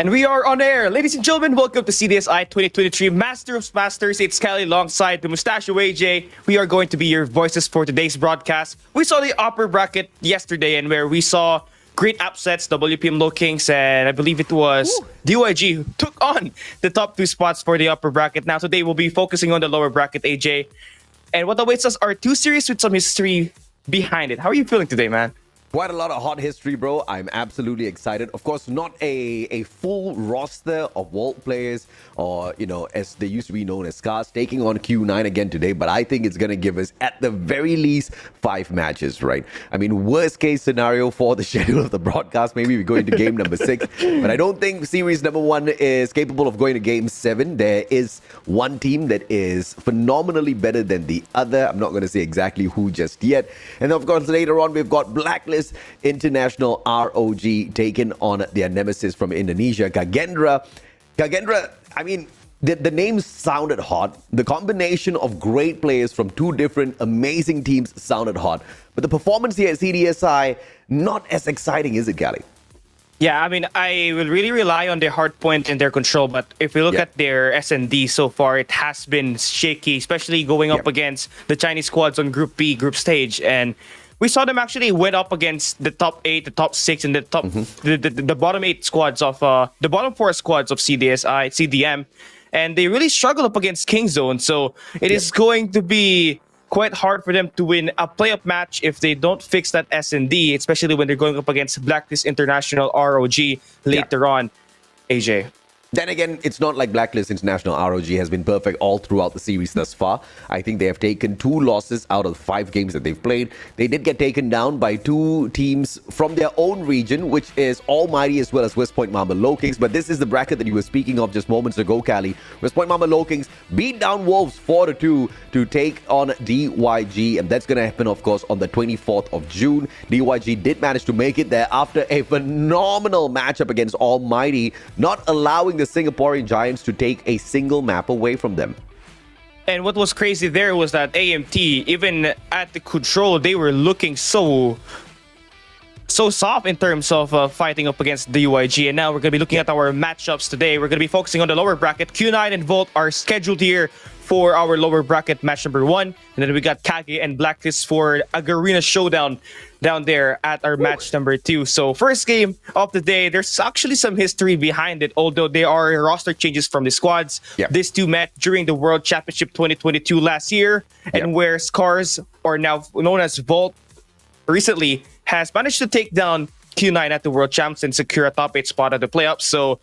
And we are on air. Ladies and gentlemen, welcome to CDSI 2023 Master of Masters. It's Cali alongside TheMustachio AJ. We are going to be your voices for today's broadcast. We saw the upper bracket yesterday and where we saw great upsets, WPM Low Kings, and I believe it was DYG who took on the top two spots for the upper bracket. Now today we'll be focusing on the lower bracket, AJ. And what awaits us are two series with some history behind it. How are you feeling today, man? Quite a lot of hot history, bro. I'm absolutely excited. Of course, not a full roster of Vault players or, as they used to be known as Scars, taking on Q9 again today. But I think it's going to give us, at the very least, 5 matches, right? I mean, worst case scenario for the schedule of the broadcast, maybe we go into game number 6. But I don't think series number 1 is capable of going to game 7. There is one team that is phenomenally better than the other. I'm not going to say exactly who just yet. And of course, later on, we've got Blacklist International ROG taken on their nemesis from Indonesia, Kagendra. I mean, the names sounded hot. The combination of great players from two different amazing teams sounded hot. But the performance here at CDSI, not as exciting, is it, Cali? Yeah, I mean, I will really rely on their hard point and their control. But if we look at their S&D so far, it has been shaky, especially going up against the Chinese squads on Group B, group stage. And we saw them actually went up against the top 8, the top 6, and the top the bottom 8 squads of the bottom 4 squads of CDSI, CDM, and they really struggled up against Kingzone. So it is going to be quite hard for them to win a playoff match if they don't fix that S&D, especially when they're going up against Blacklist International ROG later on. AJ. Then again, it's not like Blacklist International ROG has been perfect all throughout the series thus far. I think they have taken 2 losses out of the 5 games that they've played. They did get taken down by 2 teams from their own region, which is Almighty as well as West Point Mamba Low Kings. But this is the bracket that you were speaking of just moments ago, Cali. West Point Mamba Low Kings beat down Wolves 4-2 to take on DYG. And that's going to happen, of course, on the 24th of June. DYG did manage to make it there after a phenomenal matchup against Almighty, not allowing the Singaporean Giants to take a single map away from them. And what was crazy there was that AMT, even at the control, they were looking so soft in terms of fighting up against the UIG. And now we're going to be looking at our matchups today. We're going to be focusing on the lower bracket. Q9 and Volt are scheduled here for our lower bracket match number 1. And then we got KAGE and Blacklist for a Garena showdown down there at our match number 2. So first game of the day, there's actually some history behind it, although there are roster changes from the squads. These two met during the World Championship 2022 last year, and where Scars, or now known as Volt, recently has managed to take down Q9 at the World Champs and secure a top 8 spot at the playoffs. So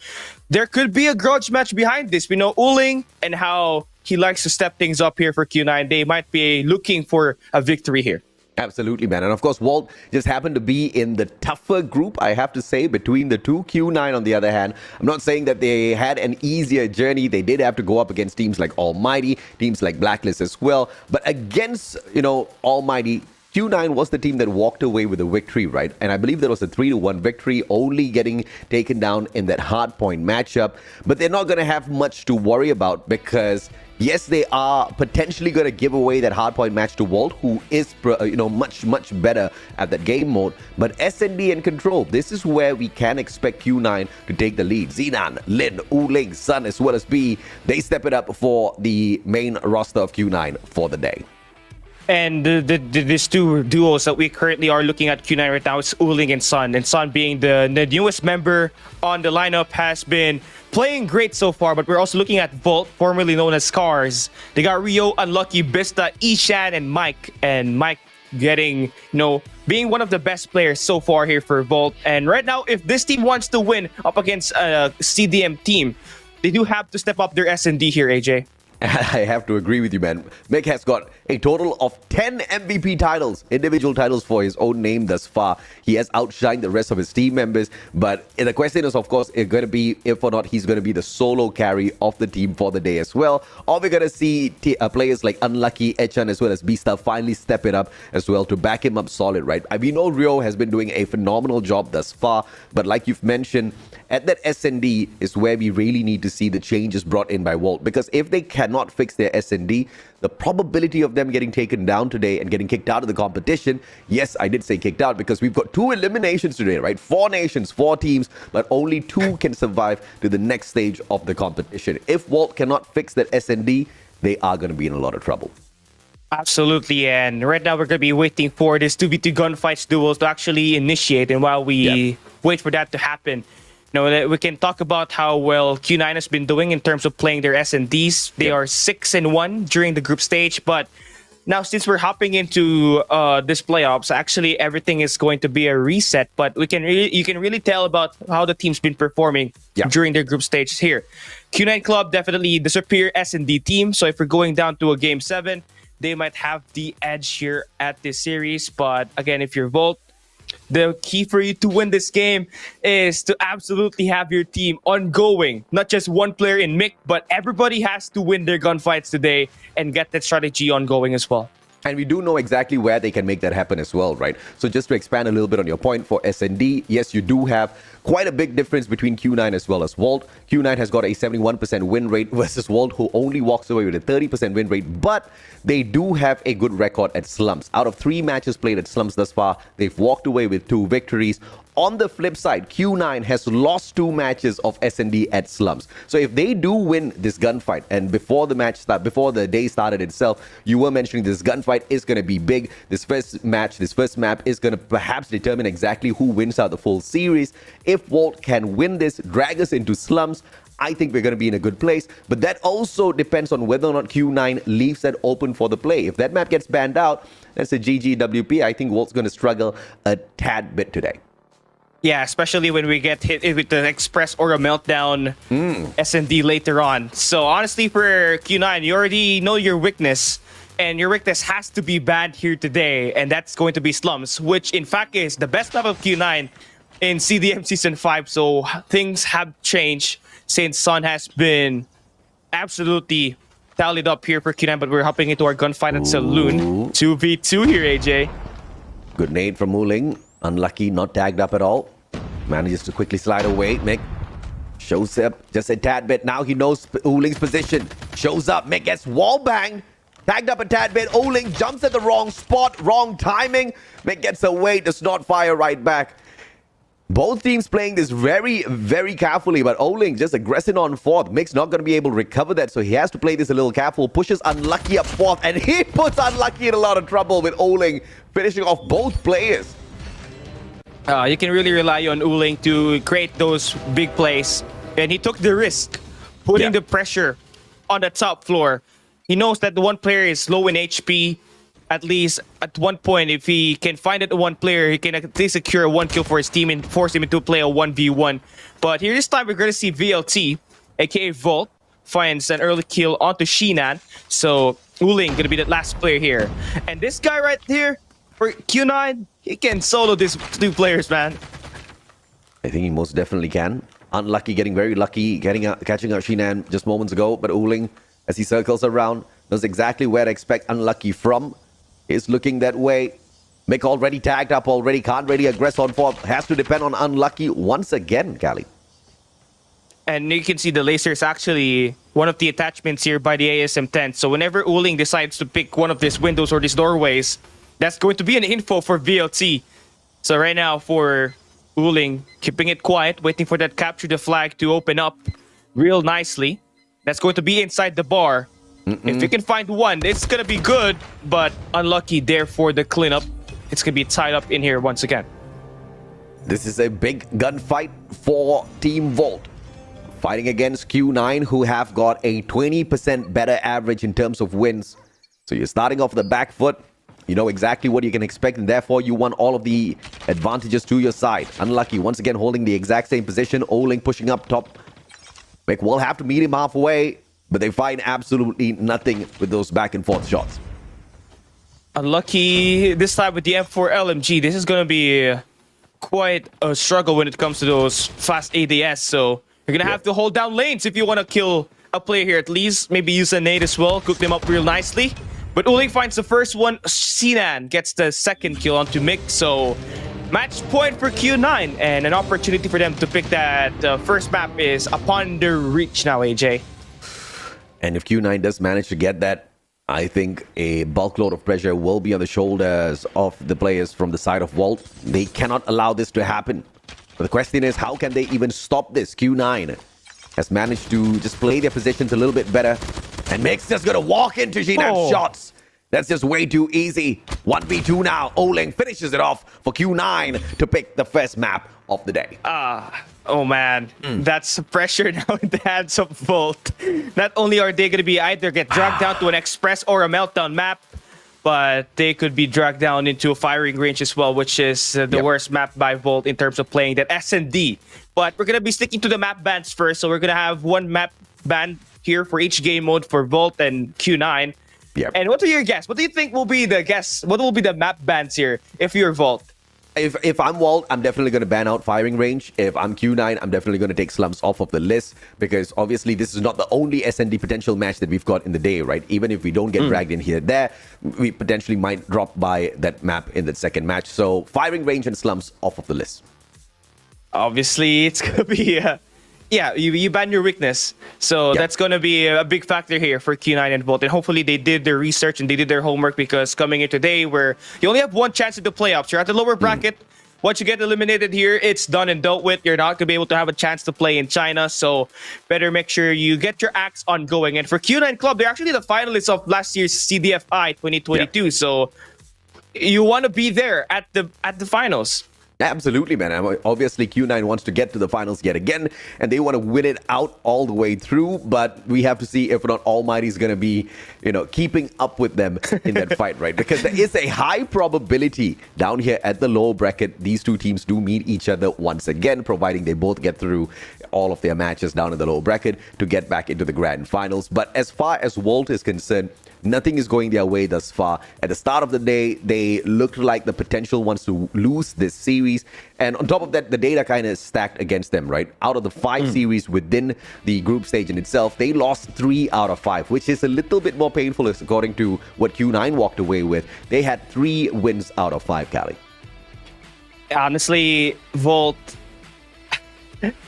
there could be a grudge match behind this. We know Uling and how he likes to step things up here for Q9. They might be looking for a victory here. Absolutely, man. And of course, Walt just happened to be in the tougher group, I have to say, between the two. Q9, on the other hand, I'm not saying that they had an easier journey. They did have to go up against teams like Almighty, teams like Blacklist as well. But against, Almighty, Q9 was the team that walked away with a victory, right? And I believe there was a 3-1 victory, only getting taken down in that hardpoint matchup. But they're not going to have much to worry about because, yes, they are potentially going to give away that hardpoint match to Walt, who is, much better at that game mode. But S&D and Control, this is where we can expect Q9 to take the lead. Xenon, Lin, Uling, Sun, as well as B, they step it up for the main roster of Q9 for the day. And these two duos that we currently are looking at Q9 right now is Uling and Sun. And Sun, being the newest member on the lineup, has been playing great so far. But we're also looking at Volt, formerly known as Scars. They got Rio, Unlucky, Bista, Ishan, and Mike. And Mike getting, being one of the best players so far here for Volt. And right now, if this team wants to win up against a CDM team, they do have to step up their S&D here, AJ. I have to agree with you, man. Mick has got a total of 10 MVP titles, individual titles for his own name thus far. He has outshined the rest of his team members. But the question is, of course, going to be if or not he's going to be the solo carry of the team for the day as well. Or we're going to see players like Unlucky, Echan, as well as Beasta finally step it up as well to back him up solid, right? We know Rio has been doing a phenomenal job thus far. But like you've mentioned, at that S&D is where we really need to see the changes brought in by Walt. Because if they can cannot fix their S&D, the probability of them getting taken down today and getting kicked out of the competition, yes, I did say kicked out because we've got 2 eliminations today, right? 4 nations, 4 teams, but only 2 can survive to the next stage of the competition. If Volt cannot fix that S&D, they are going to be in a lot of trouble. Absolutely, and right now we're going to be waiting for this 2v2 gunfights duels to actually initiate, and while we wait for that to happen, we can talk about how well Q9 has been doing in terms of playing their S&Ds. They are 6-1 during the group stage, but now since we're hopping into this playoffs, actually everything is going to be a reset, but you can really tell about how the team's been performing during their group stages here. Q9 Club, definitely the superior S&D team, so if we're going down to a Game 7, they might have the edge here at this series. But again, if you're Volt, the key for you to win this game is to absolutely have your team ongoing. Not just one player in Mick, but everybody has to win their gunfights today and get that strategy ongoing as well. And we do know exactly where they can make that happen as well, right? So just to expand a little bit on your point for S&D, yes, you do have quite a big difference between Q9 as well as Volt. Q9 has got a 71% win rate versus Volt, who only walks away with a 30% win rate, but they do have a good record at slumps. Out of 3 matches played at slumps thus far, they've walked away with 2 victories. On the flip side, Q9 has lost 2 matches of S&D at slumps. So if they do win this gunfight, and before the day started itself, you were mentioning this gunfight is going to be big. This first map is going to perhaps determine exactly who wins out the full series. If Volt can win this, drag us into slumps, I think we're going to be in a good place. But that also depends on whether or not Q9 leaves that open for the play. If that map gets banned out, that's a GGWP. I think Volt's going to struggle a tad bit today. Yeah, especially when we get hit with the Express or a Meltdown S&D later on. So honestly, for Q9, you already know your weakness. And your weakness has to be banned here today. And that's going to be slumps, which in fact is the best map of Q9 in CDM Season 5. So things have changed since Sun has been absolutely tallied up here for Q9. But we're hopping into our gunfight at Saloon. 2v2 here, AJ. Good nade from Wuling. Unlucky, not tagged up at all. Manages to quickly slide away. Mick shows up just a tad bit. Now he knows Wuling's position. Shows up. Mick gets wall banged. Tagged up a tad bit. Wuling jumps at the wrong spot. Wrong timing. Mick gets away. Does not fire right back. Both teams playing this very, very carefully, but Wuling just aggressing on fourth. Mick's not going to be able to recover that, so he has to play this a little careful. Pushes Unlucky up fourth, and he puts Unlucky in a lot of trouble with Wuling finishing off both players. You can really rely on Wuling to create those big plays. And he took the risk, putting the pressure on the top floor. He knows that the one player is low in HP. At least at one point, if he can find that one player, he can at least secure 1 kill for his team and force him to play a 1v1. But here this time, we're going to see VLT, aka Volt, finds an early kill onto Shinan. So Wuling going to be the last player here. And this guy right here, for Q9, he can solo these 2 players, man. I think he most definitely can. Unlucky, getting very lucky, catching out Shinan just moments ago. But Wuling, as he circles around, knows exactly where to expect Unlucky from. He's looking that way. Mick already tagged up already. Can't really aggress on fourth. Has to depend on Unlucky once again, Cali. And you can see the laser is actually one of the attachments here by the ASM-10. So whenever Wuling decides to pick one of these windows or these doorways, that's going to be an info for VLT. So right now for Wuling, keeping it quiet, waiting for that capture the flag to open up real nicely. That's going to be inside the bar. If you can find one, it's going to be good, but unlucky there for the cleanup. It's going to be tied up in here once again. This is a big gunfight for Team Volt. Fighting against Q9, who have got a 20% better average in terms of wins. So you're starting off the back foot. You know exactly what you can expect, and therefore you want all of the advantages to your side. Unlucky, once again holding the exact same position. Wuling pushing up top. Mick will have to meet him halfway, but they find absolutely nothing with those back and forth shots. Unlucky this time with the M4 LMG. This is going to be quite a struggle when it comes to those fast ADS. So you're going to have to hold down lanes if you want to kill a player here. At least maybe use a nade as well. Cook them up real nicely. But Wuling finds the first one. Shinan gets the second kill onto Mick. So match point for Q9. And an opportunity for them to pick that first map is upon their reach now, AJ. And if Q9 does manage to get that, I think a bulk load of pressure will be on the shoulders of the players from the side of Vault. They cannot allow this to happen. But the question is, how can they even stop this? Q9 has managed to just play their positions a little bit better. And Mix just gonna walk into Jinan's shots. That's just way too easy. 1v2 now. Oling finishes it off for Q9 to pick the first map of the day. Oh man, that's pressure now in the hands of Volt. Not only are they going to be either get dragged down to an Express or a Meltdown map, but they could be dragged down into a firing range as well, which is the worst map by Volt in terms of playing that S&D. But we're going to be sticking to the map bans first, so we're going to have one map ban here for each game mode for Volt and Q9. Yep. And what are your guess? What do you think will be the guess? What will be the map bans here if you're Volt? If I'm Walt, I'm definitely going to ban out firing range. If I'm Q9, I'm definitely going to take slumps off of the list, because obviously this is not the only S&D potential match that we've got in the day, right? Even if we don't get dragged in here there, we potentially might drop by that map in the second match. So firing range and slumps off of the list. Obviously, it's going to be... you ban your weakness. So that's going to be a big factor here for Q9 and Volt. And hopefully they did their research and they did their homework, because coming in today where you only have one chance at the playoffs, you're at the lower bracket. Once you get eliminated here, it's done and dealt with. You're not going to be able to have a chance to play in China. So better make sure you get your acts ongoing. And for Q9 Club, they're actually the finalists of last year's CDFI 2022. Yeah. So you want to be there at the finals. Absolutely, man. Obviously, Q9 wants to get to the finals yet again, and they want to win it out all the way through. But we have to see if not Almighty is going to be, keeping up with them in that fight, right? Because there is a high probability down here at the lower bracket, these two teams do meet each other once again, providing they both get through all of their matches down in the lower bracket to get back into the grand finals. But as far as Volt is concerned, nothing is going their way thus far. At the start of the day, they looked like the potential ones to lose this series. And on top of that, the data kind of stacked against them, right? Out of the 5 series within the group stage in itself, they lost 3 out of 5, which is a little bit more painful according to what Q9 walked away with. They had 3 wins out of 5, Cali. Honestly, Volt...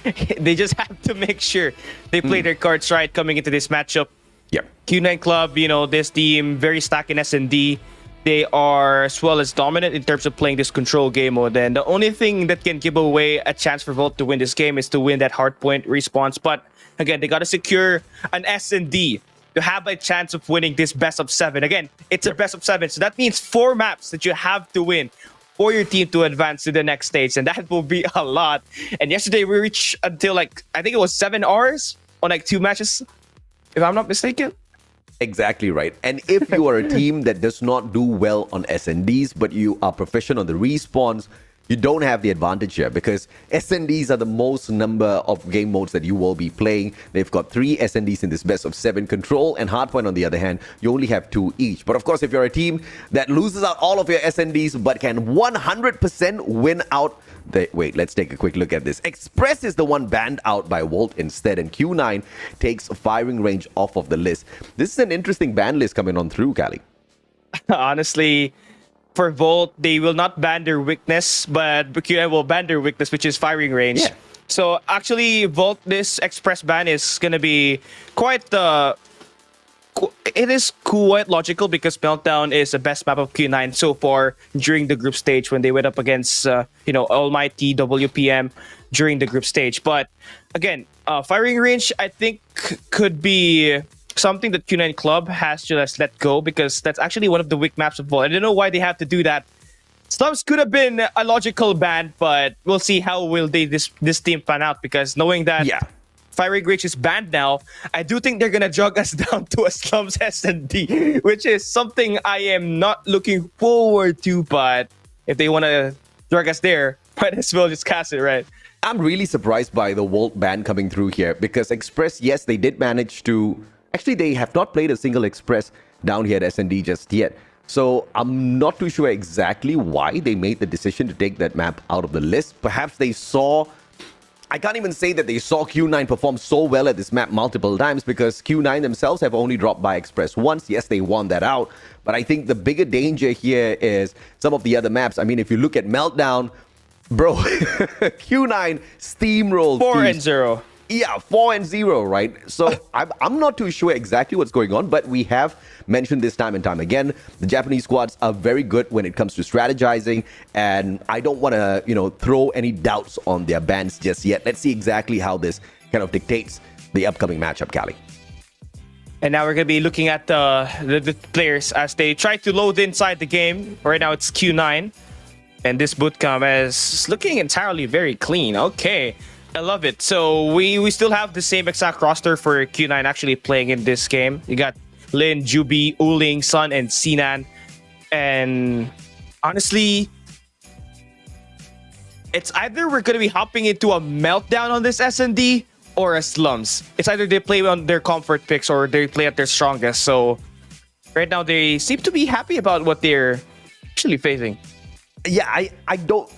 they just have to make sure they play their cards right coming into this matchup. Yep. Q9 Club, this team, very stacked in S&D. They are as well as dominant in terms of playing this control game mode. And the only thing that can give away a chance for Volt to win this game is to win that hardpoint response. But again, they got to secure an S&D to have a chance of winning this best of 7. Again, it's a best of 7. So that means 4 maps that you have to win for your team to advance to the next stage. And that will be a lot. And yesterday we reached until I think it was 7 hours on 2 matches, if I'm not mistaken. Exactly right. And if you are a team that does not do well on S&Ds, but you are proficient on the respawns, you don't have the advantage here, because S&Ds are the most number of game modes that you will be playing. They've got 3 S&Ds in this best of 7 control, and hardpoint on the other hand, you only have 2 each. But of course, if you're a team that loses out all of your S&Ds but can 100% win out wait, let's take a quick look at this. Express is the one banned out by Volt instead, and Q9 takes firing range off of the list. This is an interesting ban list coming on through, Cali. Honestly, for Volt, they will not ban their weakness, but Q9 will ban their weakness, which is firing range. Yeah. So actually, Volt, this Express ban is going to be quite it is quite logical, because Meltdown is the best map of Q9 so far during the group stage when they went up against, Almighty, WPM during the group stage. But again, firing range, I think, could be something that Q9 Club has to just let go, because that's actually one of the weak maps of Volt. I don't know why they have to do that. Slumps could have been a logical ban, but we'll see how will this team pan out, because knowing that firing range is banned now, I do think they're gonna jog us down to a slums S&D, which is something I am not looking forward to. But if they want to drag us there, might as well just cast it, right? I'm really surprised by the Volt ban coming through here, because Express, yes, they did manage to... Actually, they have not played a single Express down here at S&D just yet. So I'm not too sure exactly why they made the decision to take that map out of the list. Perhaps they saw... I can't even say that they saw Q9 perform so well at this map multiple times, because Q9 themselves have only dropped by Express once. Yes, they won that out. But I think the bigger danger here is some of the other maps. I mean, if you look at Meltdown, bro, Q9 steamrolled 4-0. Yeah, 4-0, right? So I'm not too sure exactly what's going on, but we have mentioned this time and time again. The Japanese squads are very good when it comes to strategizing, and I don't want to, throw any doubts on their bans just yet. Let's see exactly how this kind of dictates the upcoming matchup, Cali. And now we're going to be looking at the players as they try to load inside the game. Right now it's Q9. And this bootcamp is looking entirely very clean. Okay, I love it. So we still have the same exact roster for Q9 actually playing in this game. You got Lin, Jubi, Uling, Sun, and Sinan. And honestly, it's either we're going to be hopping into a meltdown on this S&D or a slums. It's either they play on their comfort picks or they play at their strongest. So right now they seem to be happy about what they're actually facing. Yeah, I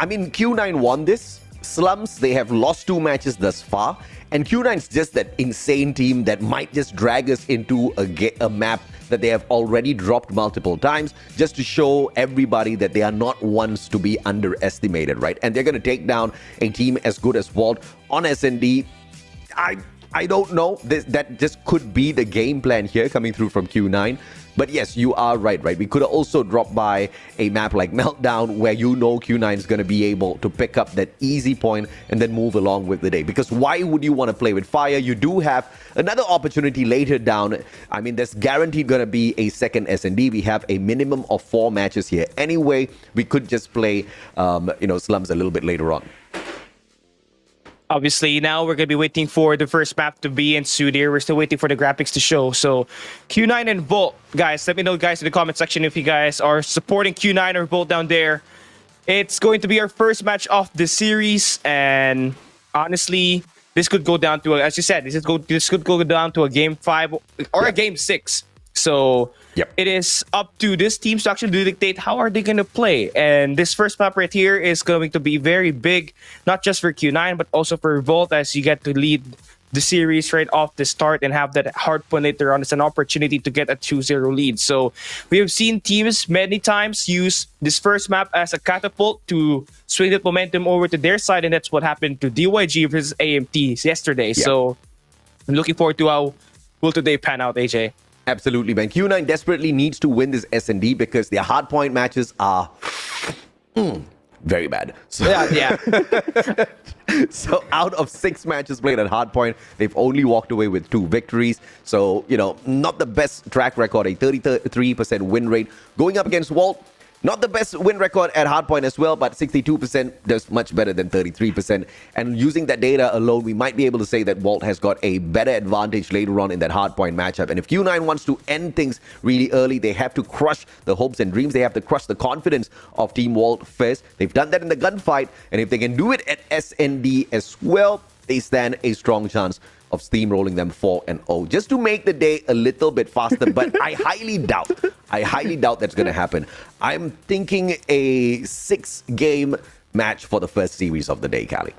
mean, Q9 won this. Slums, they have lost 2 matches thus far. And Q9's just that insane team that might just drag us into a map that they have already dropped multiple times just to show everybody that they are not ones to be underestimated, right? And they're going to take down a team as good as Vault on SND. I don't know. That just could be the game plan here coming through from Q9. But yes, you are right? We could have also dropped by a map like Meltdown where Q9 is going to be able to pick up that easy point and then move along with the day. Because why would you want to play with fire? You do have another opportunity later down. I mean, there's guaranteed going to be a second S&D. We have a minimum of 4 matches here. Anyway, we could just play, Slums a little bit later on. Obviously, now we're going to be waiting for the first map to be ensued here. We're still waiting for the graphics to show. So, Q9 and Volt, guys, let me know, guys, in the comment section if you guys are supporting Q9 or Volt down there. It's going to be our first match of the series, and honestly, this could go down to, as you said, this could go down to a game 5 or a game 6. So, It is up to this team to actually dictate how are they going to play. And this first map right here is going to be very big, not just for Q9, but also for Volt, as you get to lead the series right off the start and have that hard point later on. It's an opportunity to get a 2-0 lead. So we have seen teams many times use this first map as a catapult to swing that momentum over to their side. And that's what happened to DYG versus AMT yesterday. So I'm looking forward to how will today pan out, AJ. Absolutely, man. Q9 desperately needs to win this S&D because their hardpoint matches are very bad. So, so out of 6 matches played at hardpoint, they've only walked away with 2 victories. So, not the best track record, a 33% win rate. Going up against Walt, not the best win record at hardpoint as well, but 62% does much better than 33%. And using that data alone, we might be able to say that Walt has got a better advantage later on in that hardpoint matchup. And if Q9 wants to end things really early, they have to crush the hopes and dreams. They have to crush the confidence of Team Walt first. They've done that in the gunfight. And if they can do it at SND as well, they stand a strong chance of steamrolling them 4-0 just to make the day a little bit faster. But I highly doubt that's going to happen. I'm thinking a 6-game match for the first series of the day, Cali.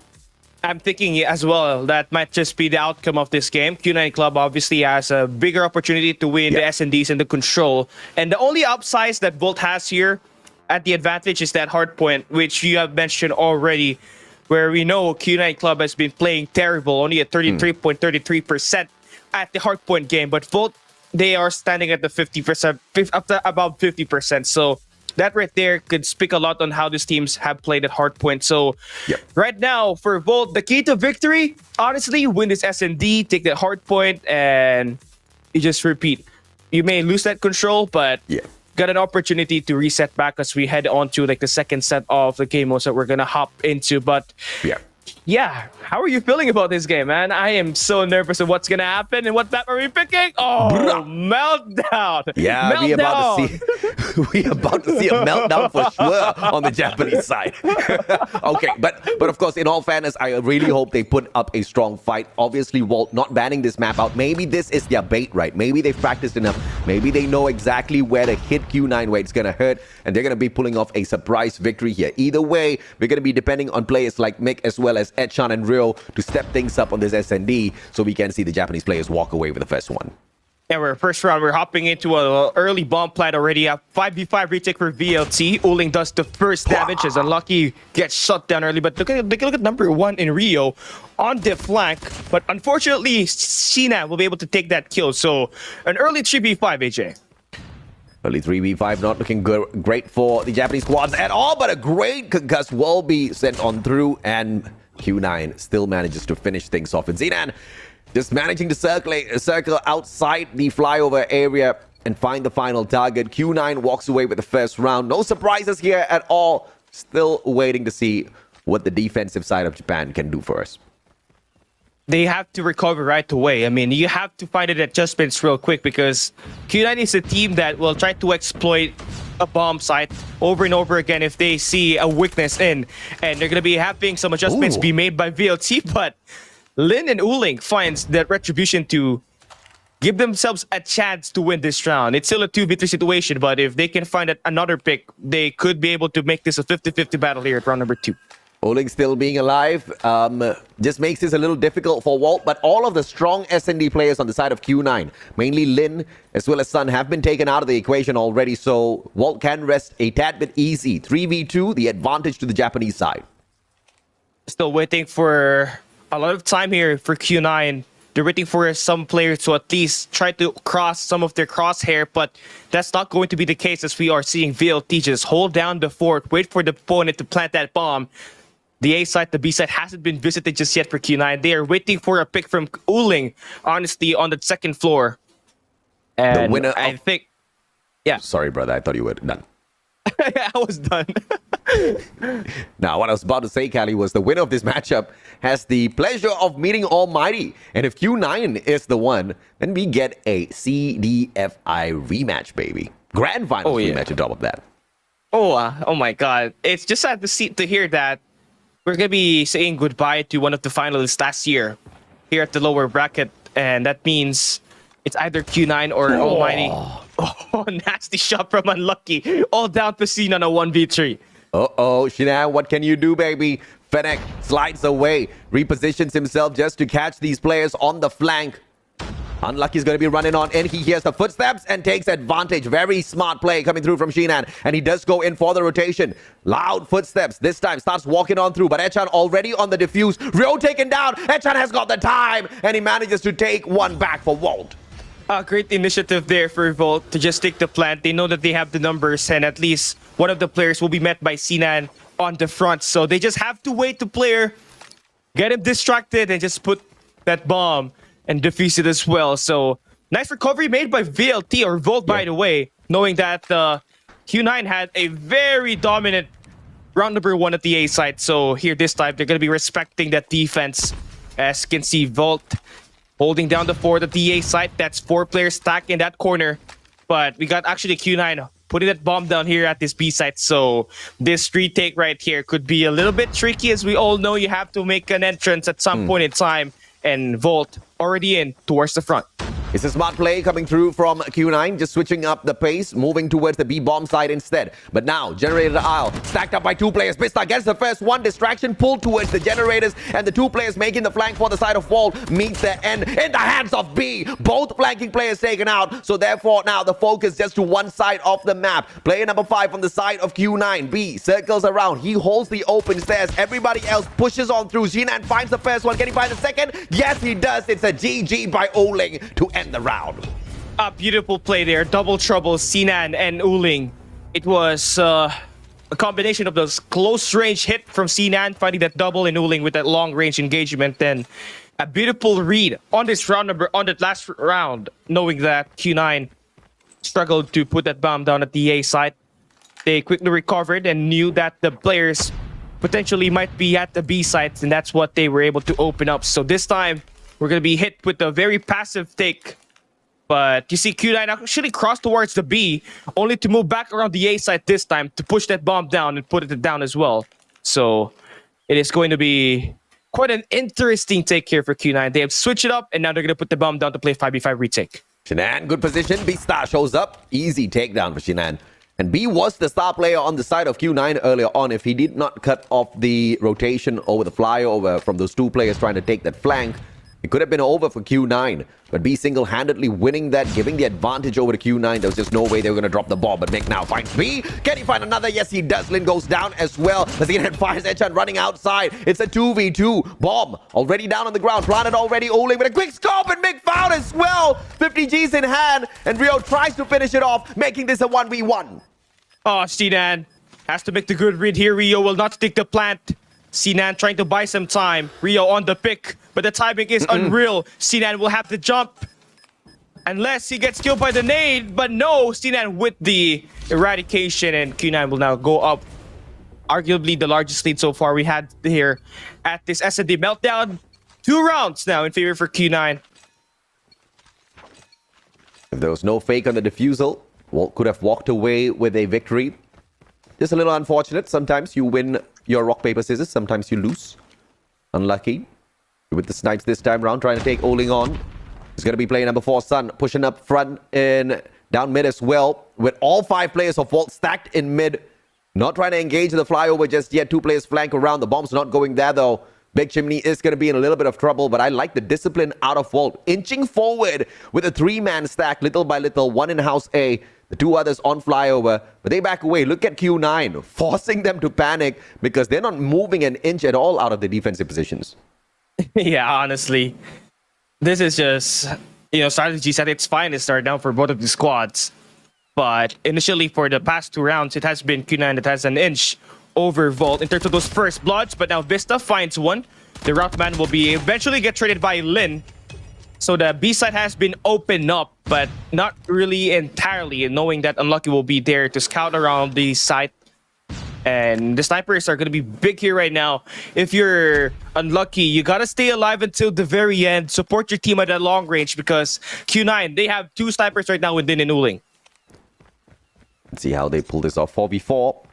I'm thinking as well that might just be the outcome of this game. Q9 Club obviously has a bigger opportunity to win the S&Ds and the control. And the only upsides that Volt has here at the advantage is that hard point, which you have mentioned already, where we know Q9 Club has been playing terrible, only at 33.33% at the hardpoint game. But Volt, they are standing at the 50%, about 50%. So that right there could speak a lot on how these teams have played at hardpoint. So right now, for Volt, the key to victory, honestly, win this S&D, take that hardpoint, and you just repeat. You may lose that control, but got an opportunity to reset back as we head on to like the second set of the game modes that we're gonna hop into. But how are you feeling about this game, man? I am so nervous of what's gonna happen. And what map are we picking? Oh, meltdown! Yeah, meltdown. we about to see a meltdown for sure on the Japanese side. Okay, but of course, in all fairness, I really hope they put up a strong fight. Obviously, Walt not banning this map out. Maybe this is their bait, right? Maybe they've practiced enough. Maybe they know exactly where to hit Q9, where it's gonna hurt, and they're gonna be pulling off a surprise victory here. Either way, we're gonna be depending on players like Mick as well as Etchan and Rio to step things up on this SND so we can see the Japanese players walk away with the first one. And we're first round. We're hopping into a early bomb plant already. A 5v5 retake for VLT. Uling does the first damage as Unlucky gets shut down early. But look at number 1 in Rio on the flank. But unfortunately, Sinan will be able to take that kill. So an early 3v5, AJ. Early 3v5 not looking great for the Japanese squads at all, but a great concuss will be sent on through, and Q9 still manages to finish things off. And Sinan just managing to circle outside the flyover area and find the final target. Q9 walks away with the first round. No surprises here at all. Still waiting to see what the defensive side of Japan can do for us. They have to recover right away. I mean, you have to find it adjustments real quick because Q9 is a team that will try to exploit a bomb site over and over again if they see a weakness in. And they're going to be having some adjustments be made by VLT, but Lin and Uling finds that retribution to give themselves a chance to win this round. It's still a 2v3 situation, but if they can find another pick, they could be able to make this a 50-50 battle here at round number 2. Uling still being alive just makes this a little difficult for Walt, but all of the strong S&D players on the side of Q9, mainly Lin as well as Sun, have been taken out of the equation already, so Walt can rest a tad bit easy. 3v2, the advantage to the Japanese side. Still waiting for a lot of time here for Q9. They're waiting for some players to at least try to cross some of their crosshair, but that's not going to be the case as we are seeing VLT just hold down the fort, wait for the opponent to plant that bomb. The A side, the B side hasn't been visited just yet for Q9. They are waiting for a pick from Uling, honestly, on the second floor. And the winner I think... Yeah. Sorry, brother. I thought you were done. I was done. Now, what I was about to say, Cali, was the winner of this matchup has the pleasure of meeting Almighty. And if Q9 is the one, then we get a CDFI rematch, baby. Grand Finals rematch on top of that. Oh my God. It's just sad to hear that we're going to be saying goodbye to one of the finalists last year here at the lower bracket. And that means it's either Q9 or Almighty. Oh, nasty shot from Unlucky. All down to scene on a 1v3. Uh-oh, Shinan, what can you do, baby? Fennec slides away, repositions himself just to catch these players on the flank. Unlucky's going to be running on in. He hears the footsteps and takes advantage. Very smart play coming through from Shinan. And he does go in for the rotation. Loud footsteps. This time starts walking on through. But Echan already on the defuse. Rio taken down. Echan has got the time. And he manages to take one back for Walt. Great initiative there for Volt to just take the plant. They know that they have the numbers. And at least one of the players will be met by Sinan on the front. So they just have to wait the player, get him distracted, and just put that bomb and defuse it as well. So nice recovery made by VLT or Volt, by the way, knowing that Q9 had a very dominant round number 1 at the A side. So here this time, they're going to be respecting that defense. As you can see, Volt holding down the fort at the A side. That's 4 players stacked in that corner. But we got actually Q9 putting that bomb down here at this B site. So this retake right here could be a little bit tricky. As we all know, you have to make an entrance at some point in time. And Volt already in towards the front. It's a smart play coming through from Q9, just switching up the pace, moving towards the B-bomb side instead. But now, Generator Isle, stacked up by 2 players. Bista gets the first one, distraction, pulled towards the generators, and the 2 players making the flank for the side of Wall meets the end in the hands of B. Both flanking players taken out, so therefore now the focus just to one side of the map. Player number 5 on the side of Q9. B circles around, he holds the open stairs. Everybody else pushes on through. Jinan finds the first one. Can he find the second? Yes, he does. It's a GG by Uling to end the round. A beautiful play there. Double trouble, Sinan and Uling. It was a combination of those close range hit from Sinan, finding that double, and Uling with that long range engagement. Then a beautiful read on this round on that last round, knowing that Q9 struggled to put that bomb down at the A side. They quickly recovered and knew that the players potentially might be at the B sites, and that's what they were able to open up. So this time, we're going to be hit with a very passive take. But you see Q9 actually cross towards the B, only to move back around the A side this time to push that bomb down and put it down as well. So it is going to be quite an interesting take here for Q9. They have switched it up, and now they're going to put the bomb down to play 5v5 retake. Shinan, good position. B star shows up. Easy takedown for Shinan. And B was the star player on the side of Q9 earlier on. If he did not cut off the rotation over the flyover from those 2 players trying to take that flank, It could have been over for Q9, but B single-handedly winning that, giving the advantage over to Q9. There was just no way they were going to drop the ball, but Mick now finds B. Can he find another? Yes, he does. Lin goes down as well. Zeenan fires Echan running outside. It's a 2v2. Bomb already down on the ground. Planted already. Oling with a quick scope, and Mick found as well. 50 Gs in hand, and Rio tries to finish it off, making this a 1v1. Oh, Sinan has to make the good read here. Rio will not stick the plant. Sinan trying to buy some time. Rio on the pick, but the timing is unreal. Sinan will have to jump unless he gets killed by the nade, but no, Sinan with the eradication, and Q9 will now go up. Arguably the largest lead so far we had here at this S&D meltdown. 2 rounds now in favor for Q9. If there was no fake on the defusal, Walt could have walked away with a victory. Just a little unfortunate. Sometimes you win your rock, paper, scissors. Sometimes you lose. Unlucky. With the snipes this time round, trying to take Oling on. He's going to be playing number 4, Sun, pushing up front in down mid as well. With all 5 players of Walt stacked in mid. Not trying to engage the flyover just yet. 2 players flank around. The bomb's not going there though. Big Chimney is going to be in a little bit of trouble, but I like the discipline out of Walt. Inching forward with a 3-man stack, little by little. 1 in house A. The 2 others on flyover, but they back away. Look at Q9, forcing them to panic because they're not moving an inch at all out of the defensive positions. Yeah, honestly. This is just, strategies at its finest are down for both of the squads. But initially for the past 2 rounds, it has been Q9 that has an inch over Volt in terms of those first bloods, but now Vista finds one. The route man will be eventually get traded by Lin. So the B side has been opened up, but not really entirely, knowing that Unlucky will be there to scout around the site. And the snipers are going to be big here right now. If you're Unlucky, you got to stay alive until the very end. Support your team at that long range because Q9, they have 2 snipers right now with Din and Uling. Let's see how they pull this off. 4v4.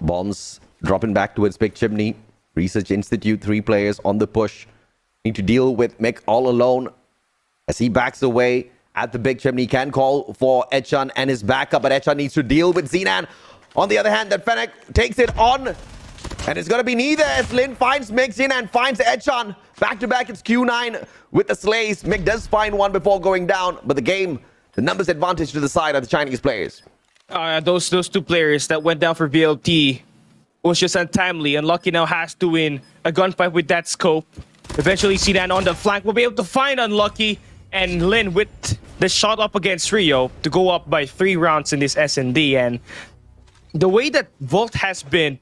Bombs dropping back towards Big Chimney. Research Institute, 3 players on the push. Need to deal with Mick all alone as he backs away at the Big Chimney. Can call for Echan and his backup, but Echan needs to deal with Zeenan. On the other hand, that Fennec takes it on, and it's going to be neither as Lin finds Mick. Zeenan finds Echan. Back to back, it's Q9 with the slays. Mick does find one before going down, but the numbers advantage to the side of the Chinese players. Those 2 players that went down for VLT was just untimely. Unlucky now has to win a gunfight with that scope. Eventually, Sinan on the flank will be able to find Unlucky, and Lin with the shot up against Rio to go up by 3 rounds in this S&D. And the way that Volt has been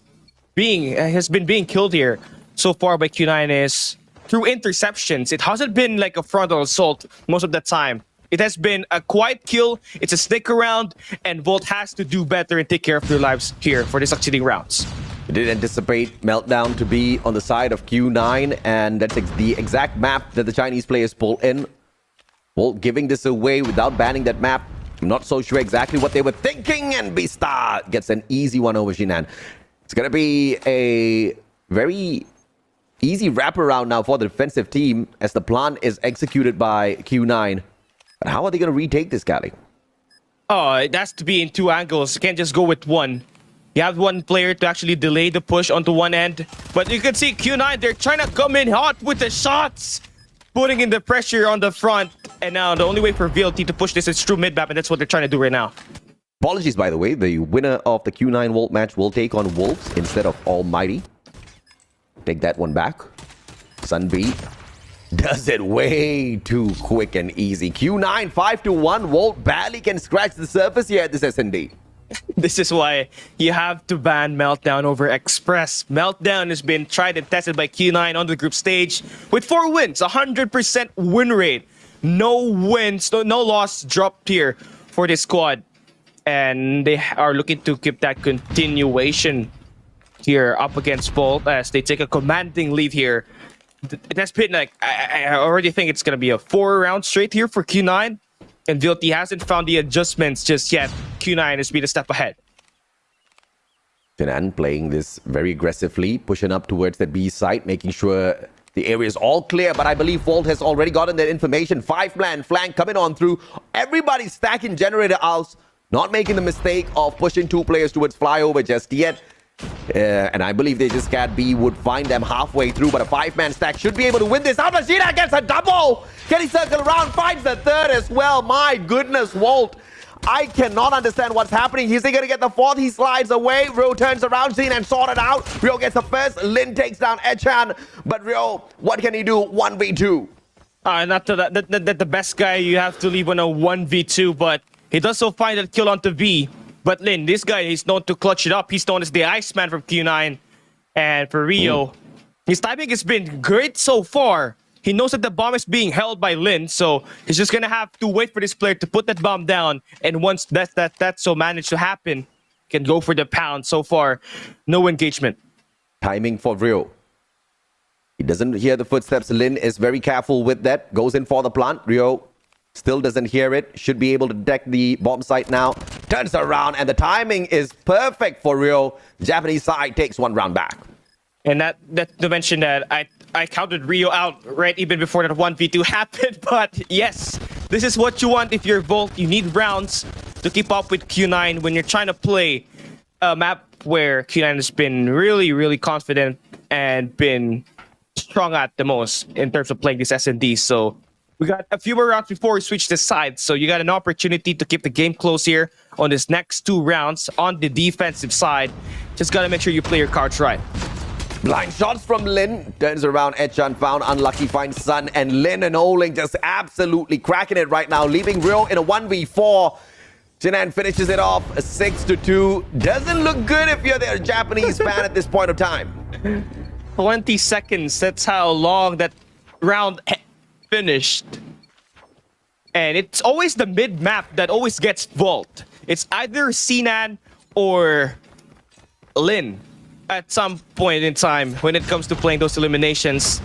being killed here so far by Q9 is through interceptions. It hasn't been like a frontal assault most of the time. It has been a quiet kill. It's a stick around, and Volt has to do better and take care of their lives here for the succeeding rounds. We did anticipate Meltdown to be on the side of Q9, and that's the exact map that the Chinese players pull in. Volt giving this away without banning that map. I'm not so sure exactly what they were thinking, and Beastar gets an easy one over Jinan. It's going to be a very easy wraparound now for the defensive team as the plan is executed by Q9. But how are they going to retake this, Cali? Oh, it has to be in 2 angles. You can't just go with one. You have 1 player to actually delay the push onto one end. But you can see Q9, they're trying to come in hot with the shots. Putting in the pressure on the front. And now the only way for VLT to push this is through mid-map, and that's what they're trying to do right now. Apologies, by the way. The winner of the Q9 Volt match will take on Wolves instead of Almighty. Take that one back. Sun B does it way too quick and easy. Q9, 5-1. Volt barely can scratch the surface here at this S&D. This is why you have to ban Meltdown over Express. Meltdown has been tried and tested by Q9 on the group stage with 4 wins, 100% win rate. No wins, no loss dropped here for this squad. And they are looking to keep that continuation here up against Volt as they take a commanding lead here. It has been like, I already think it's going to be a 4 round straight here for Q9. And VLT hasn't found the adjustments just yet. Q9 has been a step ahead. Jinan playing this very aggressively, pushing up towards the B side, making sure the area is all clear. But I believe Volt has already gotten that information. 5-man flank coming on through. Everybody stacking generator outs. Not making the mistake of pushing 2 players towards flyover just yet. And I believe they just scared B would find them halfway through, but a 5-man stack should be able to win this out. Machina gets a double. Can he circle around? Finds the third as well. My goodness, Walt. I cannot understand what's happening. Is he going to get the fourth? He slides away. Rio turns around, seen and sorted out. Rio gets the first. Lin takes down Echan. But Rio, what can he do? 1v2. Not the best guy. You have to leave on a 1v2, but he does so find that kill onto B. But Lin, this guy is known to clutch it up. He's known as the Iceman from Q9. And for Rio, his timing has been great so far. He knows that the bomb is being held by Lin, so he's just gonna have to wait for this player to put that bomb down. And once that so managed to happen, can go for the pound. So far, no engagement. Timing for Rio. He doesn't hear the footsteps. Lin is very careful with that. Goes in for the plant. Rio still doesn't hear it. Should be able to detect the bomb site now. Turns around, and the timing is perfect for Rio. Japanese side takes one round back. And that to mention that I counted Rio out right even before that 1v2 happened. But yes, this is what you want if you're Volt. You need rounds to keep up with Q9 when you're trying to play a map where Q9 has been really, really confident and been strong at the most in terms of playing this S&D. So we got a few more rounds before we switch the sides. So you got an opportunity to keep the game close here on this next 2 rounds on the defensive side. Just got to make sure you play your cards right. Blind shots from Lin. Turns around. Echan found. Unlucky finds Sun. And Lin and Oling just absolutely cracking it right now. Leaving Rio in a 1v4. Jinan finishes it off. A 6-2. Doesn't look good if you're the Japanese fan at this point of time. 20 seconds. That's how long that round finished. And it's always the mid-map that always gets Volt. It's either Sinan or Lin at some point in time when it comes to playing those eliminations.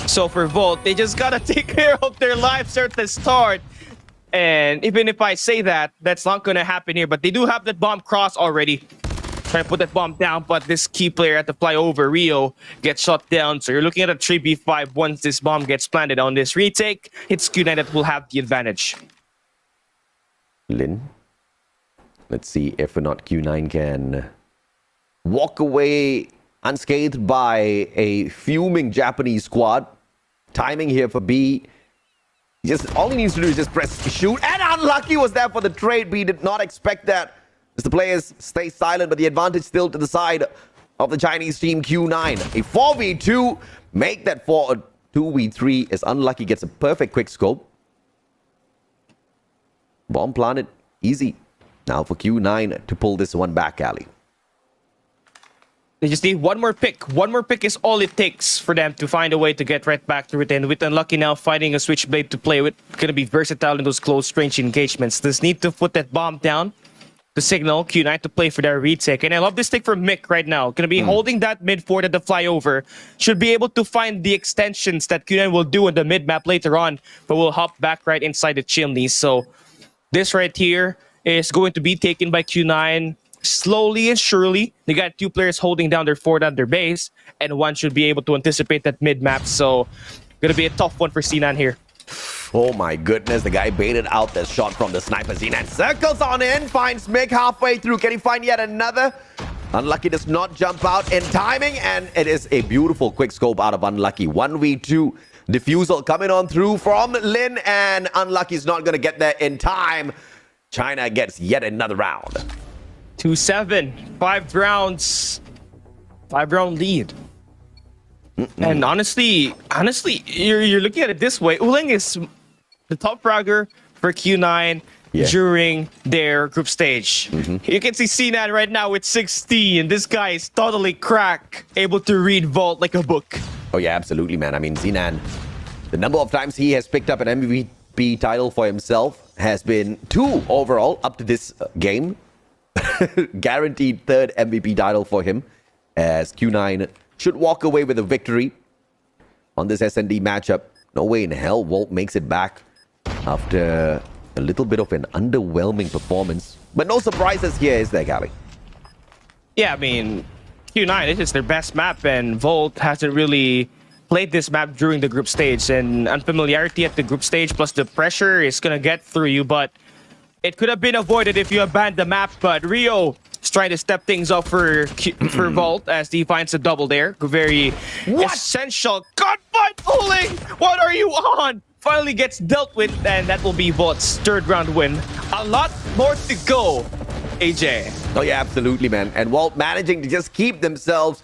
So for Volt, they just gotta take care of their lives at the start. And even if I say that, that's not gonna happen here. But they do have that bomb cross already. Trying to put that bomb down, but this key player at the flyover, Rio, gets shot down. So you're looking at a 3v5 once this bomb gets planted on this retake. It's Q9 that will have the advantage. Lin. Let's see if or not Q9 can walk away unscathed by a fuming Japanese squad. Timing here for B. All he needs to do is just press shoot. And Unlucky was there for the trade. B did not expect that. As the players stay silent, but the advantage still to the side of the Chinese team Q9. A 4v2. Make that 2v3 as Unlucky gets a perfect quick scope. Bomb planted. Easy. Now for Q9 to pull this one back, Cali. They just need one more pick. One more pick is all it takes for them to find a way to get right back to it. And with Unlucky now finding a switchblade to play with, gonna be versatile in those close range engagements. Just need to put that bomb down to signal Q9 to play for their retake. And I love this take from Mick right now. Gonna be holding that mid fort at the flyover. Should be able to find the extensions that Q9 will do in the mid map later on, but will hop back right inside the chimney. So this right here is going to be taken by Q9 slowly and surely. They got 2 players holding down their fort at their base, and one should be able to anticipate that mid map. So gonna be a tough one for Sinan here. Oh my goodness, the guy baited out the shot from the sniper. Sinan circles on in, finds Mick halfway through. Can he find yet another? Unlucky does not jump out in timing, and it is a beautiful quick scope out of Unlucky. 1v2 defusal coming on through from Lin, and Unlucky's not going to get there in time. China gets yet another round. 2-7, 5 rounds, 5-round lead. And honestly, you're looking at it this way. Uling is the top fragger for Q9 during their group stage. You can see Sinan right now with 16. This guy is totally cracked, able to read Vault like a book. Oh yeah, absolutely, man. I mean, Sinan, the number of times he has picked up an MVP title for himself has been 2 overall up to this game. Guaranteed 3rd MVP title for him, as Q9 should walk away with a victory on this S&D matchup. No way in hell Volt makes it back after a little bit of an underwhelming performance. But no surprises here, is there, Cali? Yeah, I mean, Q9, this is their best map, and Volt hasn't really played this map during the group stage. And unfamiliarity at the group stage plus the pressure is going to get through you, but it could have been avoided if you abandoned the map. But Rio trying to step things up for Vault as he finds a double there. Very essential gunfight. Uling, what are you on? Finally gets dealt with, and that will be Vault's third round win. A lot more to go, AJ. Oh yeah, absolutely, man. And Vault managing to just keep themselves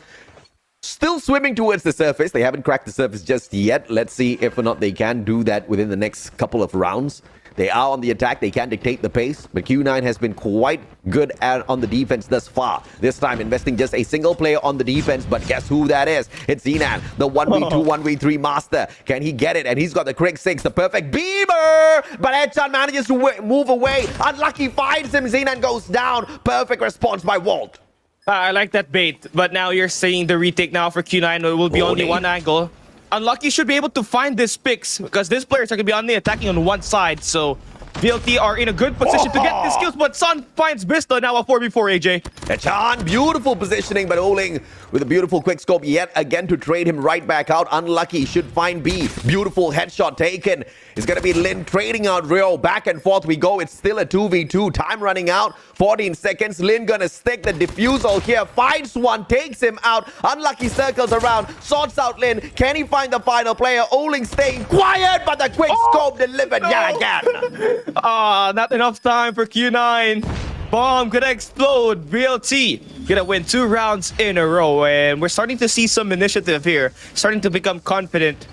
still swimming towards the surface. They haven't cracked the surface just yet. Let's see if or not they can do that within the next couple of rounds. They are on the attack. They can dictate the pace. But Q9 has been quite good on the defense thus far. This time investing just a single player on the defense. But guess who that is? It's Zenan, the 1v2, 1v3 master. Can he get it? And he's got the Craig 6, the perfect beamer. But Edchan manages to move away. Unlucky finds him. Zenan goes down. Perfect response by Walt. I like that bait. But now you're seeing the retake now for Q9. It will be only one angle. Unlucky should be able to find this picks because these players are going to be only attacking on one side. So BLT are in a good position to get these kills, but Sun finds Bista now a 4v4 AJ. Echan, beautiful positioning, but Oling with a beautiful quick scope yet again to trade him right back out. Unlucky, should find B. Beautiful headshot taken. It's going to be Lin trading out Rio. Back and forth we go. It's still a 2v2. Time running out. 14 seconds. Lin going to stick the diffusal here. Finds one, takes him out. Unlucky circles around. Sorts out Lin. Can he find the final player? Oling staying quiet, but the quick scope delivered yet again. Not enough time for Q9. Bomb gonna explode. BLT gonna win 2 rounds in a row, and we're starting to see some initiative here, starting to become confident.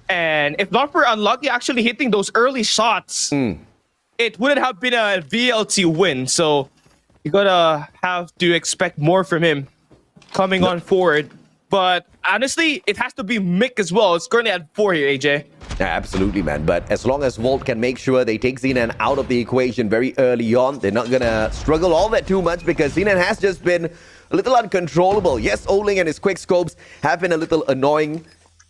And if not for Unlucky actually hitting those early shots, it wouldn't have been a BLT win. So you gotta have to expect more from him coming on forward. But honestly, it has to be Mick as well. It's currently at 4 here, AJ. Yeah, absolutely, man. But as long as Volt can make sure they take Zenan out of the equation very early on, they're not going to struggle all that too much because Zenan has just been a little uncontrollable. Yes, Oling and his quick scopes have been a little annoying.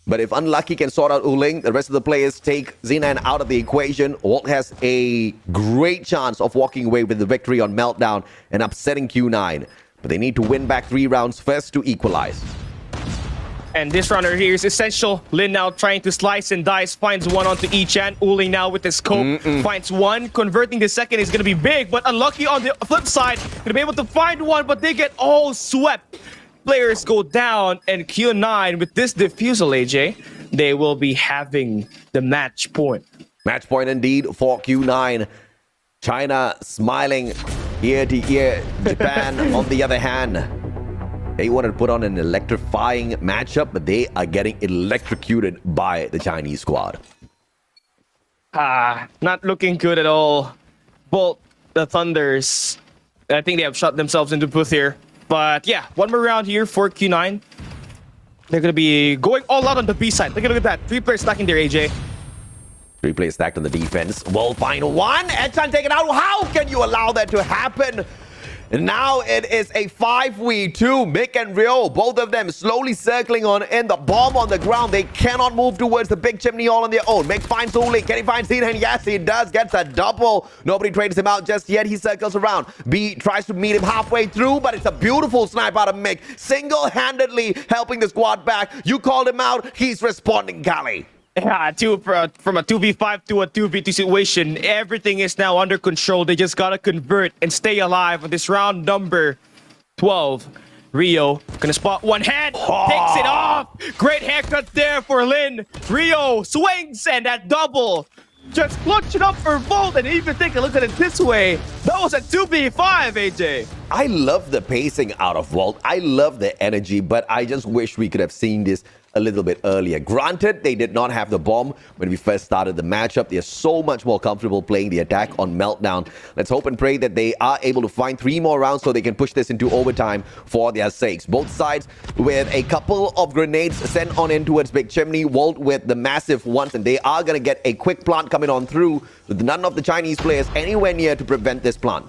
But if Unlucky can sort out Oling, the rest of the players take Zenan out of the equation. Volt has a great chance of walking away with the victory on Meltdown and upsetting Q9. But they need to win back 3 rounds first to equalize. And this runner here is essential. Lin now trying to slice and dice, finds one onto Echan. Uling now with the scope, finds one. Converting the second is going to be big, but Unlucky on the flip side. Going to be able to find one, but they get all swept. Players go down, and Q9 with this diffusal, AJ, they will be having the match point. Match point indeed for Q9. China smiling ear to ear. Japan, on the other hand, they wanted to put on an electrifying matchup, but they are getting electrocuted by the Chinese squad. Not looking good at all. Bolt, the Thunders, I think they have shot themselves into booth here. But yeah, one more round here for Q9. They're going to be going all out on the B side. Look at that. 3 players stacking there, AJ. 3 players stacked on the defense. Will find one. Edchan taken out. How can you allow that to happen? And now it is a 5v2. Mick and Rio, both of them slowly circling on in. The bomb on the ground. They cannot move towards the big chimney all on their own. Mick finds Uling. Can he find Zenan? Yes, he does. Gets a double. Nobody trades him out just yet. He circles around. B tries to meet him halfway through, but it's a beautiful snipe out of Mick. Single-handedly helping the squad back. You called him out. He's responding, Cali. Yeah, from a 2v5 to a 2v2 situation, everything is now under control. They just gotta convert and stay alive on this round number 12. Rio gonna spot one head, takes it off. Great haircut there for Lin. Rio swings and that double. Just clutch it up for Volt, and even take a look at it this way. That was a 2v5, AJ. I love the pacing out of Volt. I love the energy, but I just wish we could have seen this a little bit earlier. Granted, they did not have the bomb when we first started the matchup. They're so much more comfortable playing the attack on Meltdown. Let's hope and pray that they are able to find 3 more rounds so they can push this into overtime for their sakes. Both sides with a couple of grenades sent on in towards Big Chimney. Walt with the massive ones, and they are going to get a quick plant coming on through with none of the Chinese players anywhere near to prevent this plant.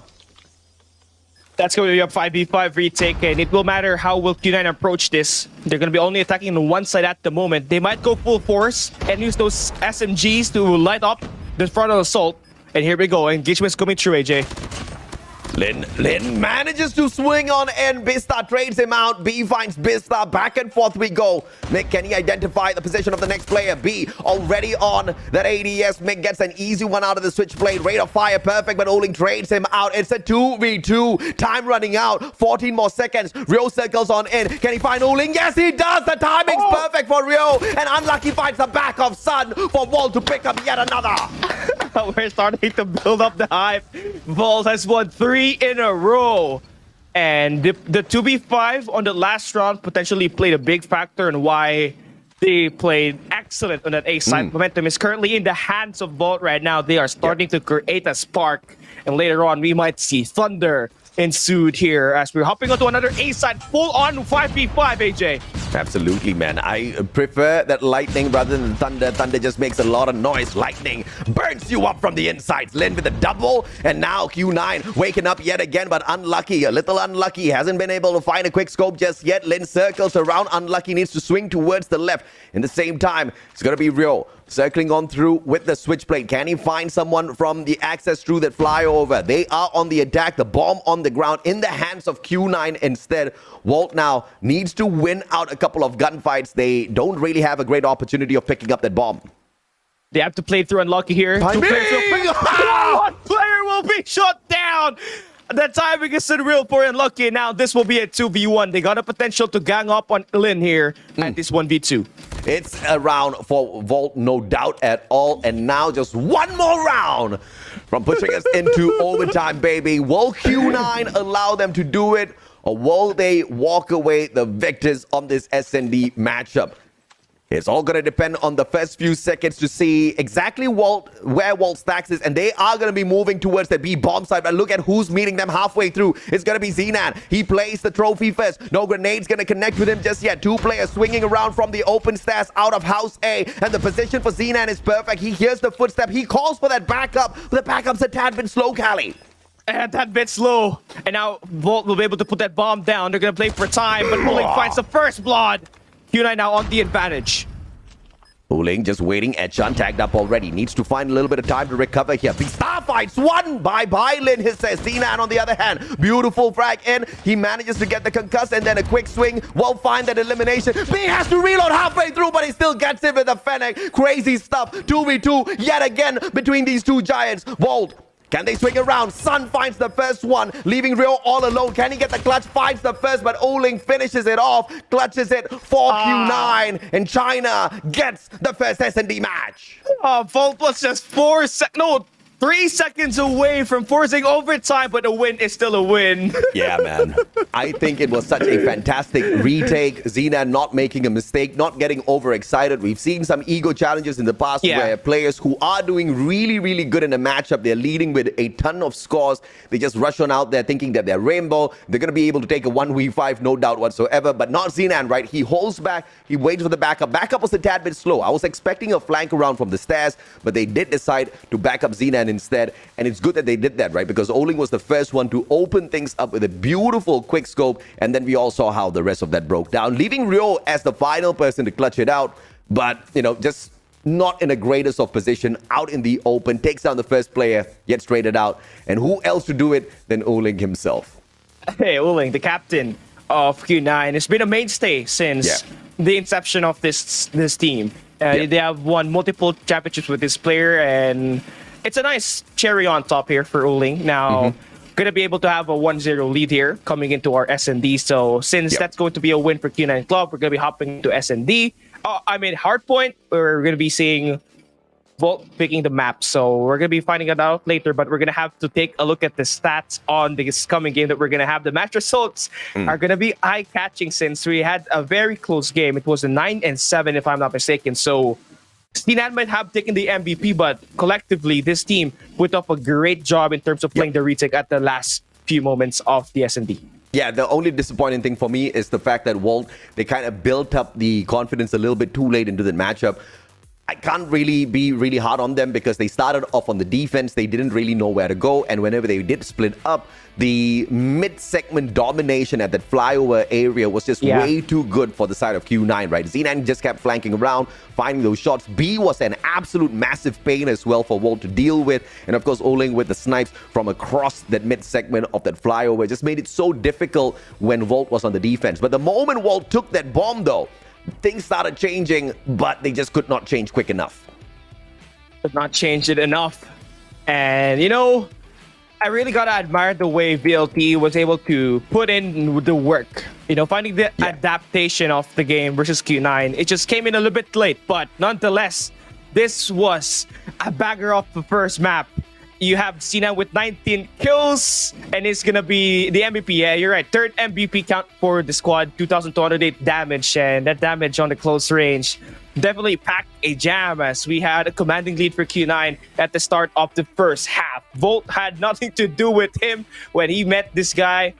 That's going to be a 5v5 retake, and it will matter how will Q9 approach this. They're going to be only attacking on one side at the moment. They might go full force and use those SMGs to light up the frontal assault. And here we go. Engagement's coming through, AJ. Lin manages to swing on N. Bista trades him out. B finds Bista. Back and forth we go. Mick, can he identify the position of the next player? B already on that ADS. Mick gets an easy one out of the switchblade. Rate of fire perfect, but Oling trades him out. It's a 2v2. Time running out. 14 more seconds. Rio circles on in. Can he find Oling? Yes, he does. The timing's perfect for Rio. And Unlucky finds the back of Sun for Wall to pick up yet another. We're starting to build up the hype. Vault has won 3 in a row. And the 2v5 on the last round potentially played a big factor in why they played excellent on that A side. Momentum is currently in the hands of Vault right now. They are starting to create a spark. And later on, we might see thunder ensued here as we're hopping onto another A side full-on 5v5, AJ. Absolutely, man. I prefer that lightning rather than thunder. Thunder just makes a lot of noise. Lightning burns you up from the insides. Lin with a double, and now Q9 waking up yet again, but Unlucky, a little unlucky. Hasn't been able to find a quick scope just yet. Lin circles around. Unlucky needs to swing towards the left. In the same time, it's going to be Rio circling on through with the switchblade. Can he find someone from the access through that flyover? They are on the attack. The bomb on the ground in the hands of Q9 instead. Walt now needs to win out a couple of gunfights. They don't really have a great opportunity of picking up that bomb. They have to play through Unlucky here. One player will be shut down. The timing is unreal for Unlucky. Now this will be a 2v1. They got a potential to gang up on Lin here at this 1v2. It's a round for Vault, no doubt at all. And now just one more round from pushing us into overtime, baby. Will Q9 allow them to do it, or will they walk away the victors on this SND matchup? It's all going to depend on the first few seconds to see exactly where Walt stacks is, and they are going to be moving towards the B bomb side. But look at who's meeting them halfway through. It's going to be Xenan. He plays the trophy first. No grenades going to connect with him just yet. 2 players swinging around from the open stairs out of House A, and the position for Xenan is perfect. He hears the footstep. He calls for that backup. The backup's a tad bit slow, Cali. And that bit slow. And now Vault will be able to put that bomb down. They're going to play for time, but Oling finds the first blood. Q9 now on the advantage. Oling just waiting. Etchan tagged up already. Needs to find a little bit of time to recover here. Big star fights one. Bye-bye, Lin. He says. Xenan on the other hand. Beautiful frag in. He manages to get the concuss and then a quick swing. Won't find that elimination. B has to reload halfway through, but he still gets it with the Fennec. Crazy stuff. 2v2 yet again between these two giants. Volt. Can they swing around? Sun finds the first one, leaving Rio all alone. Can he get the clutch? Finds the first, but Oling finishes it off, clutches it for Q9, and China gets the first S&D match. Vault was just 3 seconds away from forcing overtime, but a win is still a win. Yeah, man. I think it was such a fantastic retake. Xenan not making a mistake, not getting overexcited. We've seen some ego challenges in the past where players who are doing really, really good in a matchup, they're leading with a ton of scores. They just rush on out there thinking that they're rainbow. They're going to be able to take a 1v5, no doubt whatsoever. But not Xenan, right? He holds back. He waits for the backup. Backup was a tad bit slow. I was expecting a flank around from the stairs, but they did decide to back up Xenan instead, and it's good that they did that, right? Because Oling was the first one to open things up with a beautiful quick scope, and then we all saw how the rest of that broke down, leaving Rio as the final person to clutch it out. But, you know, just not in the greatest of position, out in the open, takes down the first player, gets traded out, and who else to do it than Oling himself? Hey, Oling, the captain of Q9, has been a mainstay since the inception of this team. They have won multiple championships with this player, and it's a nice cherry on top here for Oling. Now, gonna be able to have a 1-0 lead here coming into our S&D. So since that's going to be a win for Q9 Club, we're gonna be hopping to S&D. Hardpoint, we're gonna be seeing Vault picking the map. So we're gonna be finding it out later, but we're gonna have to take a look at the stats on this coming game that we're gonna have. The match results are gonna be eye-catching since we had a very close game. It was a 9-7 if I'm not mistaken. So Xenan might have taken the MVP, but collectively, this team put up a great job in terms of playing the retake at the last few moments of the S&D. Yeah, the only disappointing thing for me is the fact that Walt, they kind of built up the confidence a little bit too late into the matchup. I can't really be really hard on them because they started off on the defense. They didn't really know where to go. And whenever they did split up, the mid-segment domination at that flyover area was just way too good for the side of Q9, right? Xenan just kept flanking around, finding those shots. B was an absolute massive pain as well for Volt to deal with. And of course, Oling with the snipes from across that mid-segment of that flyover just made it so difficult when Volt was on the defense. But the moment Volt took that bomb, though, things started changing, but they just could not change quick enough. Could not change it enough. And, you know, I really gotta admire the way VLT was able to put in the work. You know, finding the adaptation of the game versus Q9. It just came in a little bit late, but nonetheless, this was a bagger off the first map. You have Sina with 19 kills, and it's gonna be the MVP. Yeah, you're right. Third MVP count for the squad, 2,208 damage, and that damage on the close range definitely packed a jam as we had a commanding lead for Q9 at the start of the first half. Volt had nothing to do with him when he met this guy.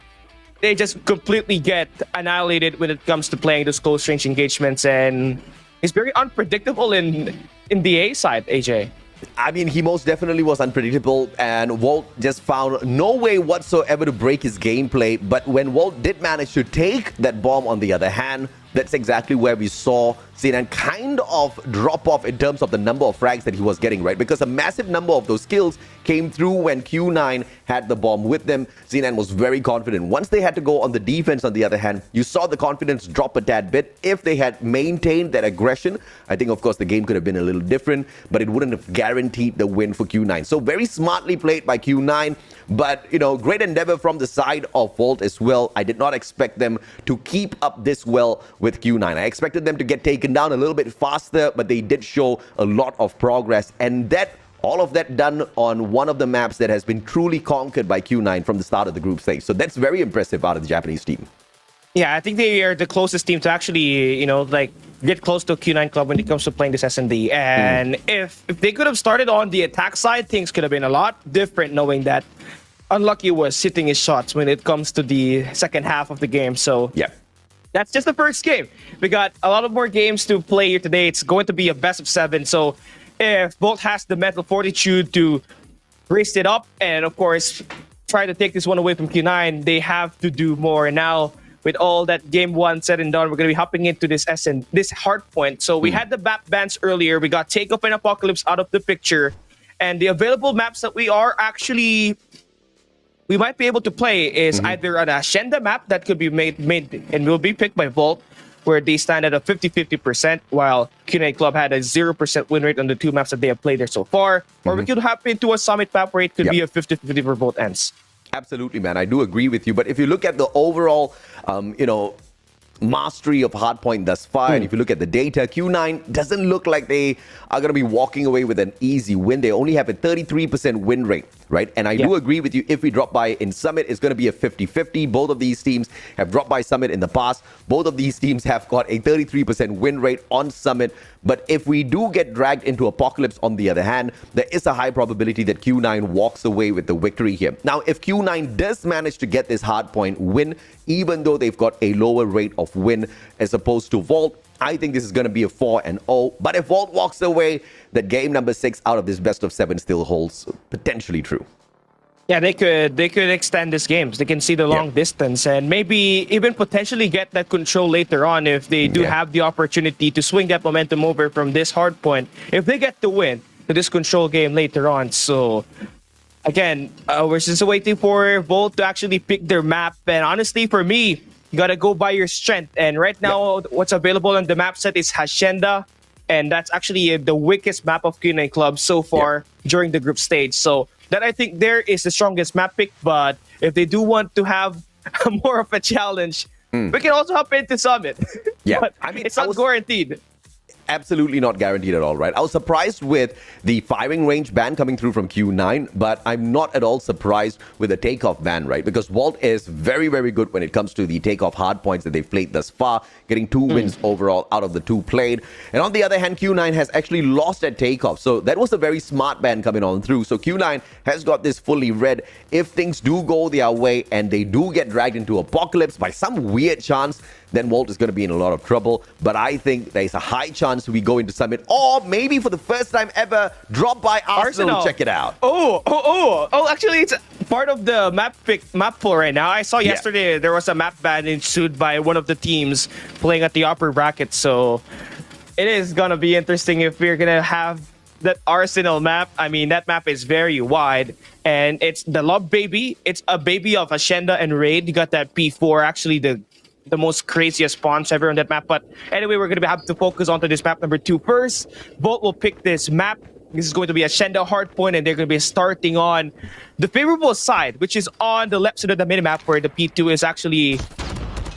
They just completely get annihilated when it comes to playing those close range engagements, and it's very unpredictable in the A side, AJ. I mean, he most definitely was unpredictable, and Volt just found no way whatsoever to break his gameplay. But when Volt did manage to take that bomb, on the other hand, that's exactly where we saw Xenan kind of drop off in terms of the number of frags that he was getting, right? Because a massive number of those kills came through when Q9 had the bomb with them. Xenan was very confident. Once they had to go on the defense, on the other hand, you saw the confidence drop a tad bit. If they had maintained that aggression, I think, of course, the game could have been a little different, but it wouldn't have guaranteed the win for Q9. So very smartly played by Q9, but, you know, great endeavor from the side of Volt as well. I did not expect them to keep up this well with Q9. I expected them to get taken down a little bit faster, but they did show a lot of progress, and that all of that done on one of the maps that has been truly conquered by Q9 from the start of the group stage. So that's very impressive out of the Japanese team. Yeah, I think they are the closest team to actually, you know, like get close to Q9 club when it comes to playing this S&D. And if they could have started on the attack side, things could have been a lot different, knowing that Unlucky was hitting his shots when it comes to the second half of the game. So yeah, that's just the first game. We got a lot of more games to play here today. It's going to be a best of 7. So if Volt has the mental fortitude to raise it up and, of course, try to take this one away from Q9, they have to do more. And now, with all that game 1 said and done, we're going to be hopping into this this hard point. So we had the map bans earlier. We got Takeoff and Apocalypse out of the picture. And the available maps that we might be able to play is either an Hacienda map that could be made and will be picked by Volt, where they stand at a 50-50%, while Q9 Club had a 0% win rate on the 2 maps that they have played there so far. Or we could hop into a Summit map where it could be a 50-50 for both ends. Absolutely, man. I do agree with you. But if you look at the overall, you know, mastery of Hardpoint thus far, and if you look at the data, Q9 doesn't look like they are going to be walking away with an easy win. They only have a 33% win rate, right? And I do agree with you. If we drop by in Summit, it's going to be a 50-50. Both of these teams have dropped by Summit in the past. Both of these teams have got a 33% win rate on Summit. But if we do get dragged into Apocalypse, on the other hand, there is a high probability that Q9 walks away with the victory here. Now, if Q9 does manage to get this Hardpoint win, even though they've got a lower rate of win as opposed to Volt, I think this is going to be a 4-0. But if Volt walks away, that game number 6 out of this best of 7 still holds potentially true. Yeah, they could extend this game. They can see the long distance and maybe even potentially get that control later on if they do have the opportunity to swing that momentum over from this hard point. If they get the win to this control game later on. So again, we're just waiting for Volt to actually pick their map. And honestly, for me, you gotta go by your strength. And right now, what's available on the map set is Hacienda. And that's actually the weakest map of Q9 Club so far during the group stage. So that I think there is the strongest map pick. But if they do want to have more of a challenge, we can also hop into Summit. But I mean, it's not guaranteed. Absolutely not guaranteed at all, right? I was surprised with the firing range ban coming through from Q9, but I'm not at all surprised with the takeoff ban, right? Because Volt is very, very good when it comes to the takeoff hard points that they've played thus far, getting 2 wins overall out of the 2 played. And on the other hand, Q9 has actually lost at takeoff. So that was a very smart ban coming on through. So Q9 has got this fully read. If things do go their way and they do get dragged into Apocalypse by some weird chance, then Volt is going to be in a lot of trouble. But I think there's a high chance we go into Summit, or maybe for the first time ever, drop by Arsenal. Check it out. Actually, it's part of the map pool right now. I saw yesterday there was a map ban ensued by one of the teams playing at the upper bracket, so it is gonna be interesting if we're gonna have that Arsenal map. I mean, that map is very wide, and it's the Love Baby. It's a baby of Ascenda and Raid. You got that P4, actually the most craziest spawns ever on that map. But anyway, we're gonna have to focus onto this map number 2 first. Volt will pick this map. This is going to be Ascenda hardpoint, and they're going to be starting on the favorable side, which is on the left side of the minimap, where the P2 is actually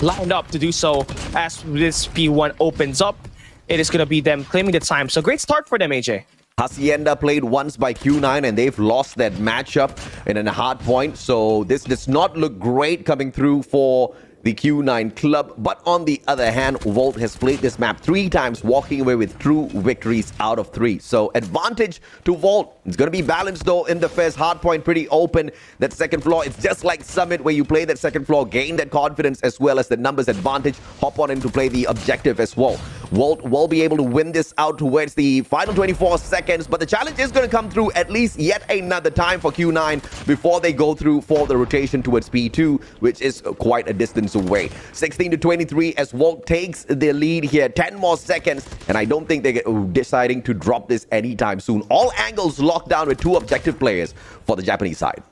lined up to do so. As this P1 opens up, it is going to be them claiming the time. So great start for them, AJ. Hacienda played once by Q9, and they've lost that matchup in a hard point. So this does not look great coming through for the Q9 club. But on the other hand, Volt has played this map 3 times, walking away with true victories out of 3. So advantage to Volt. It's going to be balanced though in the first hard point, pretty open. That second floor, it's just like Summit, where you play that second floor, gain that confidence as well as the numbers advantage, hop on in to play the objective as well. Volt will be able to win this out towards the final 24 seconds, but the challenge is going to come through at least yet another time for Q9 before they go through for the rotation towards P2, which is quite a distance away. 16-23 as Volt takes the lead here. 10 more seconds, and I don't think they're deciding to drop this anytime soon. All angles locked down with 2 objective players for the Japanese side.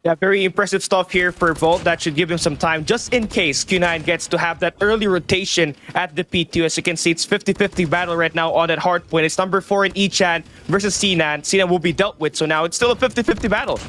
Yeah, very impressive stuff here for Volt. That should give him some time just in case Q9 gets to have that early rotation at the P2. As you can see, it's 50-50 battle right now on that hard point. It's number 4 in Echan versus Sinan. Sinan will be dealt with, so now it's still a 50-50 battle.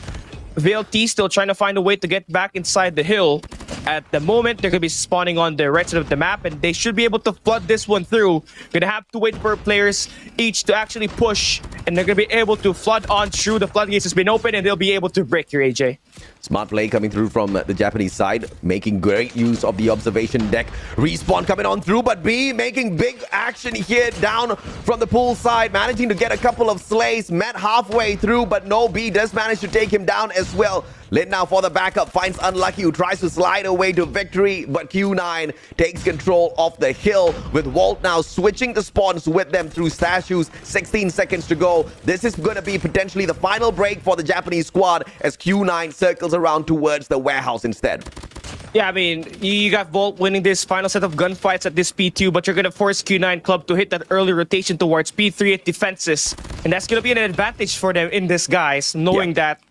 VLT still trying to find a way to get back inside the hill. At the moment, they're going to be spawning on the right side of the map, and they should be able to flood this one through. Going to have to wait for players each to actually push, and they're going to be able to flood on through. The floodgates has been open, and they'll be able to break here, AJ. Smart play coming through from the Japanese side, making great use of the observation deck. Respawn coming on through, but B making big action here down from the pool side, managing to get a couple of slays. Met halfway through, but no, B does manage to take him down as well. Lin now for the backup, finds Unlucky, who tries to slide away to victory, but Q9 takes control of the hill, with Volt now switching the spawns with them through Stashu's. 16 seconds to go. This is going to be potentially the final break for the Japanese squad as Q9 circles around towards the warehouse instead. Yeah, I mean, you got Volt winning this final set of gunfights at this P2, but you're going to force Q9 Club to hit that early rotation towards P3 at defenses. And that's going to be an advantage for them in this, guys, knowing that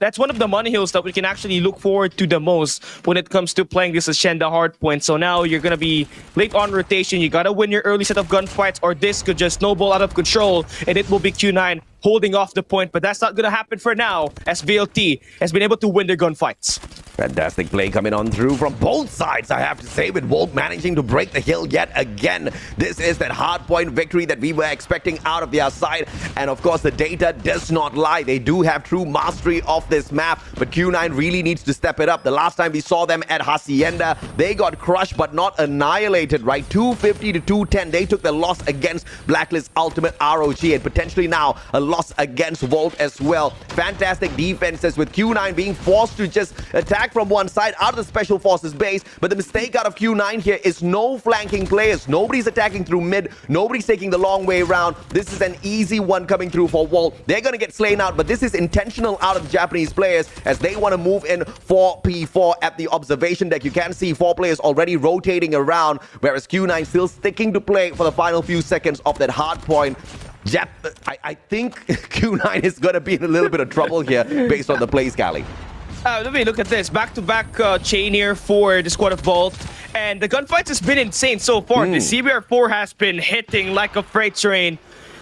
that's one of the money hills that we can actually look forward to the most when it comes to playing this Ascenda hardpoint. So now you're going to be late on rotation. You got to win your early set of gunfights, or this could just snowball out of control, and it will be Q9 holding off the point. But that's not going to happen for now, as VLT has been able to win their gunfights. Fantastic play coming on through from both sides, I have to say, with Volt managing to break the hill yet again. This is that hardpoint victory that we were expecting out of their side. And of course, the data does not lie. They do have true mastery of this map, but Q9 really needs to step it up. The last time we saw them at Hacienda, they got crushed but not annihilated, right? 250-210. They took the loss against Blacklist Ultimate ROG, and potentially now a loss against Volt as well. Fantastic defenses, with Q9 being forced to just attack from one side out of the Special Forces base. But the mistake out of Q9 here is no flanking players. Nobody's attacking through mid. Nobody's taking the long way around. This is an easy one coming through for Volt. They're going to get slain out, but this is intentional out of Japanese players as they want to move in for P4 at the observation deck. You can see 4 players already rotating around, whereas Q9 still sticking to play for the final few seconds of that hard point. I think Q9 is going to be in a little bit of trouble here based on the plays, Cali. Let me look at this. Back-to-back chain here for the squad of Volt. And the gunfights has been insane so far. The CBR4 has been hitting like a freight train.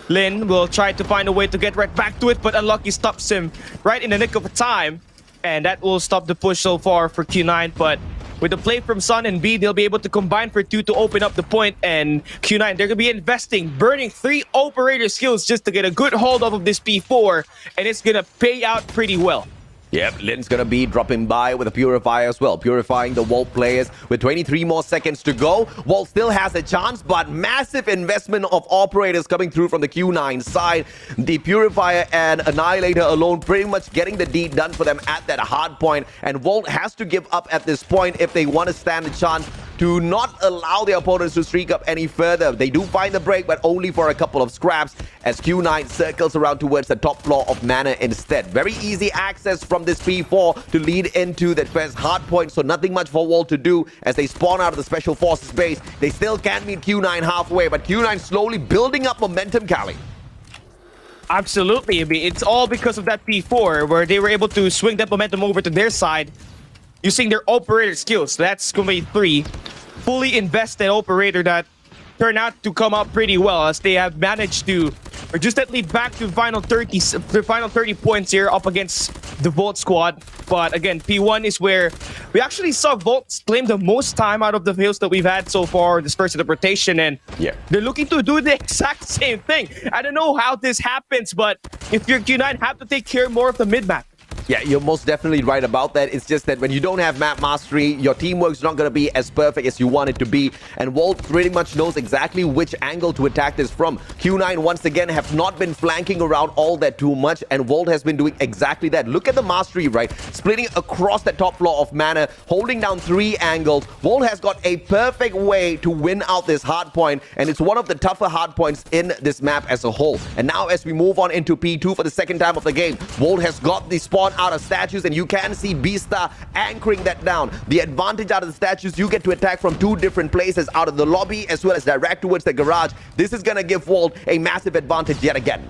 Lin will try to find a way to get right back to it, but Unlucky stops him right in the nick of time. And that will stop the push so far for Q9. But with the play from Sun and B, they'll be able to combine for 2 to open up the point. And Q9, they're going to be investing, burning 3 operator skills just to get a good hold of this P4. And it's going to pay out pretty well. Yep, Lin's gonna be dropping by with a Purifier as well, purifying the Volt players with 23 more seconds to go. Volt still has a chance, but massive investment of operators coming through from the Q9 side. The Purifier and Annihilator alone pretty much getting the deed done for them at that hard point, and Volt has to give up at this point if they want to stand a chance to not allow their opponents to streak up any further. They do find the break, but only for a couple of scraps as Q9 circles around towards the top floor of Mana instead. Very easy access from this P4 to lead into the first hard point, so nothing much for Volt to do as they spawn out of the Special Forces base. They still can't meet Q9 halfway, but Q9 slowly building up momentum, Cali. Absolutely. I mean, it's all because of that P4 where they were able to swing that momentum over to their side using their operator skills. That's going to be 3 fully invested operator that turn out to come out pretty well as they have managed to reduce that lead back to final 30 points here up against the Volt squad. But again, P1 is where we actually saw Volt claim the most time out of the hills that we've had so far this first of the rotation, and they're looking to do the exact same thing. I don't know how this happens, but if you're Q9, have to take care more of the mid-map. Yeah, you're most definitely right about that. It's just that when you don't have map mastery, your teamwork's not going to be as perfect as you want it to be. And Volt pretty much knows exactly which angle to attack this from. Q9, once again, have not been flanking around all that too much. And Volt has been doing exactly that. Look at the mastery, right? Splitting across the top floor of Mana, holding down 3 angles. Volt has got a perfect way to win out this hard point. And it's one of the tougher hard points in this map as a whole. And now as we move on into P2 for the second time of the game, Volt has got the spawn out of statues, and you can see Beastar anchoring that down. The advantage out of the statues, you get to attack from 2 different places, out of the lobby as well as direct towards the garage. This is gonna give Volt a massive advantage yet again.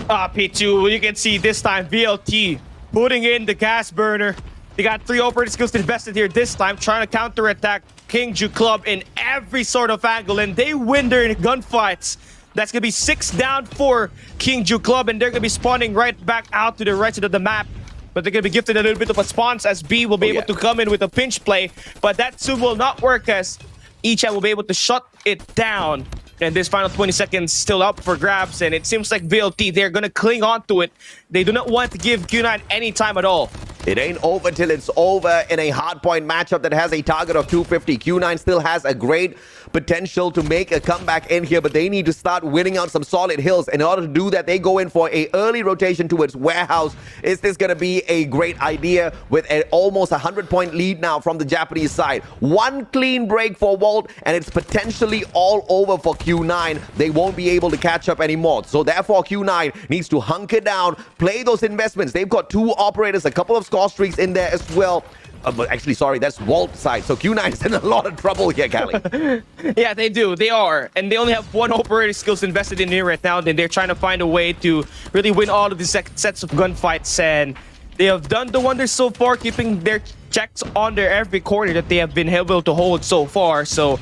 P2, you can see this time VLT putting in the gas burner. They got 3 operating skills invested here this time, trying to counterattack KAGE Club in every sort of angle, and they win their gunfights. That's gonna be 6 down for KAGE Club, and they're gonna be spawning right back out to the right side of the map. But they're going to be gifted a little bit of a response as B will be able to come in with a pinch play. But that soon will not work as Ichan will be able to shut it down. And this final 20 seconds still up for grabs. And it seems like VLT, they're going to cling on to it. They do not want to give Q9 any time at all. It ain't over till it's over in a hardpoint matchup that has a target of 250. Q9 still has a great potential to make a comeback in here, but they need to start winning out some solid hills. In order to do that, they go in for a early rotation towards warehouse. Is this going to be a great idea with an almost 100-point lead now from the Japanese side? 1 clean break for Volt, and it's potentially all over for Q9. They won't be able to catch up anymore. So therefore, Q9 needs to hunker down, play those investments. They've got 2 operators, a couple of score streaks in there as well. But actually, sorry, that's Volt side. So Q9 is in a lot of trouble here, Cali. Yeah, they do. They are. And they only have 1 operator skills invested in here right now. And they're trying to find a way to really win all of these sets of gunfights. And they have done the wonders so far, keeping their checks on their every corner that they have been able to hold so far. So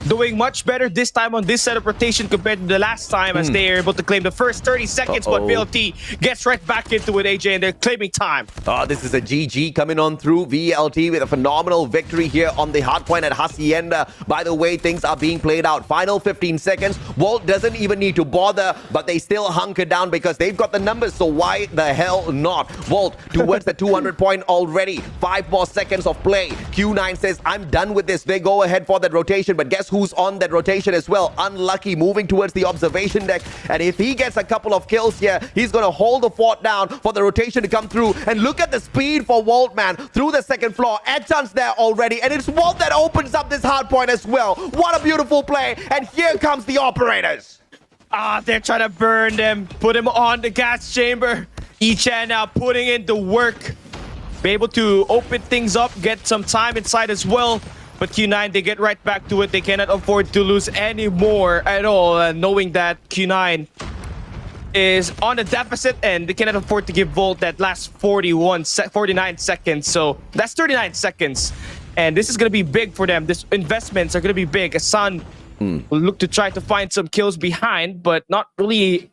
doing much better this time on this set of rotation compared to the last time as they are able to claim the first 30 seconds, but VLT gets right back into it, AJ, and they're claiming time. Oh, this is a GG coming on through. VLT with a phenomenal victory here on the hardpoint at Hacienda. By the way, things are being played out. Final 15 seconds. Volt doesn't even need to bother, but they still hunker down because they've got the numbers, so why the hell not? Volt towards the 200 point already. 5 more seconds of play. Q9 says, I'm done with this. They go ahead for that rotation, but guess who's on that rotation as well? Unlucky, moving towards the observation deck, and if he gets a couple of kills here, he's going to hold the fort down for the rotation to come through. And look at the speed for Volt, man, through the second floor. Echan's there already, and it's Volt that opens up this hard point as well. What a beautiful play, and here comes the operators. They're trying to burn them, put him on the gas chamber. Ichan now putting in the work, be able to open things up, get some time inside as well. But Q9, they get right back to it. They cannot afford to lose any more at all, knowing that Q9 is on a deficit and they cannot afford to give Volt that last 49 seconds. So that's 39 seconds. And this is going to be big for them. These investments are going to be big. Asan will look to try to find some kills behind, but not really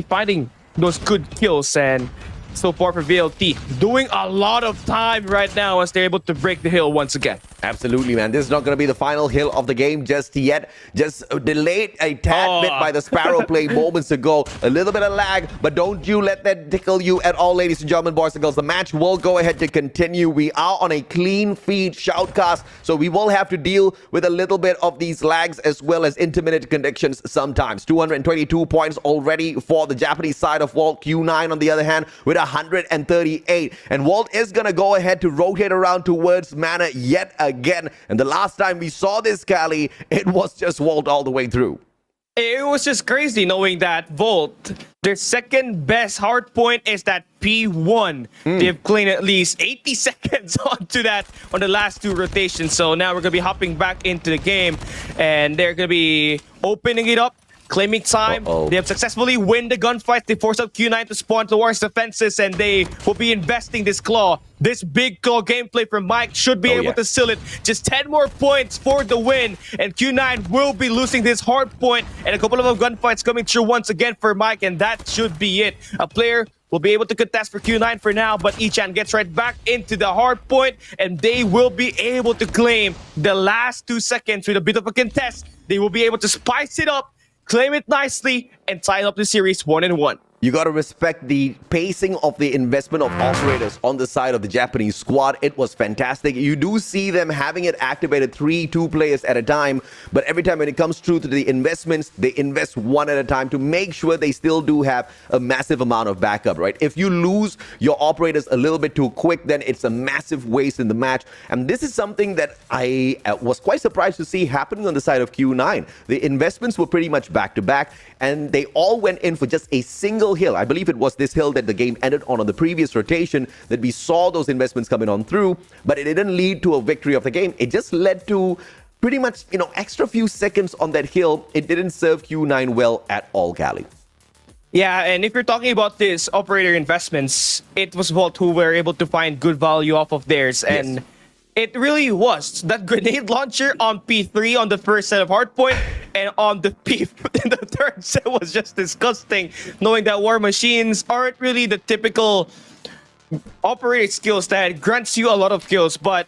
finding those good kills. And so far for VLT, doing a lot of time right now as they're able to break the hill once again. Absolutely, man. This is not going to be the final hill of the game just yet. Just delayed a tad bit by the Sparrow play moments ago. A little bit of lag, but don't you let that tickle you at all, ladies and gentlemen, boys and girls. The match will go ahead to continue. We are on a clean feed shoutcast, so we will have to deal with a little bit of these lags as well as intermittent conditions sometimes. 222 points already for the Japanese side of Volt. Q9, on the other hand, with 138. And Walt is going to go ahead to rotate around towards Mana yet again. And the last time we saw this, Cali, it was just Walt all the way through. It was just crazy knowing that Volt, their second best hard point is that P1. They've claimed at least 80 seconds onto that on the last two rotations. So now we're going to be hopping back into the game and they're going to be opening it up, claiming time. They have successfully win the gunfight. They force up Q9 to spawn towards the fences and they will be investing this claw. This big claw gameplay from Mike should be able to seal it. Just 10 more points for the win and Q9 will be losing this hard point and a couple of gunfights coming through once again for Mike and that should be it. A player will be able to contest for Q9 for now, but Ichan gets right back into the hard point and they will be able to claim the last 2 seconds with a bit of a contest. They will be able to spice it up, claim it nicely, and tie up the series 1-1. You got to respect the pacing of the investment of operators on the side of the Japanese squad. It was fantastic. You do see them having it activated 2 players at a time, but every time when it comes through to the investments, they invest one at a time to make sure they still do have a massive amount of backup, right? If you lose your operators a little bit too quick, then it's a massive waste in the match. And this is something that I was quite surprised to see happening on the side of Q9. The investments were pretty much back-to-back, and they all went in for just a single hill. I believe it was this hill that the game ended on the previous rotation that we saw those investments coming on through, but it didn't lead to a victory of the game. It just led to pretty much, extra few seconds on that hill. It didn't serve Q9 well at all, Cali. Yeah, and if you're talking about this operator investments, it was Volt who were able to find good value off of theirs, and it really was. That grenade launcher on P3 on the first set of hardpoint and on the in the third set was just disgusting, knowing that war machines aren't really the typical operating skills that grants you a lot of kills, but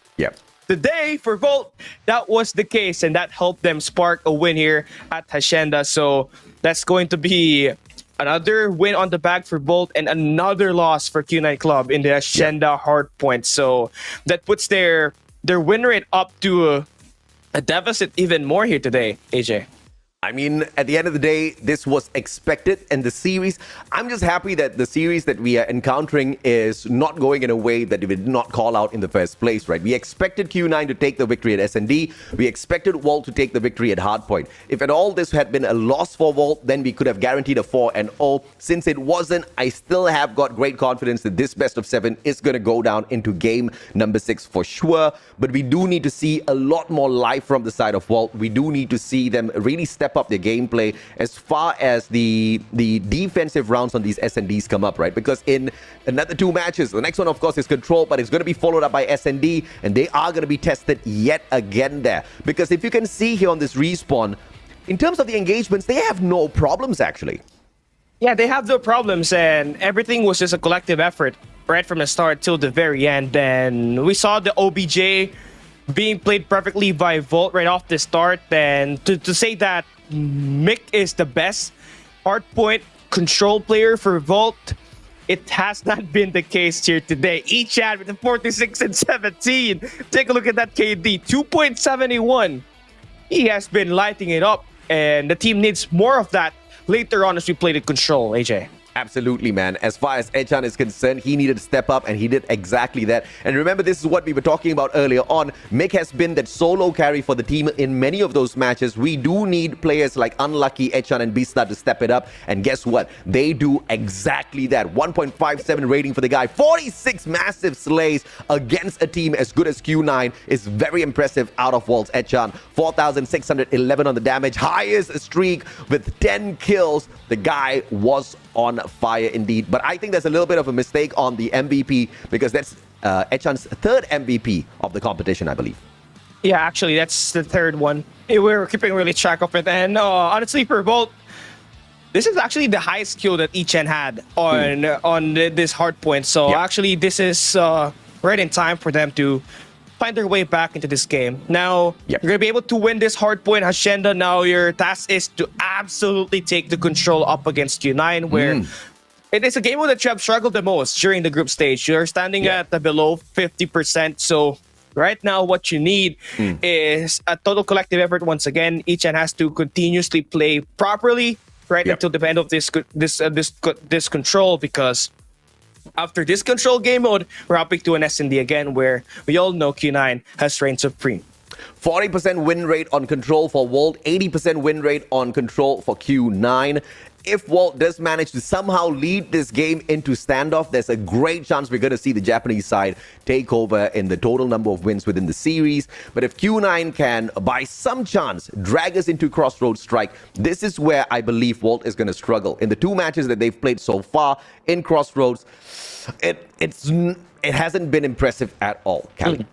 today for Volt, that was the case, and that helped them spark a win here at Hacienda. So that's going to be another win on the bag for Volt and another loss for Q9 Club in the Hacienda hardpoint. So that puts their win rate up to a deficit even more here today, AJ. I mean, at the end of the day, this was expected in the series. I'm just happy that the series that we are encountering is not going in a way that we did not call out in the first place, right? We expected Q9 to take the victory at S&D. We expected Walt to take the victory at Hardpoint. If at all this had been a loss for Walt, then we could have guaranteed a 4-0. Since it wasn't, I still have got great confidence that this best of 7 is going to go down into game number 6 for sure. But we do need to see a lot more life from the side of Walt. We do need to see them really step up their gameplay as far as the defensive rounds on these S&Ds come up, right? Because in another 2 matches, the next one, of course, is Control, but it's going to be followed up by S&D, and they are going to be tested yet again there. Because if you can see here on this respawn, in terms of the engagements, they have no problems, actually. Yeah, they have no problems, and everything was just a collective effort right from the start till the very end. And we saw the OBJ being played perfectly by Volt right off the start. And to say that Mick is the best hardpoint control player for Volt, it has not been the case here today. Ichan with the 46 and 17. Take a look at that KD, 2.71. He has been lighting it up, and the team needs more of that later on as we play the control, AJ. Absolutely, man. As far as Echan is concerned, he needed to step up, and he did exactly that. And remember, this is what we were talking about earlier on. Mick has been that solo carry for the team in many of those matches. We do need players like Unlucky, Echan, and Beastla to step it up. And guess what? They do exactly that. 1.57 rating for the guy. 46 massive slays against a team as good as Q9 is very impressive out of Walt's Echan. 4,611 on the damage. Highest streak with 10 kills. The guy was on fire indeed. But I think there's a little bit of a mistake on the MVP because that's Echan's 3rd MVP of the competition, I believe. Yeah, actually, that's the 3rd one. We were keeping really track of it. And honestly, for Volt, this is actually the highest kill that Ichan had on this hard point. So actually, this is right in time for them to find their way back into this game. Now, you're going to be able to win this hard point, Hacienda. Now, your task is to absolutely take the control up against Q9, where it is a game that you have struggled the most during the group stage. You're standing at below 50%. So right now, what you need is a total collective effort once again. Ichan has to continuously play properly until the end of this control, because After this control game mode, we're hopping to an S&D again, where we all know Q9 has reigned supreme. 40% win rate on control for Volt, 80% win rate on control for Q9. If Volt does manage to somehow lead this game into standoff, there's a great chance we're going to see the Japanese side take over in the total number of wins within the series. But if Q9 can, by some chance, drag us into Crossroads Strike, this is where I believe Volt is going to struggle. In the 2 matches that they've played so far in Crossroads, it hasn't been impressive at all, Cali.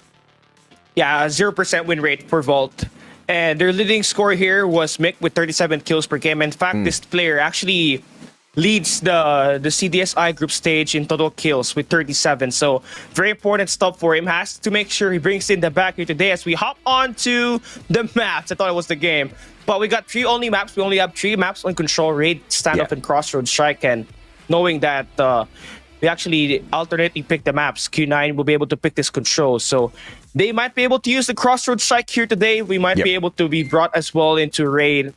Yeah, 0% win rate for Volt. And their leading score here was Mick with 37 kills per game. In fact, this player actually leads the CDSI group stage in total kills with 37. So very important stuff for him. Has to make sure he brings in the back here today as we hop on to the maps. I thought it was the game. But we got 3 only maps. We only have 3 maps on Control, Raid, Standoff, and Crossroads Strike. And knowing that we actually alternately pick the maps, Q9 will be able to pick this Control. So they might be able to use the Crossroads Strike here today. We might be able to be brought as well into Raid.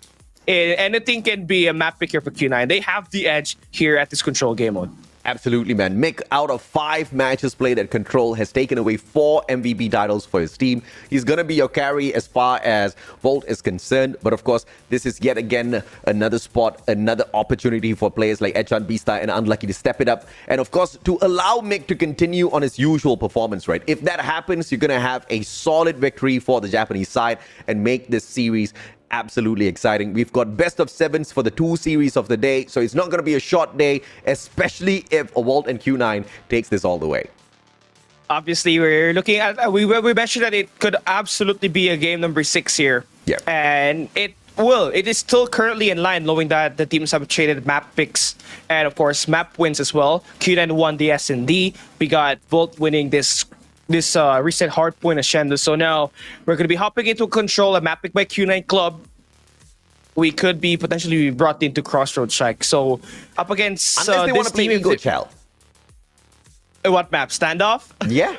Anything can be a map pick here for Q9. They have the edge here at this Control game mode. Absolutely, man. Mick, out of 5 matches played at Control, has taken away 4 MVP titles for his team. He's going to be your carry as far as Volt is concerned. But of course, this is yet again another spot, another opportunity for players like Echan, Beastar, and Unlucky to step it up. And of course, to allow Mick to continue on his usual performance, right? If that happens, you're going to have a solid victory for the Japanese side and make this series absolutely exciting. We've got best of 7s for the 2 series of the day, so it's not going to be a short day, especially if Volt and Q9 takes this all the way. Obviously, we're looking at, we mentioned that it could absolutely be a game number 6 here. Yeah. And it will. It is still currently in line, knowing that the teams have traded map picks and, of course, map wins as well. Q9 won the S&D. We got Volt winning this recent hardpoint Ascendo. So now we're going to be hopping into Control, a map pick by Q9 Club. We could be potentially brought into Crossroads Strike. So up against unless they want this to play team, Ego Chal. What map? Standoff? Yeah.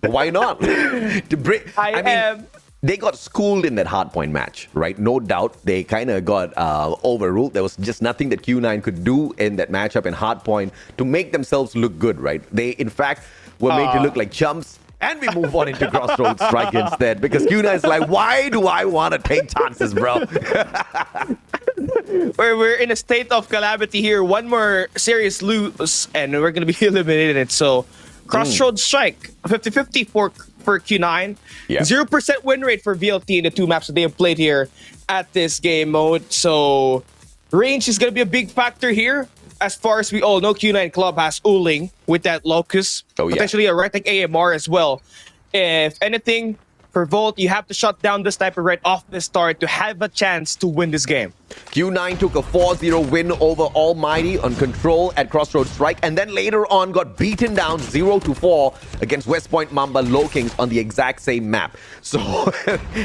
Why not? I mean, they got schooled in that hardpoint match, right? No doubt. They kind of got overruled. There was just nothing that Q9 could do in that matchup in hardpoint to make themselves look good, right? They, in fact, were made to look like chumps. And we move on into Crossroads Strike instead, because Q9 is like, why do I want to take chances, bro? We're in a state of calamity here. One more serious lose, and we're going to be eliminated. So, Crossroads Strike, 50-50 for Q9. 0% win rate for VLT in the 2 maps that they have played here at this game mode. So, range is going to be a big factor here. As far as we all know, Q9 Club has Uling with that Locust. Potentially a Retic AMR as well. If anything, for Volt, you have to shut down the sniper right off the start to have a chance to win this game. Q9 took a 4-0 win over Almighty on Control at Crossroads Strike, and then later on got beaten down 0-4 against West Point Mamba Low Kings on the exact same map. So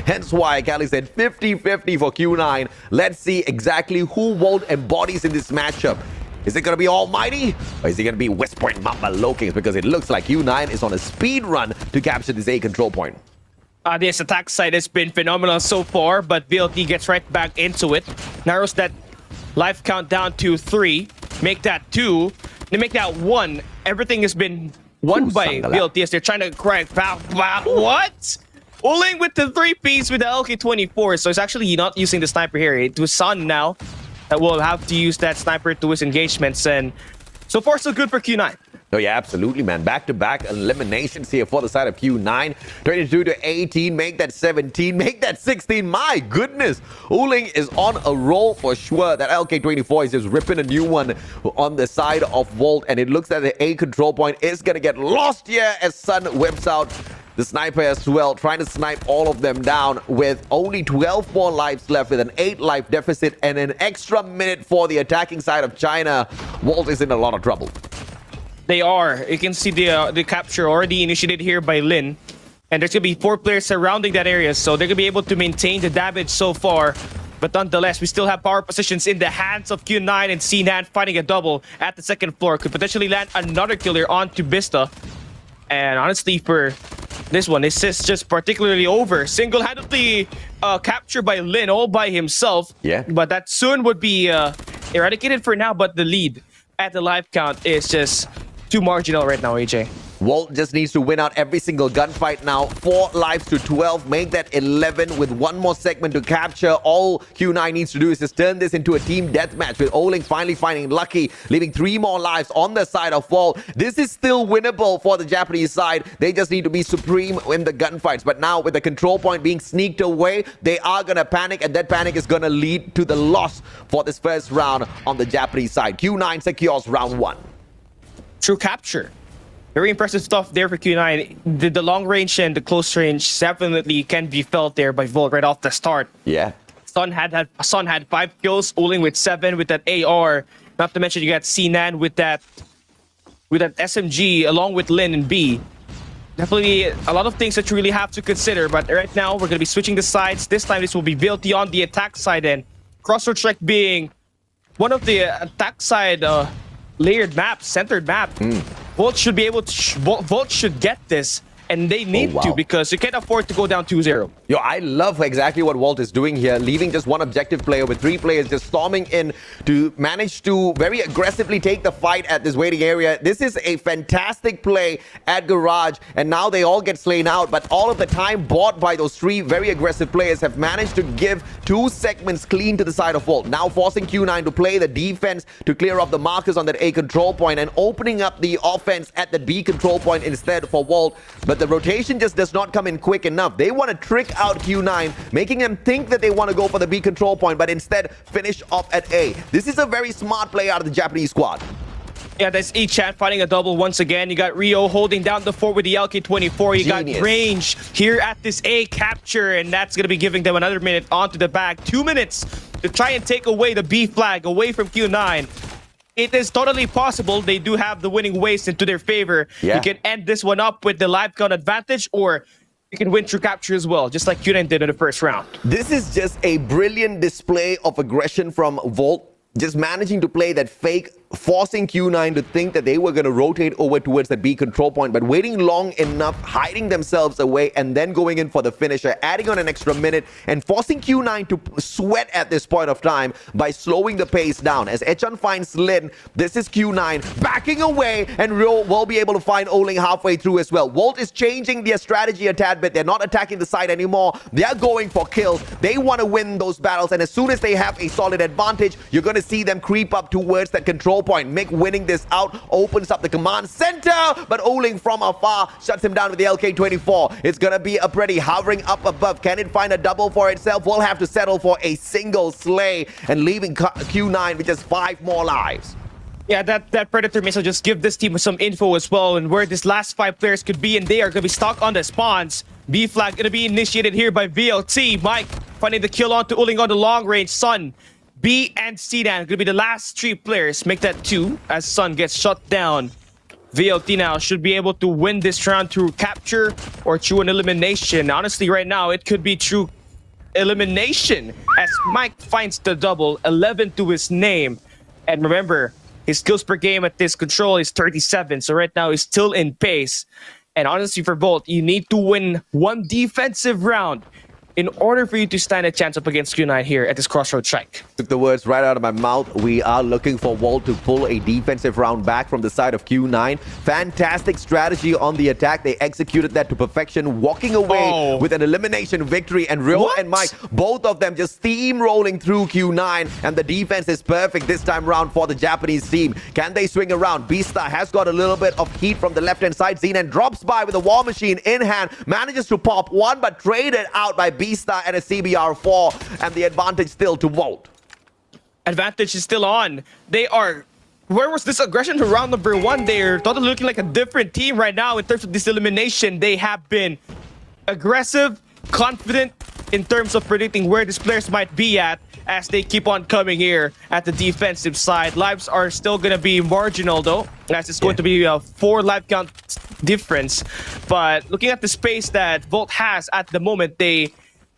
hence why Cali said 50-50 for Q9. Let's see exactly who Volt embodies in this matchup. Is it going to be Almighty, or is it going to be West Point Mamba Low Kings? Because it looks like Q9 is on a speed run to capture this A control point. This attack side has been phenomenal so far, but VLT gets right back into it. Narrows that life count down to 3. Make that 2. They make that 1. Everything has been won by VLT as they're trying to crack back. What? Uling with the 3-piece with the LK-24. So it's actually not using the sniper here. It was Sun now that will have to use that sniper to his engagements. And so far, so good for Q9. Oh, yeah, absolutely, man. Back-to-back eliminations here for the side of Q9. 22-18, make that 17, make that 16. My goodness. Uling is on a roll for sure. That LK-24 is just ripping a new one on the side of Volt. And it looks like the A control point is going to get lost here as Sun whips out the sniper as well, trying to snipe all of them down with only 12 more lives left with an 8-life deficit and an extra minute for the attacking side of China. Volt is in a lot of trouble. They are. You can see the capture already initiated here by Lin. And there's going to be 4 players surrounding that area, so they're going to be able to maintain the damage so far. But nonetheless, we still have power positions in the hands of Q9 and C-Nan fighting a double at the second floor. Could potentially land another killer onto Bista. And honestly, for this one, this is just particularly over. Single-handedly captured by Lin all by himself. Yeah. But that soon would be eradicated for now. But the lead at the life count is just too marginal right now, AJ. Volt just needs to win out every single gunfight now. 4 lives to 12. Make that 11 with one more segment to capture. All Q9 needs to do is just turn this into a team deathmatch with Oling finally finding Lucky, leaving 3 more lives on the side of Volt. This is still winnable for the Japanese side. They just need to be supreme in the gunfights. But now with the control point being sneaked away, they are going to panic, and that panic is going to lead to the loss for this first round on the Japanese side. Q9 secures round 1. True capture. Very impressive stuff there for Q9. The long range and the close range definitely can be felt there by Volt right off the start. Yeah. Sun had 5 kills, Oling with 7 with that AR. Not to mention you got Sinan with that SMG along with Lin and B. Definitely a lot of things that you really have to consider. But right now we're gonna be switching the sides. This time this will be BLT on the attack side, and Crossroad Trek being one of the attack side layered maps, centered map. Volt should be able to Volt should get this, and they need to, because you can't afford to go down 2-0. Yo, I love exactly what Volt is doing here, leaving just one objective player with 3 players just storming in to manage to very aggressively take the fight at this waiting area. This is a fantastic play at Garage, and now they all get slain out, but all of the time bought by those 3 very aggressive players have managed to give 2 segments clean to the side of Volt, now forcing Q9 to play the defense to clear off the markers on that A control point and opening up the offense at the B control point instead for Volt. But the rotation just does not come in quick enough. They want to trick out Q9, making them think that they want to go for the B control point, but instead finish off at A. This is a very smart play out of the Japanese squad. Yeah, that's E-Chan fighting a double once again. You got Rio holding down the 4 with the LK-24. You got Range here at this A capture, and that's going to be giving them another minute onto the back. 2 minutes to try and take away the B flag away from Q9. It is totally possible. They do have the winning waste into their favor. Yeah. You can end this one up with the live count advantage, or you can win through capture as well, just like Q9 did in the first round. This is just a brilliant display of aggression from Volt, just managing to play that fake, forcing Q9 to think that they were going to rotate over towards the B control point, but waiting long enough, hiding themselves away, and then going in for the finisher, adding on an extra minute, and forcing Q9 to sweat at this point of time by slowing the pace down. As Echon finds Lin, this is Q9 backing away, and Rio will be able to find Oling halfway through as well. Volt is changing their strategy a tad bit. They're not attacking the side anymore. They're going for kills. They want to win those battles, and as soon as they have a solid advantage, you're going to see them creep up towards that control point. Mick winning this out opens up the command center, but Oling from afar shuts him down with the LK-24. It's gonna be a pretty hovering up above. Can it find a double for itself? We'll have to settle for a single slay and leaving Q9 with just 5 more lives. Yeah, that Predator missile just give this team some info as well, and where this last 5 players could be, and they are going to be stuck on the spawns. B flag going to be initiated here by VLT. Mike finding the kill on to Oling on the long range. Sun, B, and Sidan gonna be the last 3 players. Make that 2 as Sun gets shut down. VLT now should be able to win this round through capture or through an elimination. Honestly, right now, it could be through elimination as Mike finds the double, 11 to his name. And remember, his kills per game at this control is 37. So right now, he's still in pace. And honestly, for Volt, you need to win 1 defensive round in order for you to stand a chance up against Q9 here at this Crossroad Strike. Took the words right out of my mouth. We are looking for Volt to pull a defensive round back from the side of Q9. Fantastic strategy on the attack. They executed that to perfection, walking away with an elimination victory. And Rio and Mike, both of them just steamrolling through Q9. And the defense is perfect this time around for the Japanese team. Can they swing around? Beasta has got a little bit of heat from the left-hand side. Zenan drops by with a war machine in hand. Manages to pop one, but traded out by Beasta and a CBR4, and the advantage still to Volt. Advantage is still on. They are... Where was this aggression to round number 1? They're totally looking like a different team right now in terms of this elimination. They have been aggressive, confident in terms of predicting where these players might be at as they keep on coming here at the defensive side. Lives are still going to be marginal though, as it's going to be a 4 life count difference. But looking at the space that Volt has at the moment, they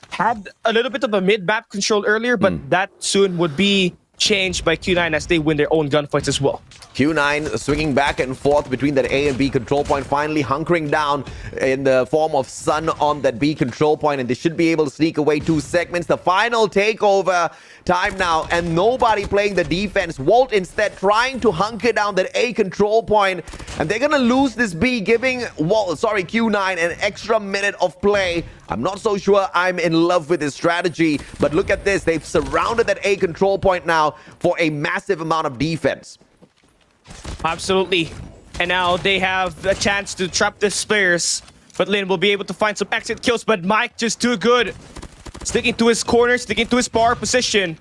had a little bit of a mid-map control earlier, but that soon would be changed by Q9 as they win their own gunfights as well. Q9 swinging back and forth between that A and B control point, finally hunkering down in the form of Sun on that B control point, and they should be able to sneak away 2 segments. The final takeover time now, and nobody playing the defense. Walt instead trying to hunker down that A control point, and they're gonna lose this B, giving Q9 an extra minute of play. I'm not so sure I'm in love with this strategy, but look at this. They've surrounded that A control point now for a massive amount of defense. Absolutely. And now they have a chance to trap the players. But Lin will be able to find some exit kills. But Mike just too good. Sticking to his corner, sticking to his power position.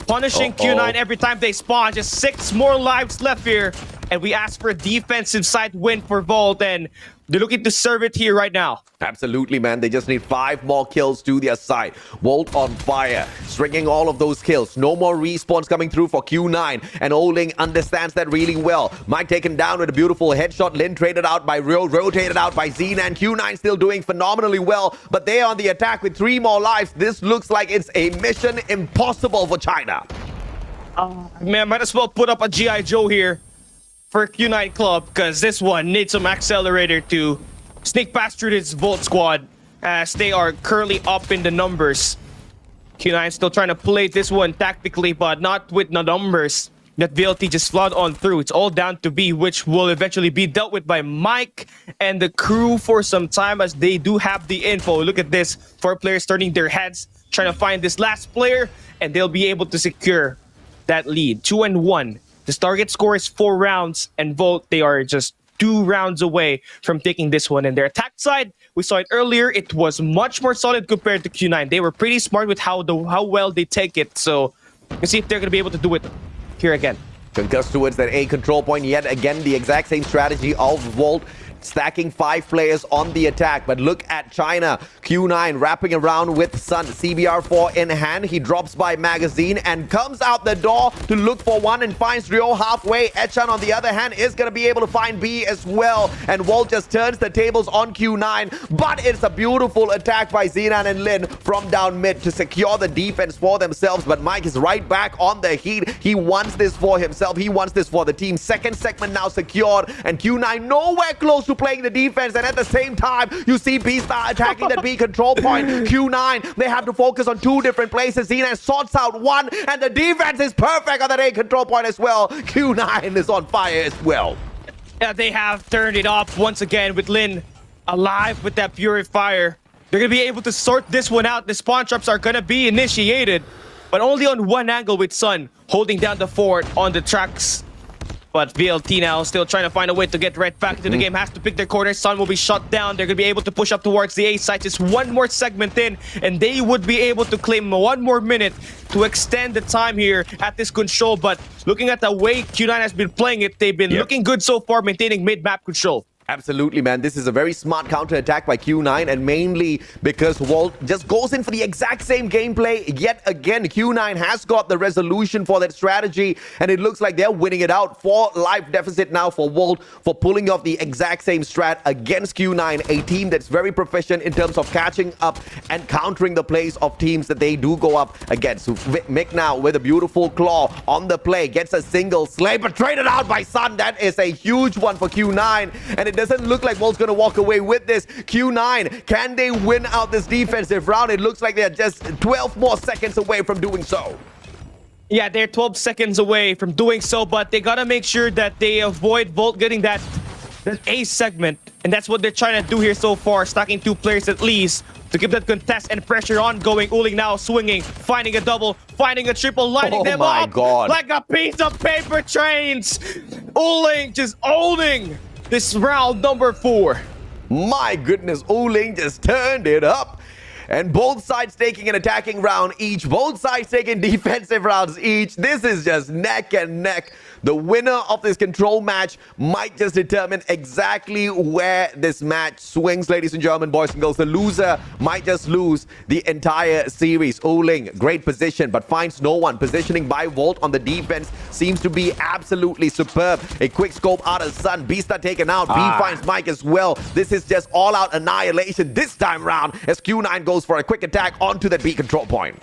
Punishing Q9 every time they spawn. Just 6 more lives left here. And we ask for a defensive side win for Volt. And they're looking to serve it here right now. Absolutely, man. They just need 5 more kills to their side. Volt on fire, stringing all of those kills. No more respawns coming through for Q9. And Oling understands that really well. Mike taken down with a beautiful headshot. Lin traded out by Rio, rotated out by Xena. And Q9 still doing phenomenally well. But they are on the attack with 3 more lives. This looks like it's a mission impossible for China. Man, might as well put up a G.I. Joe here for Q9 Club, because this one needs some accelerator to sneak past through this Volt squad, as they are currently up in the numbers. Q9 still trying to play this one tactically, but not with the numbers that VLT just flood on through. It's all down to B, which will eventually be dealt with by Mike and the crew for some time, as they do have the info. Look at this, 4 players turning their heads, trying to find this last player, and they'll be able to secure that lead. 2-1. The target score is 4 rounds, and Volt, they are just 2 rounds away from taking this one. And their attack side, we saw it earlier, it was much more solid compared to Q9. They were pretty smart with how well they take it. So let's see if they're going to be able to do it here again. Concussed towards that A control point. Yet again, the exact same strategy of Volt, stacking 5 players on the attack. But look at China. Q9 wrapping around with Sun. CBR4 in hand. He drops by magazine and comes out the door to look for one and finds Rio halfway. Echan, on the other hand, is going to be able to find B as well. And Walt just turns the tables on Q9. But it's a beautiful attack by Xenan and Lin from down mid to secure the defense for themselves. But Mike is right back on the heat. He wants this for himself. He wants this for the team. Second segment now secured. And Q9 nowhere close to playing the defense, and at the same time you see B-Star attacking that B control point. Q9, they have to focus on 2 different places. Xena sorts out one, and the defense is perfect on that A control point as well. Q9 is on fire as well. Yeah, they have turned it off once again with Lin alive with that purifier. They're gonna be able to sort this one out. The spawn traps are gonna be initiated, but only on one angle with Sun holding down the fort on the tracks. But VLT now still trying to find a way to get right back into the game. Has to pick their corner. Sun will be shut down. They're going to be able to push up towards the A site. Just 1 more segment in, and they would be able to claim 1 more minute to extend the time here at this control. But looking at the way Q9 has been playing it, they've been looking good so far, maintaining mid-map control. Absolutely, man. This is a very smart counter-attack by Q9, and mainly because Walt just goes in for the exact same gameplay. Yet again, Q9 has got the resolution for that strategy, and it looks like they're winning it out. 4 life deficit now for Walt for pulling off the exact same strat against Q9, a team that's very proficient in terms of catching up and countering the plays of teams that they do go up against. So Mick now with a beautiful claw on the play, gets a single slay, but traded out by Sun. That is a huge one for Q9, and it doesn't look like Volt's going to walk away with this. Q9, can they win out this defensive round? It looks like they're just 12 more seconds away from doing so. Yeah, they're 12 seconds away from doing so, but they got to make sure that they avoid Volt getting that A segment. And that's what they're trying to do here so far, stacking 2 players at least to keep that contest and pressure ongoing. Uling now swinging, finding a double, finding a triple, lining them up like a piece of paper trains. Uling just owning this round number 4. My goodness, Uling just turned it up. And both sides taking an attacking round each. Both sides taking defensive rounds each. This is just neck and neck. The winner of this control match might just determine exactly where this match swings, ladies and gentlemen, boys and girls. The loser might just lose the entire series. Uling, great position, but finds no one. Positioning by Volt on the defense seems to be absolutely superb. A quick scope out of Sun. Beasta taken out. B finds Mike as well. This is just all-out annihilation this time round as Q9 goes for a quick attack onto that B control point.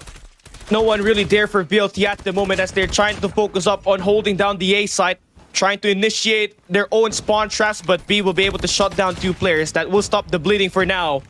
no one really there for BLT at the moment as they're trying to focus up on holding down the A site, trying to initiate their own spawn traps, but B will be able to shut down 2 players. That will stop the bleeding for now.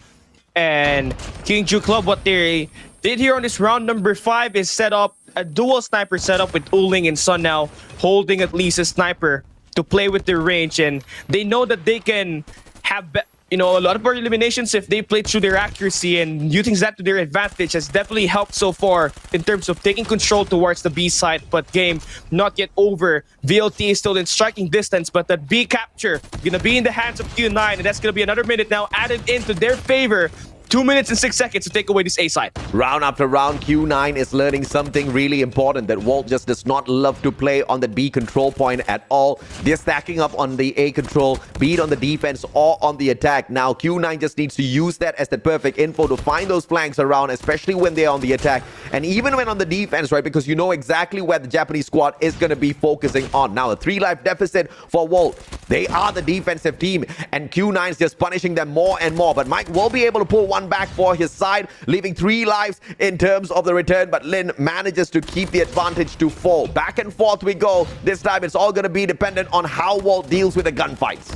And King Ju Club, what they did here on this round number 5 is set up a dual sniper setup with Uling and Sun now holding at least a sniper to play with their range, and they know that they can have a lot of more eliminations if they play through their accuracy, and using that to their advantage has definitely helped so far in terms of taking control towards the B side. But game not yet over. VLT is still in striking distance, but that B capture gonna be in the hands of Q9, and that's gonna be another minute now added into their favor. 2 minutes and 6 seconds to take away this A side. Round after round, Q9 is learning something really important, that Walt just does not love to play on the B control point at all. They're stacking up on the A control, be it on the defense or on the attack. Now, Q9 just needs to use that as the perfect info to find those flanks around, especially when they're on the attack. And even when on the defense, right, because you know exactly where the Japanese squad is going to be focusing on. Now, a 3-life deficit for Walt. They are the defensive team, and Q9 is just punishing them more and more. But Mike will be able to pull one back for his side, leaving 3 lives in terms of the return, but Lin manages to keep the advantage to 4. Back and forth we go. This time it's all going to be dependent on how Walt deals with the gunfights.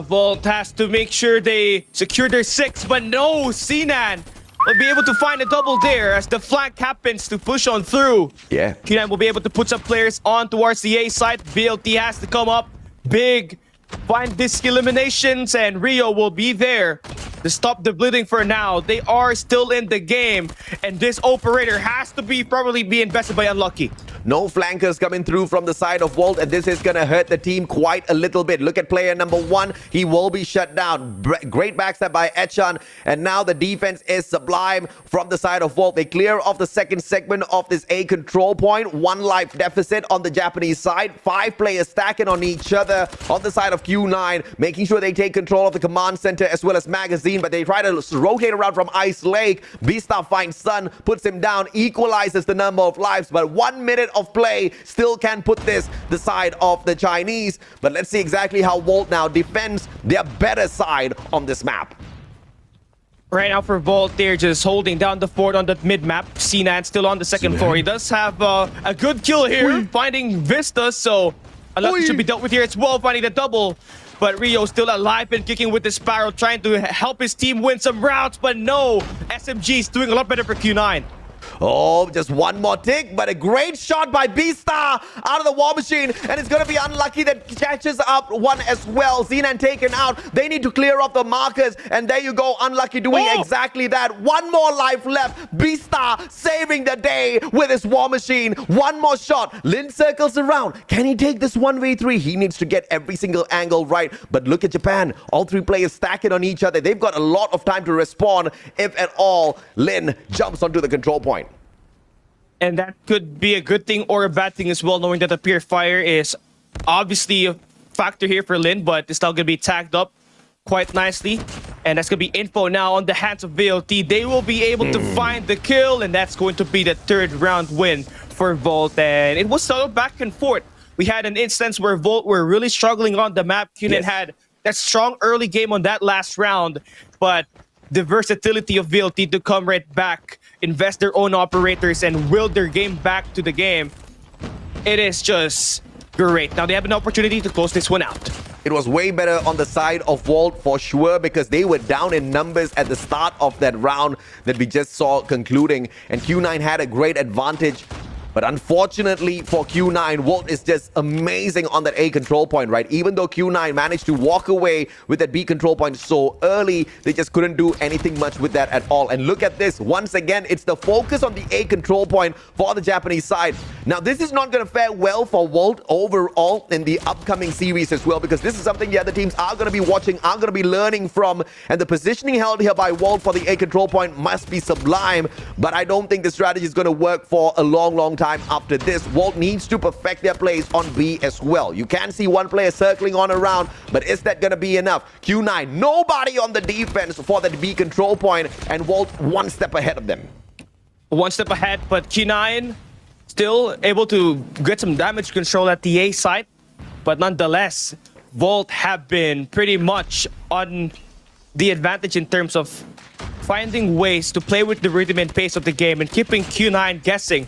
Volt has to make sure they secure their 6, but no, Sinan will be able to find a double there as the flank happens to push on through. Yeah. Q9 will be able to put some players on towards the A side. BLT has to come up big, find disc eliminations, and Rio will be there to stop the bleeding for now. They are still in the game, and this operator has to probably be invested by Unlucky. No flankers coming through from the side of Walt, and this is going to hurt the team quite a little bit. Look at player number 1. He will be shut down. Great backstab by Echan, and now the defense is sublime from the side of Walt. They clear off the second segment of this A control point. 1 life deficit on the Japanese side. 5 players stacking on each other on the side of Q9, making sure they take control of the command center as well as magazine, but they try to rotate around from Ice Lake. Beastar finds Sun, puts him down, equalizes the number of lives, but 1 minute of play still can put this the side of the Chinese. But let's see exactly how Walt now defends their better side on this map. Right now for Volt, they're just holding down the fort on that mid-map. Sinan still on the second floor. He does have a good kill here, finding Vista, so a lot should be dealt with here as well, finding the double. But Rio still alive and kicking with the Sparrow, trying to help his team win some rounds, but no, SMG is doing a lot better for Q9. Oh, just one more tick, but a great shot by Beastar out of the War Machine, and it's going to be Unlucky that catches up one as well. Xenan taken out. They need to clear up the markers, and there you go, Unlucky doing exactly that. One more life left. Beastar saving the day with his War Machine. One more shot. Lin circles around. Can he take this 1v3? He needs to get every single angle right, but look at Japan. All 3 players stacking on each other. They've got a lot of time to respond, if at all. Lin jumps onto the control point. And that could be a good thing or a bad thing as well, knowing that the Peer Fire is obviously a factor here for Lin, but it's still going to be tagged up quite nicely. And that's going to be info now on the hands of VLT. They will be able to find the kill, and that's going to be the 3rd round win for Volt. And it was sort of back and forth. We had an instance where Volt were really struggling on the map. Kunin had that strong early game on that last round, but the versatility of VLT to come right back, invest their own operators, and will their game back to the game. It is just great. Now they have an opportunity to close this one out. It was way better on the side of Walt for sure, because they were down in numbers at the start of that round that we just saw concluding, and Q9 had a great advantage. But unfortunately for Q9, Walt is just amazing on that A control point, right? Even though Q9 managed to walk away with that B control point so early, they just couldn't do anything much with that at all. And look at this. Once again, it's the focus on the A control point for the Japanese side. Now, this is not going to fare well for Walt overall in the upcoming series as well, because this is something the other teams are going to be watching, are going to be learning from. And the positioning held here by Walt for the A control point must be sublime. But I don't think the strategy is going to work for a long, long time after this. Walt needs to perfect their plays on B as well. You can see one player circling on around, but is that going to be enough? Q9, nobody on the defense for that B control point, and Walt 1 step ahead of them. 1 step ahead, but Q9 still able to get some damage control at the A site. But nonetheless, Volt have been pretty much on the advantage in terms of finding ways to play with the rhythm and pace of the game and keeping Q9 guessing.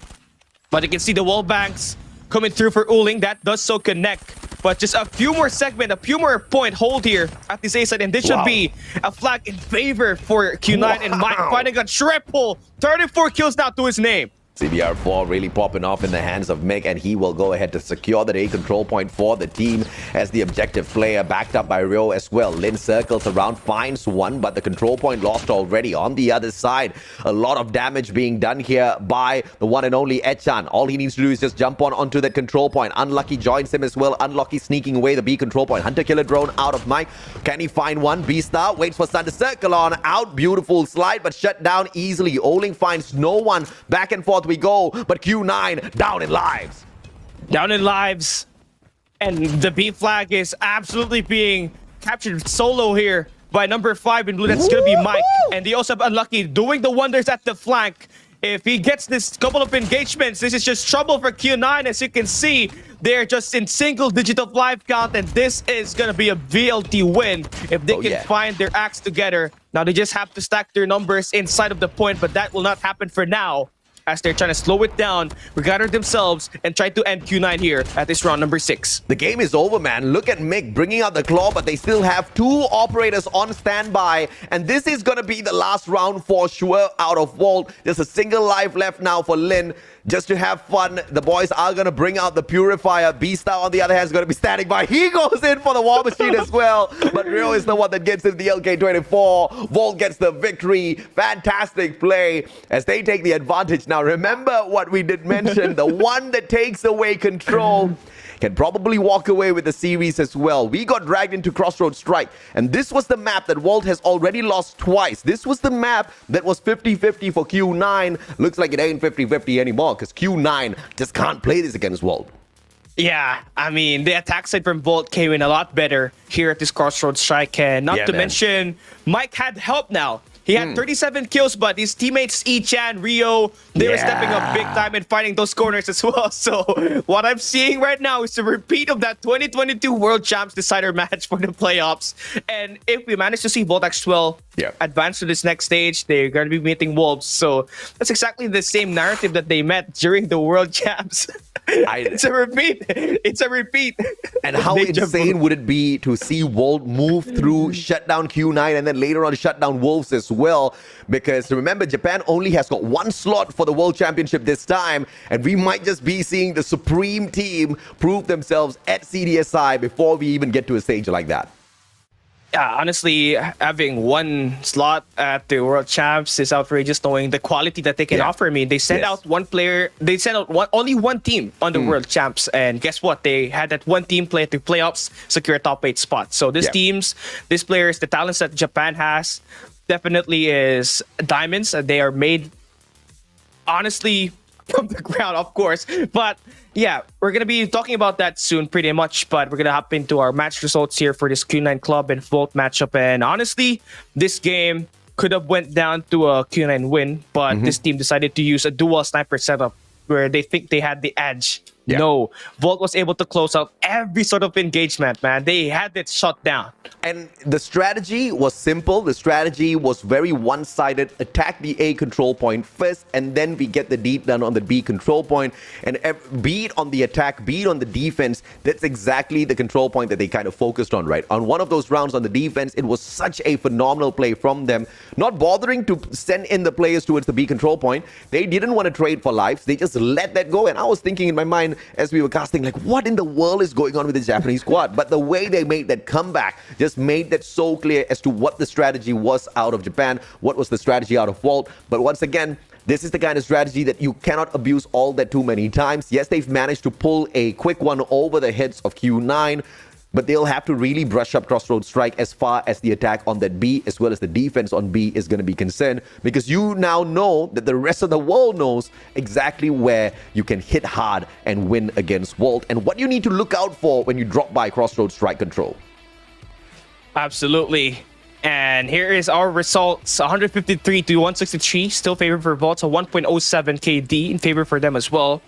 But you can see the wall banks coming through for Uling. That does so connect. But just a few more segment, a few more point hold here at this A side. And this should be a flag in favor for Q9 and Mike finding a triple. 34 kills now to his name. CBR4 really popping off in the hands of Mick, and he will go ahead to secure that A control point for the team as the objective player, backed up by Rio as well. Lin circles around, finds one, but the control point lost already on the other side. A lot of damage being done here by the one and only Echan. All he needs to do is just jump onto that control point. Unlucky joins him as well. Unlucky sneaking away the B control point. Hunter killer drone out of Mike. Can he find one? B-Star waits for Sun to circle on out. Beautiful slide, but shut down easily. Oling finds no one. Back and forth we go, but Q9 down in lives. Down in lives. And the B flag is absolutely being captured solo here by number 5 in blue. That's going to be Mike. And they also have Unlucky doing the wonders at the flank. If he gets this couple of engagements, this is just trouble for Q9. As you can see, they're just in single digit of life count, and this is going to be a VLT win if they can find their acts together. Now, they just have to stack their numbers inside of the point, but that will not happen for now, as they're trying to slow it down, regather themselves, and try to end Q9 here at this round number 6. The game is over, man. Look at Mick bringing out the claw, but they still have 2 operators on standby. And this is going to be the last round for sure out of Vault. There's a single life left now for Lin. Just to have fun, the boys are going to bring out the Purifier. B-Star, on the other hand, is going to be standing by. He goes in for the War Machine as well. But Rio is the one that gets him the LK24. Vault gets the victory. Fantastic play as they take the advantage. Now, remember what we did mention. The one that takes away control can probably walk away with the series as well. We got dragged into Crossroads Strike, and this was the map that Vault has already lost twice. This was the map that was 50-50 for Q9. Looks like it ain't 50-50 anymore, because Q9 just can't play this against Vault. Yeah, I mean, the attack side from Vault came in a lot better here at this Crossroads Strike, and not to mention, Mike had help now. He had 37 kills, but his teammates, Echan, Rio, they were stepping up big time and finding those corners as well. So what I'm seeing right now is a repeat of that 2022 World Champs Decider match for the playoffs. And if we manage to see Vault X12 advance to this next stage, they're going to be meeting Wolves. So that's exactly the same narrative that they met during the World Champs. It's a repeat. It's a repeat. And how insane would it be to see Vault move through, shut down Q9, and then later on shut down Wolves as well? Because remember, Japan only has got 1 slot for the World Championship this time, and we might just be seeing the Supreme team prove themselves at CDSI before we even get to a stage like that. Yeah, honestly, having 1 slot at the World Champs is outrageous, knowing the quality that they can offer me. They sent out 1 player, they sent out only 1 team on the World Champs, and guess what? They had that 1 team play at the playoffs, secure a top 8 spot. So these teams, these players, the talents that Japan has definitely is diamonds. They are made, honestly, from the ground, of course. But yeah, we're going to be talking about that soon pretty much, but we're going to hop into our match results here for this Q9 Club and Vault matchup. And honestly, this game could have went down to a Q9 win, but this team decided to use a dual sniper setup where they think they had the edge. No, Vault was able to close out every sort of engagement, man. They had it shut down. And the strategy was simple. The strategy was very one-sided. Attack the A control point first, and then we get the deep done on the B control point. And be it on the attack, be it on the defense, that's exactly the control point that they kind of focused on, right? On one of those rounds on the defense, it was such a phenomenal play from them. Not bothering to send in the players towards the B control point. They didn't want to trade for lives. They just let that go. And I was thinking in my mind, as we were casting, like, what in the world is going on with the Japanese squad? But the way they made that comeback just made that so clear as to what the strategy was out of Japan, what was the strategy out of Vault. But once again, this is the kind of strategy that you cannot abuse all that too many times. Yes, they've managed to pull a quick one over the heads of Q9, but they'll have to really brush up Crossroads Strike as far as the attack on that B as well as the defense on B is going to be concerned, because you now know that the rest of the world knows exactly where you can hit hard and win against Vault and what you need to look out for when you drop by Crossroads Strike control. Absolutely. And here is our results. 153 to 163, still favored for Vault. So 1.07 KD in favor for them as well.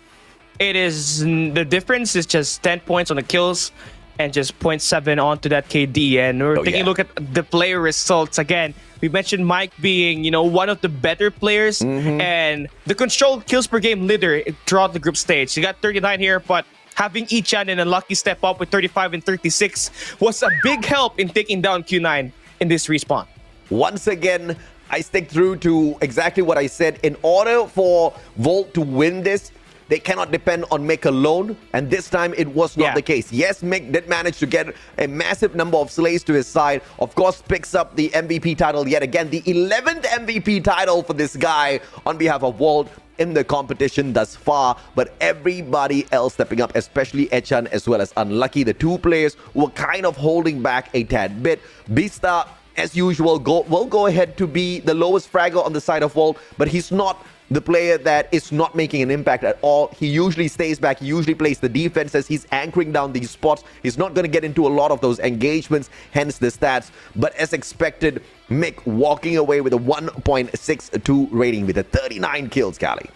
It is, the difference is just 10 points on the kills. and just zero point 0.7 onto that KD. And we're taking a look at the player results again. We mentioned Mike being, one of the better players and the controlled kills per game leader throughout the group stage. He got 39 here, but having Ichan and a lucky step up with 35 and 36 was a big help in taking down Q9 in this respawn. Once again, I stick through to exactly what I said. In order for Volt to win this, they cannot depend on Mick alone, and this time it was not the case. Yes, Mick did manage to get a massive number of slays to his side. Of course, picks up the MVP title yet again, the 11th MVP title for this guy on behalf of Volt in the competition thus far. But everybody else stepping up, especially Echan as well as Unlucky, the two players who were kind of holding back a tad bit. Beasta, as usual, will go ahead to be the lowest fragger on the side of Volt, but he's not the player that is not making an impact at all. He usually stays back. He usually plays the defenses. He's anchoring down these spots. He's not going to get into a lot of those engagements, hence the stats. But as expected, Mick walking away with a 1.62 rating with a 39 kills, Cali.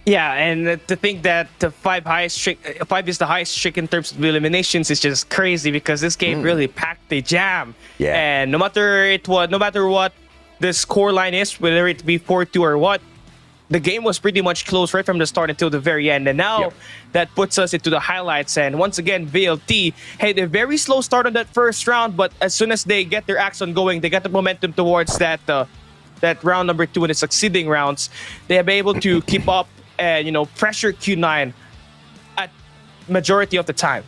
Yeah, and to think that the 5 is the highest streak in terms of eliminations is just crazy, because this game really packed the jam. Yeah. And no matter what the score line is, whether it be 4-2 or what, the game was pretty much close right from the start until the very end. And now that puts us into the highlights. And once again, VLT had a very slow start on that first round, but as soon as they get their action going, they get the momentum towards that round number 2 and the succeeding rounds. They have been able to keep up and pressure Q9 at majority of the time.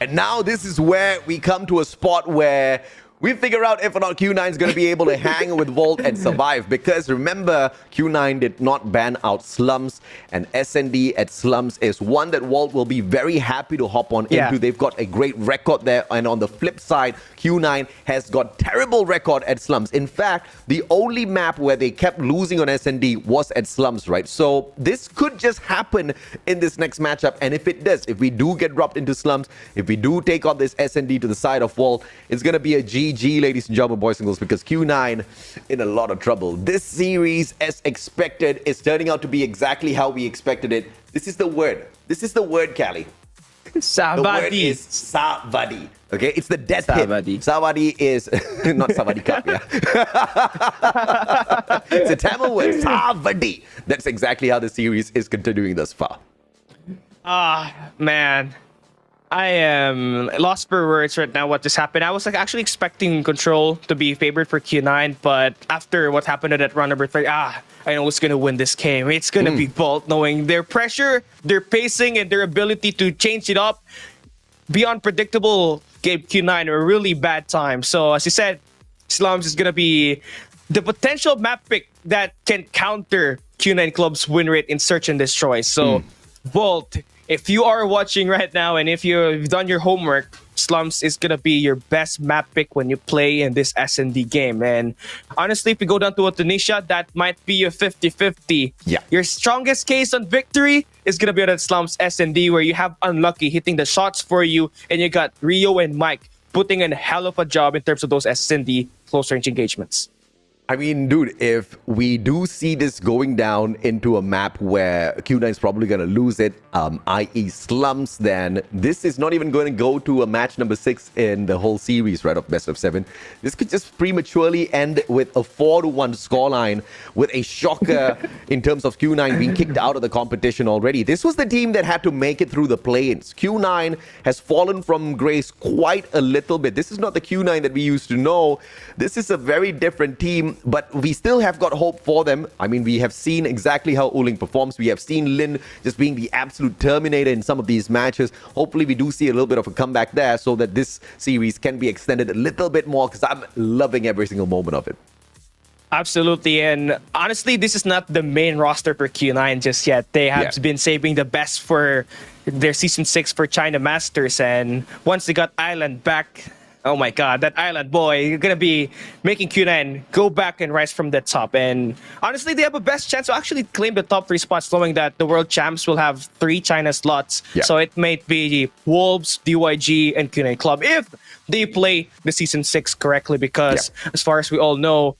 And now this is where we come to a spot where we figure out if or not Q9 is going to be able to hang with Volt and survive. Because remember, Q9 did not ban out Slums, and SND at Slums is one that Volt will be very happy to hop on into. They've got a great record there, and on the flip side, Q9 has got terrible record at Slums. In fact, the only map where they kept losing on SND was at Slums, right? So this could just happen in this next matchup, and if it does, if we do get dropped into Slums, if we do take on this SND to the side of Volt, it's going to be a GG, ladies and gentlemen, boys and girls, because Q9 in a lot of trouble. This series, as expected, is turning out to be exactly how we expected it. This is the word. This is the word, Cali. Savadi. The word is Savadi. Okay, it's the death Savadi. hit. Savadi is not Savadi Cup, yeah. It's a Tamil word, Savadi. That's exactly how the series is continuing thus far. Man. I am lost for words right now what just happened. I was actually expecting Control to be favored for Q9, but after what happened at that round number 3, I know who's going to win this game. It's going to be Volt, knowing their pressure, their pacing, and their ability to change it up beyond predictable gave Q9 a really bad time. So as you said, Slums is going to be the potential map pick that can counter Q9 Club's win rate in Search and Destroy. So Volt, if you are watching right now and if you've done your homework, Slums is going to be your best map pick when you play in this S&D game. And honestly, if we go down to Tunisia, that might be a 50-50. Yeah. Your strongest case on victory is going to be on that Slums S&D, where you have Unlucky hitting the shots for you, and you got Rio and Mike putting in a hell of a job in terms of those S&D close-range engagements. I mean, dude, if we do see this going down into a map where Q9 is probably going to lose it, i.e. Slums, then this is not even going to go to a match number 6 in the whole series, right, of best of 7. This could just prematurely end with a 4-1 scoreline, with a shocker in terms of Q9 being kicked out of the competition already. This was the team that had to make it through the play-ins. Q9 has fallen from grace quite a little bit. This is not the Q9 that we used to know. This is a very different team, but we still have got hope for them. I mean, we have seen exactly how Uling performs. We have seen Lin just being the absolute terminator in some of these matches. Hopefully, we do see a little bit of a comeback there so that this series can be extended a little bit more, because I'm loving every single moment of it. Absolutely, and honestly, this is not the main roster for Q9 just yet. They have been saving the best for their Season 6 for China Masters, and once they got Island back, oh my god, that Island boy, you're gonna be making Q9 go back and rise from the top. And honestly, they have a best chance to actually claim the top 3 spots, knowing that the world champs will have 3 China slots. So it might be Wolves, DYG, and Q9 Club if they play the Season 6 correctly, because as far as we all know,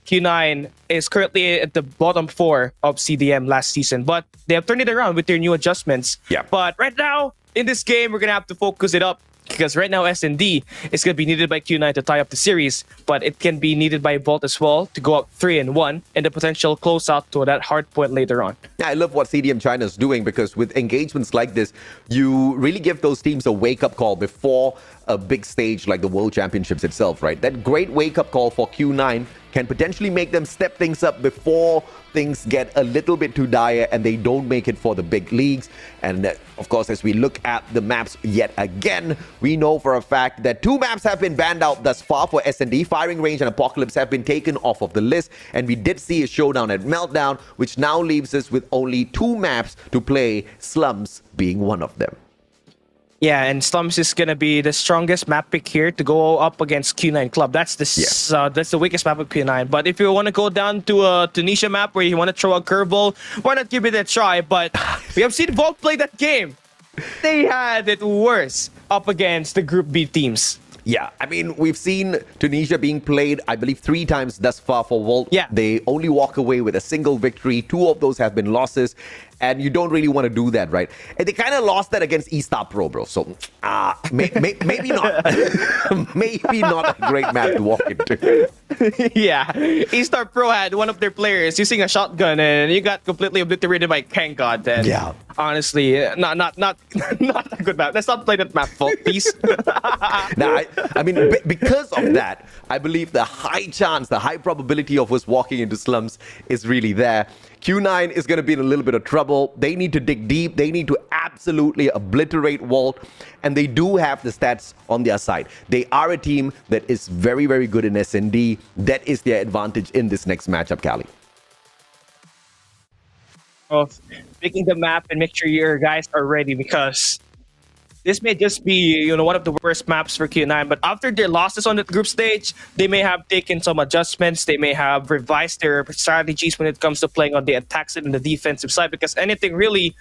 Q9 is currently at the bottom 4 of CDM last season, but they have turned it around with their new adjustments. But right now, in this game, we're going to have to focus it up Because right now S&D is going to be needed by Q9 to tie up the series, but it can be needed by Vault as well to go up 3-1 and the potential closeout to that hard point later on. Yeah, I love what CDM China is doing, because with engagements like this, you really give those teams a wake-up call before a big stage like the World Championships itself, right? That great wake-up call for Q9 can potentially make them step things up before things get a little bit too dire and they don't make it for the big leagues. And of course, as we look at the maps yet again, we know for a fact that 2 maps have been banned out thus far for S&D. Firing Range and Apocalypse have been taken off of the list, and we did see a showdown at Meltdown, which now leaves us with only 2 maps to play, Slums being one of them. Yeah, and Slums is gonna be the strongest map pick here to go up against Q9 Club. That's the weakest map of Q9. But if you want to go down to a Tunisia map where you want to throw a curveball, why not give it a try? But we have seen Vault play that game. They had it worse up against the Group B teams. Yeah, I mean, we've seen Tunisia being played, I believe, 3 times thus far for Volt. Yeah. They only walk away with a single victory. 2 of those have been losses, and you don't really want to do that, right? And they kind of lost that against E-Star Pro, bro. So, maybe not. Maybe not a great map to walk into. Yeah, E-Star Pro had one of their players using a shotgun, and you got completely obliterated by KAGE. And Yeah. honestly, not a good map. Let's not play that map, Vault, please. Now, I mean, because of that, I believe the high chance, the high probability of us walking into Slums is really there. Q9 is going to be in a little bit of trouble. They need to dig deep. They need to absolutely obliterate Vault. And they do have the stats on their side. They are a team that is very, very good in S&D. That is their advantage in this next matchup, Cali. Of picking the map and make sure your guys are ready, because this may just be, one of the worst maps for Q9. But after their losses on the group stage, they may have taken some adjustments. They may have revised their strategies when it comes to playing on the attack side and the defensive side. Because anything really,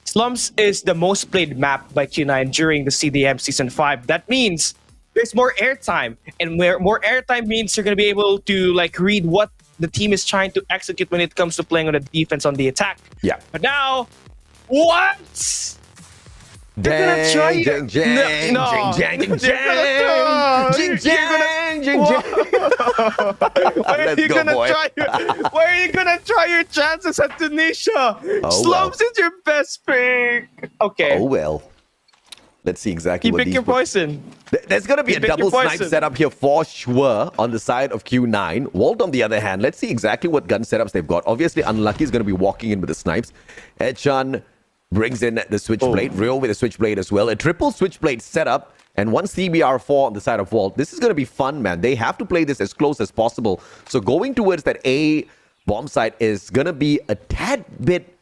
Slums is the most played map by Q9 during the CDM Season 5. That means there's more airtime. And more airtime means you're going to be able to read what the team is trying to execute when it comes to playing on the defense on the attack. Yeah. But now, what? You're gonna try Jing, jing, no. jing, jing, jing, jing, jing, jing, jing, jing. Why are you gonna try your chances at Tunisia? Slums is your best pick. Okay. Oh well. Let's see exactly You what pick these your poison. There's going to be a double snipe setup here for sure on the side of Q9. Walt, on the other hand, let's see exactly what gun setups they've got. Obviously, Unlucky is going to be walking in with the snipes. Edchan brings in the Switchblade. Rio with a Switchblade as well. A triple Switchblade setup and 1 CBR4 on the side of Walt. This is going to be fun, man. They have to play this as close as possible. So going towards that A bomb site is going to be a tad bit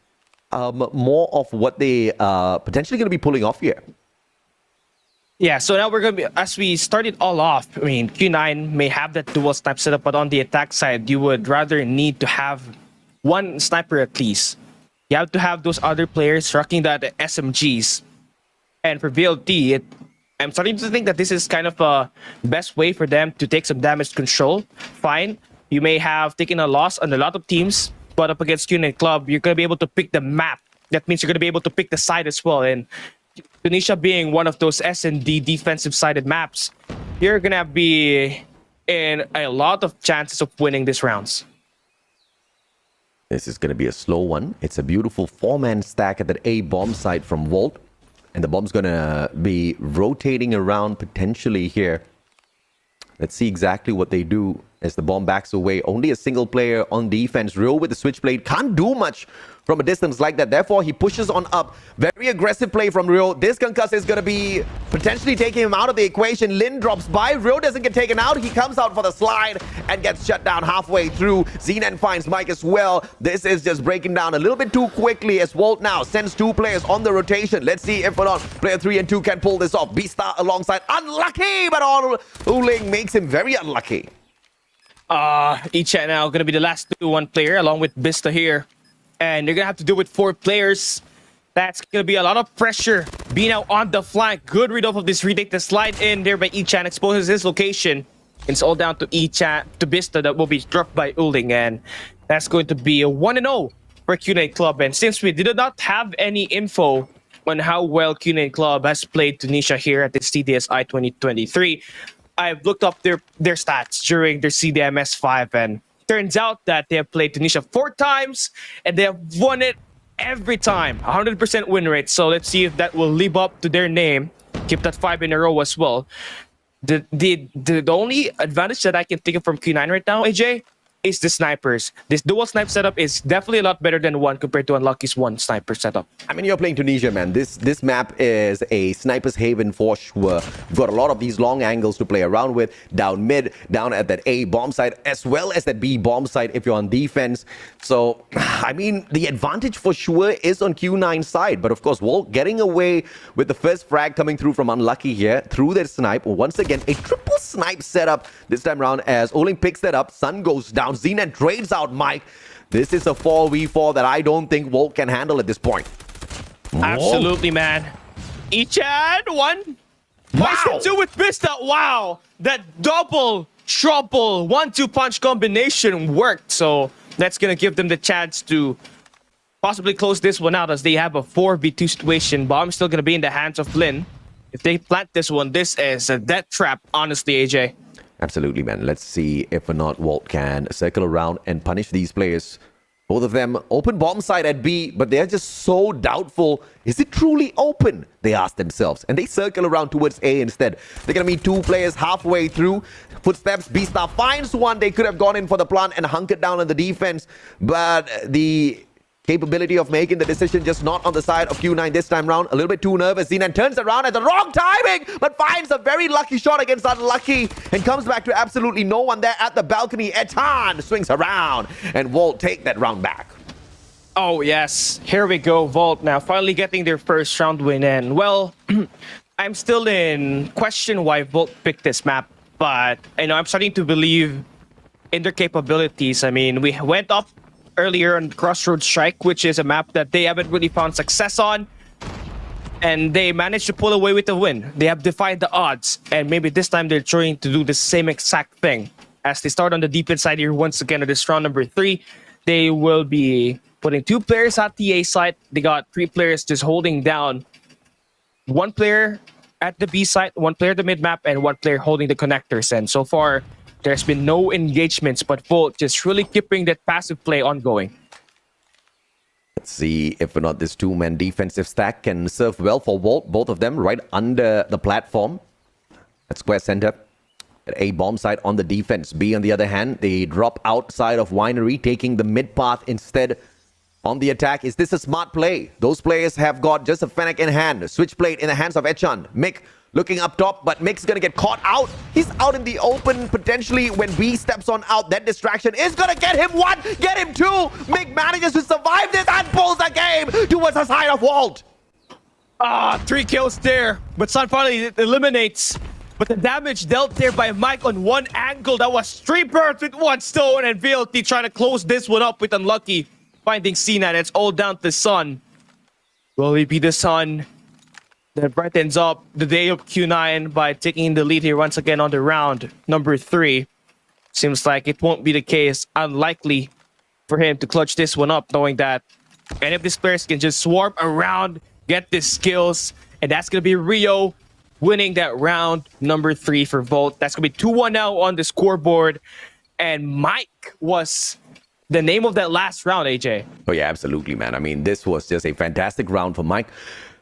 more of what they potentially going to be pulling off here. Yeah, so now we're going to be, as we started all off, I mean, Q9 may have that dual snipe setup, but on the attack side, you would rather need to have 1 sniper at least. You have to have those other players rocking that SMGs. And for VLT, I'm starting to think that this is kind of a best way for them to take some damage control. Fine, you may have taken a loss on a lot of teams, but up against Q9 Club, you're going to be able to pick the map. That means you're going to be able to pick the side as well. And Tunisia being one of those S&D defensive-sided maps, you're going to be in a lot of chances of winning these rounds. This is going to be a slow one. It's a beautiful 4-man stack at that A bomb site from Volt. And the bomb's going to be rotating around potentially here. Let's see exactly what they do as the bomb backs away. Only a single player on defense. Rio with the Switchblade can't do much from a distance like that. Therefore, he pushes on up. Very aggressive play from Rio. This concuss is going to be potentially taking him out of the equation. Lin drops by. Rio doesn't get taken out. He comes out for the slide and gets shut down halfway through. Zenan finds Mike as well. This is just breaking down a little bit too quickly as Walt now sends 2 players on the rotation. Let's see if or not player 3 and 2 can pull this off. Beastar alongside. Unlucky, but Uling makes him very unlucky. Icha now going to be the last 2-1 player along with Bista here. And you're going to have to do with 4 players. That's going to be a lot of pressure. Being out on the flank. Good read off of this retake. The slide in there by Ichan exposes his location. It's all down to Ichan, to Bista that will be dropped by Uling. And that's going to be a 1-0 for Q9 Club. And since we did not have any info on how well Q9 Club has played Tunisia here at the CDSI 2023. I've looked up their stats during their CDMS 5, and turns out that they have played Tunisia 4 times and they have won it every time. 100% win rate. So let's see if that will live up to their name. Keep that 5 in a row as well. The only advantage that I can think of from Q9 right now, AJ, is the snipers. This dual snipe setup is definitely a lot better than one compared to Unlucky's one sniper setup. I mean, you're playing Tunisia, man. This map is a sniper's haven for sure. You've got a lot of these long angles to play around with. Down mid, down at that A bomb site, as well as that B bomb site if you're on defense. So, I mean, the advantage for sure is on Q9's side. But of course, Volt getting away with the first frag coming through from Unlucky here through their snipe. Once again, a triple snipe setup this time around as Oling picks that up. Sun goes down. Xenon trades out Mike. This is a 4v4 that I don't think Volt can handle at this point. Absolutely, man. Ichan, one. Wow. 2 with Vista. Wow. That double, triple, 1-2 punch combination worked. So that's going to give them the chance to possibly close this one out as they have a 4v2 situation. Bomb's still going to be in the hands of Lin. If they plant this one, this is a death trap, honestly, AJ. Absolutely, man. Let's see if or not Volt can circle around and punish these players. Both of them open bomb side at B, but they're just so doubtful. Is it truly open? They ask themselves. And they circle around towards A instead. They're going to meet 2 players halfway through. Footsteps, B-Star finds one. They could have gone in for the plant and hunkered down on the defense. But the capability of making the decision just not on the side of Q9 this time round. A little bit too nervous. Xenon turns around at the wrong timing, but finds a very lucky shot against Unlucky and comes back to absolutely no one there at the balcony. Etan swings around and Volt take that round back. Oh, yes. Here we go. Volt now finally getting their first round win. And, well, I'm still in question why Volt picked this map. But, I'm starting to believe in their capabilities. I mean, we went up earlier on Crossroads Strike, which is a map that they haven't really found success on. And they managed to pull away with the win. They have defied the odds. And maybe this time they're trying to do the same exact thing. As they start on the defense side here once again at this round number 3, they will be putting 2 players at the A site. They got 3 players just holding down 1 player at the B site, 1 player at the mid map, and 1 player holding the connectors. And so far, there's been no engagements, but Volt just really keeping that passive play ongoing. Let's see if or not this 2-man defensive stack can serve well for Volt. Both of them right under the platform at square center. At A bomb site on the defense. B on the other hand, they drop outside of Winery, taking the mid path instead. On the attack, is this a smart play? Those players have got just a Fennec in hand. Switchblade in the hands of Echan. Mick looking up top, but Mick's gonna get caught out. He's out in the open, potentially when B steps on out. That distraction is gonna get him 1, get him 2. Mick manages to survive this and pulls the game towards the side of Walt. 3 kills there, but Sun finally eliminates. But the damage dealt there by Mike on 1 angle, that was 3 birds with 1 stone, and VLT trying to close this one up with Unlucky. Finding Cena, and it's all down to Sun. Will he be the Sun that brightens up the day of Q9 by taking the lead here once again on the round number 3? Seems like it won't be the case. Unlikely for him to clutch this one up, knowing that any of these players can just swarm around, get the skills, and that's going to be Rio winning that round number 3 for Volt. That's going to be 2-1 now on the scoreboard. And Mike was the name of that last round, AJ. Oh yeah, absolutely, man. I mean, this was just a fantastic round for Mike.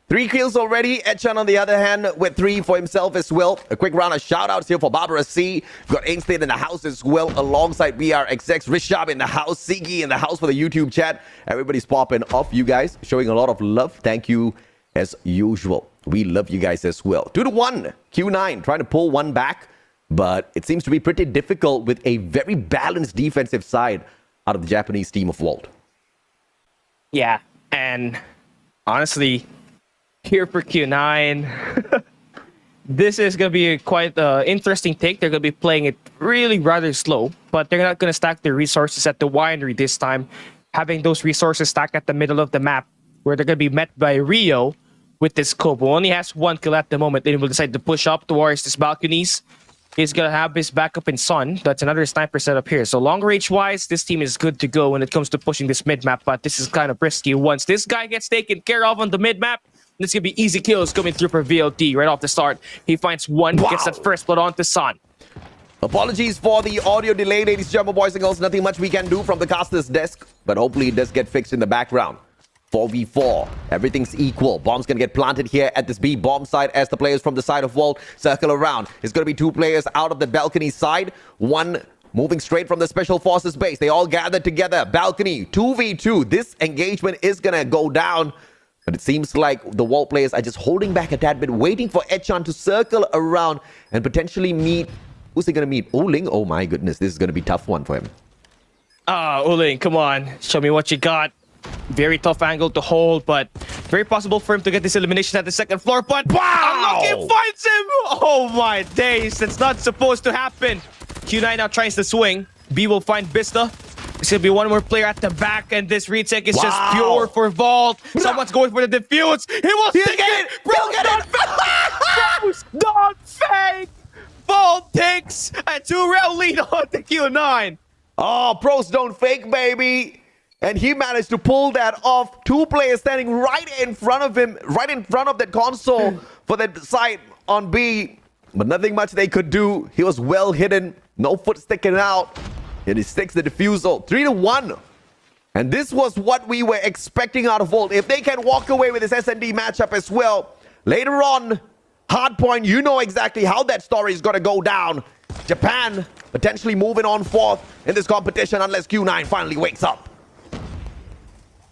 3 kills already. Echan, on the other hand, with 3 for himself as well. A quick round of shout-outs here for Barbara C. We've got Ainstate in the house as well, alongside BRXX. Rishab in the house. Sigi in the house for the YouTube chat. Everybody's popping off, you guys. Showing a lot of love. Thank you as usual. We love you guys as well. 2-1. Q9 trying to pull one back. But it seems to be pretty difficult with a very balanced defensive side out of the Japanese team of Volt. Yeah, and honestly, here for Q9, this is going to be quite an interesting take. They're going to be playing it really rather slow, but they're not going to stack their resources at the winery this time, having those resources stacked at the middle of the map, where they're going to be met by Rio with this scope, who only has 1 kill at the moment. Then he will decide to push up towards these balconies. He's going to have his backup in Sun. That's another sniper setup here. So long range wise, this team is good to go when it comes to pushing this mid map, but this is kind of risky. Once this guy gets taken care of on the mid map, This could be easy kills coming through for VLT right off the start. He finds one, gets that first blood onto Sun. Apologies for the audio delay, ladies and gentlemen, boys and girls. Nothing much we can do from the caster's desk, but hopefully it does get fixed in the background. 4v4. Everything's equal. Bomb's gonna get planted here at this B bomb side as the players from the side of Vault circle around. It's gonna be 2 players out of the balcony side. 1 moving straight from the Special Forces base. They all gathered together. Balcony, 2v2. This engagement is gonna go down. But it seems like the Vault players are just holding back a tad bit, waiting for Echan to circle around and potentially meet... Who's he gonna meet? Uling? Oh my goodness, this is gonna be a tough one for him. Uling, come on. Show me what you got. Very tough angle to hold, but very possible for him to get this elimination at the second floor. But wow! Unlucky finds him! Oh my days, that's not supposed to happen. Q9 now tries to swing. B will find Bista. It's gonna be one more player at the back, and this retake is just pure for Vault. Someone's going for the defuse. He will stick it! Bro, get it! Bro's not fake! Vault takes a 2-round lead on the Q9. Oh, pros don't fake, baby. And he managed to pull that off. 2 players standing right in front of him, right in front of that console for the side on B. But nothing much they could do. He was well hidden. No foot sticking out. And he sticks the defusal. 3-1. And this was what we were expecting out of Vault. If they can walk away with this S&D matchup as well, later on, Hardpoint, you know exactly how that story is going to go down. Japan potentially moving on fourth in this competition unless Q9 finally wakes up.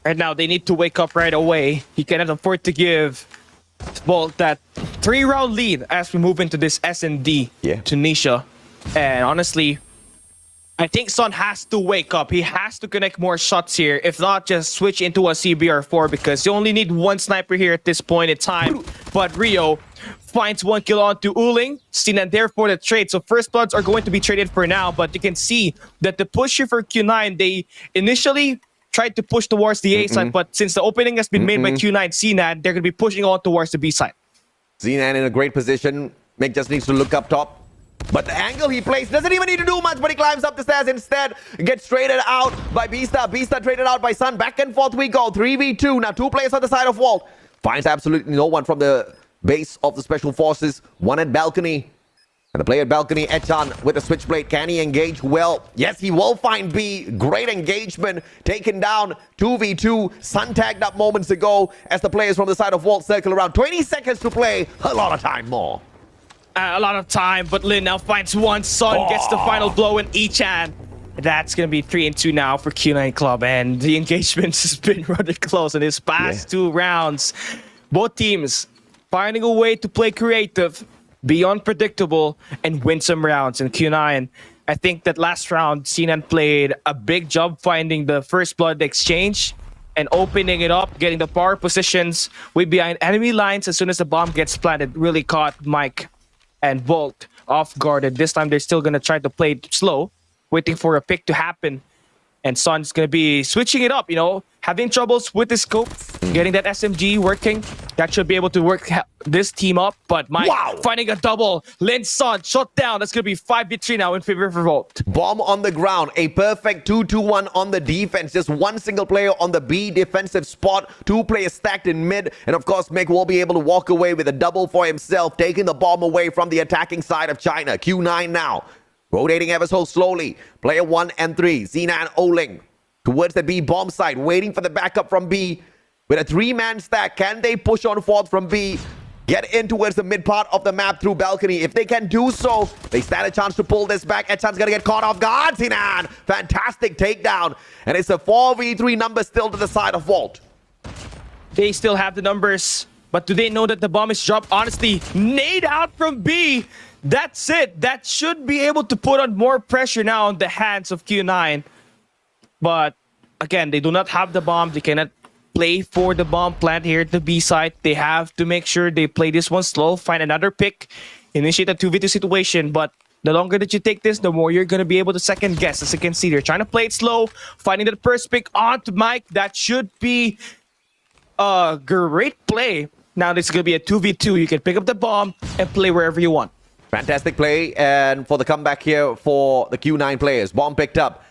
Right now, they need to wake up right away. He cannot afford to give Vault that 3-round lead as we move into this S&D Tunisia. And honestly, I think Son has to wake up. He has to connect more shots here. If not, just switch into a CBR4 because you only need 1 sniper here at this point in time. But Rio finds 1 kill onto Uling. Sinan there for the trade. So first bloods are going to be traded for now. But you can see that the push here for Q9, they initially tried to push towards the A side. But since the opening has been made by Q9 Sinan, they're going to be pushing on towards the B side. Sinan in a great position. Mick just needs to look up top. But the angle he plays doesn't even need to do much, but he climbs up the stairs instead. Gets traded out by Beasta. Beasta traded out by Sun. Back and forth we go. 3v2. Now 2 players on the side of Vault. Finds absolutely no one from the base of the Special Forces. 1 at balcony. And the player at balcony, Echan, with a switchblade. Can he engage well? Yes, he will find B. Great engagement. Taken down. 2v2. Sun tagged up moments ago as the players from the side of Vault circle around. 20 seconds to play. A lot of time more. A lot of time, but Lin now finds 1. Sun gets the final blow in each hand. That's going to be 3-2 now for Q9 Club, and the engagement has been rather close in his past 2 rounds. Both teams finding a way to play creative, be unpredictable, and win some rounds. And Q9, I think that last round, Sinan played a big job finding the first blood exchange and opening it up, getting the power positions way behind enemy lines as soon as the bomb gets planted. Really caught Mike and Vault off guarded. This time they're still gonna try to play it slow, waiting for a pick to happen. And Son's gonna be switching it up, you know, having troubles with the scope, getting that SMG working. That should be able to work this team up. But Mike finding a double. Lin Son shot down. That's gonna be 5v3 now in favor for Vault. Bomb on the ground. A perfect 2-2-1 on the defense. Just 1 single player on the B defensive spot. 2 players stacked in mid. And of course, Mick will be able to walk away with a double for himself, taking the bomb away from the attacking side of China. Q9 now. Rotating ever so slowly. Player 1 and 3. Sinan Oling towards the B bomb side. Waiting for the backup from B. With a 3-man stack. Can they push on forth from B? Get in towards the mid part of the map through balcony. If they can do so, they stand a chance to pull this back. Echan's gonna get caught off guard. Sinan. Fantastic takedown. And it's a 4v3 number still to the side of Vault. They still have the numbers. But do they know that the bomb is dropped? Honestly, nade out from B. That's it. That should be able to put on more pressure now on the hands of Q9. But again, they do not have the bomb. They cannot play for the bomb plant here at the B side. They have to make sure they play this one slow, find another pick, initiate a 2v2 situation. But the longer that you take this, the more you're going to be able to second guess. As you can see, they're trying to play it slow, finding that first pick onto Mike. That should be a great play. Now this is going to be a 2v2. You can pick up the bomb and play wherever you want. Fantastic play, and for the comeback here for the Q9 players. Bomb picked up.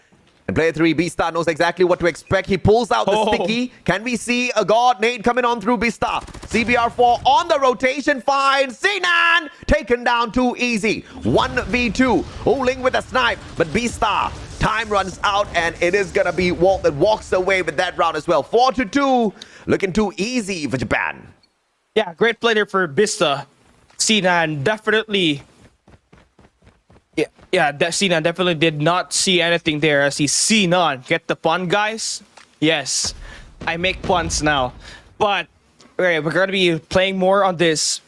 And player 3, Beasta, knows exactly what to expect. He pulls out the sticky. Can we see a god nade coming on through Beasta? CBR4 on the rotation finds Sinan taken down too easy. 1v2. Uling with a snipe, but B-Star. Time runs out, and it is gonna be Walt that walks away with that round as well. 4-2. Looking too easy for Japan. Yeah, great play there for Bista. Sinan definitely. That Sinan definitely did not see anything there as he Sinan. Get the pun, guys? Yes, I make puns now. But we're going to be playing more on this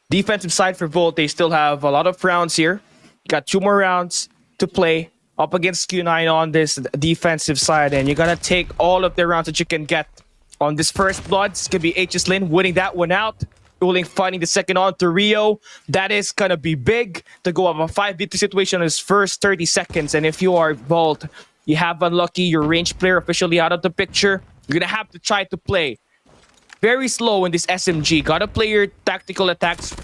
defensive side for Volt. They still have a lot of rounds here. Got 2 more rounds to play up against Q9 on this defensive side. And you're going to take all of the rounds that you can get on this first blood. It's going to be HS Lin winning that one out. Uling fighting the second on to Rio. That is going to be big to go up a 5v2 situation in his first 30 seconds. And if you are Volt, you have unlucky, your range player officially out of the picture. You're going to have to try to play very slow in this SMG. Got to play your tactical attacks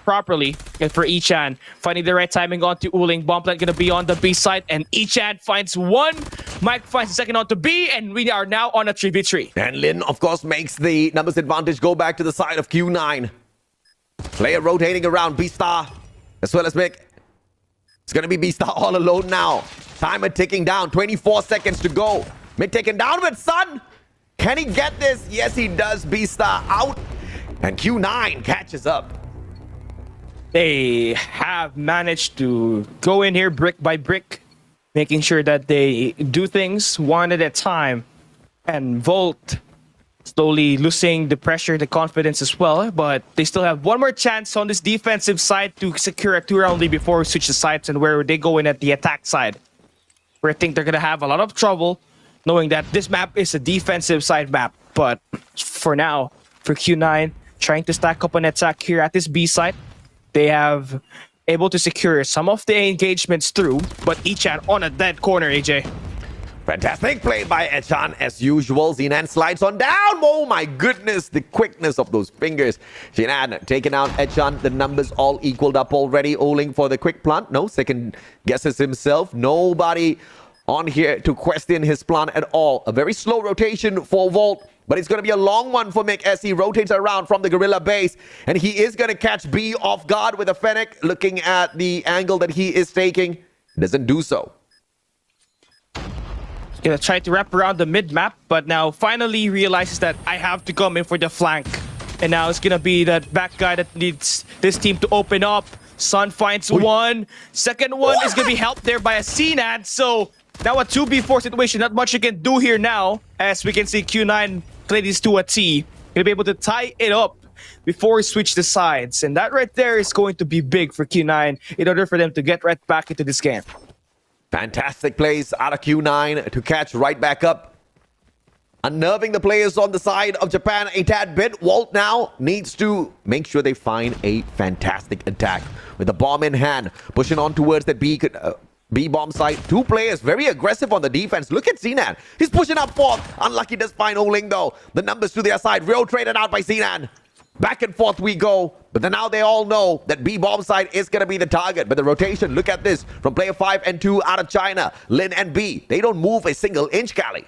properly. And for Ichan, finding the right timing onto Uling. Bomb plant going to be on the B side. And Ichan finds one. Mike finds the second onto B. And we are now on a 3v3. And Lin, of course, makes the numbers advantage go back to the side of Q9. Player rotating around B-Star as well as Mick. It's going to be B-Star all alone now. Timer ticking down. 24 seconds to go. Mick taken down with Sun. Can he get this? Yes, he does. B-Star out. And Q9 catches up. They have managed to go in here brick by brick, making sure that they do things one at a time. And Volt slowly losing the pressure, the confidence as well. But they still have one more chance on this defensive side to secure a 2-round lead before we switch the sides and where they go in at the attack side. Where I think they're going to have a lot of trouble knowing that this map is a defensive side map. But for now, for Q9, trying to stack up an attack here at this B side. They have able to secure some of the engagements through, but Ichan on a dead corner, AJ. Fantastic play by Echan as usual. Zinan slides on down. Oh my goodness, the quickness of those fingers. Zinan taking out Echan. The numbers all equaled up already. Oling for the quick plant. No second guesses himself. Nobody on here to question his plan at all. A very slow rotation for Volt. But it's going to be a long one for Mick as he rotates around from the Gorilla base. And he is going to catch B off guard with a Fennec. Looking at the angle that he is taking. Doesn't do so. He's going to try to wrap around the mid-map. But now finally realizes that I have to come in for the flank. And now it's going to be that back guy that needs this team to open up. Sun finds one. Second one is going to be helped there by a CNAD. So now a 2v4 situation. Not much you can do here now. As we can see Q9 play these two at T. He'll be able to tie it up before he switch the sides. And that right there is going to be big for Q9 in order for them to get right back into this game. Fantastic plays out of Q9 to catch right back up. Unnerving the players on the side of Japan a tad bit. Walt now needs to make sure they find a fantastic attack. With the bomb in hand, pushing on towards that B-bomb site. 2 players very aggressive on the defense. Look at Zinan. He's pushing up forth. Unlucky does find Oling though. The numbers to their side. Real traded out by Zinan. Back and forth we go. But then now they all know that B-bomb side is going to be the target. But the rotation, look at this. From player 5 and 2 out of China. Lin and B. They don't move a single inch, Cali.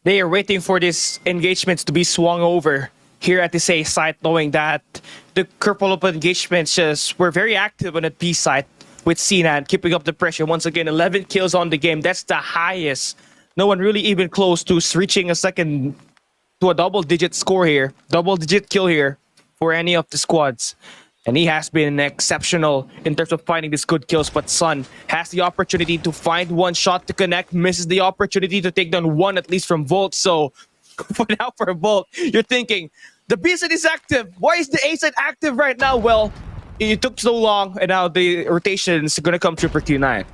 They are waiting for these engagements to be swung over here at this A site, knowing that the couple of engagements just were very active on the B side. With Sinan keeping up the pressure. Once again, 11 kills on the game. That's the highest. No one really even close to reaching a second to a double-digit score here. Double-digit kill here for any of the squads. And he has been exceptional in terms of finding these good kills. But Sun has the opportunity to find one shot to connect. Misses the opportunity to take down one at least from Volt. So for now for Volt, you're thinking, the B side is active. Why is the A side active right now? Well, it took so long, and now the rotation is going to come through for Q9.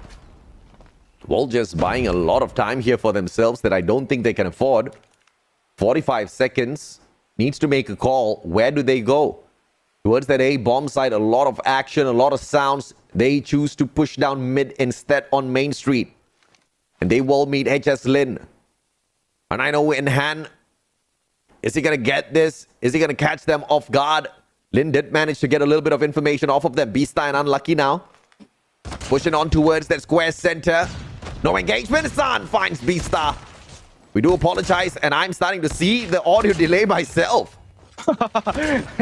Well, just buying a lot of time here for themselves that I don't think they can afford. 45 seconds. Needs to make a call. Where do they go? Towards that A bomb site, a lot of action, a lot of sounds. They choose to push down mid instead on Main Street. And they will meet HS Lin. And I know in hand, is he going to get this? Is he going to catch them off guard? Lin did manage to get a little bit of information off of them. Beastar and unlucky now. Pushing on towards that square center. No engagement. San finds Beastar. We do apologize, and I'm starting to see the audio delay myself.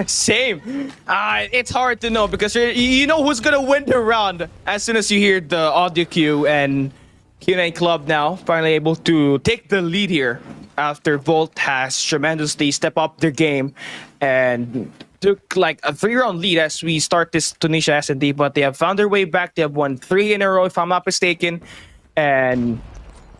Same. It's hard to know because you know who's gonna win the round as soon as you hear the audio cue, and Q9 Club now finally able to take the lead here after Volt has tremendously stepped up their game and took like a 3-round lead as we start this Tunisia S&D, but they have found their way back. They have won 3 in a row if I'm not mistaken, and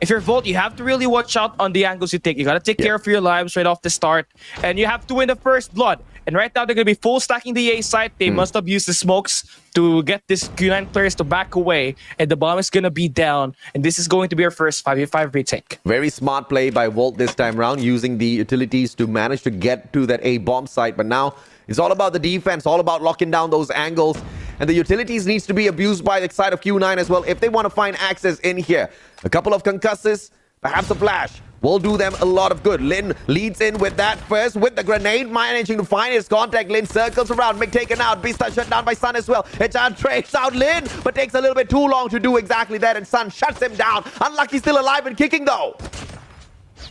if you're Volt, you have to really watch out on the angles you take. You gotta take care of your lives right off the start, and you have to win the first blood. And right now, they're gonna be full stacking the A site. They must have used the smokes to get this Q9 players to back away, and the bomb is gonna be down. And this is going to be our first 5v5 retake. Very smart play by Volt this time around, using the utilities to manage to get to that A bomb site. But now it's all about the defense, all about locking down those angles. And the utilities needs to be abused by the side of Q9 as well if they want to find access in here. A couple of concusses, perhaps a flash, will do them a lot of good. Lin leads in with that first, with the grenade, managing to find his contact. Lin circles around, Mick taken out, Beasta shut down by Sun as well. Echan trades out Lin, but takes a little bit too long to do exactly that, and Sun shuts him down. Unlucky still alive and kicking though.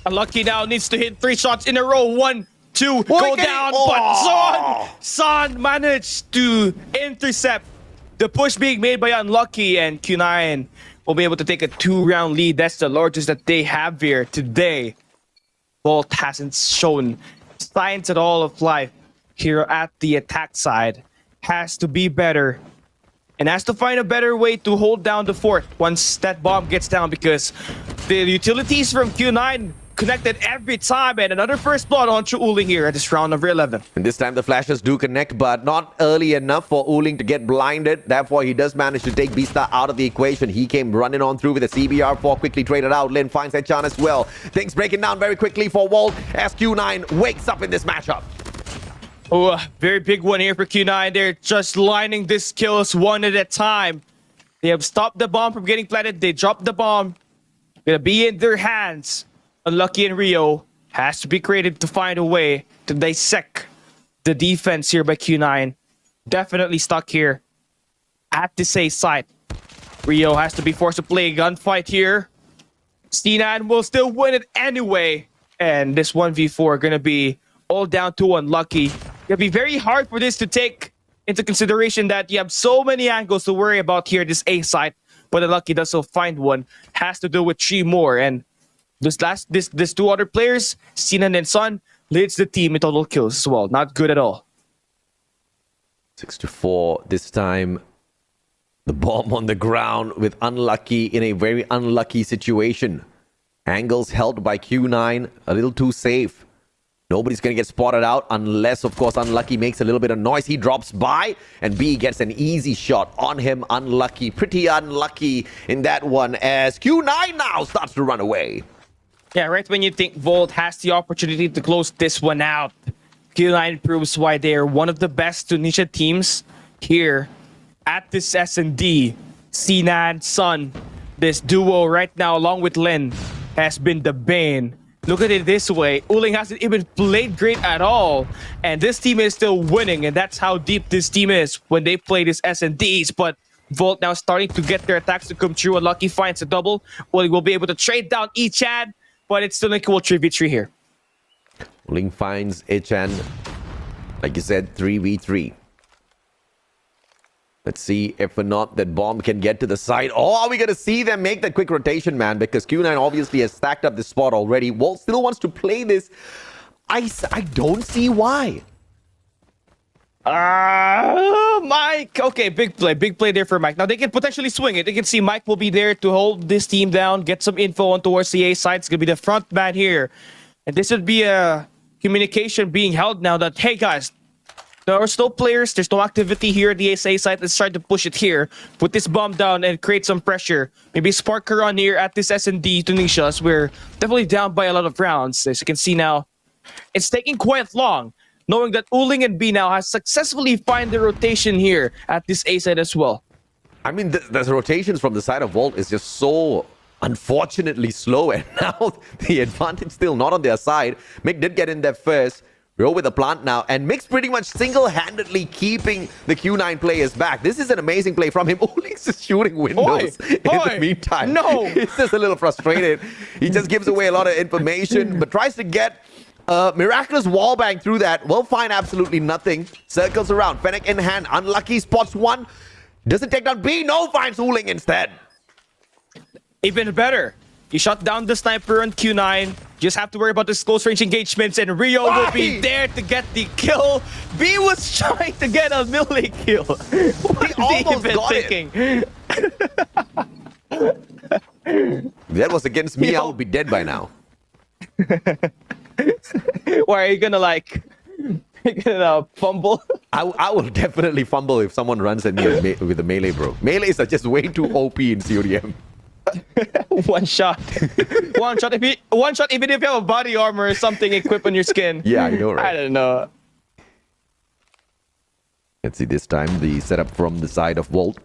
Unlucky now needs to hit 3 shots in a row. 1, 2, go down, but Son managed to intercept the push being made by Unlucky, and Q9 will be able to take a 2-round lead. That's the largest that they have here today. Volt hasn't shown signs at all of life here at the attack side. Has to be better and has to find a better way to hold down the fort once that bomb gets down, because the utilities from Q9 connected every time, and another first blood on Uling here at this round number 11. And this time the flashes do connect, but not early enough for Uling to get blinded. Therefore, he does manage to take Beasta out of the equation. He came running on through with a CBR4, quickly traded out. Lin finds Echan as well. Things breaking down very quickly for Walt as Q9 wakes up in this matchup. Oh, very big one here for Q9. They're just lining these kills one at a time. They have stopped the bomb from getting planted. They dropped the bomb. Gonna be in their hands. Unlucky and Rio has to be creative to find a way to dissect the defense here by Q9. Definitely stuck here at this A site. Rio has to be forced to play a gunfight here. C9 will still win it anyway. And this 1v4 gonna be all down to Unlucky. Gonna be very hard for this to take into consideration that you have so many angles to worry about here, this A site. But Unlucky does so find one. Has to do with 3 more. And this 2 other players, Sinan and Sun, leads the team in total kills as well. Not good at all. 6-4 this time. The bomb on the ground with Unlucky in a very unlucky situation. Angles held by Q9, a little too safe. Nobody's going to get spotted out unless, of course, Unlucky makes a little bit of noise. He drops by, and B gets an easy shot on him. Unlucky, pretty unlucky in that one, as Q9 now starts to run away. Yeah, right when you think Volt has the opportunity to close this one out, Q9 proves why they are one of the best Tunisia teams here at this S&D. Sinan, Sun, this duo right now, along with Lin, has been the bane. Look at it this way, Uling hasn't even played great at all, and this team is still winning, and that's how deep this team is when they play this S&Ds. But Volt now starting to get their attacks to come true. Unlucky finds a double. Uling will be able to trade down Echan, but it's still an equal 3v3 here. Uling finds Echan, like you said, 3v3. Let's see if or not that bomb can get to the side. Oh, are we going to see them make that quick rotation, man? Because Q9 obviously has stacked up this spot already. Walt still wants to play this. I don't see why. Mike. Okay, big play there for Mike. Now they can potentially swing it. They can see Mike will be there to hold this team down, get some info on towards the A side. It's gonna be the front man here, and this would be a communication being held now that, hey guys, there are still players. There's no activity here at the A side. Let's try to push it here, put this bomb down, and create some pressure. Maybe spark a run here at this S&D Tunisia, as we're definitely down by a lot of rounds. As you can see now, it's taking quite long, knowing that Uling and B now has successfully find the rotation here at this A side as well. I mean, the rotations from the side of Volt is just so unfortunately slow, and now the advantage still not on their side. Mick did get in there first. Rio with the plant now, and Mick's pretty much single-handedly keeping the Q9 players back. This is an amazing play from him. Uling's just shooting windows in the meantime. No! He's just a little frustrated. He just gives away a lot of information, but tries to get Miraculous wallbang through that. Will find absolutely nothing. Circles around. Fennec in hand. Unlucky. Spots one. Doesn't take down B. No, finds Huling instead. Even better. You shot down the sniper on Q9. Just have to worry about this close range engagements, and Rio will be there to get the kill. B was trying to get a melee kill. What He almost got thinking? If that was against me, I would be dead by now. Why are you gonna like? You're gonna fumble? I will definitely fumble if someone runs at me with a melee, bro. Melees are just way too OP in CODM. One shot. One shot. One shot, even if you have a body armor or something equipped on your skin. Yeah, I know, right? I don't know. Let's see this time the setup from the side of Volt.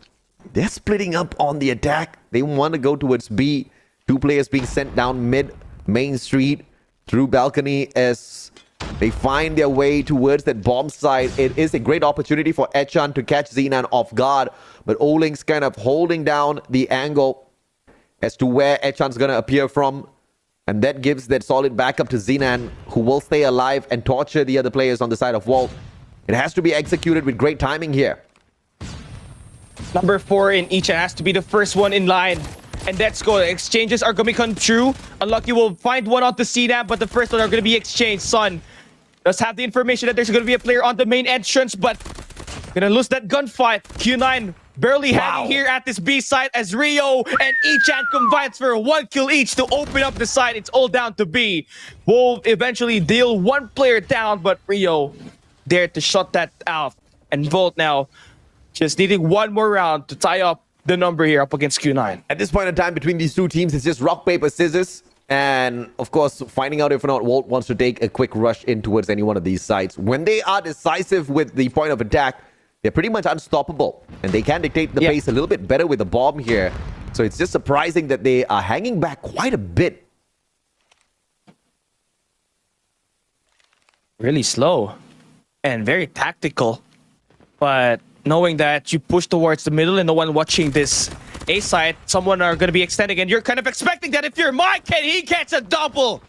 They're splitting up on the attack. They want to go towards B. Two players being sent down mid main street through balcony as they find their way towards that bomb site. It is a great opportunity for Echan to catch Xenan off guard, but Oling's kind of holding down the angle as to where Echan's going to appear from. And that gives that solid backup to Xenan, who will stay alive and torture the other players on the side of Walt. It has to be executed with great timing here. Number 4 in each has to be the first one in line. And let's go. The exchanges are going to become true. Unlucky will find one on the Xenan, but the first one are going to be exchanged. Sun does have the information that there's going to be a player on the main entrance, but going to lose that gunfight. Q9 barely hanging here at this B site as Rio and Echan combines for 1 kill each to open up the site. It's all down to B. Will eventually deal 1 player down, but Rio dared to shut that out. And Volt now just needing 1 more round to tie up the number here up against Q9. At this point in time between these two teams, it's just rock, paper, scissors. And of course, finding out if or not Walt wants to take a quick rush in towards any one of these sites. When they are decisive with the point of attack, they're pretty much unstoppable. And they can dictate the pace a little bit better with the bomb here. So it's just surprising that they are hanging back quite a bit. Really slow and very tactical. But knowing that you push towards the middle and no one watching this A side, someone are going to be extending, and you're kind of expecting that if you're Mike and he gets a double.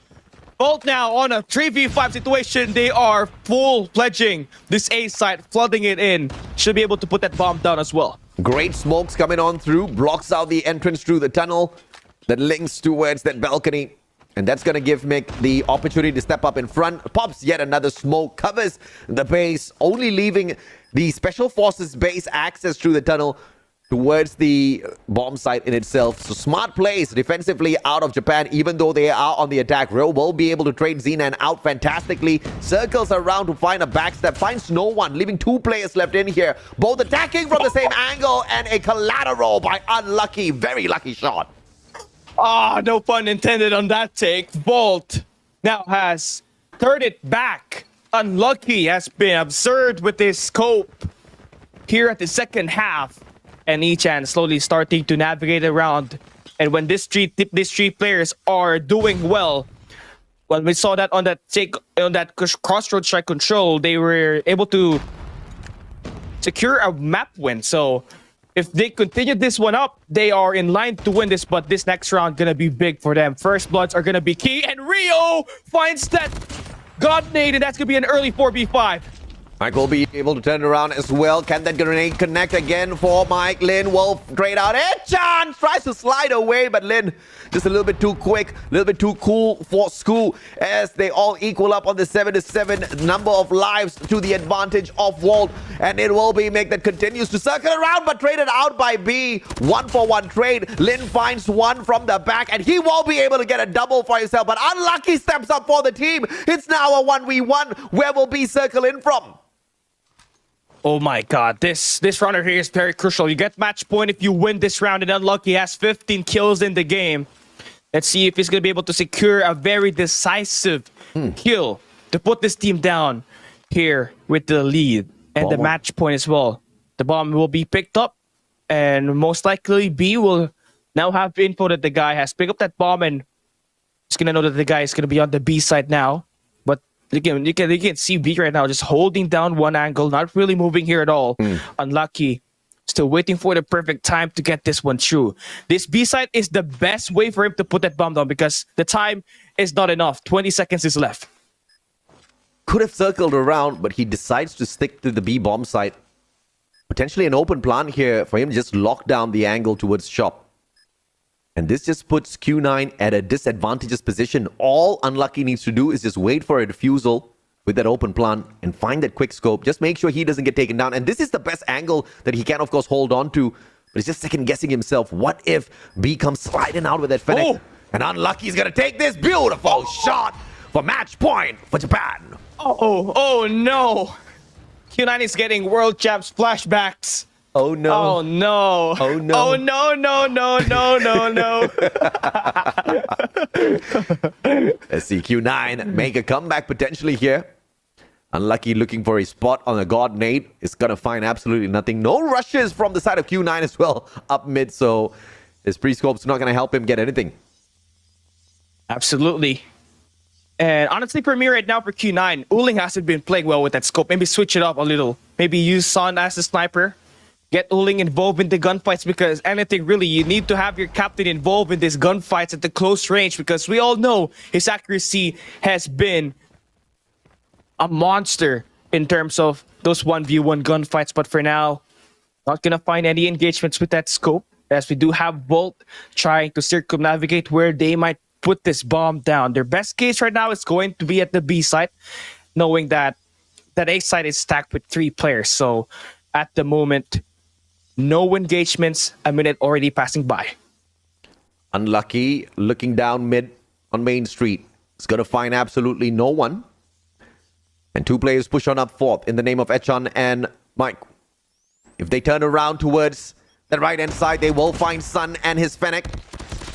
Bolt now on a 3v5 situation. They are full pledging this A side, flooding it in. Should be able to put that bomb down as well. Great smokes coming on through, blocks out the entrance through the tunnel that links towards that balcony. And that's going to give Mick the opportunity to step up in front. Pops yet another smoke, covers the base, only leaving the Special Forces base access through the tunnel towards the bomb site in itself. So smart plays defensively out of Japan, even though they are on the attack. Rio will be able to trade Xenan out fantastically. Circles around to find a backstep, finds no one, leaving 2 players left in here. Both attacking from the same angle, and a collateral by Unlucky. Very lucky shot. Ah, no pun intended on that take. Volt now has turned it back. Unlucky has been observed with his scope here at the second half. And Echan slowly starting to navigate around. And when these three players are doing well, when we saw that on that crossroad strike control, they were able to secure a map win. So if they continue this one up, they are in line to win this, but this next round gonna be big for them. First bloods are gonna be key, and Rio finds that God nade, and that's gonna be an early 4v5. Mike will be able to turn around as well. Can that grenade connect again for Mike? Lin will trade out. Echan tries to slide away, but Lin just a little bit too quick, a little bit too cool for Scoo as they all equal up on the 7-7 number of lives to the advantage of Walt. And it will be Mick that continues to circle around, but traded out by B. 1-for-1 trade. Lin finds one from the back, and he won't be able to get a double for himself. But Unlucky steps up for the team. It's now a 1v1. Where will B circle in from? Oh my god, this runner here is very crucial. You get match point if you win this round, and Unlucky has 15 kills in the game. Let's see if he's going to be able to secure a very decisive kill to put this team down here with the lead and the match point as well. The bomb will be picked up, and most likely B will now have info that the guy has picked up that bomb, and he's going to know that the guy is going to be on the B side now. You can see B right now just holding down one angle, not really moving here at all. Unlucky, still waiting for the perfect time to get this one through. This B side is the best way for him to put that bomb down because the time is not enough. 20 seconds is left. could have circled around, but he decides to stick to the B bomb site. Potentially an open plan here for him to just lock down the angle towards shop. And this just puts Q9 at a disadvantageous position. All Unlucky needs to do is just wait for a defusal with that open plan and find that quick scope. Just make sure he doesn't get taken down. And this is the best angle that he can, of course, hold on to. But he's just second guessing himself. What if B comes sliding out with that Fennec? Oh. And Unlucky's going to take this beautiful shot for match point for Japan. Oh no. Q9 is getting World Champs flashbacks. Oh no. Oh no. Oh no. Oh no, no, no, no, no, no. Let's see Q9 make a comeback potentially here. Unlucky looking for a spot on a God nade. Is going to find absolutely nothing. No rushes from the side of Q9 as well up mid. So his pre-scope's not going to help him get anything. Absolutely. And honestly, for me right now, for Q9, Uling hasn't been playing well with that scope. Maybe switch it up a little. Maybe use Son as a sniper. Get Uling involved in the gunfights, because anything really, you need to have your captain involved in these gunfights at the close range, because we all know his accuracy has been a monster in terms of those 1v1 gunfights. But for now, not going to find any engagements with that scope, as we do have Volt trying to circumnavigate where they might put this bomb down. Their best case right now is going to be at the B site, knowing that that A site is stacked with 3 players. So at the moment, no engagements, a minute already passing by. Unlucky looking down mid on Main Street. It's going to find absolutely no one. And 2 players push on up fourth in the name of Echan and Mike. If they turn around towards the right-hand side, they will find Sun and his Fennec.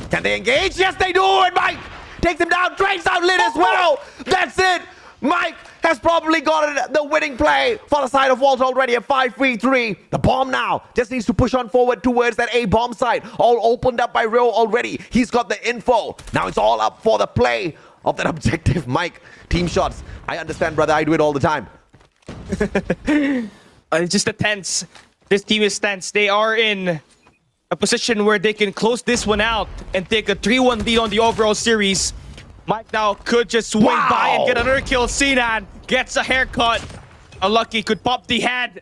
Can they engage? Yes, they do. And Mike takes him down, drags out Lid as well. That's it. Mike has probably got the winning play for the side of Walt already at 5-3-3. The bomb now just needs to push on forward towards that A bomb site. All opened up by Rio already. He's got the info. Now it's all up for the play of that objective. Mike, team shots. I understand, brother. I do it all the time. It's just a tense. This team is tense. They are in a position where they can close this one out and take a 3-1 lead on the overall series. Mike now could just swing by and get another kill. Sinan gets a haircut. Unlucky could pop the head.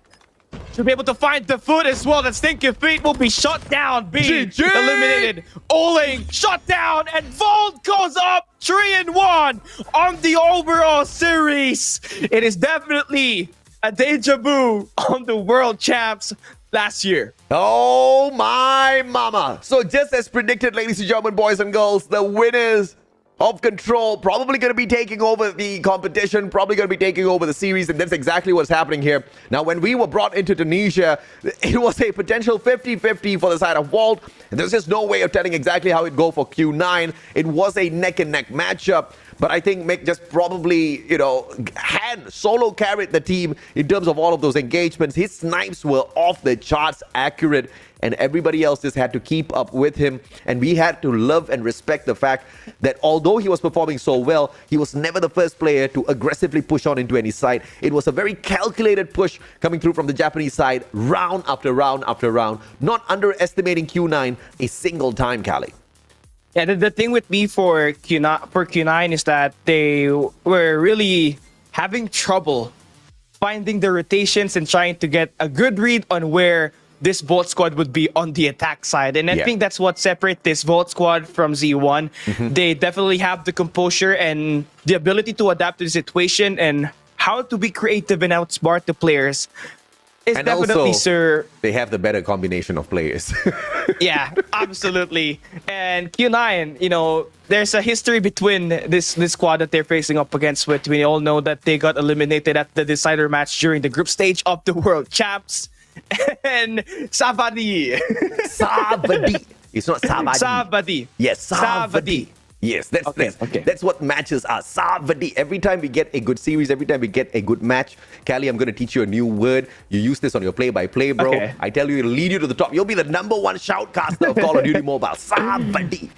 Should be able to find the foot as well. That stinking feet will be shot down. Being eliminated. Oling shot down, and Volt goes up 3-1 on the overall series. It is definitely a deja vu on the World Champs last year. Oh my mama. So just as predicted, ladies and gentlemen, boys and girls, the winners of Control probably going to be taking over the competition, probably going to be taking over the series, and that's exactly what's happening here. Now, when we were brought into Tunisia, it was a potential 50-50 for the side of Walt, and there's just no way of telling exactly how it'd go for Q9. It was a neck-and-neck matchup, but I think Mick just probably, had solo carried the team in terms of all of those engagements. His snipes were off the charts accurate, and everybody else just had to keep up with him. And we had to love and respect the fact that although he was performing so well, he was never the first player to aggressively push on into any side. It was a very calculated push coming through from the Japanese side, round after round after round, not underestimating Q9 a single time, Cali. Yeah, the thing with me for Q9 is that they were really having trouble finding the rotations and trying to get a good read on where this Volt squad would be on the attack side. And I think that's what separates this Volt squad from Z1. They definitely have the composure and the ability to adapt to the situation and how to be creative and outsmart the players. It's And definitely, also, sir. they have the better combination of players. Yeah, absolutely. And Q9, there's a history between this squad that they're facing up against, which we all know that they got eliminated at the decider match during the group stage of the World Champs. And Savadi. Savadi. It's not Savadi. Savadi. Yes, Savadi. Yes, that's what matches are. Savadi. Every time we get a good series, every time we get a good match, Cali, I'm going to teach you a new word. You use this on your play-by-play, bro. Okay. I tell you, it'll lead you to the top. You'll be the #1 shoutcaster of Call of Duty Mobile. Savadi.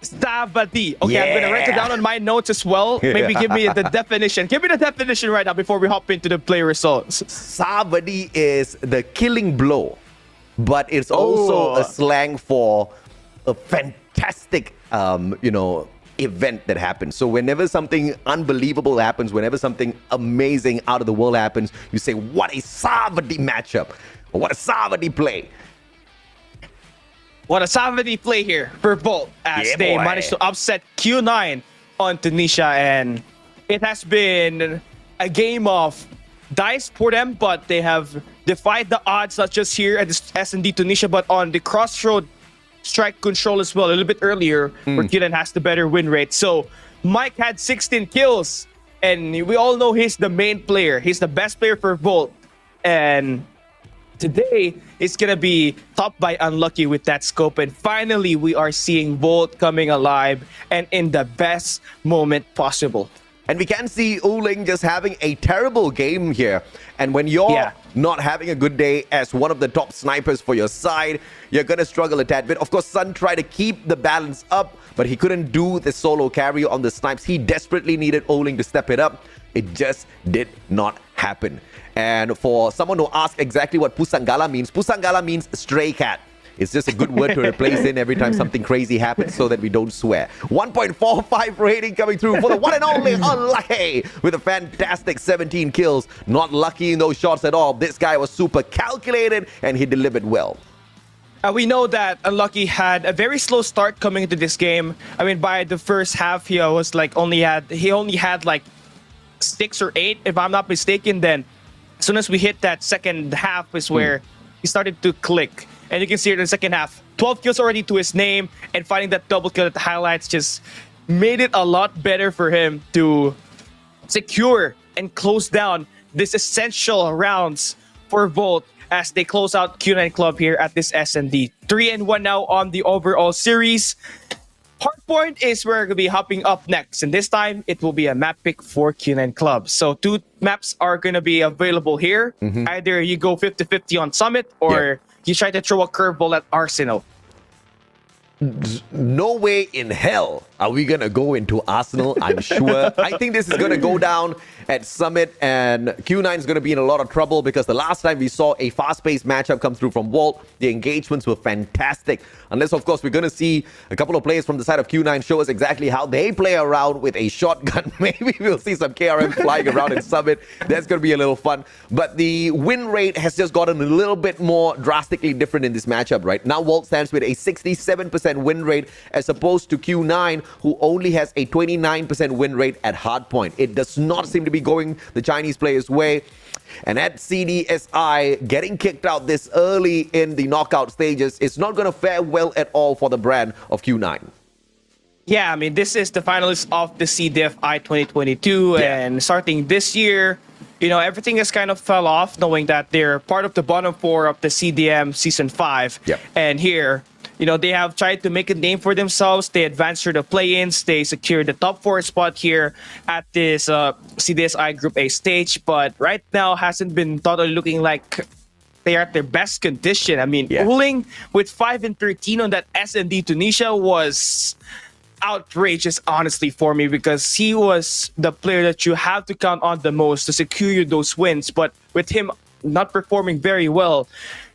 Savadi. Okay, I'm going to write it down on my notes as well. Maybe give me the definition. Give me the definition right now before we hop into the play results. Savadi is the killing blow, but it's also a slang for a fantastic, event that happens. So whenever something unbelievable happens, whenever something amazing out of the world happens, you say, what a savage matchup, or what a savage play. What a savage play here for Bolt as they managed to upset Q9 on Tunisia, and it has been a game of dice for them, but they have defied the odds, not just here at this S&D Tunisia, but on the crossroad strike control as well, a little bit earlier, where Q9 has the better win rate. So Mike had 16 kills, and we all know he's the main player. He's the best player for Bolt, and today it's gonna be topped by Unlucky with that scope, and finally we are seeing Bolt coming alive and in the best moment possible. And we can see Uling just having a terrible game here. And when you're not having a good day as one of the top snipers for your side, you're going to struggle a tad bit. Of course, Sun tried to keep the balance up, but he couldn't do the solo carry on the snipes. He desperately needed Uling to step it up. It just did not happen. And for someone who asked exactly what Pusangala means stray cat. It's just a good word to replace in every time something crazy happens so that we don't swear. 1.45 rating coming through for the one and only Unlucky with a fantastic 17 kills. Not lucky in those shots at all. This guy was super calculated and he delivered well. We know that Unlucky had a very slow start coming into this game. I mean, by the first half, he only had like 6 or 8, if I'm not mistaken. Then as soon as we hit that second half is where he started to click. And you can see it in the second half. 12 kills already to his name, and finding that double kill at the highlights just made it a lot better for him to secure and close down this essential rounds for Volt as they close out Q9 Club here at this S&D. 3-1 now on the overall series. Hardpoint is where we're going to be hopping up next, and this time it will be a map pick for Q9 Club. So 2 maps are going to be available here. Either you go 50-50 on Summit, or you try to throw a curveball at Arsenal. No way in hell are we going to go into Arsenal, I'm sure. I think this is going to go down at Summit, and Q9 is going to be in a lot of trouble because the last time we saw a fast-paced matchup come through from Walt, the engagements were fantastic. Unless, of course, we're going to see a couple of players from the side of Q9 show us exactly how they play around with a shotgun. Maybe we'll see some KRM flying around in Summit. That's going to be a little fun. But the win rate has just gotten a little bit more drastically different in this matchup, right? Now Walt stands with a 67% win rate as opposed to Q9, who only has a 29% win rate at hardpoint. It does not seem to be going the Chinese players' way. And at CDSI, getting kicked out this early in the knockout stages is not going to fare well at all for the brand of Q9. Yeah, I mean, this is the finalists of the CDFI 2022, and starting this year, you know, everything has kind of fell off, knowing that they're part of the bottom 4 of the CDM Season 5. And here, you know, they have tried to make a name for themselves. They advanced through the play-ins. They secured the top 4 spot here at this CDSI Group A stage. But right now, hasn't been totally looking like they are at their best condition. I mean, Uling with 5-13 on that S&D Tunisia was outrageous, honestly, for me, because he was the player that you have to count on the most to secure you those wins. But with him not performing very well,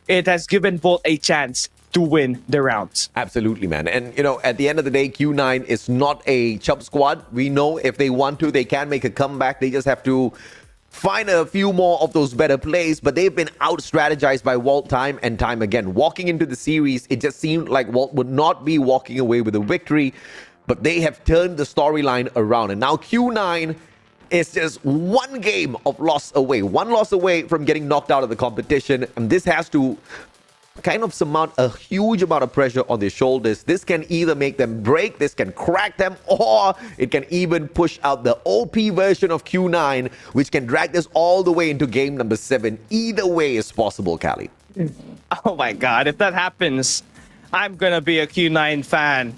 it has given Volt a chance to win the rounds. Absolutely, man. And, you know, at the end of the day, Q9 is not a chub squad. We know if they want to, they can make a comeback. They just have to find a few more of those better plays, but they've been out-strategized by Walt time and time again. Walking into the series, it just seemed like Walt would not be walking away with a victory, but they have turned the storyline around. And now Q9 is just one game of loss away, one loss away from getting knocked out of the competition. And this has to kind of surmount a huge amount of pressure on their shoulders. This can either make them break, this can crack them, or it can even push out the OP version of Q9, which can drag this all the way into game number 7. Either way is possible, Cali. Oh my God, if that happens, I'm gonna be a Q9 fan.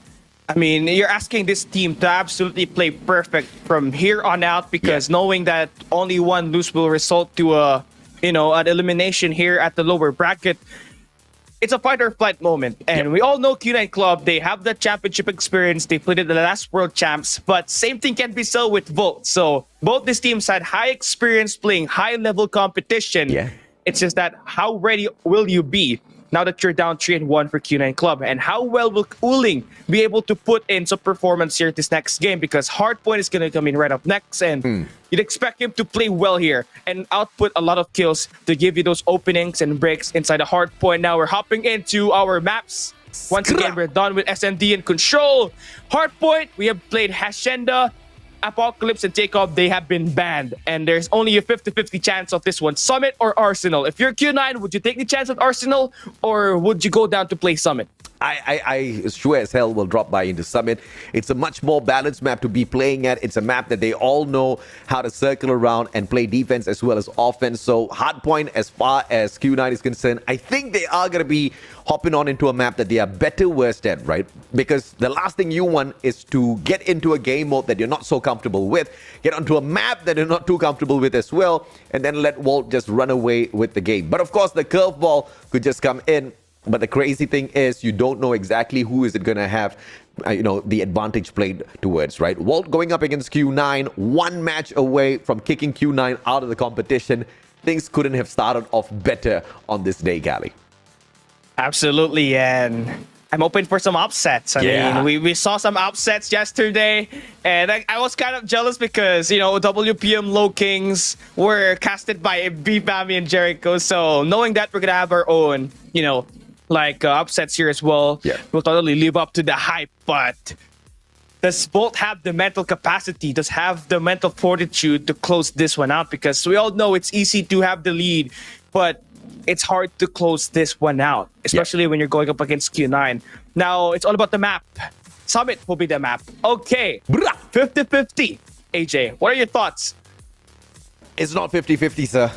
I mean, you're asking this team to absolutely play perfect from here on out, because knowing that only one lose will result to a, you know, an elimination here at the lower bracket, it's a fight or flight moment. And we all know Q9 Club, they have the championship experience. They played at the last World Champs, but same thing can be said with Volt. So both these teams had high experience playing high level competition. It's just that how ready will you be now that you're down 3-1 for Q9 Club? And how well will Uling be able to put in some performance here this next game? Because Hardpoint is going to come in right up next, and you'd expect him to play well here and output a lot of kills to give you those openings and breaks inside the Hardpoint. Now we're hopping into our maps. Once again, we're done with SMD and Control. Hardpoint, we have played Hacienda, Apocalypse, and Takeoff. They have been banned, and there's only a 50-50 chance of this one. Summit or Arsenal? If you're Q9, would you take the chance at Arsenal, or would you go down to play Summit? I sure as hell will drop by into Summit. It's a much more balanced map to be playing at. It's a map that they all know how to circle around and play defense as well as offense. So Hardpoint, as far as Q9 is concerned, I think they are going to be hopping on into a map that they are better versed at, right? Because the last thing you want is to get into a game mode that you're not so comfortable with, get onto a map that you're not too comfortable with as well, and then let Volt just run away with the game. But of course, the curveball could just come in. But the crazy thing is, you don't know exactly who is it going to have, the advantage played towards, right? Volt going up against Q9, one match away from kicking Q9 out of the competition. Things couldn't have started off better on this day, Cali. Absolutely, and I'm open for some upsets. I mean, we saw some upsets yesterday, and I was kind of jealous because, WPM Low Kings were casted by B-Bami and Jericho. So knowing that we're going to have our own, upsets here as well, we'll totally live up to the hype. But does Volt have the mental capacity, does have the mental fortitude to close this one out? Because we all know it's easy to have the lead, but it's hard to close this one out, especially when you're going up against Q9. Now, it's all about the map. Summit will be the map. Okay, 50-50. AJ, what are your thoughts? It's not 50-50, sir.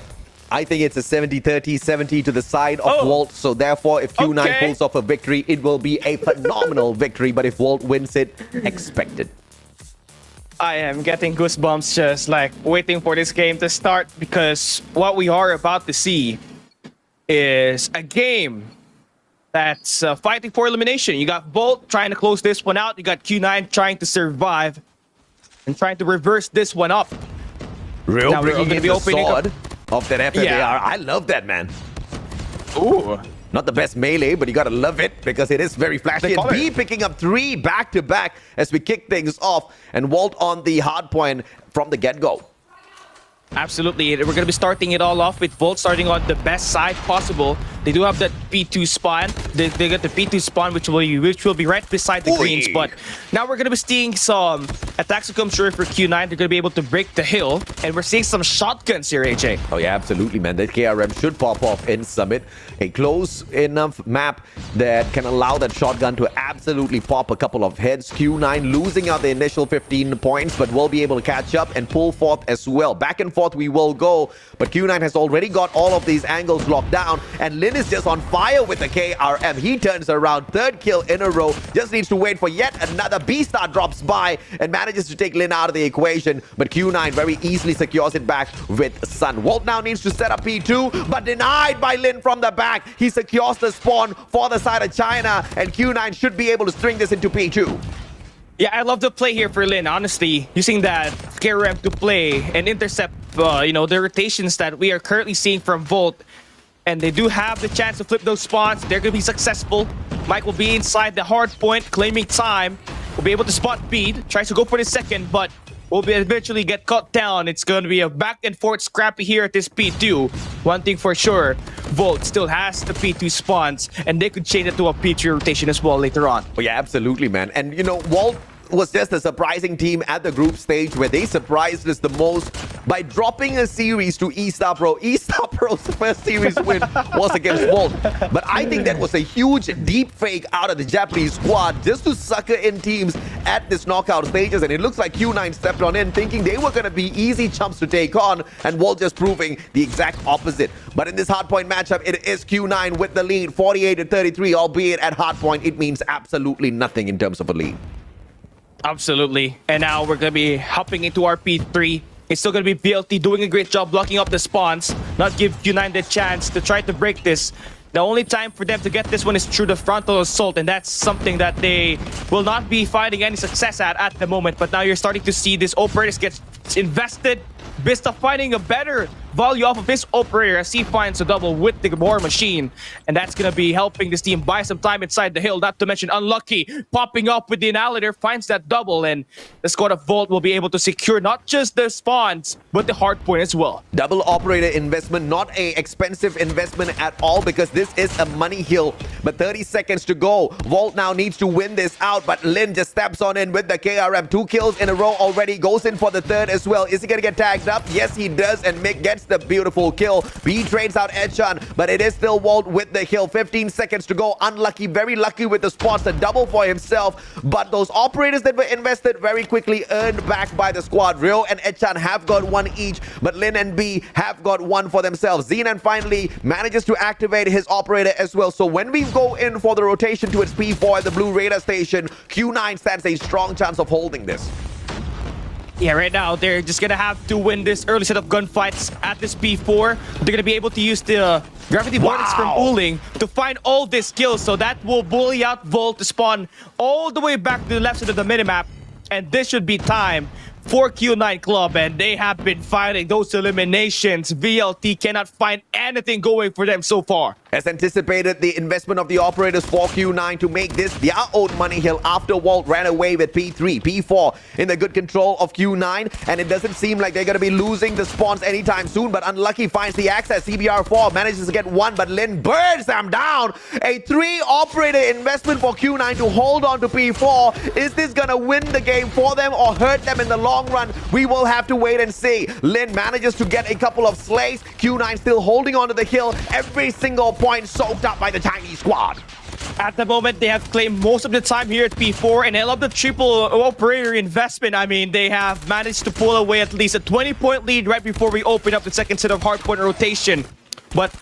I think it's a 70-30, 70 to the side of Volt. So therefore, if Q9 pulls off a victory, it will be a phenomenal victory. But if Volt wins it, expect it. I am getting goosebumps just waiting for this game to start, because what we are about to see is a game that's fighting for elimination. You got Volt trying to close this one out. You got Q9 trying to survive and trying to reverse this one up. Now we're going to be opening up of that FFAR. I love that, man. Ooh. Not the best melee, but you got to love it because it is very flashy. And B picking up 3 back-to-back as we kick things off, and Volt on the hard point from the get-go. Absolutely. We're going to be starting it all off with Volt starting on the best side possible. They do have that P2 spawn. They got the P2 spawn, which will be right beside the greens. But now we're going to be seeing some attacks to come through for Q9. They're going to be able to break the hill. And we're seeing some shotguns here, AJ. Oh, yeah, absolutely, man. That KRM should pop off in Summit. A close enough map that can allow that shotgun to absolutely pop a couple of heads. Q9 losing out the initial 15 points, but will be able to catch up and pull forth as well. Back and forth we will go, but Q9 has already got all of these angles locked down, and Lin is just on fire with the KRM. He turns around, 3rd kill in a row, just needs to wait for yet another. B-Star drops by and manages to take Lin out of the equation, but Q9 very easily secures it back with Sun. Walt now needs to set up P2, but denied by Lin from the back. He secures the spawn for the side of China, and Q9 should be able to string this into P2. Yeah, I love the play here for Lin, honestly. Using that KRM to play and intercept, the rotations that we are currently seeing from Volt. And they do have the chance to flip those spawns. They're going to be successful. Mike will be inside the hard point, claiming time. Will be able to spot Bead. Tries to go for the second, but will be eventually get cut down. It's going to be a back and forth scrappy here at this P2. One thing for sure, Volt still has the P2 spawns, and they could change it to a P3 rotation as well later on. Oh, yeah, absolutely, man. And, Walt was just a surprising team at the group stage where they surprised us the most by dropping a series to E-Star Pro. E-Star Pro's first series win was against Volt. But I think that was a huge deep fake out of the Japanese squad just to sucker in teams at this knockout stages. And it looks like Q9 stepped on in thinking they were going to be easy chumps to take on, and Volt just proving the exact opposite. But in this hardpoint matchup, it is Q9 with the lead, 48-33, albeit at hardpoint, it means absolutely nothing in terms of a lead. Absolutely. And now we're going to be hopping into our P3. It's still going to be BLT doing a great job blocking up the spawns, not give Q9 the chance to try to break this. The only time for them to get this one is through the frontal assault, and that's something that they will not be finding any success at the moment. But now you're starting to see this operators get invested. Bista finding a better value off of his operator as he finds a double with the war machine. And that's going to be helping this team buy some time inside the hill. Not to mention Unlucky popping up with the Annihilator, finds that double. And the squad of Volt will be able to secure not just the spawns, but the hard point as well. Double operator investment, not a expensive investment at all, because this is a money hill. But 30 seconds to go. Volt now needs to win this out, but Lin just steps on in with the KRM. 2 kills in a row already, goes in for the third as well. Is he gonna get tagged up? Yes, he does, and Mick gets the beautiful kill. B trades out Echan, but it is still Volt with the kill. 15 seconds to go. Unlucky, very lucky with the spots, a double for himself, but those operators that were invested very quickly earned back by the squad. Rio and Echan have got 1 each, but Lin and B have got 1 for themselves. Xenan finally manages to activate his operator as well. So when we go in for the rotation to its P4 at the blue radar station, Q9 stands a strong chance of holding this. Yeah, right now they're just gonna have to win this early set of gunfights at this P4. They're gonna be able to use the gravity vortex from Uling to find all these kills, so that will bully out Volt to spawn all the way back to the left side of the minimap. And this should be time for Q9 Club, and they have been fighting those eliminations. VLT cannot find anything going for them so far. As anticipated, the investment of the operators for Q9 to make this their own money hill after Walt ran away with P3, P4 in the good control of Q9, and it doesn't seem like they're going to be losing the spawns anytime soon, but Unlucky finds the access. CBR4 manages to get 1, but Lin burns them down. A 3 operator investment for Q9 to hold on to P4. Is this going to win the game for them or hurt them in the long run? We will have to wait and see. Lin manages to get a couple of slays. Q9 still holding on to the hill. Every single point soaked up by the Chinese squad. At the moment, they have claimed most of the time here at P4, and I love the triple operator investment. I mean, they have managed to pull away at least a 20-point lead right before we open up the second set of hardpoint rotation. But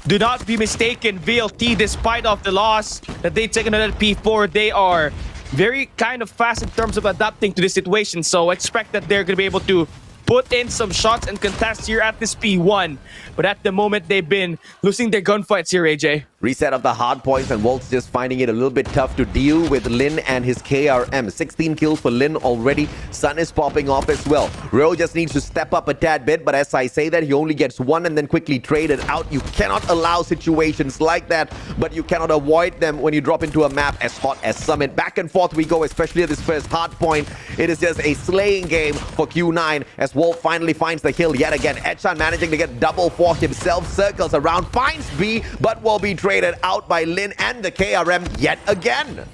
do not be mistaken, VLT, despite of the loss that they've taken at P4, they are very kind of fast in terms of adapting to this situation. So expect that they're going to be able to put in some shots and contest here at this P1. But at the moment, they've been losing their gunfights here, AJ. Reset of the hard points, and Walt's just finding it a little bit tough to deal with Lin and his KRM. 16 kills for Lin already. Sun is popping off as well. Rio just needs to step up a tad bit, but as I say that, he only gets 1 and then quickly traded out. You cannot allow situations like that, but you cannot avoid them when you drop into a map as hot as Summit. Back and forth we go, especially at this first hard point. It is just a slaying game for Q9 as Walt finally finds the hill yet again. Echan managing to get double for himself. Circles around, finds B, but will be traded out by Lin and the KRM yet again.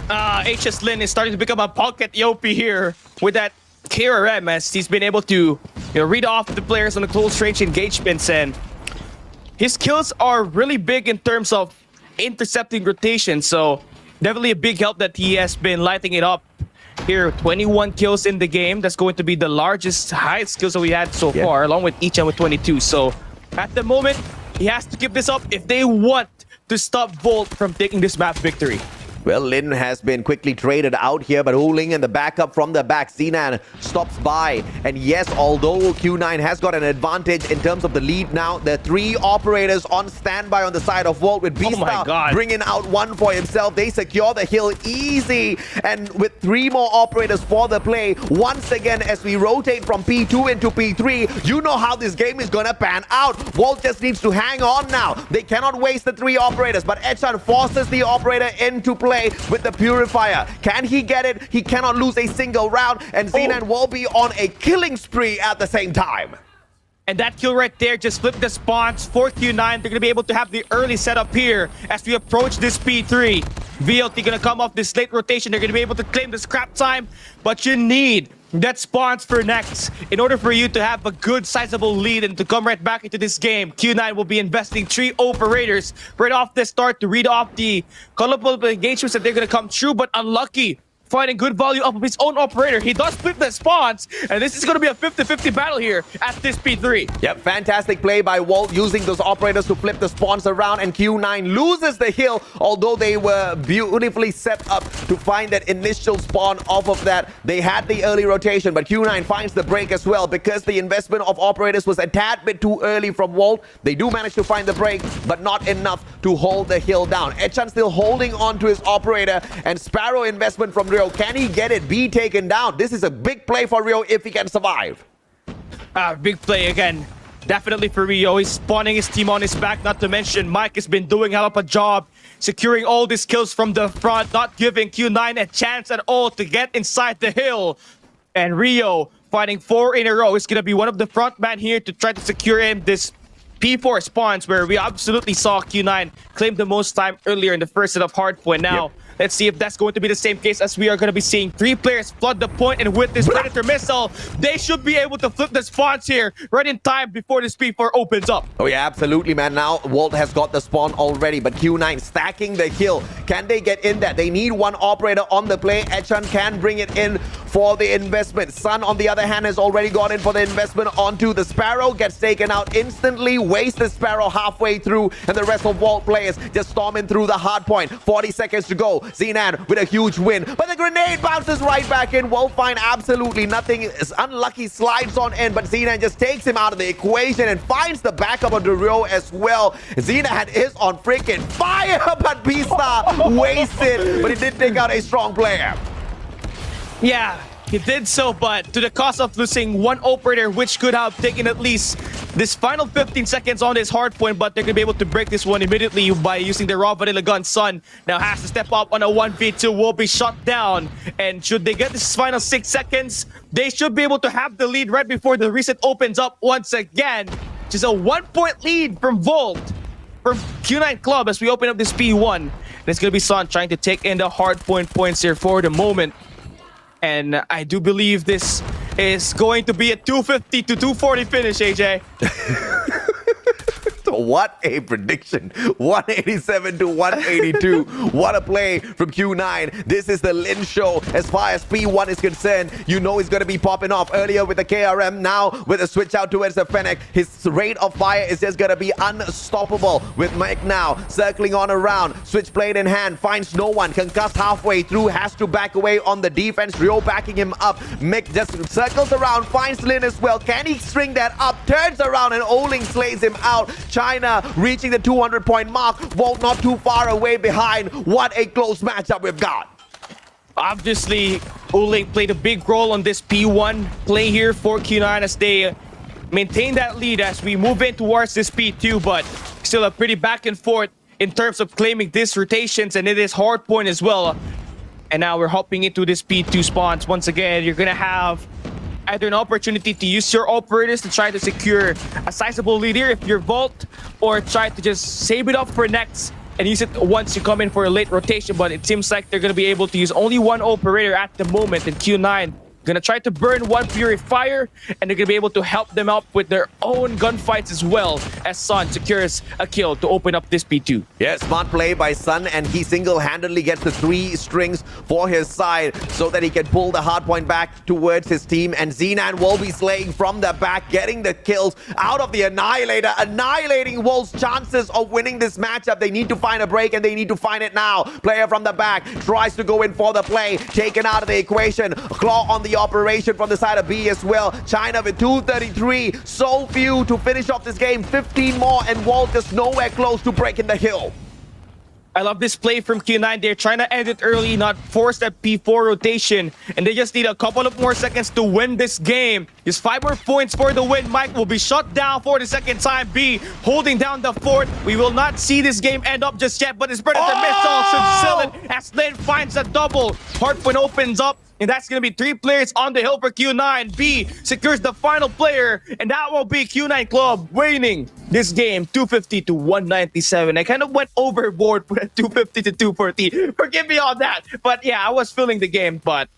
HS Lin is starting to become a pocket Yopi here with that KRM, as he's been able to read off the players on the close range engagements, and his kills are really big in terms of intercepting rotation. So definitely a big help that he has been lighting it up here. 21 kills in the game. That's going to be the largest, highest kills that we had so far, along with Ichan with 22. So at the moment, he has to keep this up if they want to stop Volt from taking this map victory. Well, Lin has been quickly traded out here, but Huling and the backup from the back. Xenan stops by. And yes, although Q9 has got an advantage in terms of the lead now, the 3 operators on standby on the side of Volt with Beastar bringing out 1 for himself. They secure the hill easy. And with 3 more operators for the play, once again, as we rotate from P2 into P3, you know how this game is going to pan out. Volt just needs to hang on now. They cannot waste the 3 operators, but Echan forces the operator into play with the Purifier. Can he get it? He cannot lose a single round, and Xenan will be on a killing spree at the same time. And that kill right there just flipped the spawns for Q9. They're going to be able to have the early setup here as we approach this P3. VLT going to come off this late rotation. They're going to be able to claim the scrap time, but you need that spawns for next in order for you to have a good sizable lead and to come right back into this game. Q9 will be investing 3 operators right off the start to read off the colorful engagements that they're going to come true, but Unlucky finding good value off of his own operator. He does flip the spawns, and this is going to be a 50-50 battle here at this P3. Yep, fantastic play by Walt using those operators to flip the spawns around, and Q9 loses the hill, although they were beautifully set up to find that initial spawn off of that. They had the early rotation, but Q9 finds the break as well because the investment of operators was a tad bit too early from Walt. They do manage to find the break, but not enough to hold the hill down. Echan still holding on to his operator, and Sparrow investment from Rio. Can he get it? Be taken down. This is a big play for Rio if he can survive. Big play again. definitely for Rio. He's spawning his team on his back. Not to mention, Mike has been doing a hell of a job securing all these kills from the front, not giving Q9 a chance at all to get inside the hill. And Rio fighting 4 in a row is going to be one of the front man here to try to secure him this P4 spawns, where we absolutely saw Q9 claim the most time earlier in the first set of hardpoint. Now, let's see if that's going to be the same case, as we are going to be seeing 3 players flood the point, and with this Predator missile, they should be able to flip the spawns here right in time before this P4 opens up. Oh yeah, absolutely, man. Now Walt has got the spawn already, but Q9 stacking the kill. Can they get in that? They need one operator on the play. Echan can bring it in for the investment. Sun, on the other hand, has already gone in for the investment onto the Sparrow. Gets taken out instantly, wastes the Sparrow halfway through, and the rest of Walt players just storming through the hard point. 40 seconds to go. Zenan with a huge win, but the grenade bounces right back in. Walt find absolutely nothing. Is unlucky, slides on in, but Zenan just takes him out of the equation and finds the backup of Dario as well. Zenan had his on freaking fire, but Beastar wasted, but he did take out a strong player. Yeah, he did so, but to the cost of losing one operator, which could have taken at least this final 15 seconds on this hard point, but they're going to be able to break this one immediately by using the raw vanilla gun. Sun now has to step up on a 1v2, will be shot down, and should they get this final 6 seconds, they should be able to have the lead right before the reset opens up once again. Just a 1-point lead from Volt, from Q9 Club, as we open up this P1. And it's going to be Sun trying to take in the hard point points here for the moment. And I do believe this is going to be a 250 to 240 finish, AJ. What a prediction. 187 to 182. What a play from Q9. This is the Lin show as far as P1 is concerned. You know he's going to be popping off earlier with the KRM. Now with a switch out towards the Fennec, his rate of fire is just going to be unstoppable. With Mike now circling on around, switchblade in hand, finds no one, concussed halfway through, has to back away on the defense. Rio backing him up. Mick just circles around, finds Lin as well. Can he string that up? Turns around and Oling slays him out. China reaching the 200-point mark. Walt not too far away behind. What a close matchup we've got. Obviously, Oling played a big role on this P1 play here for Q9 as they maintain that lead as we move in towards this P2, but still a pretty back and forth in terms of claiming these rotations, and it is hard point as well. And now we're hopping into this P2 spawns. Once again, you're gonna have either an opportunity to use your operators to try to secure a sizable lead here if you're Volt, or try to just save it up for next and use it once you come in for a late rotation. But it seems like they're going to be able to use only one operator at the moment, and Q9 gonna try to burn one purifier, and they're gonna be able to help them out with their own gunfights as well, as Sun secures a kill to open up this P2. Yeah, smart play by Sun, and he single-handedly gets the 3 strings for his side so that he can pull the hardpoint back towards his team, and Zenan will be slaying from the back, getting the kills out of the Annihilator, annihilating Wolf's chances of winning this matchup. They need to find a break, and they need to find it now. Player from the back tries to go in for the play, taken out of the equation. Claw on the operation from the side of B as well. China with 233. So few to finish off this game. 15 more, and Walt just nowhere close to breaking the hill. I love this play from Q9. They're trying to end it early, not force that P4 rotation, and they just need a couple of more seconds to win this game. Just 5 more points for the win. Mike will be shut down for the second time. B holding down the fort. We will not see this game end up just yet, but his Predator missile should seal it as Lin finds a double. Hardpoint opens up, and that's going to be 3 players on the hill for Q9. B secures the final player, and that will be Q9 Club winning this game 250 to 197. I kind of went overboard for 250 to 240. Forgive me on that. But yeah, I was feeling the game, but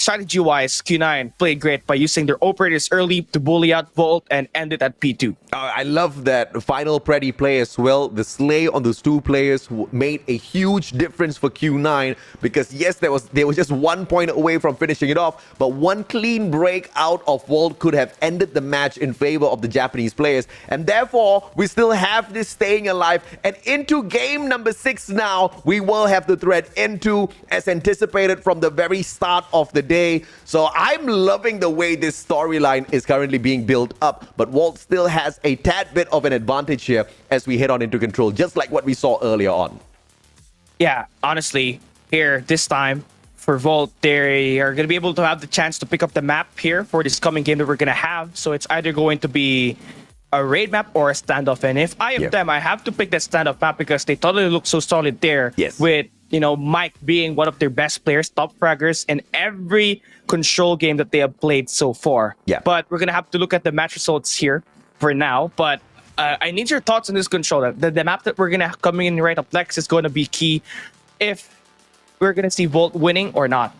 strategy-wise, Q9 played great by using their operators early to bully out Volt and end it at P2. I love that final Preddy play as well. The slay on those 2 players made a huge difference for Q9, because yes, they were just 1 point away from finishing it off, but one clean break out of Volt could have ended the match in favor of the Japanese players, and therefore we still have this staying alive. And into game number 6 now, we will have the thread into, as anticipated from the very start of the day. So I'm loving the way this storyline is currently being built up, but Walt still has a tad bit of an advantage here as we head on into control, just like what we saw earlier on. Yeah, honestly, here this time for Volt, they are going to be able to have the chance to pick up the map here for this coming game that we're going to have. So it's either going to be a raid map or a standoff. And if I am them, I have to pick that standoff map because they totally look so solid there. Yes. With, Mike being one of their best players, top fraggers in every control game that they have played so far. Yeah. But we're going to have to look at the match results here for now. But I need your thoughts on this control. The map that we're going to coming in right up next is going to be key if we're going to see Volt winning or not.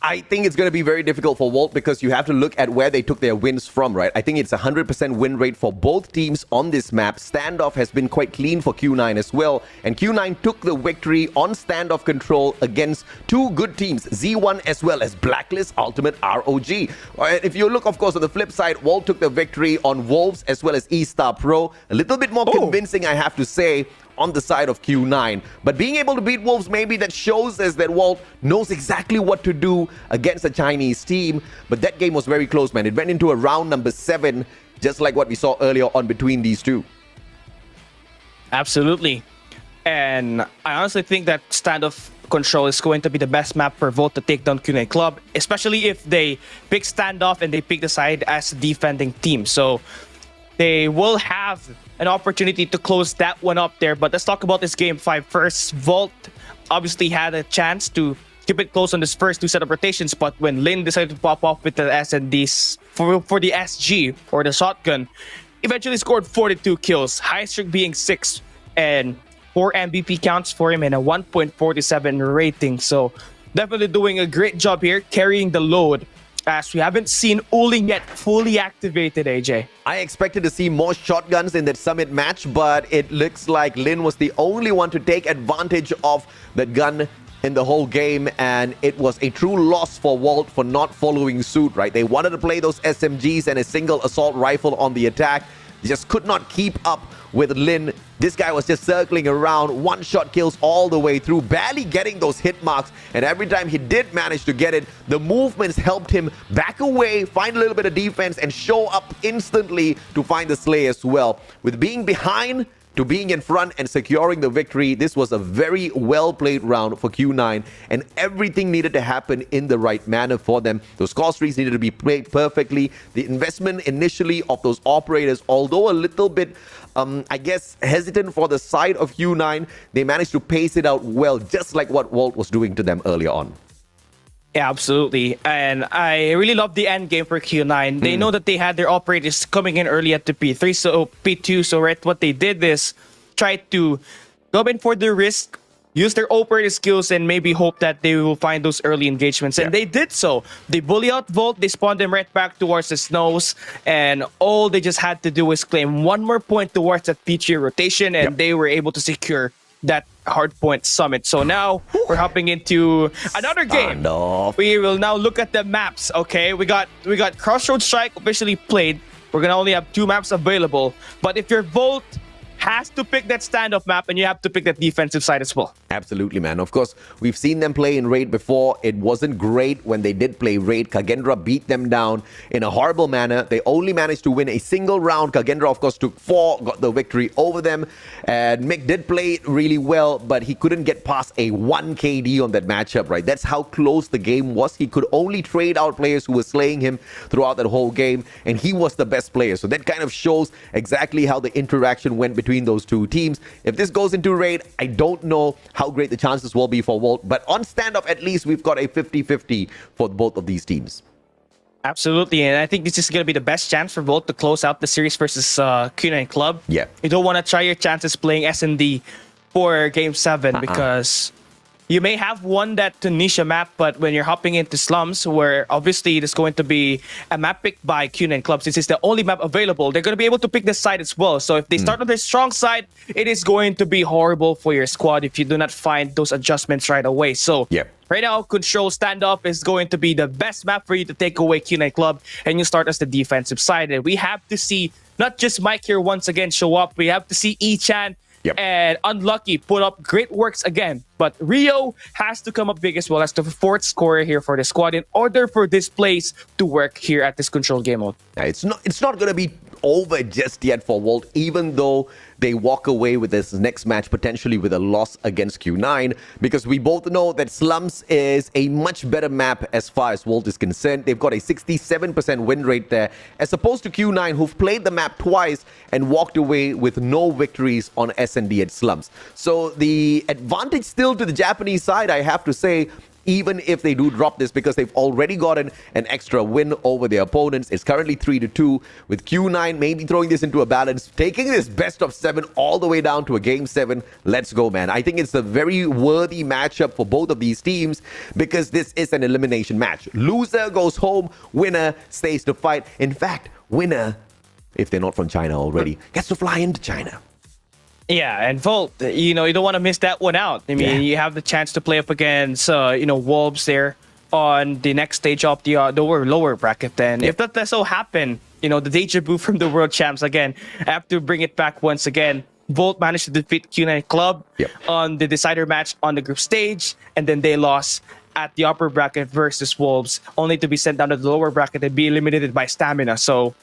I think it's going to be very difficult for Volt because you have to look at where they took their wins from, right? I think it's 100% win rate for both teams on this map. Standoff has been quite clean for Q9 as well. And Q9 took the victory on standoff control against two good teams, Z1 as well as Blacklist Ultimate ROG. If you look, of course, on the flip side, Volt took the victory on Wolves as well as E-Star Pro. A little bit more convincing, I have to say, on the side of Q9. But being able to beat Wolves, maybe that shows us that Volt knows exactly what to do against a Chinese team. But that game was very close, man. It went into a round number 7, just like what we saw earlier on between these two. Absolutely. And I honestly think that standoff control is going to be the best map for Volt to take down Q9 Club, especially if they pick standoff and they pick the side as a defending team. So they will have an opportunity to close that one up there. But let's talk about this game 5 first. Volt obviously had a chance to keep it close on this first 2 set of rotations, but when Lin decided to pop off with the SNDs for the SG or the shotgun, eventually scored 42 kills, high streak being 6 and 4 MVP counts for him and a 1.47 rating. So definitely doing a great job here, carrying the load, as we haven't seen Uling yet fully activated, AJ. I expected to see more shotguns in that Summit match, but it looks like Lin was the only one to take advantage of that gun in the whole game, and it was a true loss for Volt for not following suit, right? They wanted to play those SMGs and a single assault rifle on the attack. They just could not keep up with Lin. This guy was just circling around, one-shot kills all the way through, barely getting those hit marks. And every time he did manage to get it, the movements helped him back away, find a little bit of defense, and show up instantly to find the slay as well. With being behind to being in front and securing the victory, this was a very well-played round for Q9, and everything needed to happen in the right manner for them. Those score streaks needed to be played perfectly. The investment initially of those operators, although a little bit, I guess, hesitant for the side of Q9, they managed to pace it out well, just like what Volt was doing to them earlier on. Yeah, absolutely. And I really love the end game for Q9. They know that they had their operators coming in early at the P3, so P2. So right, what they did is try to go in for the risk, use their operator skills, and maybe hope that they will find those early engagements. And they did so. They bully out Volt, they spawned them right back towards the snows, and all they just had to do was claim one more point towards that P3 rotation, and they were able to secure that hardpoint summit. So now we're hopping into another game. We will now look at the maps. Okay, we got Crossroads Strike officially played. We're gonna only have 2 maps available, but if your Volt has to pick that standoff map, and you have to pick that defensive side as well. Absolutely, man. Of course, we've seen them play in Raid before. It wasn't great when they did play Raid. Kagendra beat them down in a horrible manner. They only managed to win a single round. Kagendra, of course, took 4, got the victory over them. And Mick did play it really well, but he couldn't get past a 1 KD on that matchup, right? That's how close the game was. He could only trade out players who were slaying him throughout that whole game, and he was the best player. So that kind of shows exactly how the interaction went between those two teams. If this goes into Raid, I don't know how great the chances will be for Volt, but on standoff, at least we've got a 50-50 for both of these teams. Absolutely, and I think this is going to be the best chance for Volt to close out the series versus Q9 Club. Yeah. You don't want to try your chances playing S&D for Game 7 because you may have won that Tunisia map, but when you're hopping into slums, where obviously there's going to be a map picked by Q9 Club, since it's the only map available, they're going to be able to pick the side as well. So if they start on their strong side, it is going to be horrible for your squad if you do not find those adjustments right away. So right now, Control Standoff is going to be the best map for you to take away Q9 Club, and you start as the defensive side. And we have to see not just Mike here once again show up, we have to see E-Chan and Unlucky put up great works again. But Rio has to come up big as well as the 4th scorer here for the squad in order for this place to work here at this Control game mode. It's not going to be over just yet for Volt, even though they walk away with this next match potentially with a loss against Q9, because we both know that Slums is a much better map as far as Volt is concerned. They've got a 67% win rate there, as opposed to Q9, who've played the map twice and walked away with no victories on S&D at Slums. So the advantage still to the Japanese side, I have to say, even if they do drop this, because they've already gotten an extra win over their opponents. It's currently 3-2, with Q9 maybe throwing this into a balance, taking this best of 7 all the way down to a game 7. Let's go, man. I think it's a very worthy matchup for both of these teams, because this is an elimination match. Loser goes home, winner stays to fight. In fact, winner, if they're not from China already, gets to fly into China. Yeah, and Volt, you don't want to miss that one out. I mean, you have the chance to play up against, Wolves there on the next stage of the lower bracket. Then, if that does so happen, the deja vu from the World Champs again, I have to bring it back once again. Volt managed to defeat Q9 Club on the decider match on the group stage, and then they lost at the upper bracket versus Wolves, only to be sent down to the lower bracket and be eliminated by Stamina. So,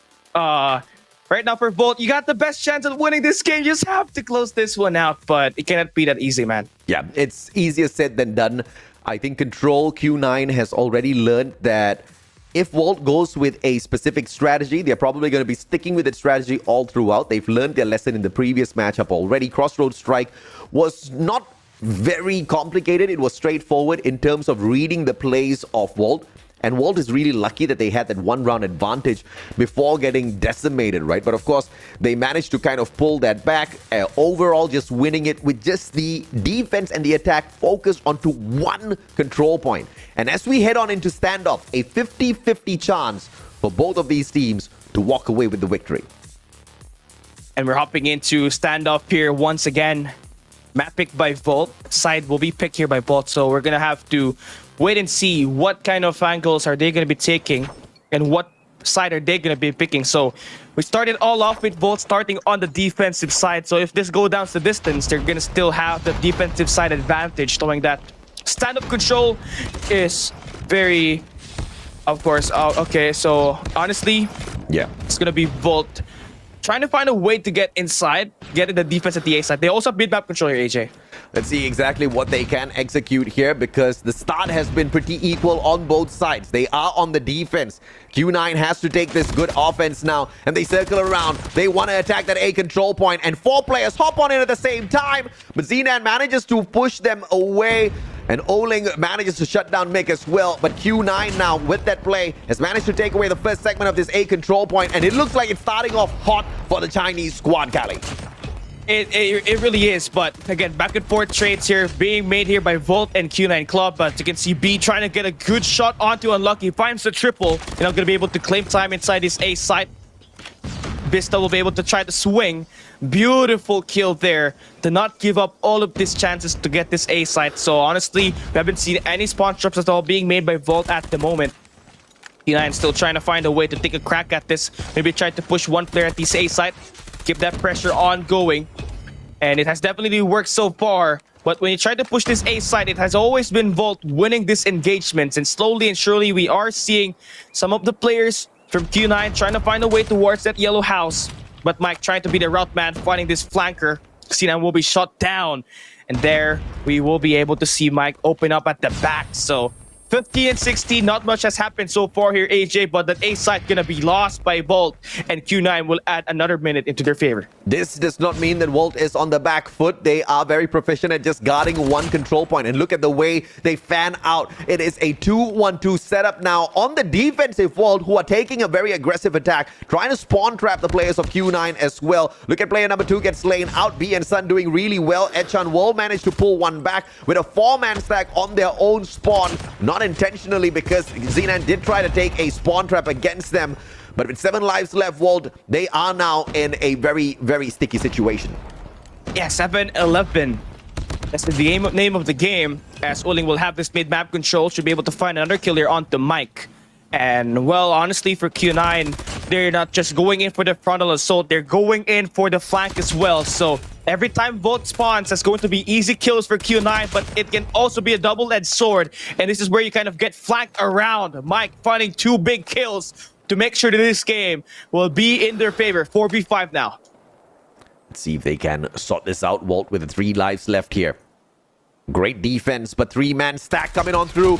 right now for Volt, you got the best chance of winning this game. You just have to close this one out, but it cannot be that easy, man. Yeah, it's easier said than done. I think Control Q9 has already learned that if Volt goes with a specific strategy, they're probably going to be sticking with that strategy all throughout. They've learned their lesson in the previous matchup already. Crossroads Strike was not very complicated. It was straightforward in terms of reading the plays of Volt. And Volt is really lucky that they had that one-round advantage before getting decimated, right? But of course, they managed to kind of pull that back. Overall, just winning it with just the defense and the attack focused onto one control point. And as we head on into standoff, a 50-50 chance for both of these teams to walk away with the victory. And we're hopping into standoff here once again. Map picked by Volt. Side will be picked here by Volt. So we're going to have to wait and see what kind of angles are they going to be taking and what side are they going to be picking. So we started all off with Volt starting on the defensive side. So if this goes down the distance, they're going to still have the defensive side advantage, showing that stand-up control is very, of course, okay. So honestly, it's going to be Volt trying to find a way to get inside, get in the defense at the A side. They also have mid-map control here, AJ. Let's see exactly what they can execute here, because the start has been pretty equal on both sides. They are on the defense. Q9 has to take this good offense now, and they circle around. They want to attack that A control point, and 4 players hop on in at the same time, but Xenan manages to push them away. And Oling manages to shut down Mick as well. But Q9 now, with that play, has managed to take away the first segment of this A control point. And it looks like it's starting off hot for the Chinese squad, Cali. It really is. But again, back and forth trades here being made here by Volt and Q9 Club. But you can see B trying to get a good shot onto Unlucky. Finds the triple. And I'm going to be able to claim time inside this A site. Vista will be able to try to swing. Beautiful kill there to not give up all of these chances to get this A site. So honestly, we haven't seen any spawn traps at all being made by Volt at the moment. Q9 still trying to find a way to take a crack at this. Maybe try to push one player at this A site. Keep that pressure ongoing. And it has definitely worked so far. But when you try to push this A side, it has always been Volt winning these engagements. And slowly and surely, we are seeing some of the players from Q9 trying to find a way towards that yellow house. But Mike trying to be the route man, finding this flanker. C9 will be shot down. And there, we will be able to see Mike open up at the back. So 50 and 60, not much has happened so far here, AJ, but that A side gonna be lost by Volt, and Q9 will add another minute into their favor. This does not mean that Volt is on the back foot. They are very proficient at just guarding one control point, and look at the way they fan out. It is a 2-1-2 setup now on the defensive Volt, who are taking a very aggressive attack, trying to spawn trap the players of Q9 as well. Look at player number 2 get slain out. B and Sun doing really well. Echan will manage to pull one back with a 4-man stack on their own spawn. Not intentionally, because Xenan did try to take a spawn trap against them. But with 7 lives left, Volt, they are now in a very, very sticky situation. Yeah, 7-11. That's the name of the game, as Oling will have this mid-map control. Should be able to find another killer onto Mike. And, well, honestly, for Q9, they're not just going in for the frontal assault. They're going in for the flank as well. So every time Volt spawns, that's going to be easy kills for Q9, but it can also be a double-edged sword. And this is where you kind of get flanked around. Mike finding 2 big kills to make sure that this game will be in their favor. 4v5 now. Let's see if they can sort this out. Volt with the 3 lives left here. Great defense, but 3-man stack coming on through.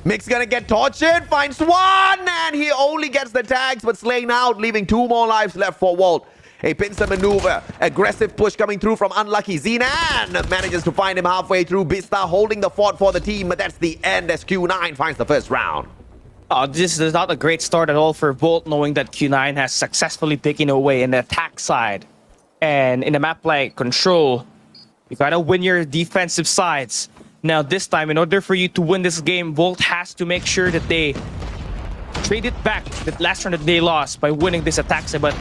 Mick's gonna get tortured, finds one, and he only gets the tags, but slain out, leaving 2 more lives left for Walt. A pincer maneuver, aggressive push coming through from Unlucky. Zinan manages to find him halfway through. Bista holding the fort for the team, but that's the end as Q9 finds the first round. This is not a great start at all for Volt, knowing that Q9 has successfully taken away in the attack side. And in a map like Control, you gotta win your defensive sides. Now this time, in order for you to win this game, Volt has to make sure that they trade it back that last round that they lost by winning this attack side. But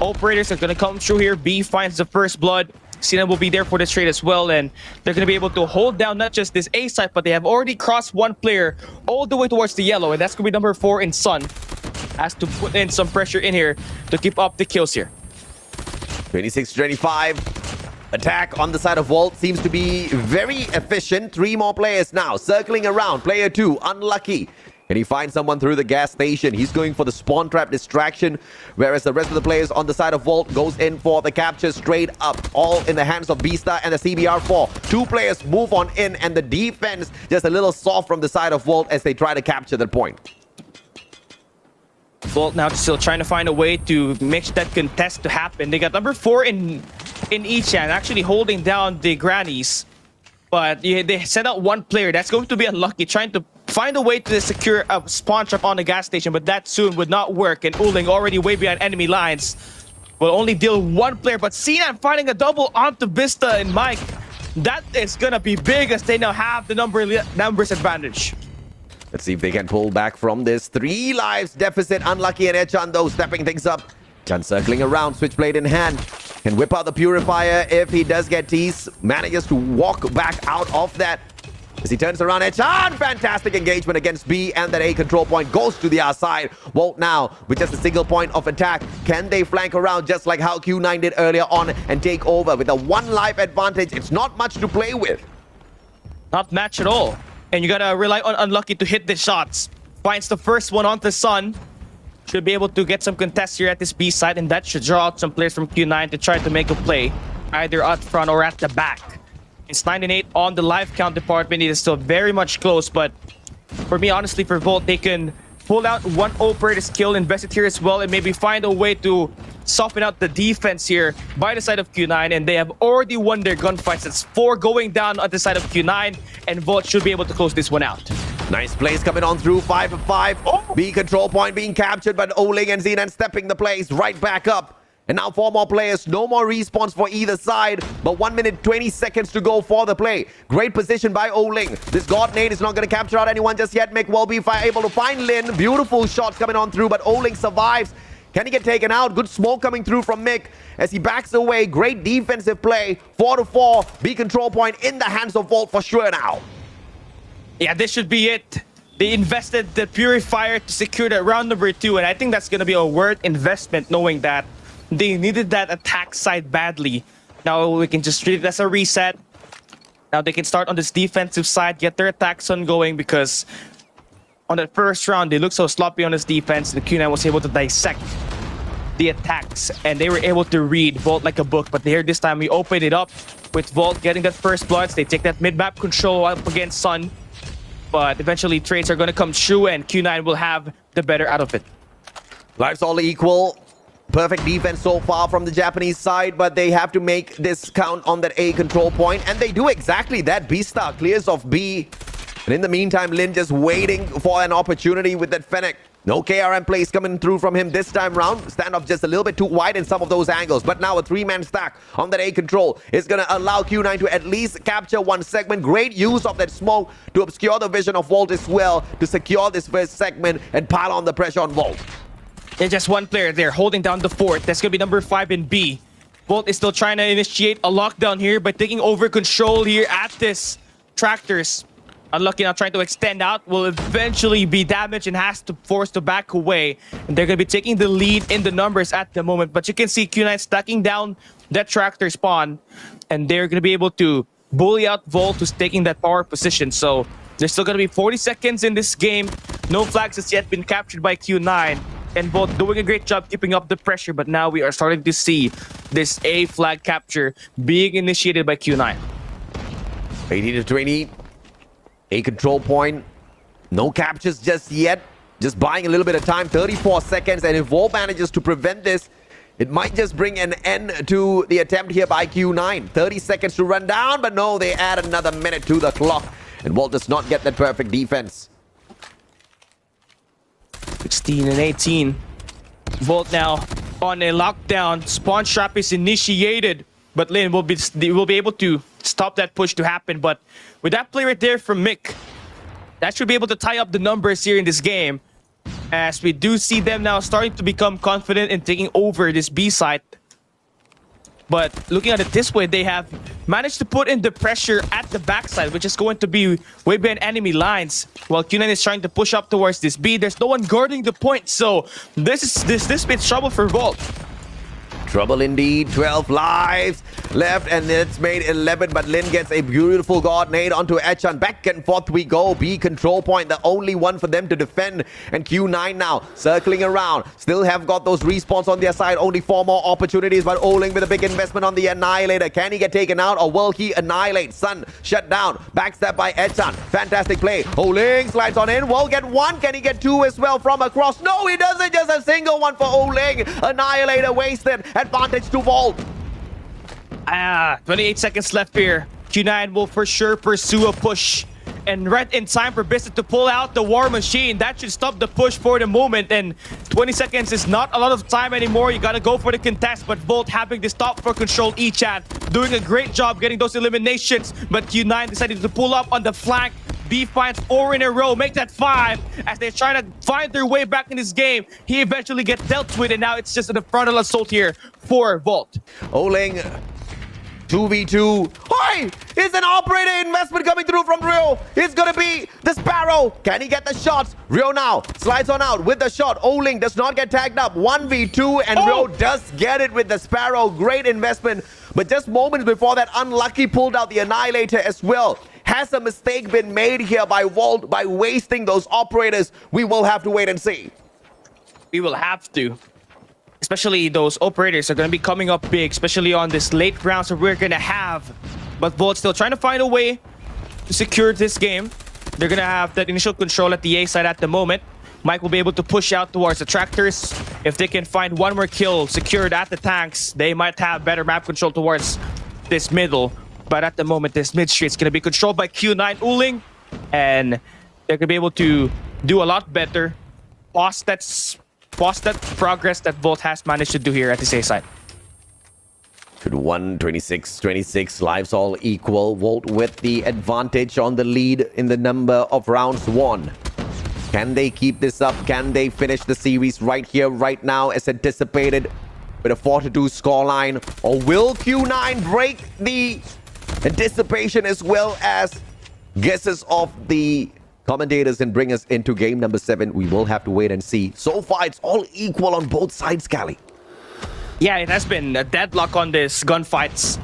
operators are gonna come through here. B finds the first blood. Cena will be there for this trade as well, and they're gonna be able to hold down not just this A side, but they have already crossed one player all the way towards the yellow, and that's gonna be number 4 in Sun. Has to put in some pressure in here to keep up the kills here. 26-25. Attack on the side of Volt seems to be very efficient. 3 more players now circling around. Player 2, Unlucky. Can he find someone through the gas station? He's going for the spawn trap distraction, whereas the rest of the players on the side of Volt goes in for the capture straight up. All in the hands of Beasta and the CBR4. 2 players move on in, and the defense just a little soft from the side of Volt as they try to capture that point. Volt now still trying to find a way to make that contest to happen. They got number 4 in Ichan, actually holding down the grannies. But they sent out 1 player. That's going to be Unlucky, trying to find a way to secure a spawn trap on the gas station, but that soon would not work. And Uling, already way behind enemy lines, will only deal 1 player. But Sinan finding a double onto Vista and Mike. That is gonna be big as they now have the numbers advantage. Let's see if they can pull back from this. 3 lives deficit. Unlucky and Echan though stepping things up. Chan circling around, switchblade in hand. Can whip out the Purifier if he does get teased. Manages to walk back out of that. As he turns around, Echan! Fantastic engagement against B, and that A control point goes to the R side. Volt now with just a single point of attack. Can they flank around just like how Q9 did earlier on and take over with a 1 life advantage? It's not much to play with. Not match at all. And you gotta rely on Unlucky to hit the shots. Finds the first one onto Sun. Should be able to get some contests here at this B side, and that should draw out some players from Q9 to try to make a play, either up front or at the back. It's 9 and 8 on the life count department. It is still very much close, but for me, honestly, for Volt, they can pull out 1 operator's kill, invest it here as well, and maybe find a way to soften out the defense here by the side of Q9, and they have already won their gunfights. It's 4 going down on the side of Q9, and Volt should be able to close this one out. Nice plays coming on through. 5 for 5. B control point being captured, but Oling and Zinan stepping the plays right back up. And now 4 more players, no more respawns for either side, but 1 minute 20 seconds to go for the play. Great position by Oling. This God Nade is not going to capture out anyone just yet. Mick will be able to find Lin. Beautiful shots coming on through, but Oling survives. Can he get taken out? Good smoke coming through from Mick as he backs away. Great defensive play. 4 to 4. B control point in the hands of Volt for sure now. Yeah, this should be it. They invested the Purifier to secure that round number 2, and I think that's going to be a worth investment, knowing that they needed that attack side badly. Now we can just treat it as a reset. Now they can start on this defensive side, get their attacks on going, because on that first round, they looked so sloppy on this defense. The Q9 was able to dissect the attacks, and they were able to read Volt like a book. But here this time, we opened it up with Volt getting that first bloods. They take that mid-map control up against Sun. But eventually, trades are going to come true, and Q9 will have the better out of it. Lives all equal. Perfect defense so far from the Japanese side, but they have to make this count on that A control point, and they do exactly that. B-Star clears off B. And in the meantime, Lin just waiting for an opportunity with that Fennec. No KRM plays coming through from him this time round. Standoff just a little bit too wide in some of those angles. But now a 3-man stack on that A control is going to allow Q9 to at least capture 1 segment. Great use of that smoke to obscure the vision of Volt as well, to secure this first segment and pile on the pressure on Volt. There's just 1 player there holding down the fort. That's going to be number 5 in B. Volt is still trying to initiate a lockdown here by taking over control here at this Tractors. Unlucky now trying to extend out, will eventually be damaged and has to force to back away. And they're going to be taking the lead in the numbers at the moment. But you can see Q9 stacking down that Tractor spawn. And they're going to be able to bully out Volt, who's taking that power position. So there's still going to be 40 seconds in this game. No flags has yet been captured by Q9. and both doing a great job keeping up the pressure, but now we are starting to see this A flag capture being initiated by Q9. 80 to 20. A control point. No captures just yet. Just buying a little bit of time. 34 seconds. And if Volt manages to prevent this, it might just bring an end to the attempt here by Q9. 30 seconds to run down, but no, they add another minute to the clock. And Volt does not get that perfect defense. 16 and 18. Volt now on a lockdown. Spawn trap is initiated, but Lin will be able to stop that push to happen. But with that play right there from Mick, that should be able to tie up the numbers here in this game, as we do see them now starting to become confident in taking over this B site. But looking at it this way, they have managed to put in the pressure at the backside, which is going to be way behind enemy lines. While Q9 is trying to push up towards this B, there's no one guarding the point. So this means trouble for Volt. Trouble indeed. 12 lives left, and it's made 11, but Lin gets a beautiful god nade onto Echan. Back and forth we go. B control point, the only one for them to defend. And Q9 now circling around. Still have got those respawns on their side. Only 4 more opportunities, but Oling with a big investment on the Annihilator. Can he get taken out, or will he annihilate? Sun shut down. Backstab by Echan. Fantastic play. Oling slides on in. Will get 1. Can he get 2 as well from across? No, he doesn't. Just a single one for Oling. Annihilator wasted. Advantage to Volt. 28 seconds left here. Q9 will for sure pursue a push. And right in time for Biscuit to pull out the War Machine. That should stop the push for the moment. And 20 seconds is not a lot of time anymore. You gotta go for the contest. But Volt having the stop for control E-Chat. Doing a great job getting those eliminations. But Q9 decided to pull up on the flank. B finds 4 in a row, make that 5 as they try to find their way back in this game. He eventually gets dealt with, and now it's just a frontal assault here for Volt. Oling 2v2. Hi! Is an operator investment coming through from Rio. It's gonna be the Sparrow. Can he get the shots? Rio now slides on out with the shot. Oling does not get tagged up. 1v2, and Rio does get it with the Sparrow. Great investment. But just moments before that, Unlucky pulled out the Annihilator as well. Has a mistake been made here by Volt by wasting those operators? We will have to wait and see. We will have to. Especially those operators are going to be coming up big, especially on this late rounds that we're going to have. But Volt still trying to find a way to secure this game. They're going to have that initial control at the A side at the moment. Mike will be able to push out towards the tractors. If they can find 1 more kill secured at the tanks, they might have better map control towards this middle. But at the moment, this mid street is going to be controlled by Q9 Uling, and they're going to be able to do a lot better. Pause that progress that Volt has managed to do here at this A side. 26 lives all equal. Volt with the advantage on the lead in the number of rounds won. Can they keep this up? Can they finish the series right here, right now, as anticipated, with a 4-2 scoreline? Or will Q9 break the anticipation as well as guesses of the commentators and bring us into game number 7? We will have to wait and see. So far, it's all equal on both sides, Cali. Yeah, it has been a deadlock on this gunfights,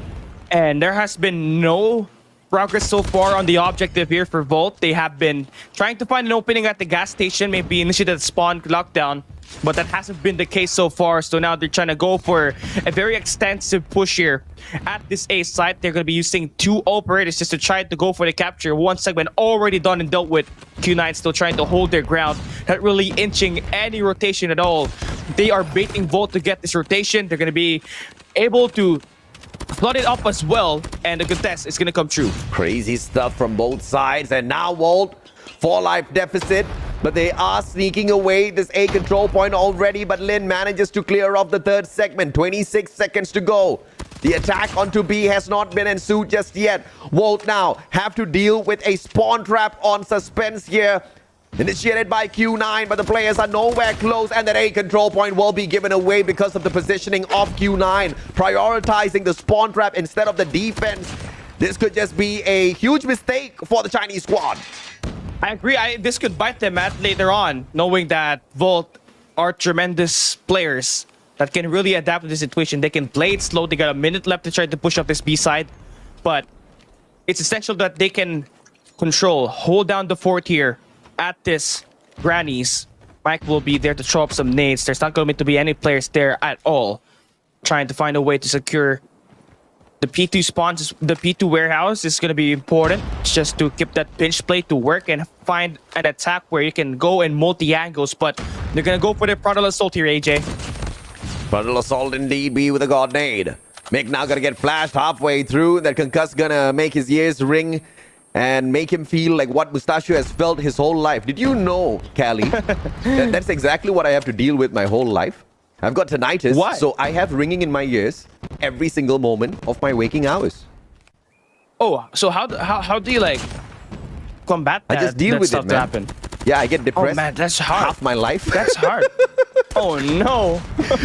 and there has been no progress so far on the objective here for Volt. They have been trying to find an opening at the gas station, maybe initiate a spawn lockdown, but that hasn't been the case so far. So now they're trying to go for a very extensive push here at this A site. They're going to be using 2 operators just to try to go for the capture. 1 segment already done and dealt with. Q9 still trying to hold their ground, not really inching any rotation at all. They are baiting Volt to get this rotation. They're going to be able to flood it up as well, and the contest is going to come true. Crazy stuff from both sides, and now Volt 4 life deficit, but they are sneaking away this A control point already. But Lin manages to clear off the 3rd segment. 26 seconds to go. The attack onto B has not been ensued just yet. Volt now have to deal with a spawn trap on suspense here, initiated by Q9, but the players are nowhere close, and that A control point will be given away because of the positioning of Q9, prioritizing the spawn trap instead of the defense. This could just be a huge mistake for the Chinese squad. I agree. This could bite them at later on, knowing that Volt are tremendous players that can really adapt to the situation. They can play it slow. They got a minute left to try to push up this B side, but it's essential that they can hold down the fort here at this Granny's Mike will be there to throw up some nades. There's not going to be any players there at all trying to find a way to secure the P2 spawns. The P2 warehouse is going to be important just to keep that pinch play to work and find an attack where you can go in multi-angles, but they're going to go for the frontal assault here, AJ. Frontal assault indeed be with a god nade. Mick now gonna get flashed halfway through. That concuss gonna make his ears ring and make him feel like what Mustachio has felt his whole life. Did you know, Cali, that's exactly what I have to deal with my whole life? I've got tinnitus, Why? so I have ringing in my ears every single moment of my waking hours. Oh, so how do you like combat that? I just deal that with stuff it, to man. happen? Yeah, I get depressed. Oh man, that's hard. Half my life. That's hard. Oh no.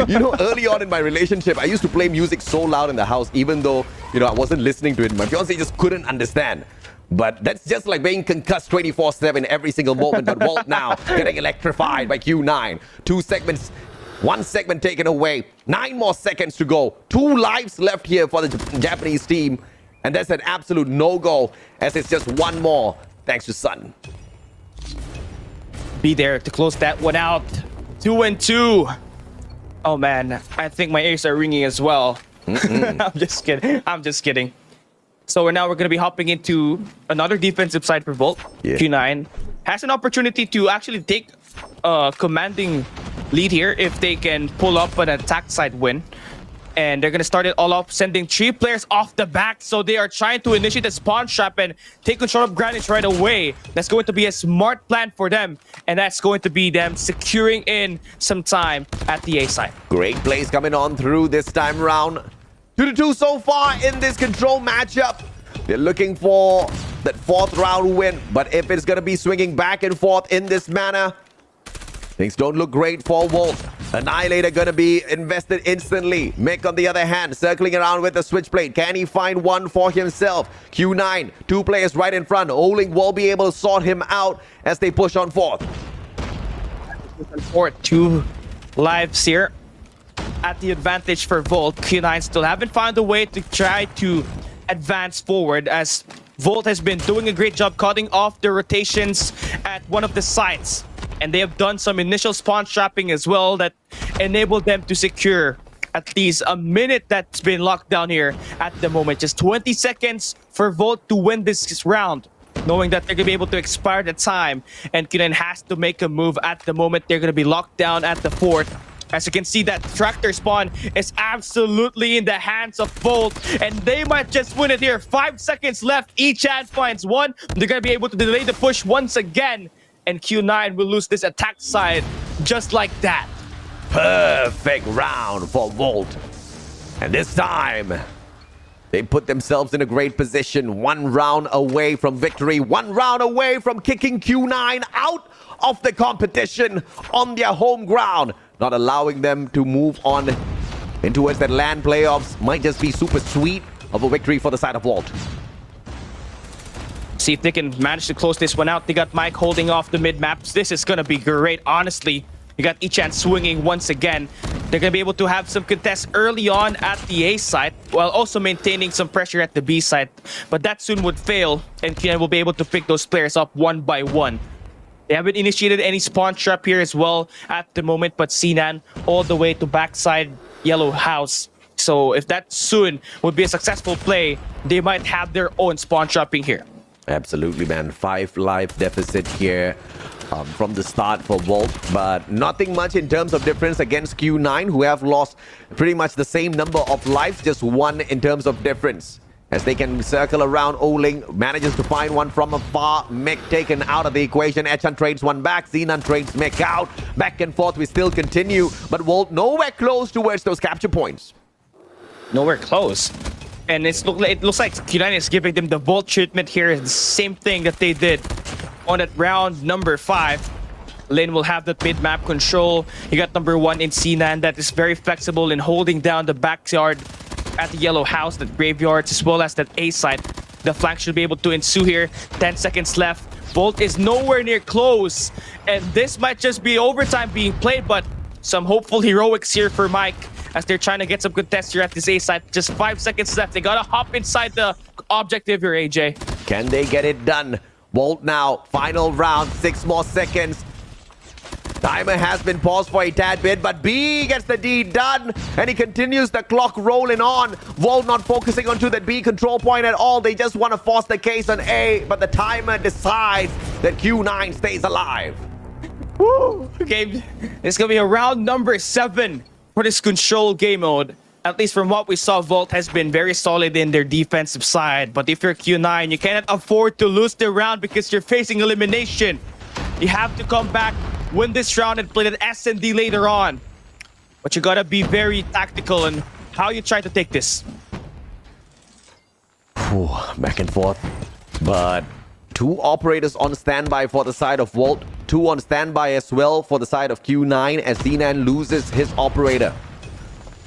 You know, early on in my relationship, I used to play music so loud in the house, even though, you know, I wasn't listening to it. My fiance just couldn't understand. But that's just like being concussed 24/7 every single moment. But Walt now getting electrified by Q9. 2 segments, 1 segment taken away. 9 more seconds to go. 2 lives left here for the Japanese team. And that's an absolute no-go, as it's just 1 more, thanks to Sun. Be there to close that one out. 2 and 2. Oh man, I think my ears are ringing as well. I'm just kidding. I'm just kidding. So we're going to be hopping into another defensive side for Volt. Yeah. Q9 has an opportunity to actually take a commanding lead here if they can pull up an attack side win. And they're going to start it all off, sending 3 players off the back. So they are trying to initiate the spawn trap and take control of Greenwich right away. That's going to be a smart plan for them. And that's going to be them securing in some time at the A side. Great plays coming on through this time round. 2-2 so far in this control matchup. They're looking for that 4th round win. But if it's going to be swinging back and forth in this manner, things don't look great for Wolf. Annihilator gonna be invested instantly. Mick, on the other hand, circling around with the switchblade. Can he find one for himself? Q9, 2 players right in front. Oling will be able to sort him out as they push on forth. 2 lives here at the advantage for Volt. Q9 still haven't found a way to try to advance forward, as Volt has been doing a great job cutting off the rotations at one of the sites. And they have done some initial spawn trapping as well that enabled them to secure at least a minute that's been locked down here at the moment. Just 20 seconds for Volt to win this round, knowing that they're going to be able to expire the time. And Q9 has to make a move at the moment. They're going to be locked down at the fort. As you can see, that tractor spawn is absolutely in the hands of Volt, and they might just win it here. 5 seconds left. Each hand finds one. They're going to be able to delay the push once again. And Q9 will lose this attack side just like that. Perfect round for Volt. And this time, they put themselves in a great position. 1 round away from victory. 1 round away from kicking Q9 out of the competition on their home ground. Not allowing them to move on in towards that LAN playoffs. Might just be super sweet of a victory for the side of Volt. See if they can manage to close this one out. They got Mike holding off the mid maps. This is going to be great, honestly. You got Ichan swinging once again. They're going to be able to have some contests early on at the A site, while also maintaining some pressure at the B site. But that soon would fail, and Kian will be able to pick those players up one by one. They haven't initiated any spawn trap here as well at the moment, but Sinan all the way to backside yellow house. So if that soon would be a successful play, they might have their own spawn trapping here. Absolutely, man. 5 life deficit here from the start for Volt, but nothing much in terms of difference against Q9, who have lost pretty much the same number of lives, just 1 in terms of difference. As they can circle around, Oling manages to find one from afar. Mick taken out of the equation. Echan trades one back. Xenon trades Mick out. Back and forth we still continue, but Volt nowhere close towards those capture points. Nowhere close. And it looks like Q9 is giving them the Volt treatment here. The same thing that they did on that round number 5. Lin will have that mid-map control. You got number 1 in Sinan that is very flexible in holding down the backyard at the yellow house, the graveyards, as well as that A site. The flank should be able to ensue here. 10 seconds left. Volt is nowhere near close. And this might just be overtime being played, but some hopeful heroics here for Mike, as they're trying to get some contests here at this A site. Just 5 seconds left. They gotta hop inside the objective here, AJ. Can they get it done? Volt now, final round, 6 more seconds. Timer has been paused for a tad bit, but B gets the D done, and he continues the clock rolling on. Volt not focusing onto the B control point at all. They just want to force the case on A, but the timer decides that Q9 stays alive. Woo! Okay, it's gonna be a round number 7 for this control game mode. At least from what we saw, Volt has been very solid in their defensive side. But if you're Q9, you cannot afford to lose the round because you're facing elimination. You have to come back, win this round, and play the S&D later on. But you gotta be very tactical in how you try to take this. Back and forth. But 2 operators on standby for the side of Volt. 2 on standby as well for the side of Q9 as Zenan loses his operator.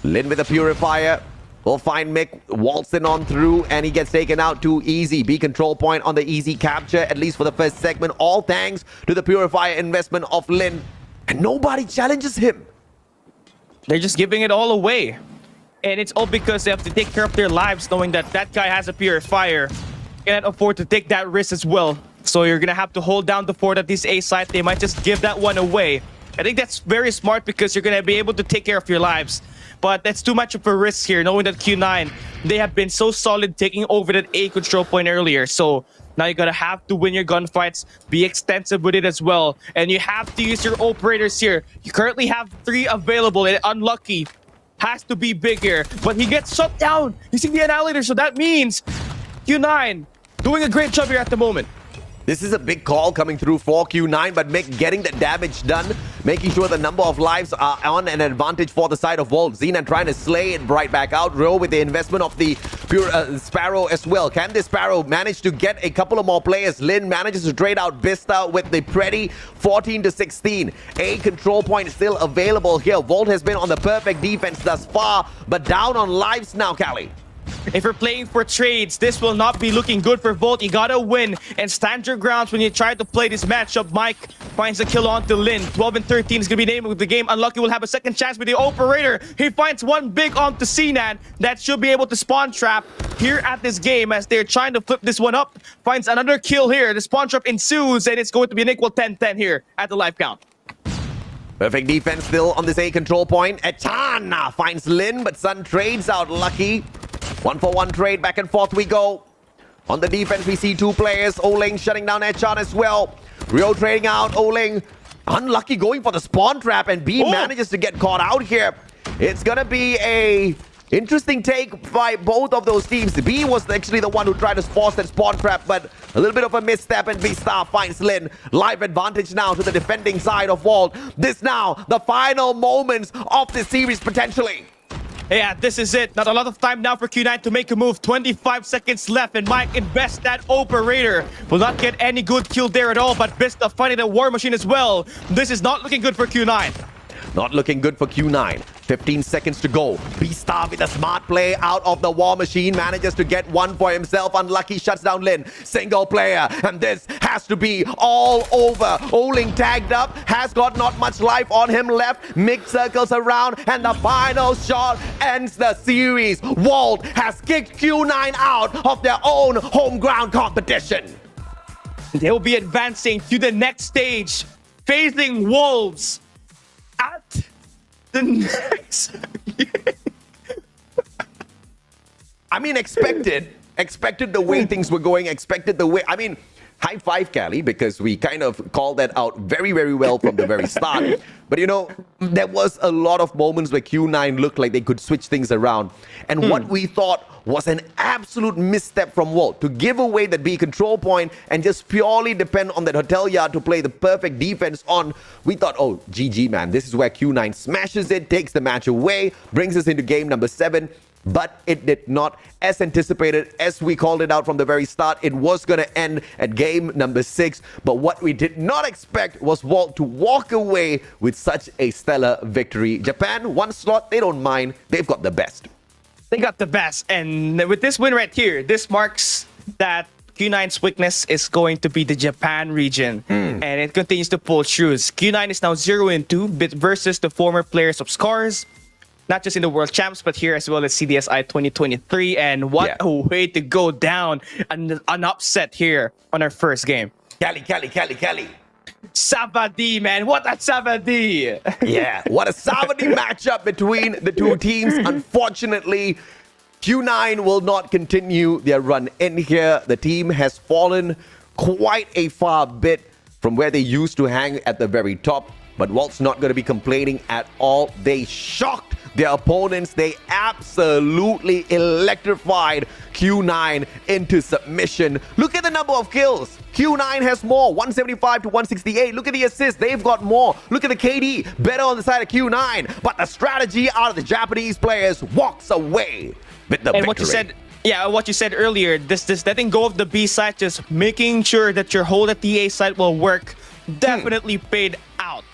Lin with a purifier. We'll find Mick waltzing on through, and he gets taken out too easy. B control point on the easy capture, at least for the first segment. All thanks to the purifier investment of Lin. And nobody challenges him. They're just giving it all away. And it's all because they have to take care of their lives, knowing that that guy has a purifier. Cannot afford to take that risk as well. So you're going to have to hold down the fort at this A site. They might just give that one away. I think that's very smart because you're going to be able to take care of your lives. But that's too much of a risk here, knowing that Q9, they have been so solid taking over that A control point earlier. So now you're going to have to win your gunfights, be extensive with it as well. And you have to use your operators here. You currently have 3 available, and Unlucky has to be bigger. But he gets shut down using the Annihilator, so that means Q9 doing a great job here at the moment. This is a big call coming through for Q9, but Mick getting the damage done, making sure the number of lives are on an advantage for the side of Volt. Zenan trying to slay it right back out. Ro with the investment of the pure Sparrow as well. Can this Sparrow manage to get a couple of more players? Lin manages to trade out Bista with the Pretty 14-16. A control point is still available here. Volt has been on the perfect defense thus far, but down on lives now, Cali. If you're playing for trades, this will not be looking good for Volt. You gotta win and stand your grounds when you try to play this matchup. Mike finds a kill on to Lin. 12 and 13 is gonna be the name of the game. Unlucky will have a second chance with the operator. He finds one big on to Sinan that should be able to spawn trap here at this game as they're trying to flip this one up. Finds another kill here. The spawn trap ensues, and it's going to be an equal 10-10 here at the life count. Perfect defense still on this A control point. Echana finds Lin, but Sun trades out Lucky. 1-for-1 trade, back and forth we go. On the defense, we see 2 players. Oling shutting down Echan as well. Rio trading out. Oling Unlucky going for the spawn trap, and B manages to get caught out here. It's gonna be a interesting take by both of those teams. B was actually the one who tried to force that spawn trap, but a little bit of a misstep, and B-Star finds Lin. Live advantage now to the defending side of Volt. This now, the final moments of the series potentially. Yeah, this is it. Not a lot of time now for Q9 to make a move. 25 seconds left, and Mike invests that operator. Will not get any good kill there at all, but Vista finding a war machine as well. This is not looking good for Q9. Not looking good for Q9. 15 seconds to go. B-Star with a smart play out of the war machine. Manages to get one for himself. Unlucky shuts down Lin. Single player. And this has to be all over. Oling tagged up. Has got not much life on him left. Mick circles around. And the final shot ends the series. Volt has kicked Q9 out of their own home ground competition. They will be advancing to the next stage. Facing Wolves. At the next I mean, expected the way things were going, expected the way, I mean, high five, Cali, because we kind of called that out very, very well from the very start. But you know, there was a lot of moments where Q9 looked like they could switch things around. And what we thought was an absolute misstep from Volt to give away that B control point and just purely depend on that hotel yard to play the perfect defense on. We thought, oh, GG, man. This is where Q9 smashes it, takes the match away, brings us into game number 7. But it did not, as anticipated, as we called it out from the very start. It was going to end at game number 6. But what we did not expect was Volt to walk away with such a stellar victory. Japan, 1 slot, they don't mind. They've got the best. They got the best. And with this win right here, this marks that Q9's weakness is going to be the Japan region. And it continues to pull through. Q9 is now 0-2 versus the former players of Scars. Not just in the World Champs, but here as well as CDSI 2023. And what a way to go down. An upset here on our first game. Cali. Sabadi, man. What a Sabadi. Yeah, what a Saudi matchup between the two teams. Unfortunately, Q9 will not continue their run in here. The team has fallen quite a far bit from where they used to hang at the very top. But Walt's not going to be complaining at all. They shocked their opponents. They absolutely electrified Q9 into submission. Look at the number of kills. Q9 has more, 175 to 168. Look at the assists. They've got more. Look at the KD, better on the side of Q9. But the strategy out of the Japanese players walks away with the victory. What you said, what you said earlier, this letting go of the B side, just making sure that your hold at the A side will work, definitely paid out.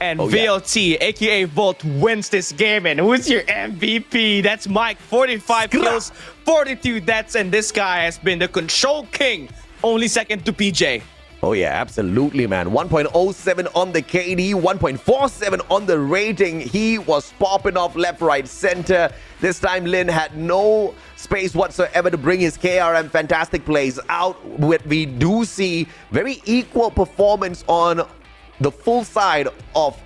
And VLT, aka Volt, wins this game. And who's your MVP? That's Mike, 45 kills, 42 deaths, and this guy has been the control king, only second to PJ. Oh yeah, absolutely, man. 1.07 on the KD, 1.47 on the rating. He was popping off left, right, center. This time, Lin had no space whatsoever to bring his KRM fantastic plays out. We do see very equal performance on the full side of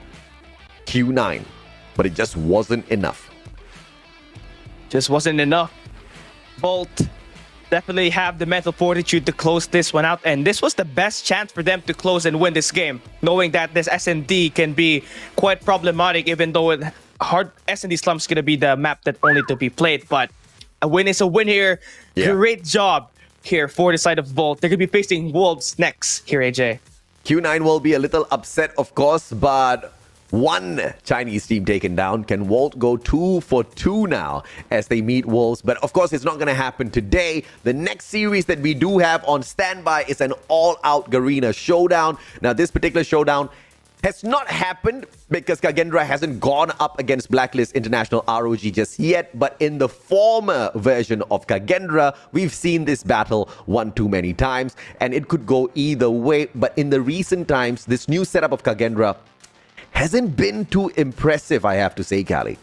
Q9, but it just wasn't enough. Just wasn't enough. Bolt definitely have the mental fortitude to close this one out, and this was the best chance for them to close and win this game, knowing that this S&D can be quite problematic, even though hard S&D slump is going to be the map that only to be played. But a win is a win here. Yeah. Great job here for the side of Volt. They're going to be facing Wolves next here, AJ. Q9 will be a little upset, of course, but one Chinese team taken down. Can Volt go 2 for 2 now as they meet Wolves? But of course, it's not going to happen today. The next series that we do have on standby is an all-out Garena showdown. Now, this particular showdown has not happened because Kagendra hasn't gone up against Blacklist International ROG just yet. But in the former version of Kagendra, we've seen this battle one too many times, and it could go either way. But in the recent times, this new setup of Kagendra hasn't been too impressive, I have to say, Cali.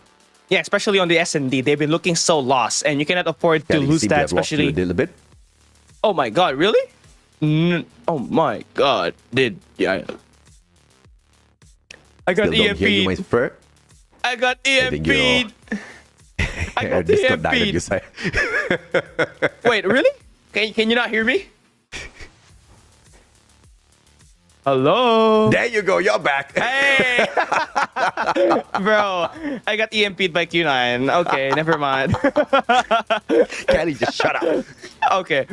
Yeah, especially on the S&D. They've been looking so lost, and you cannot afford to lose that, especially... A little bit. Oh my god, really? Oh my god. I got EMP'd. I got EMP'd. I got EMP'd. Wait, really? Can you not hear me? Hello? There you go, you're back. Hey! Bro, I got EMP'd by Q9. Okay, never mind. Cali, just shut up. Okay.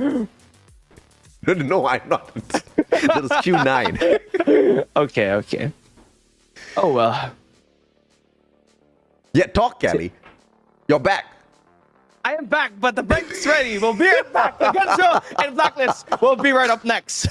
No, I'm not. That was Q9. Okay. Oh, well. Yeah, talk, Cali. You're back. I am back, but the break is ready. We'll be right back. The Gun Show and Blacklist will be right up next.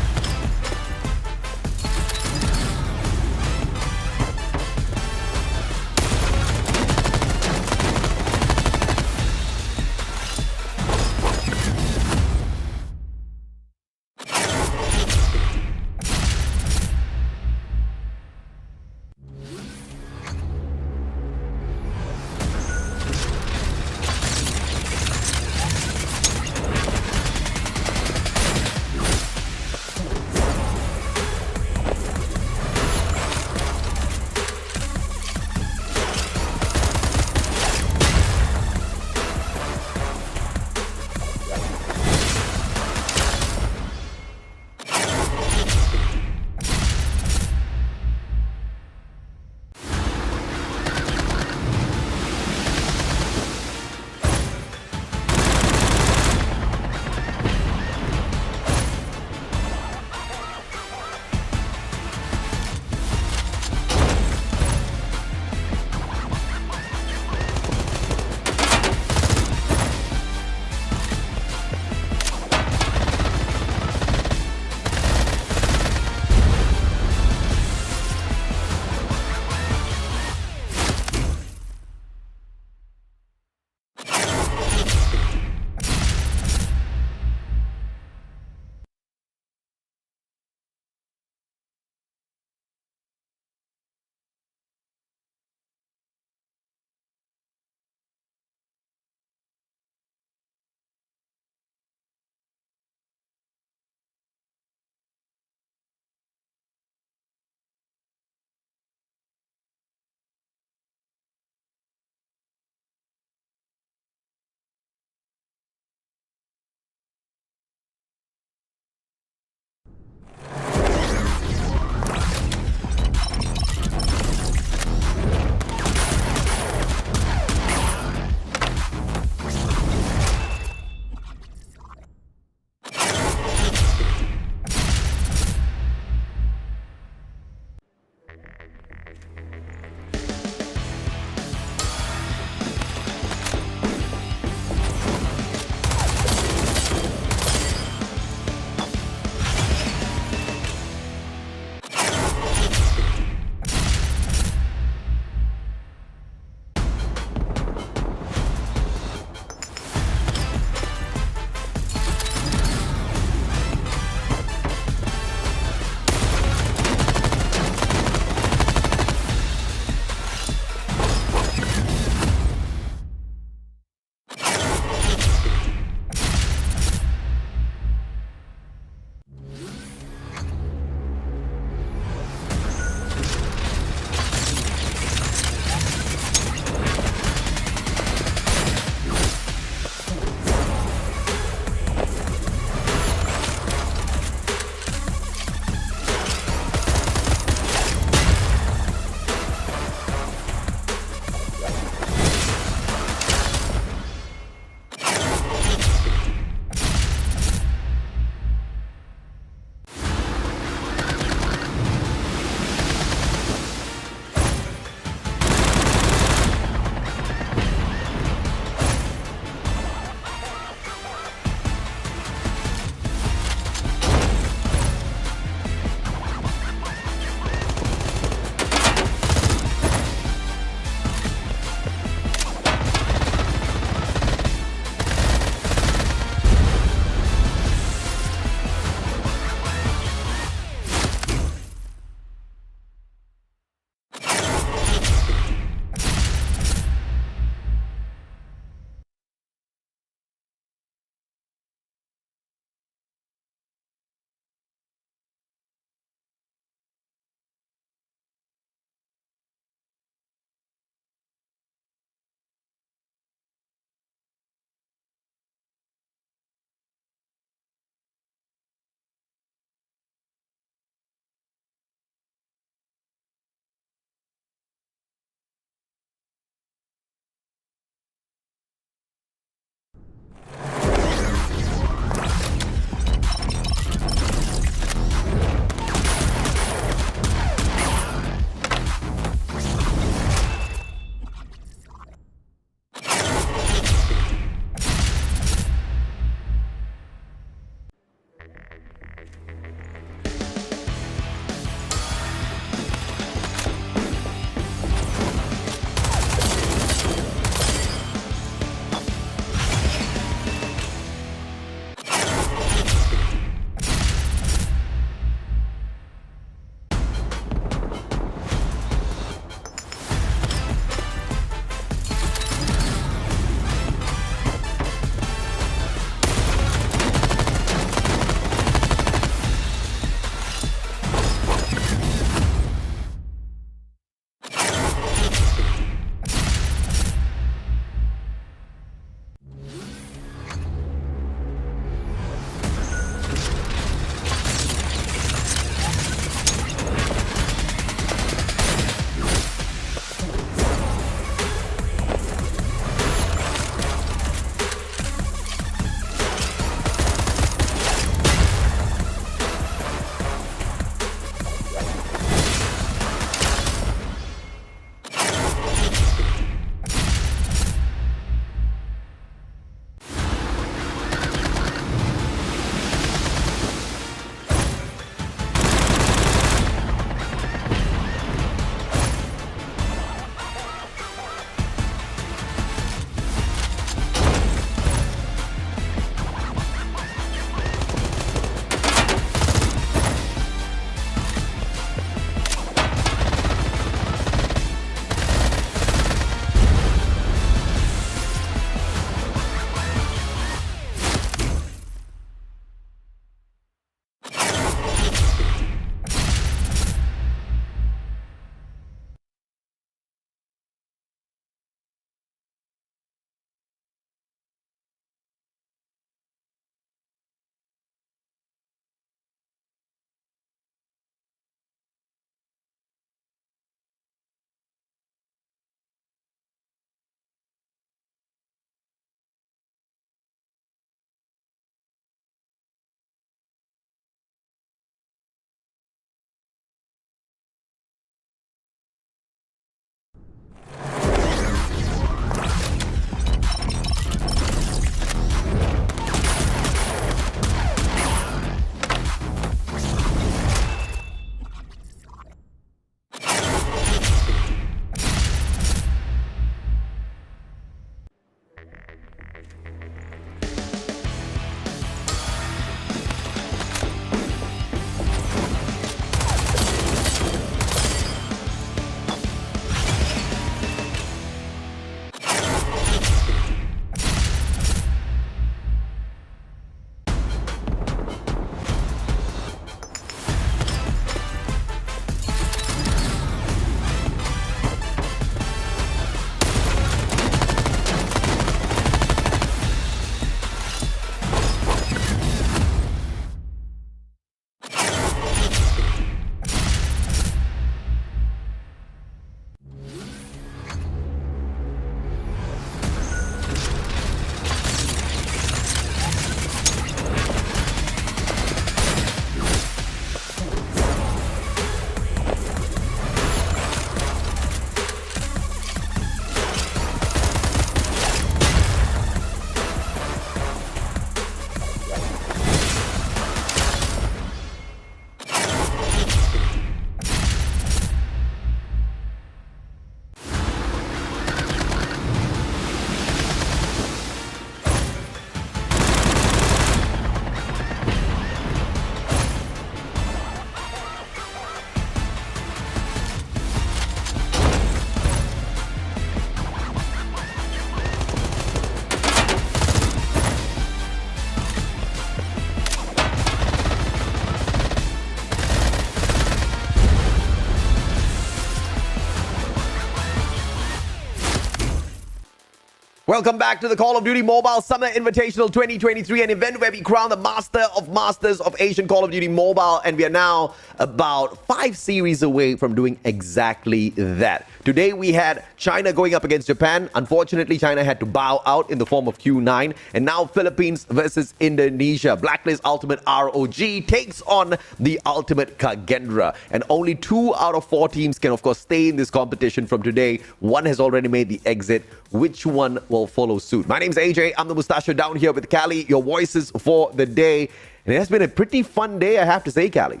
Welcome back to the Call of Duty Mobile Summer Invitational 2023, an event where we crown the Master of Masters of Asian Call of Duty Mobile, and we are now about 5 series away from doing exactly that. Today we had China going up against Japan. Unfortunately, China had to bow out in the form of Q9, and now Philippines versus Indonesia. Blacklist Ultimate ROG takes on the Ultimate Kagendra, and only 2 out of 4 teams can of course stay in this competition from today. One has already made the exit. Which one will follow suit? My name's AJ. I'm the Mustachio down here with Cali, your voices for the day. And it has been a pretty fun day, I have to say, Cali.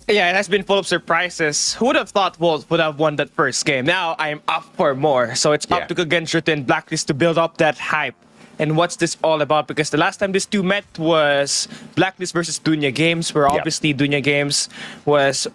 Yeah, it has been full of surprises. Who would have thought Wolves would have won that first game? Now I'm up for more. So it's up to Kagendra and Blacklist to build up that hype. And what's this all about? Because the last time these two met was Blacklist versus Dunya Games, where obviously Dunya Games was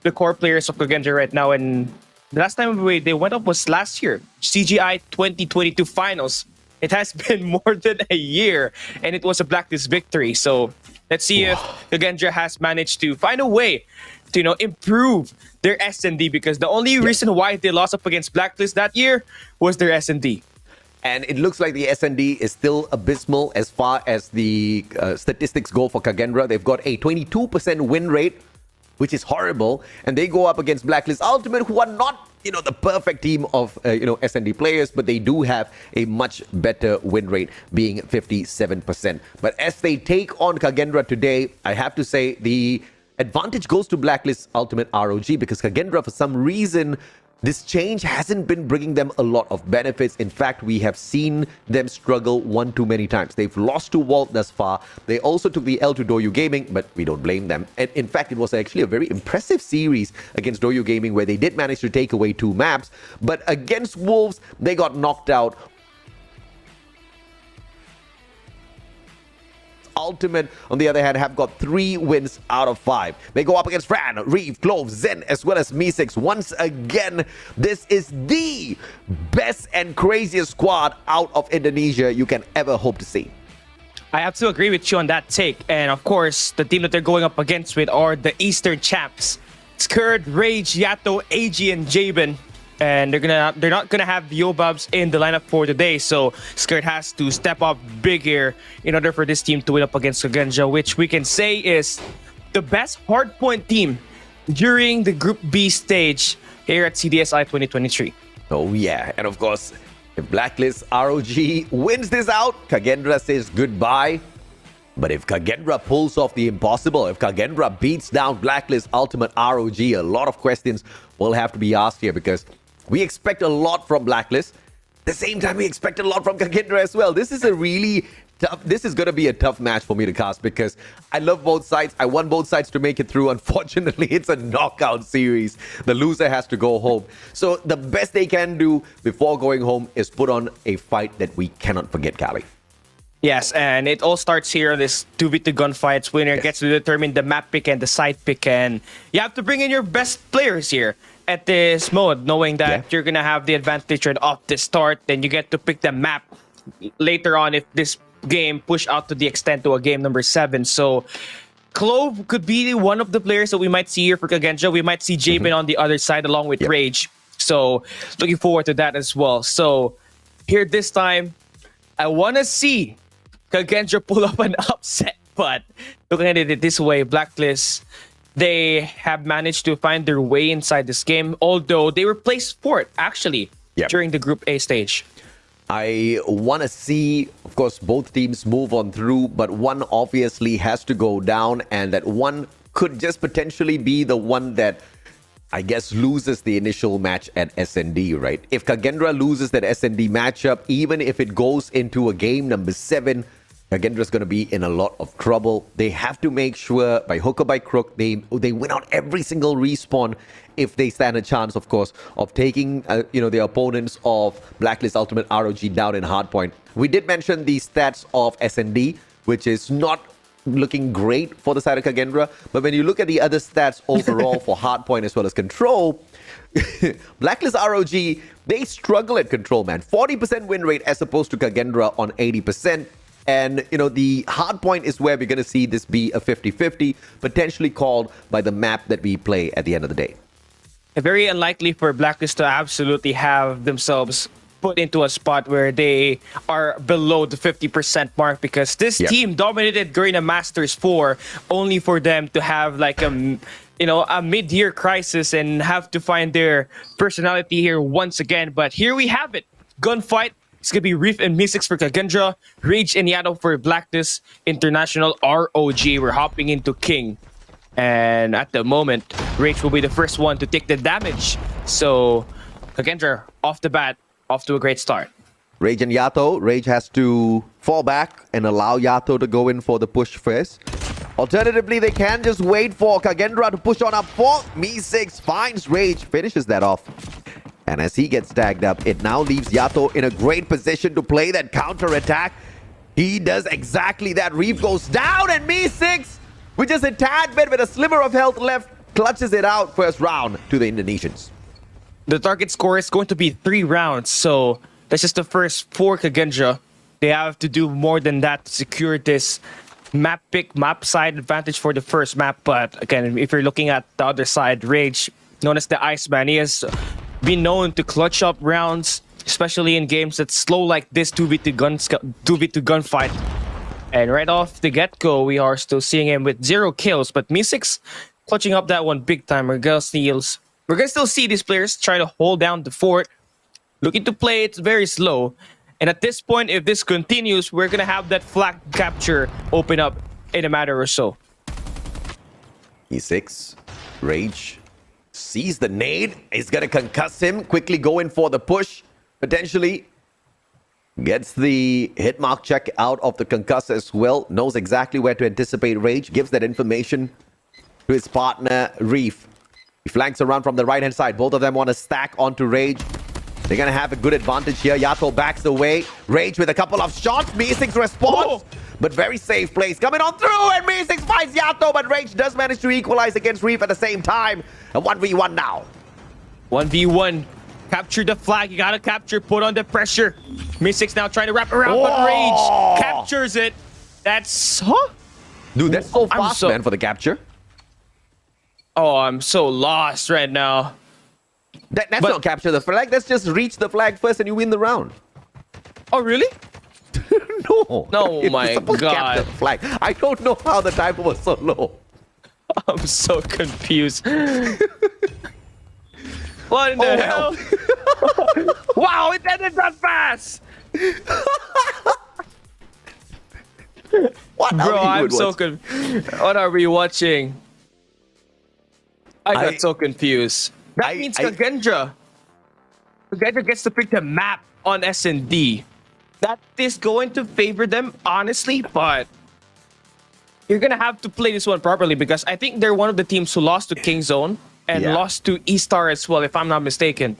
the core players of Kagendra right now. And the last time they went up was last year, CGI 2022 finals. It has been more than a year, and it was a Blacklist victory. So let's see if Kagendra has managed to find a way to improve their S&D, because the only reason why they lost up against Blacklist that year was their S&D. And it looks like the S&D is still abysmal as far as the statistics go for Kagendra. They've got a 22% win rate, which is horrible, and they go up against Blacklist Ultimate, who are not, the perfect team of, S&D players, but they do have a much better win rate, being 57%. But as they take on Kagendra today, I have to say the advantage goes to Blacklist Ultimate ROG, because Kagendra, for some reason, this change hasn't been bringing them a lot of benefits. In fact, we have seen them struggle one too many times. They've lost to Walt thus far. They also took the L to Doyu Gaming, but we don't blame them. And in fact, it was actually a very impressive series against Doyu Gaming, where they did manage to take away 2 maps. But against Wolves, they got knocked out. Ultimate, on the other hand, have got 3 wins out of 5. They go up against Fran, Reeve, Clove, Zen, as well as Me6. Once again, this is the best and craziest squad out of Indonesia you can ever hope to see. I have to agree with you on that take. And of course, the team that they're going up against with are the Eastern champs. Skurd, Rage, Yato, AG, and Jabin. And they're not gonna have Yobabs in the lineup for today, so Skurd has to step up big here in order for this team to win up against Kagendra, which we can say is the best hardpoint team during the Group B stage here at CDSI 2023. Oh yeah, and of course, if Blacklist ROG wins this out, Kagendra says goodbye. But if Kagendra pulls off the impossible, if Kagendra beats down Blacklist Ultimate ROG, a lot of questions will have to be asked here, because we expect a lot from Blacklist. At the same time, we expect a lot from Kagendra as well. This is a really tough, this is going to be a tough match for me to cast, because I love both sides. I want both sides to make it through. Unfortunately, it's a knockout series. The loser has to go home. So the best they can do before going home is put on a fight that we cannot forget, Cali. Yes, and it all starts here. This 2v2 gunfights. Winner gets to determine the map pick and the side pick, and you have to bring in your best players here at this mode, knowing that you're gonna have the advantage right off the start. Then you get to pick the map later on if this game push out to the extent to a game number 7. So Clove could be one of the players that we might see here for Kagendra. We might see Jabin on the other side along with Rage. So looking forward to that as well. So here this time, I want to see Kagendra pull up an upset, but looking at it this way, Blacklist, they have managed to find their way inside this game, although they were placed 4th, actually, during the Group A stage. I want to see, of course, both teams move on through, but one obviously has to go down, and that one could just potentially be the one that, I guess, loses the initial match at S&D, right? If Kagendra loses that S&D matchup, even if it goes into a game number 7, Kagendra's going to be in a lot of trouble. They have to make sure, by hook or by crook, they win out every single respawn if they stand a chance, of course, of taking the opponents of Blacklist Ultimate ROG down in hardpoint. We did mention the stats of S&D, which is not looking great for the side of Kagendra, but when you look at the other stats overall for hardpoint as well as control, Blacklist ROG, they struggle at control, man. 40% win rate as opposed to Kagendra on 80%. And, the hard point is where we're going to see this be a 50-50, potentially called by the map that we play at the end of the day. Very unlikely for Blacklist to absolutely have themselves put into a spot where they are below the 50% mark, because this team dominated Garena Masters 4 only for them to have like a mid-year crisis and have to find their personality here once again. But here we have it. Gunfight. It's going to be Reef and Mystics for Kagendra, Rage and Yato for Blacklist International ROG. We're hopping into King. And at the moment, Rage will be the first one to take the damage. So Kagendra, off the bat, off to a great start. Rage and Yato. Rage has to fall back and allow Yato to go in for the push first. Alternatively, they can just wait for Kagendra to push on up for Me6. Finds Rage, finishes that off. And as he gets tagged up, it now leaves Yato in a great position to play that counter-attack. He does exactly that. Reef goes down, and Me6, with just a tad bit with a sliver of health left, clutches it out first round to the Indonesians. The target score is going to be 3 rounds, so that's just the first 4 Kagendra. They have to do more than that to secure this map pick, map side advantage for the first map. But again, if you're looking at the other side, Rage, known as the Iceman, he has been known to clutch up rounds, especially in games that's slow like this 2v2 gunfight. And right off the get-go, we are still seeing him with 0 kills, but Me6 clutching up that one big time. We're gonna still see these players try to hold down the fort, looking to play it very slow. And at this point, if this continues, we're gonna have that flag capture open up in a matter or so. E6, Rage sees the nade, is gonna concuss him, quickly go in for the push, potentially gets the hit mark check out of the concuss as well, knows exactly where to anticipate Rage, gives that information to his partner Reef. He flanks around from the right hand side, both of them want to stack onto Rage. They're gonna have a good advantage here. Yato backs away, Rage with a couple of shots, Me6 responds. But very safe plays coming on through, and Me6 finds Yato, but Rage does manage to equalize against Reef at the same time. A 1v1 now. 1v1. Capture the flag. You gotta capture, put on the pressure. Me6 now trying to wrap around, but Rage captures it. That's... Huh? Dude, that's so fast, man, for the capture. Oh, I'm so lost right now. That's not capture the flag. That's just reach the flag first and you win the round. Oh, really? No. No, my God. The flag. I don't know how the timer was so low. I'm so confused. What in the hell? Wow, it ended that fast. What? Bro, I'm so confused. What are we watching? I got so confused. That means Kagendra gets to pick the map on S&D. That is going to favor them, honestly, but you're going to have to play this one properly, because I think they're one of the teams who lost to King Zone and lost to E-Star as well, if I'm not mistaken.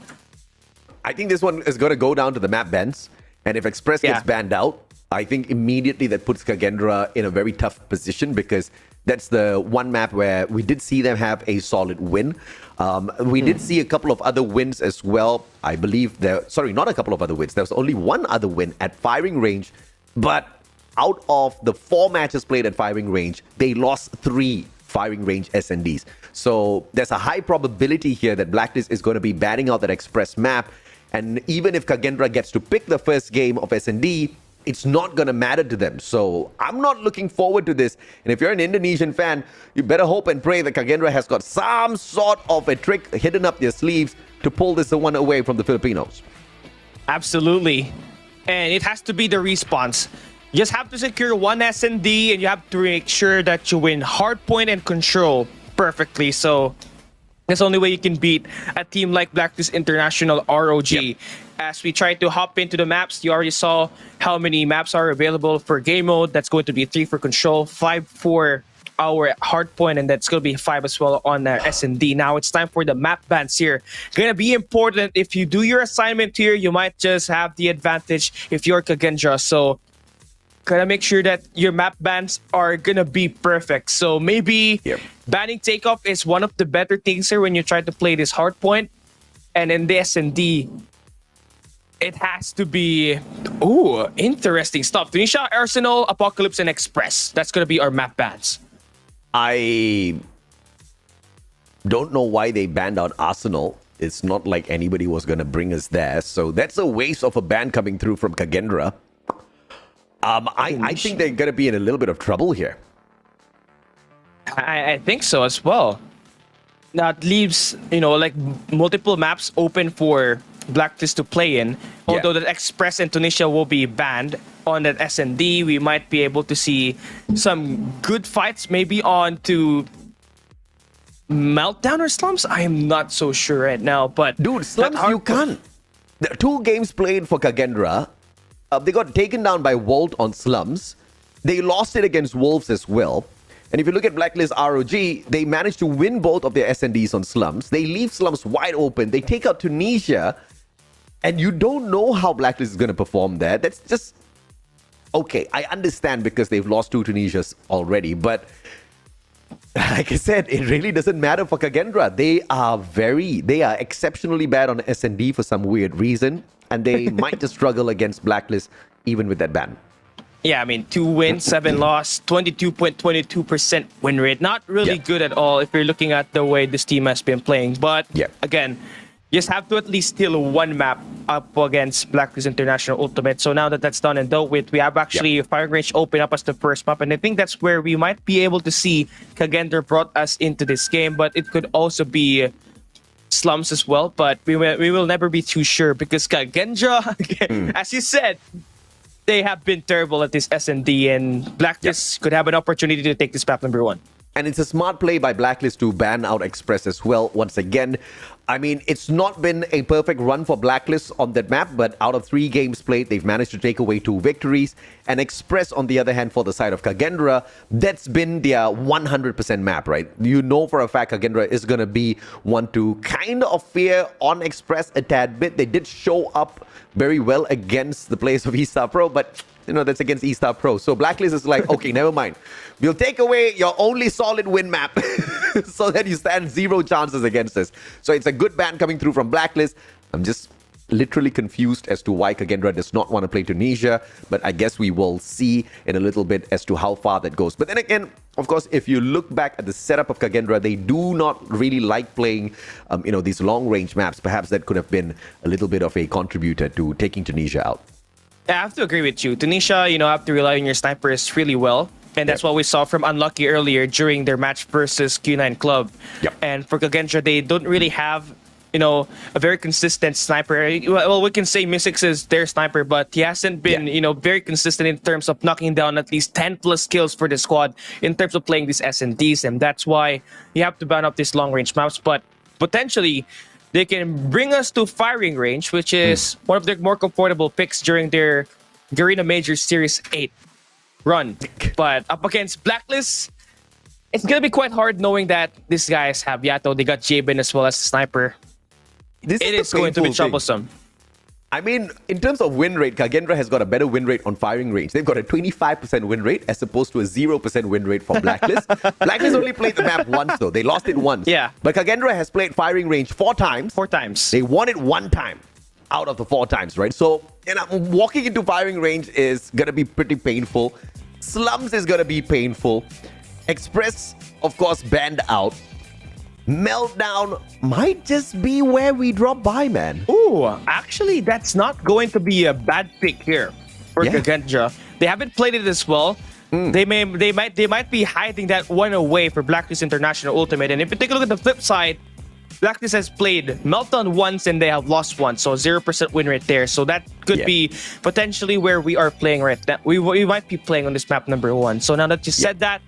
I think this one is going to go down to the map bans, and if Express gets banned out, I think immediately that puts Kagendra in a very tough position, because that's the one map where we did see them have a solid win. We did see a couple of other wins as well. I believe not a couple of other wins. There was only one other win at firing range, but out of the 4 matches played at firing range, they lost 3 firing range SNDs. So there's a high probability here that Blacklist is going to be banning out that Express map. And even if Kagendra gets to pick the first game of SND, it's not going to matter to them. So I'm not looking forward to this. And if you're an Indonesian fan, you better hope and pray that Kagendra has got some sort of a trick hidden up their sleeves to pull this one away from the Filipinos. Absolutely. And it has to be the response. You just have to secure one S&D, and you have to make sure that you win hardpoint and control perfectly. So that's the only way you can beat a team like Blacklist International ROG. As we try to hop into the maps, you already saw how many maps are available for game mode. That's going to be 3 for control, 5 for our hardpoint, and that's going to be 5 as well on our S&D. Now it's time for the map bans here. Going to be important. If you do your assignment here, you might just have the advantage if you're Kagendra. So gotta make sure that your map bans are gonna be perfect. So maybe banning takeoff is one of the better things here when you try to play this hardpoint. And in the S&D, it has to be interesting stuff. Tunisia, Arsenal, Apocalypse, and Express. That's gonna be our map bans. I don't know why they banned out Arsenal. It's not like anybody was going to bring us there. So that's a waste of a ban coming through from Kagendra. I think they're going to be in a little bit of trouble here. I think so as well. That leaves, like multiple maps open for Blacklist to play in. Although the Express and Tunisia will be banned on that SND, we might be able to see some good fights maybe on to Meltdown or Slums. I am not so sure right now, but dude, Slums you can't. The 2 games played for Kagendra. They got taken down by Volt on Slums. They lost it against Wolves as well. And if you look at Blacklist ROG, they managed to win both of their SNDs on Slums. They leave Slums wide open. They take out Tunisia. And you don't know how Blacklist is going to perform there. That's just... Okay, I understand because they've lost 2 Tunisias already. But like I said, it really doesn't matter for Kagendra. They are exceptionally bad on SND for some weird reason. And they might just struggle against Blacklist even with that ban. Yeah, I mean, 2 wins, 7 loss, 22.22% win rate. Not really good at all if you're looking at the way this team has been playing. But again, you just have to at least steal 1 map up against Blacklist International Ultimate. So now that that's done and dealt with, we have actually firing range open up as the first map. And I think that's where we might be able to see Kagendra brought us into this game. But it could also be Slums as well. But we will never be too sure because Kagendra, as you said, they have been terrible at this SND, and Blacklist could have an opportunity to take this map number 1. And it's a smart play by Blacklist to ban out Express as well. Once again, I mean, it's not been a perfect run for Blacklist on that map, but out of 3 games played, they've managed to take away 2 victories. And Express, on the other hand, for the side of Kagendra, that's been their 100% map, right? You know for a fact Kagendra is going to be one to kind of fear on Express a tad bit. They did show up very well against the players of Eastar Pro, but that's against Eastar Pro. So Blacklist is like, okay, never mind. We'll take away your only solid win map so that you stand 0 chances against us. So it's a good ban coming through from Blacklist. I'm just literally confused as to why Kagendra does not want to play Tunisia, but I guess we will see in a little bit as to how far that goes. But then again, of course, if you look back at the setup of Kagendra, they do not really like playing, these long-range maps. Perhaps that could have been a little bit of a contributor to taking Tunisia out. I have to agree with you. Tunisia, have to rely on your snipers really well. And that's what we saw from Unlucky earlier during their match versus Q9 Club. And for Kagendra, they don't really have, a very consistent sniper. Well, we can say Mystics is their sniper, but he hasn't been, very consistent in terms of knocking down at least 10 plus kills for the squad in terms of playing these SNDs. And that's why you have to ban up these long-range maps. But potentially, they can bring us to firing range, which is one of their more comfortable picks during their Garena Major Series 8 run. But up against Blacklist, it's going to be quite hard knowing that these guys have Yato. They got Jabin as well as the sniper. It is going to be troublesome. I mean, in terms of win rate, Kagendra has got a better win rate on firing range. They've got a 25% win rate as opposed to a 0% win rate for Blacklist. Blacklist only played the map once, though. They lost it once. But Kagendra has played firing range 4 times. 4 times. They won it 1 time out of the 4 times, right? So, walking into firing range is going to be pretty painful. Slums is going to be painful. Express, of course, banned out. Meltdown might just be where we drop by, man. Ooh, actually, that's not going to be a bad pick here for Kagendra. They haven't played it as well. They might be hiding that one away for Blacklist International Ultimate. And if you take a look at the flip side, Blacklist has played Meltdown once and they have lost once, so 0% win rate there. So that could be potentially where we are playing right now. We might be playing on this map number 1. So now that you said that,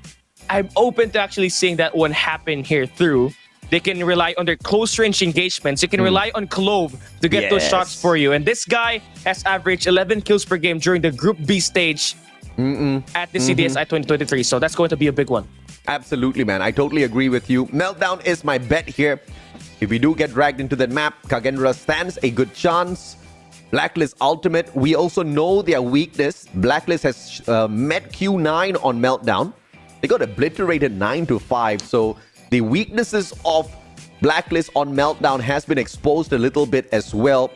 I'm open to actually seeing that one happen here through. They can rely on their close range engagements. You can rely on Clove to get those shots for you. And this guy has averaged 11 kills per game during the Group B stage at the CDSI 2023. So that's going to be a big one. Absolutely, man. I totally agree with you. Meltdown is my bet here. If we do get dragged into that map, Kagendra stands a good chance. Blacklist Ultimate, we also know their weakness. Blacklist has met Q9 on Meltdown. They got obliterated 9-5. So the weaknesses of Blacklist on Meltdown has been exposed a little bit as well.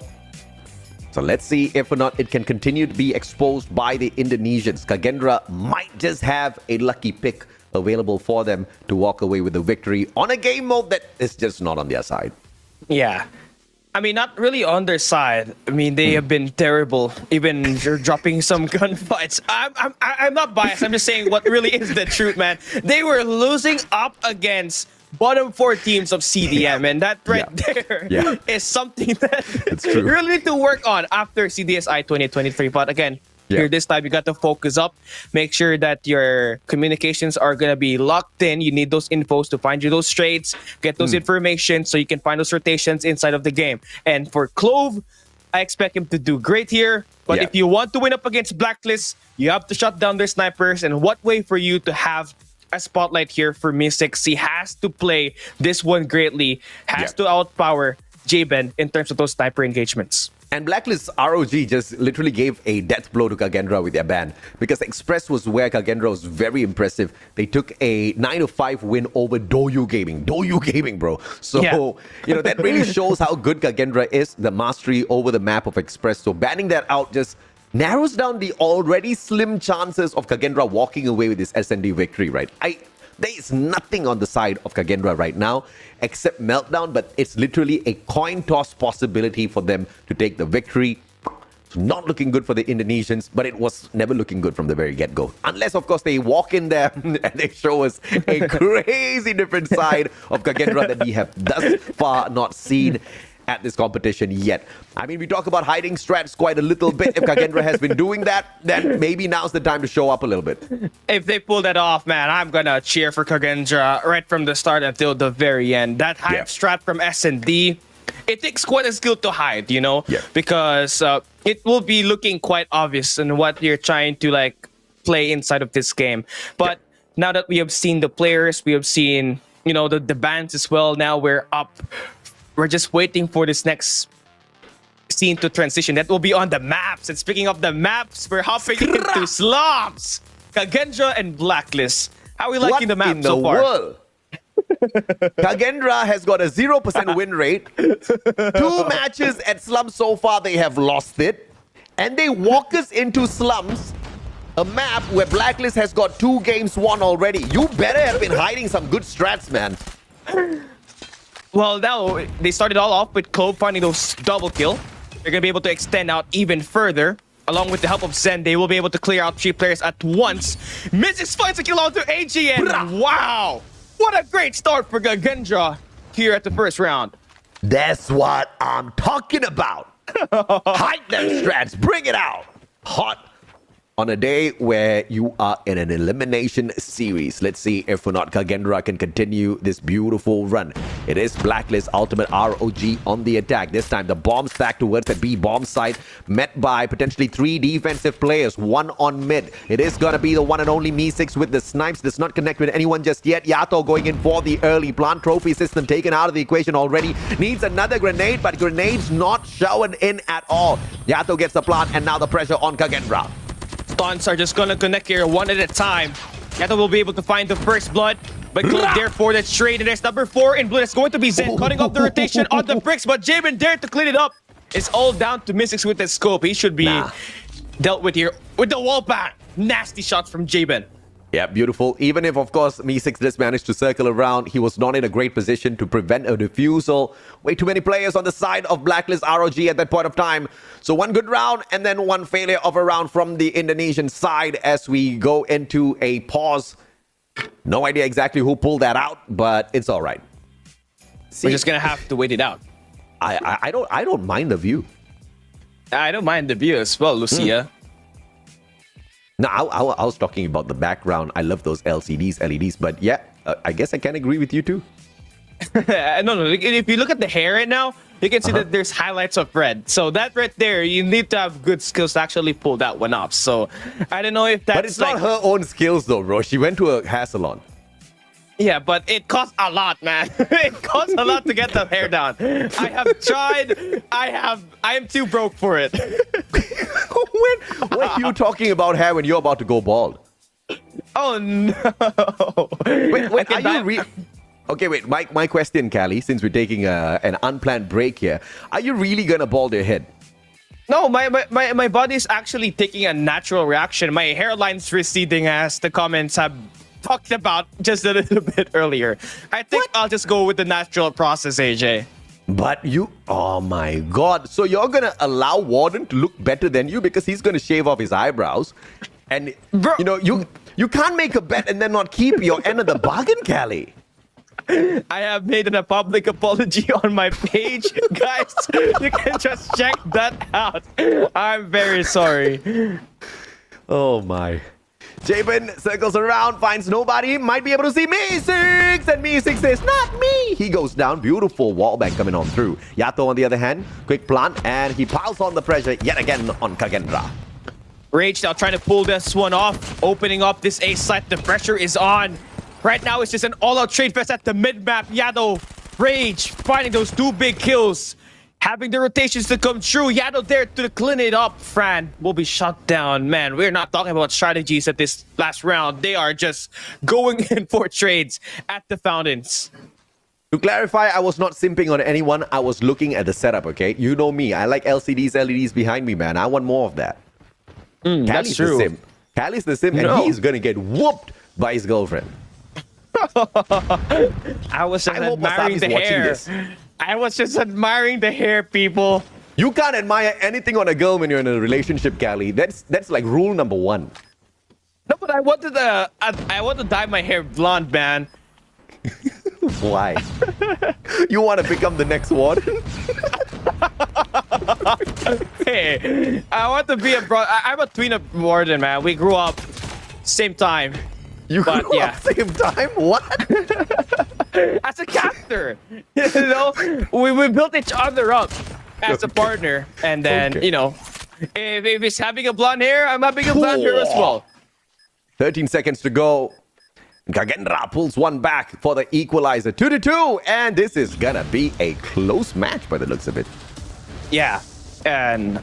So let's see if or not it can continue to be exposed by the Indonesians. Kagendra might just have a lucky pick available for them to walk away with the victory on a game mode that is just not on their side. Yeah. I mean, not really on their side. I mean, they have been terrible. Even you're dropping some gunfights. I'm not biased. I'm just saying what really is the truth, man. They were losing up against bottom 4 teams of CDM, and that right there is something that you really need to work on after CDSI 2023. But again, here this time you got to focus up. Make sure that your communications are gonna be locked in. You need those infos to find you those trades, get those information so you can find those rotations inside of the game. And for Clove, I expect him to do great here. But if you want to win up against Blacklist, you have to shut down their snipers. And what way for you to have a spotlight here for Mystics? He has to play this one greatly, has to outpower Jben in terms of those sniper engagements. And Blacklist ROG just literally gave a death blow to Kagendra with their ban, because Express was where Kagendra was very impressive. They took a 9-5 win over Doyu Gaming. Doyu Gaming, bro. So, you know, that really shows how good Kagendra is, the mastery over the map of Express. So banning that out just narrows down the already slim chances of Kagendra walking away with this SND victory, right? There is nothing on the side of Kagendra right now except Meltdown, but it's literally a coin toss possibility for them to take the victory. It's not looking good for the Indonesians, but it was never looking good from the very get-go. Unless, of course, they walk in there and they show us a crazy different side of Kagendra that we have thus far not seen at this competition yet. I mean, we talk about hiding strats quite a little bit. If Kagendra has been doing that, then maybe now's the time to show up a little bit. If they pull that off, man, I'm gonna cheer for Kagendra right from the start until the very end. That hide strat from S&D, it takes quite a skill to hide, you know, because it will be looking quite obvious in what you're trying to like play inside of this game. But now that we have seen the players, we have seen, you know, the bans as well. Now we're up. We're just waiting for this next scene to transition. That will be on the maps. And speaking of the maps, we're hopping into slums. Kagendra and Blacklist. How are we liking the map so far? World? Kagendra has got a 0% win rate. 2 matches at slums so far, they have lost it. And they walk us into slums, a map where Blacklist has got 2 games won already. You better have been hiding some good strats, man. Well, now they started all off with Clove finding those double kill. They're going to be able to extend out even further. Along with the help of Zen, they will be able to clear out 3 players at once. Mystics finds a kill onto AG, and wow! What a great start for Kagendra here at the first round. That's what I'm talking about. Hide them strats, bring it out. Hot. On a day where you are in an elimination series. Let's see if or not Kagendra can continue this beautiful run. It is Blacklist Ultimate ROG on the attack. This time the bomb stack towards the B bomb site, met by potentially 3 defensive players, 1 on mid. It is gonna be the one and only Me6 with the snipes. Does not connect with anyone just yet. Yato going in for the early plant. Trophy system taken out of the equation already. Needs another grenade, but grenades not showered in at all. Yato gets the plant, and now the pressure on Kagendra. Stunts are just gonna connect here one at a time. Yato will be able to find the first blood, but Clove there for the trade. And there's number 4 in blue. It's going to be Zen cutting off the rotation on the bricks, but Jben dared to clean it up. It's all down to Mystics with the scope. He should be dealt with here with the wall bang. Nasty shots from Jben. Yeah, beautiful. Even if, of course, Me6 just managed to circle around, he was not in a great position to prevent a defusal. Way too many players on the side of Blacklist ROG at that point of time. So 1 good round and then 1 failure of a round from the Indonesian side as we go into a pause. No idea exactly who pulled that out, but it's all right. We're just gonna have to wait it out. I don't mind the view. I don't mind the view as well, Lucia. No, I was talking about the background. I love those LCDs, LEDs, but yeah, I guess I can agree with you too. No. If you look at the hair right now, you can see that there's highlights of red. So that right there, you need to have good skills to actually pull that one off. So I don't know if that's. But it's not her own skills though, bro. She went to a hair salon. Yeah, but it costs a lot, man. It costs a lot to get that hair down. I have tried. I am too broke for it. When are you talking about hair when you're about to go bald? Oh no! Wait, are you okay, wait. My question, Cali, since we're taking an unplanned break here, are you really gonna bald your head? No, my body's actually taking a natural reaction. My hairline's receding as the comments have talked about just a little bit earlier. I think I'll just go with the natural process, AJ. But you, oh my God. So you're going to allow Warden to look better than you because he's going to shave off his eyebrows. And, Bro. you know, you can't make a bet and then not keep your end of the bargain, Cali. I have made a public apology on my page. Guys, you can just check that out. I'm very sorry. Oh my. Jabin circles around, finds nobody, might be able to see Me6, and Me6 says, not me. He goes down, beautiful wallbang coming on through. Yato, on the other hand, quick plant, and he piles on the pressure yet again on Kagendra. Rage now trying to pull this one off, opening up this A site. The pressure is on. Right now, it's just an all-out trade fest at the mid-map. Yado, Rage, finding those 2 big kills. Having the rotations to come true. Yado there to clean it up. Fran will be shut down. Man, we're not talking about strategies at this last round. They are just going in for trades at the fountains. To clarify, I was not simping on anyone. I was looking at the setup, okay? You know me. I like LCDs, LEDs behind me, man. I want more of that. That's true. The simp. Cali's the simp, and he's going to get whooped by his girlfriend. I was just admiring the hair. I was just admiring the hair, people. You can't admire anything on a girl when you're in a relationship, Cali. That's like rule number 1. No, but I wanted to dye my hair blonde, man. Why? You want to become the next warden? Hey, I want to be I'm a tween of warden, man. We grew up same time. You grew up same time? What? As a character, you know, we built each other up as a partner, and then you know, if he's having a blonde hair, I'm having a blonde hair as well. 13 seconds to go. Kagendra pulls one back for the equalizer. 2-2, and this is gonna be a close match by the looks of it. Yeah, and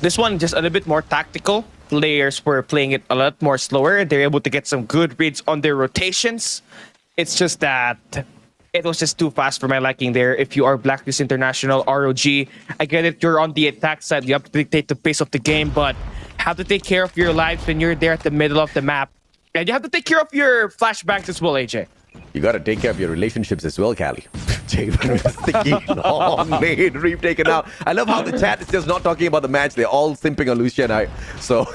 this one just a little bit more tactical. Players were playing it a lot more slower. They're able to get some good reads on their rotations. It's just that it was just too fast for my liking there. If you are Blacklist International, ROG, I get it, you're on the attack side. You have to dictate the pace of the game, but have to take care of your lives when you're there at the middle of the map. And you have to take care of your flashbangs as well, AJ. You gotta take care of your relationships as well, Cali. Jabin is sticky. Long lane, Reef taken out. I love how the chat is just not talking about the match. They're all simping on Lucia and I. So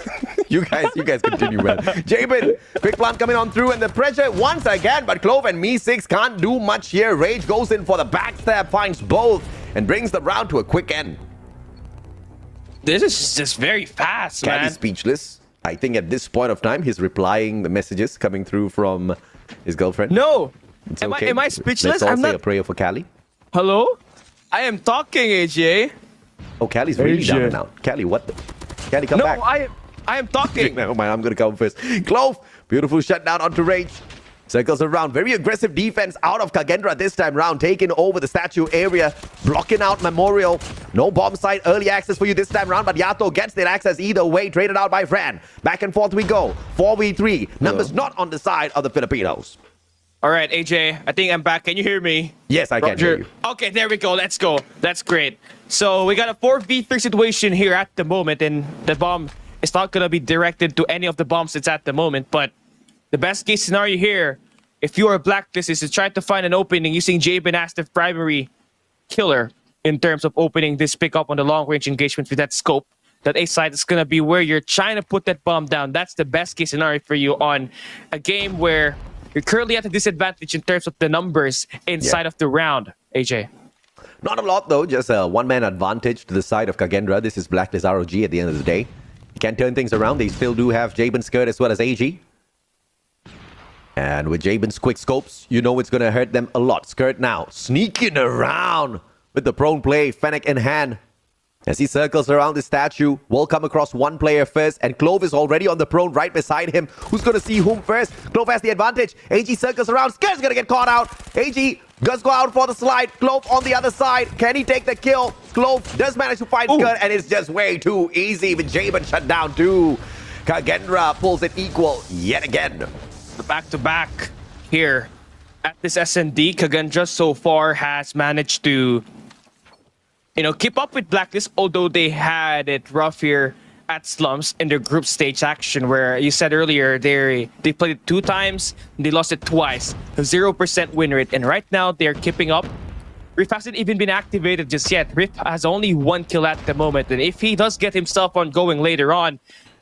you guys continue well. Jabin, quick plant coming on through, and the pressure once again, but Clove and Me6 can't do much here. Rage goes in for the backstab, finds both, and brings the round to a quick end. This is just very fast, man. Cali's speechless. I think at this point of time, he's replying the messages coming through from his girlfriend. No. It's am okay. I speechless? Let's all I'm say not... a prayer for Cali. Hello? I am talking, AJ. Oh, Cali's really down and out. Cali, what the? Cali, come back. No, I am talking. Never mind, I'm going to come first. Clove, beautiful shutdown onto Rage. Circles around. Very aggressive defense out of Kagendra this time round. Taking over the statue area. Blocking out Memorial. No bomb site. Early access for you this time round. But Yato gets that access either way. Traded out by Fran. Back and forth we go. 4v3. Numbers not on the side of the Filipinos. All right, AJ, I think I'm back. Can you hear me? Yes, I can hear you. Okay, there we go. Let's go. That's great. So we got a 4v3 situation here at the moment. And the bomb is not going to be directed to any of the bombs it's at the moment. But the best case scenario here, if you are Blacklist, is to try to find an opening using Jabin as the primary killer in terms of opening this pickup on the long-range engagement with that scope. That A side is going to be where you're trying to put that bomb down. That's the best case scenario for you on a game where you're currently at a disadvantage in terms of the numbers inside of the round, AJ. Not a lot, though. Just a one-man advantage to the side of Kagendra. This is Blacklist ROG at the end of the day. You can turn things around. They still do have Jabin Skirt as well as AG. And with Jabin's quick scopes, you know it's going to hurt them a lot. Skirt now, sneaking around with the prone play, Fennec in hand. As he circles around the statue, will come across one player first, and Clove is already on the prone right beside him. Who's going to see whom first? Clove has the advantage. AG circles around. Skirt's going to get caught out. AG does go out for the slide. Clove on the other side. Can he take the kill? Clove does manage to find Skirt, and it's just way too easy with Jabin shut down too. Kagendra pulls it equal yet again. Back-to-back here at this SND. Kagendra so far has managed to, you know, keep up with Blacklist, although they had it rough here at Slums in their group stage action, where you said earlier they played it 2 times, they lost it twice, 0% win rate, and right now they're keeping up Riff hasn't even been activated just yet. Riff has only 1 kill at the moment, and if he does get himself on going later on,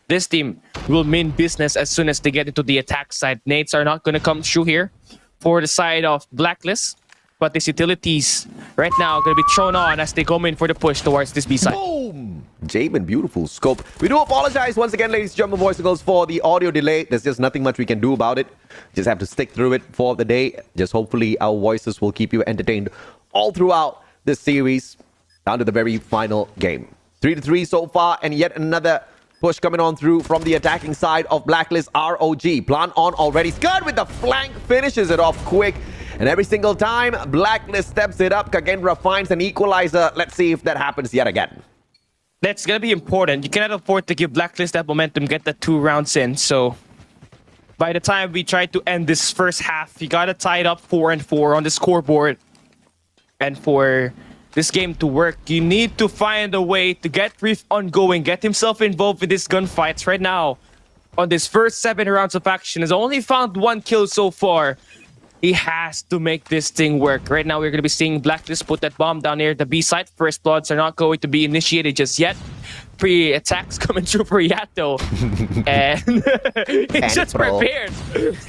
this team will mean business as soon as they get into the attack side. Nades are not going to come through here for the side of Blacklist, but these utilities right now are going to be thrown on as they come in for the push towards this B side. Boom! Jamin, beautiful scope. We do apologize once again, ladies and gentlemen, boys and girls, for the audio delay. There's just nothing much we can do about it. Just have to stick through it for the day. Just hopefully our voices will keep you entertained all throughout this series down to the very final game. 3-3 so far, and yet another push coming on through from the attacking side of Blacklist. ROG plant on already. Scud with the flank, finishes it off quick. And every single time Blacklist steps it up, Kagendra finds an equalizer. Let's see if that happens yet again. That's going to be important. You cannot afford to give Blacklist that momentum, get the 2 rounds in. So by the time we try to end this first half, you got to tie it up 4-4 on the scoreboard. And for this game to work, you need to find a way to get Riff ongoing, get himself involved with these gunfights right now. On this first 7 rounds of action, has only found 1 kill so far. He has to make this thing work. Right now, we're going to be seeing Blacklist put that bomb down near the B side. First bloods are not going to be initiated just yet. Pre-attacks coming through for Yato. And he's just prepared.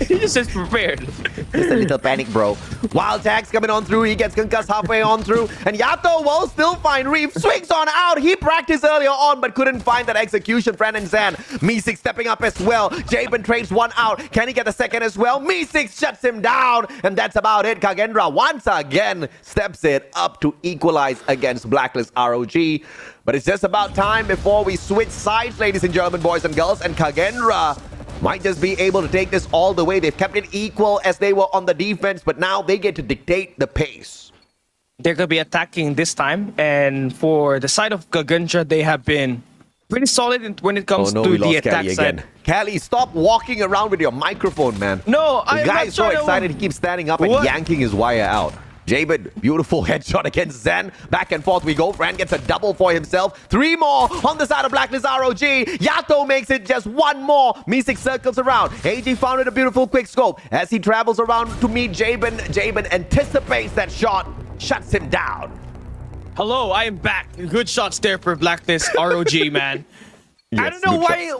He's just prepared. Just a little panic, bro. Wild tags coming on through. He gets concussed halfway on through. And Yato will still find Reef. Swings on out. He practiced earlier on, but couldn't find that execution. Fran and Zan. Meesik stepping up as well. Jabin trades 1 out. Can he get the second as well? Meesik shuts him down. And that's about it. Kagendra once again steps it up to equalize against Blacklist ROG. But it's just about time before we switch sides, ladies and gentlemen, boys and girls. And Kagendra might just be able to take this all the way. They've kept it equal as they were on the defense, but now they get to dictate the pace. They're going to be attacking this time. And for the side of Kagendra, they have been pretty solid when it comes to the attack side. Cali, stop walking around with your microphone, man. No, the guy is so excited he keeps standing up and yanking his wire out. Jabin, beautiful headshot against Zen. Back and forth we go. Fran gets a double for himself. 3 more on the side of Blacklist ROG. Yato makes it just 1 more. Meesik circles around. AG found it a beautiful quick scope. As he travels around to meet Jabin, Jabin anticipates that shot, shuts him down. Hello, I am back. Good shots there for Blacklist ROG, man. Yes, I don't know why.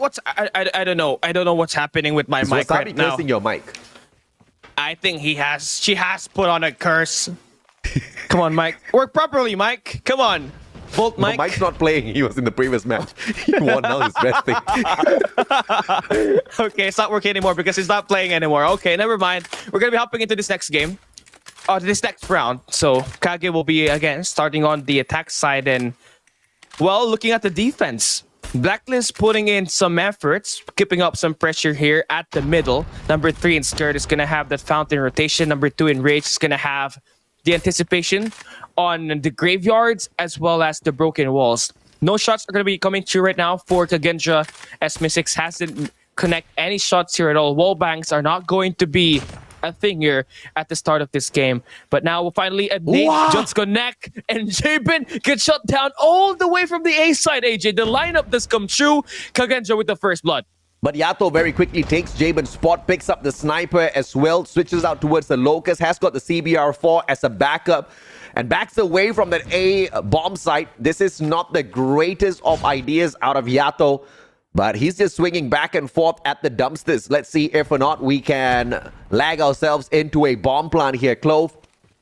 I don't know. I don't know what's happening with my mic right now. Cursing your mic. I think she has put on a curse. Come on, Mike. Work properly, Mike. Come on. Bolt, Mike. No, Mike's not playing. He was in the previous match. He won, now he's resting. Okay, it's not working anymore because he's not playing anymore. Okay, never mind. We're going to be hopping into this next game. This next round. So, KAGE will be, again, starting on the attack side. And, well, looking at the defense. Blacklist putting in some efforts, keeping up some pressure here at the middle. Number 3 in Skirt is going to have that fountain rotation. Number 2 in Rage is going to have the anticipation on the graveyards as well as the broken walls. No shots are going to be coming through right now for Kagendra as Meesik hasn't connect any shots here at all. Wall banks are not going to be a thing here at the start of this game. But now we'll finally nade just connect, and Jabin gets shut down all the way from the A side, AJ. The lineup does come true. Kagendra with the first blood. But Yato very quickly takes Jabin's spot, picks up the sniper as well, switches out towards the Locust, has got the CBR4 as a backup, and backs away from that A bomb site. This is not the greatest of ideas out of Yato, but he's just swinging back and forth at the dumpsters. Let's see if or not we can lag ourselves into a bomb plant here. Clove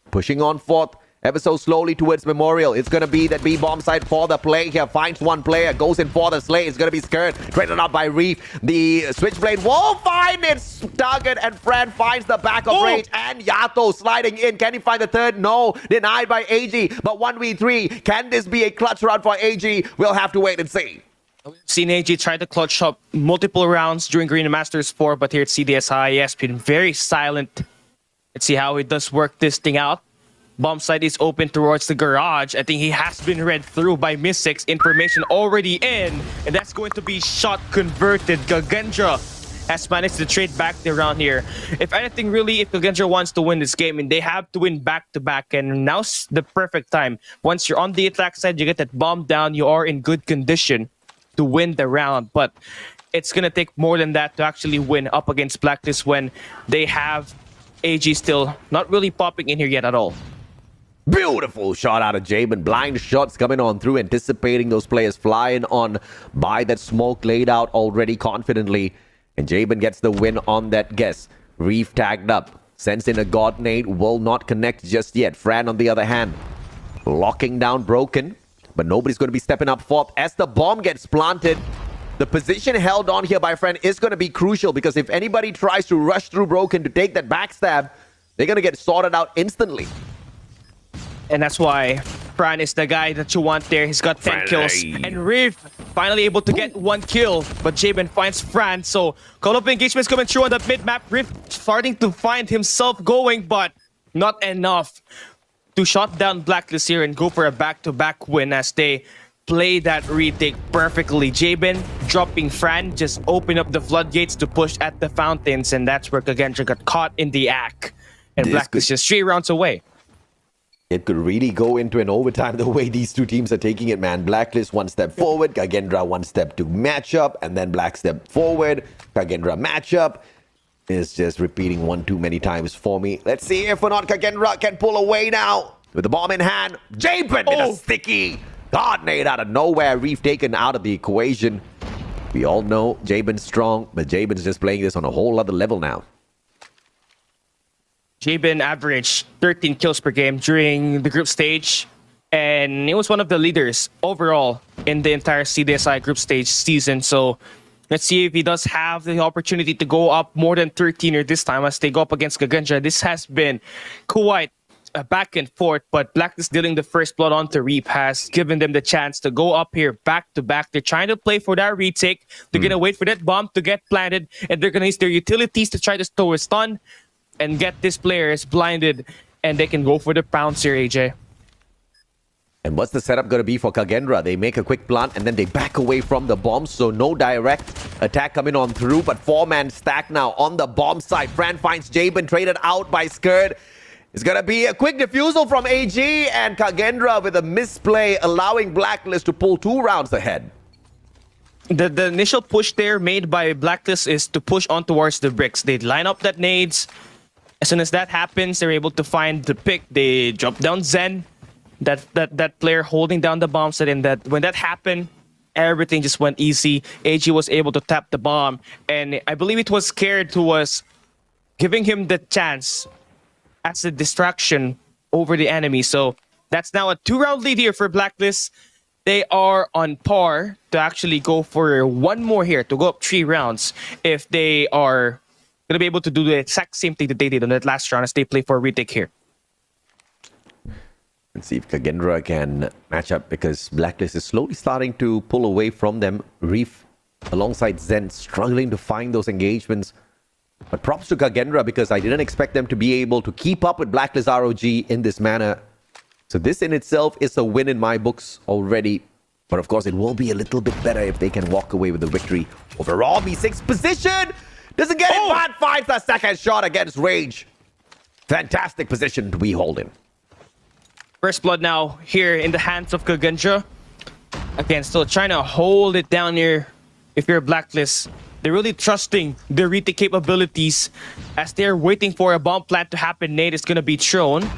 pushing on forth ever so slowly towards Memorial. It's going to be that B bomb site for the play here. Finds 1 player, goes in for the slay. It's going to be Skirt, traded out by Reef. The Switchblade will find its target, and Fran finds the back of Rage, and Yato sliding in. Can he find the third? No, denied by AG, but 1v3. Can this be a clutch round for AG? We'll have to wait and see. We've seen AG try to clutch up multiple rounds during Green Masters 4, but here at CDSI, he has been very silent. Let's see how he does work this thing out. Bomb site is open towards the garage. I think he has been read through by Meesik's information already in, and that's going to be shot converted. Kagendra has managed to trade back the round here. If anything, really, if Kagendra wants to win this game, and they have to win back-to-back, and now's the perfect time. Once you're on the attack side, you get that bomb down, you are in good condition to win the round, but it's gonna take more than that to actually win up against Blacklist when they have AG still not really popping in here yet at all. Beautiful shot out of Jabin. Blind shots coming on through, anticipating those players flying on by that smoke laid out already confidently. And Jabin gets the win on that guess. Reef tagged up. Sends in a God nade. Will not connect just yet. Fran, on the other hand, locking down Broken. But nobody's going to be stepping up forth as the bomb gets planted. The position held on here by Fran is going to be crucial, because if anybody tries to rush through Broken to take that backstab, they're going to get sorted out instantly. And that's why Fran is the guy that you want there. He's got 10 kills. And Reef finally able to get 1 kill. But Jabin finds Fran. So call up engagements coming through on the mid-map. Reef starting to find himself going, but not enough to shut down Blacklist here and go for a back-to-back win as they play that retake perfectly. Jabin dropping Fran, just open up the floodgates to push at the fountains. And that's where Kagendra got caught in the act. And Blacklist just 3 rounds away. It could really go into an overtime the way these two teams are taking it, man. Blacklist 1 step forward, Kagendra 1 step to match up, and then Black step forward, Kagendra match up. It's just repeating one too many times for me. Let's see if or not Kagendra can pull away now. With the bomb in hand, Jabin with a sticky God nade out of nowhere. Reef taken out of the equation. We all know Jabin's strong, but Jabin's just playing this on a whole other level now. Jabin averaged 13 kills per game during the group stage, and he was one of the leaders overall in the entire CDSI group stage season. So let's see if he does have the opportunity to go up more than 13 or this time as they go up against Kagendra. This has been quite a back and forth, but Blacklist dealing the first blood onto Reap has given them the chance to go up here back to back. They're trying to play for that retake. They're going to wait for that bomb to get planted, and they're going to use their utilities to try to store a stun and get these players blinded, and they can go for the pounce here, AJ. And what's the setup going to be for Kagendra? They make a quick plant and then they back away from the bomb, so no direct attack coming on through, but 4-man stack now on the bomb side. Fran finds Jabin traded out by Skurd. It's going to be a quick defusal from AG, and Kagendra with a misplay allowing Blacklist to pull 2 rounds ahead. The initial push there made by Blacklist is to push on towards the bricks. They line up that nades. As soon as that happens, they're able to find the pick. They drop down Zen, that player holding down the bomb set, and that when that happened, everything just went easy. AG was able to tap the bomb, and I believe it was Scared who was giving him the chance as a distraction over the enemy. So that's now a 2-round lead here for Blacklist. They are on par to actually go for 1 more here to go up 3 rounds if they are going to be able to do the exact same thing that they did on that last round as they play for a retake here. Let's see if Kagendra can match up, because Blacklist is slowly starting to pull away from them. Reef alongside Zen struggling to find those engagements. But props to Kagendra, because I didn't expect them to be able to keep up with Blacklist ROG in this manner. So this in itself is a win in my books already. But of course, it will be a little bit better if they can walk away with the victory. Overall, B6 position! Doesn't get it, but finds the second shot against Rage. Fantastic position to be holding. First blood now here in the hands of Kagendra. Again, still trying to hold it down here. If you're Blacklist, they're really trusting their retake capabilities as they're waiting for a bomb plant to happen. Nade is going to be thrown.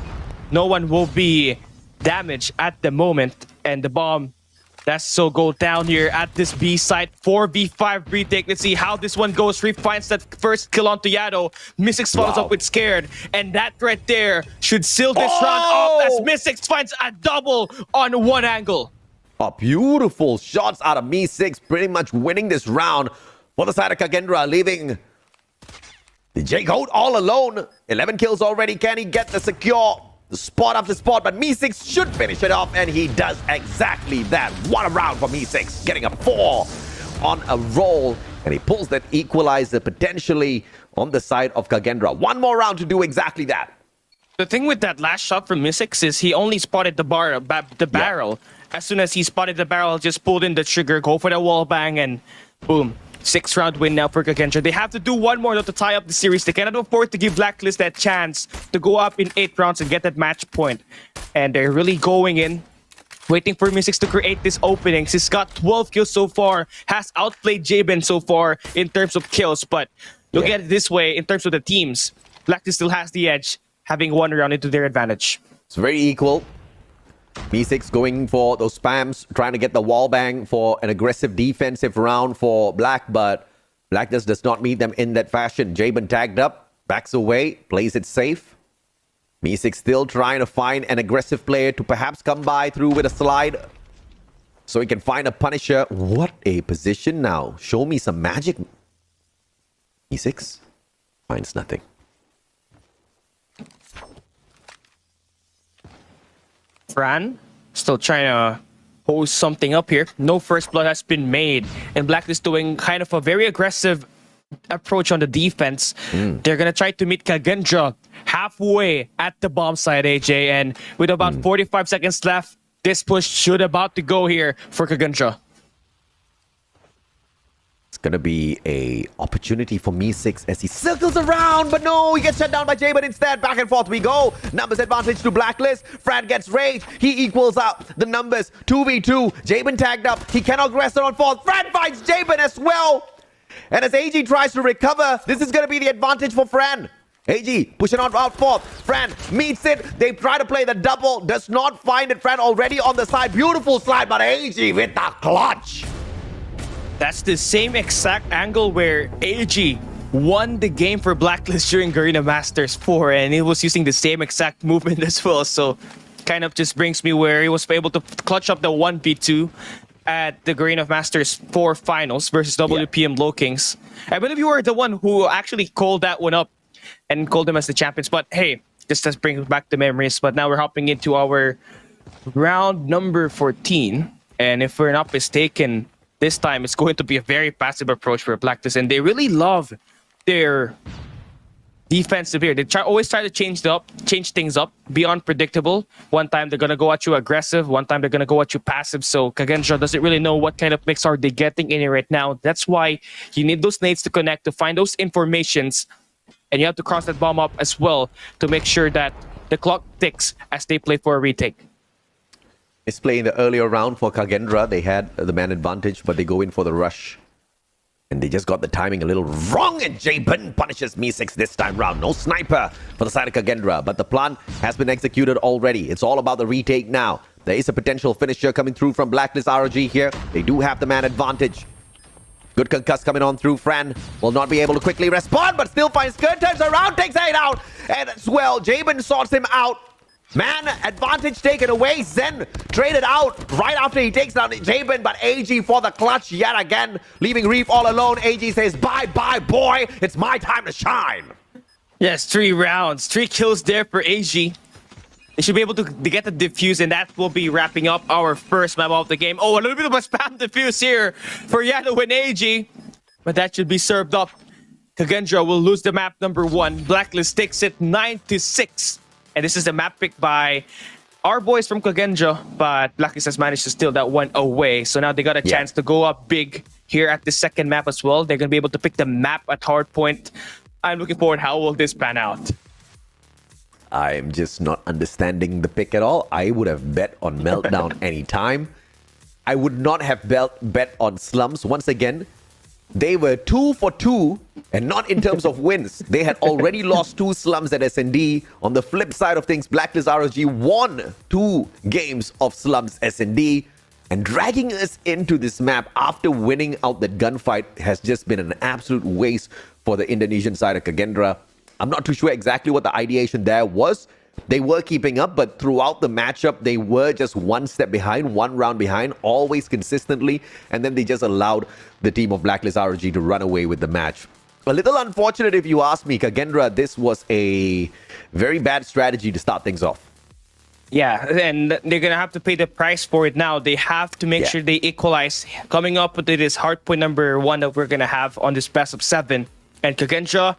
No one will be damaged at the moment, and the bomb that's so go down here at this B site. 4v5 retake. Let's see how this one goes. Reef finds that first kill onto Yado. Mystics follows up with Scared, and that right there should seal this round off as Mystics finds a double on 1 angle. Beautiful shots out of Me6, pretty much winning this round for the side of Kagendra, leaving the J-Code all alone. 11 kills already. Can he get the secure? The spot after spot, but Me6 should finish it off, and he does exactly that. What a round for Me6, getting a 4 on a roll, and he pulls that equalizer potentially on the side of Kagendra. 1 more round to do exactly that. The thing with that last shot from Me6 is he only spotted the barrel. As soon as he spotted the barrel, just pulled in the trigger, go for the wall bang, and boom. 6-round win now for Kagendra. They have to do 1 more to tie up the series. They cannot afford to give Blacklist that chance to go up in 8 rounds and get that match point. And they're really going in, waiting for Me6 to create this opening. He's got 12 kills so far, has outplayed Jabin so far in terms of kills. But look at it this way, in terms of the teams, Blacklist still has the edge, having 1 round into their advantage. It's very equal. B6 going for those spams, trying to get the wall bang for an aggressive defensive round for Black, but Black just does not meet them in that fashion. Jabin tagged up, backs away, plays it safe. B6 still trying to find an aggressive player to perhaps come by through with a slide so he can find a Punisher. What a position now. Show me some magic. B6 finds nothing. Fran still trying to pose something up here. No first blood has been made, and Black is doing kind of a very aggressive approach on the defense. They're gonna try to meet Kagendra halfway at the bomb site, AJ, and with about 45 seconds left, this push should about to go here for Kagendra. It's gonna be a opportunity for Me6 as he circles around, but no, he gets shut down by Jabin instead. Back and forth we go. Numbers advantage to Blacklist. Fran gets rage. He equals out the numbers. 2v2. Jabin tagged up. He cannot rest on fourth. Fran finds Jabin as well. And as AG tries to recover, this is gonna be the advantage for Fran. AG pushing on out fourth. Fran meets it. They try to play the double. Does not find it. Fran already on the side. Beautiful slide, but AG with the clutch. That's the same exact angle where AG won the game for Blacklist during Garena Masters 4, and he was using the same exact movement as well. So kind of just brings me where he was able to clutch up the 1v2 at the Garena Masters 4 finals versus WPM Low Kings. I believe you were the one who actually called that one up and called them as the champions. But hey, this just brings back the memories. But now we're hopping into our round number 14. And if we're not mistaken, this time it's going to be a very passive approach for Blacklist. And they really love their defensive here. They always try to change things up, be unpredictable. One time they're gonna go at you aggressive, one time they're gonna go at you passive. So Kagendra doesn't really know what kind of mix are they getting in it right now. That's why you need those nades to connect to find those informations, and you have to cross that bomb up as well to make sure that the clock ticks as they play for a retake. It's playing the earlier round for Kagendra. They had the man advantage, but they go in for the rush. And they just got the timing a little wrong, and Jabin punishes Me6 this time round. No sniper for the side of Kagendra, but the plan has been executed already. It's all about the retake now. There is a potential finisher coming through from Blacklist ROG here. They do have the man advantage. Good concuss coming on through. Fran will not be able to quickly respond, but still finds Skirt, turns around, takes 8 out. And as well, Jabin sorts him out. Man, advantage taken away. Zen traded out right after he takes down Jabin, but AG for the clutch yet again, leaving Reef all alone. AG says, bye-bye, boy. It's my time to shine. Yes, 3 rounds, 3 kills there for AG. They should be able to get the defuse, and that will be wrapping up our first map of the game. Oh, a little bit of a spam defuse here for Yano and AG, but that should be served up. Kagendra will lose the map number 1. Blacklist takes it 9-6. And this is the map picked by our boys from Kagendra, but Blacklist has managed to steal that one away. So now they got a chance to go up big here at the second map as well. They're going to be able to pick the map at hardpoint. I'm looking forward. How will this pan out? I'm just not understanding the pick at all. I would have bet on Meltdown anytime. I would not have bet on Slums. Once again, they were 2 for 2, and not in terms of wins. They had already lost 2 slums at S&D. On the flip side of things, Blacklist ROG won 2 games of slums S&D, and dragging us into this map after winning out that gunfight has just been an absolute waste for the Indonesian side of Kagendra. I'm not too sure exactly what the ideation there was. They were keeping up, but throughout the matchup, they were just one step behind, one round behind, always consistently. And then they just allowed the team of Blacklist ROG to run away with the match. A little unfortunate if you ask me. Kagendra, this was a very bad strategy to start things off. Yeah, and they're going to have to pay the price for it now. They have to make sure they equalize. Coming up with this hardpoint number 1 that we're going to have on this best of 7. And Kagendra,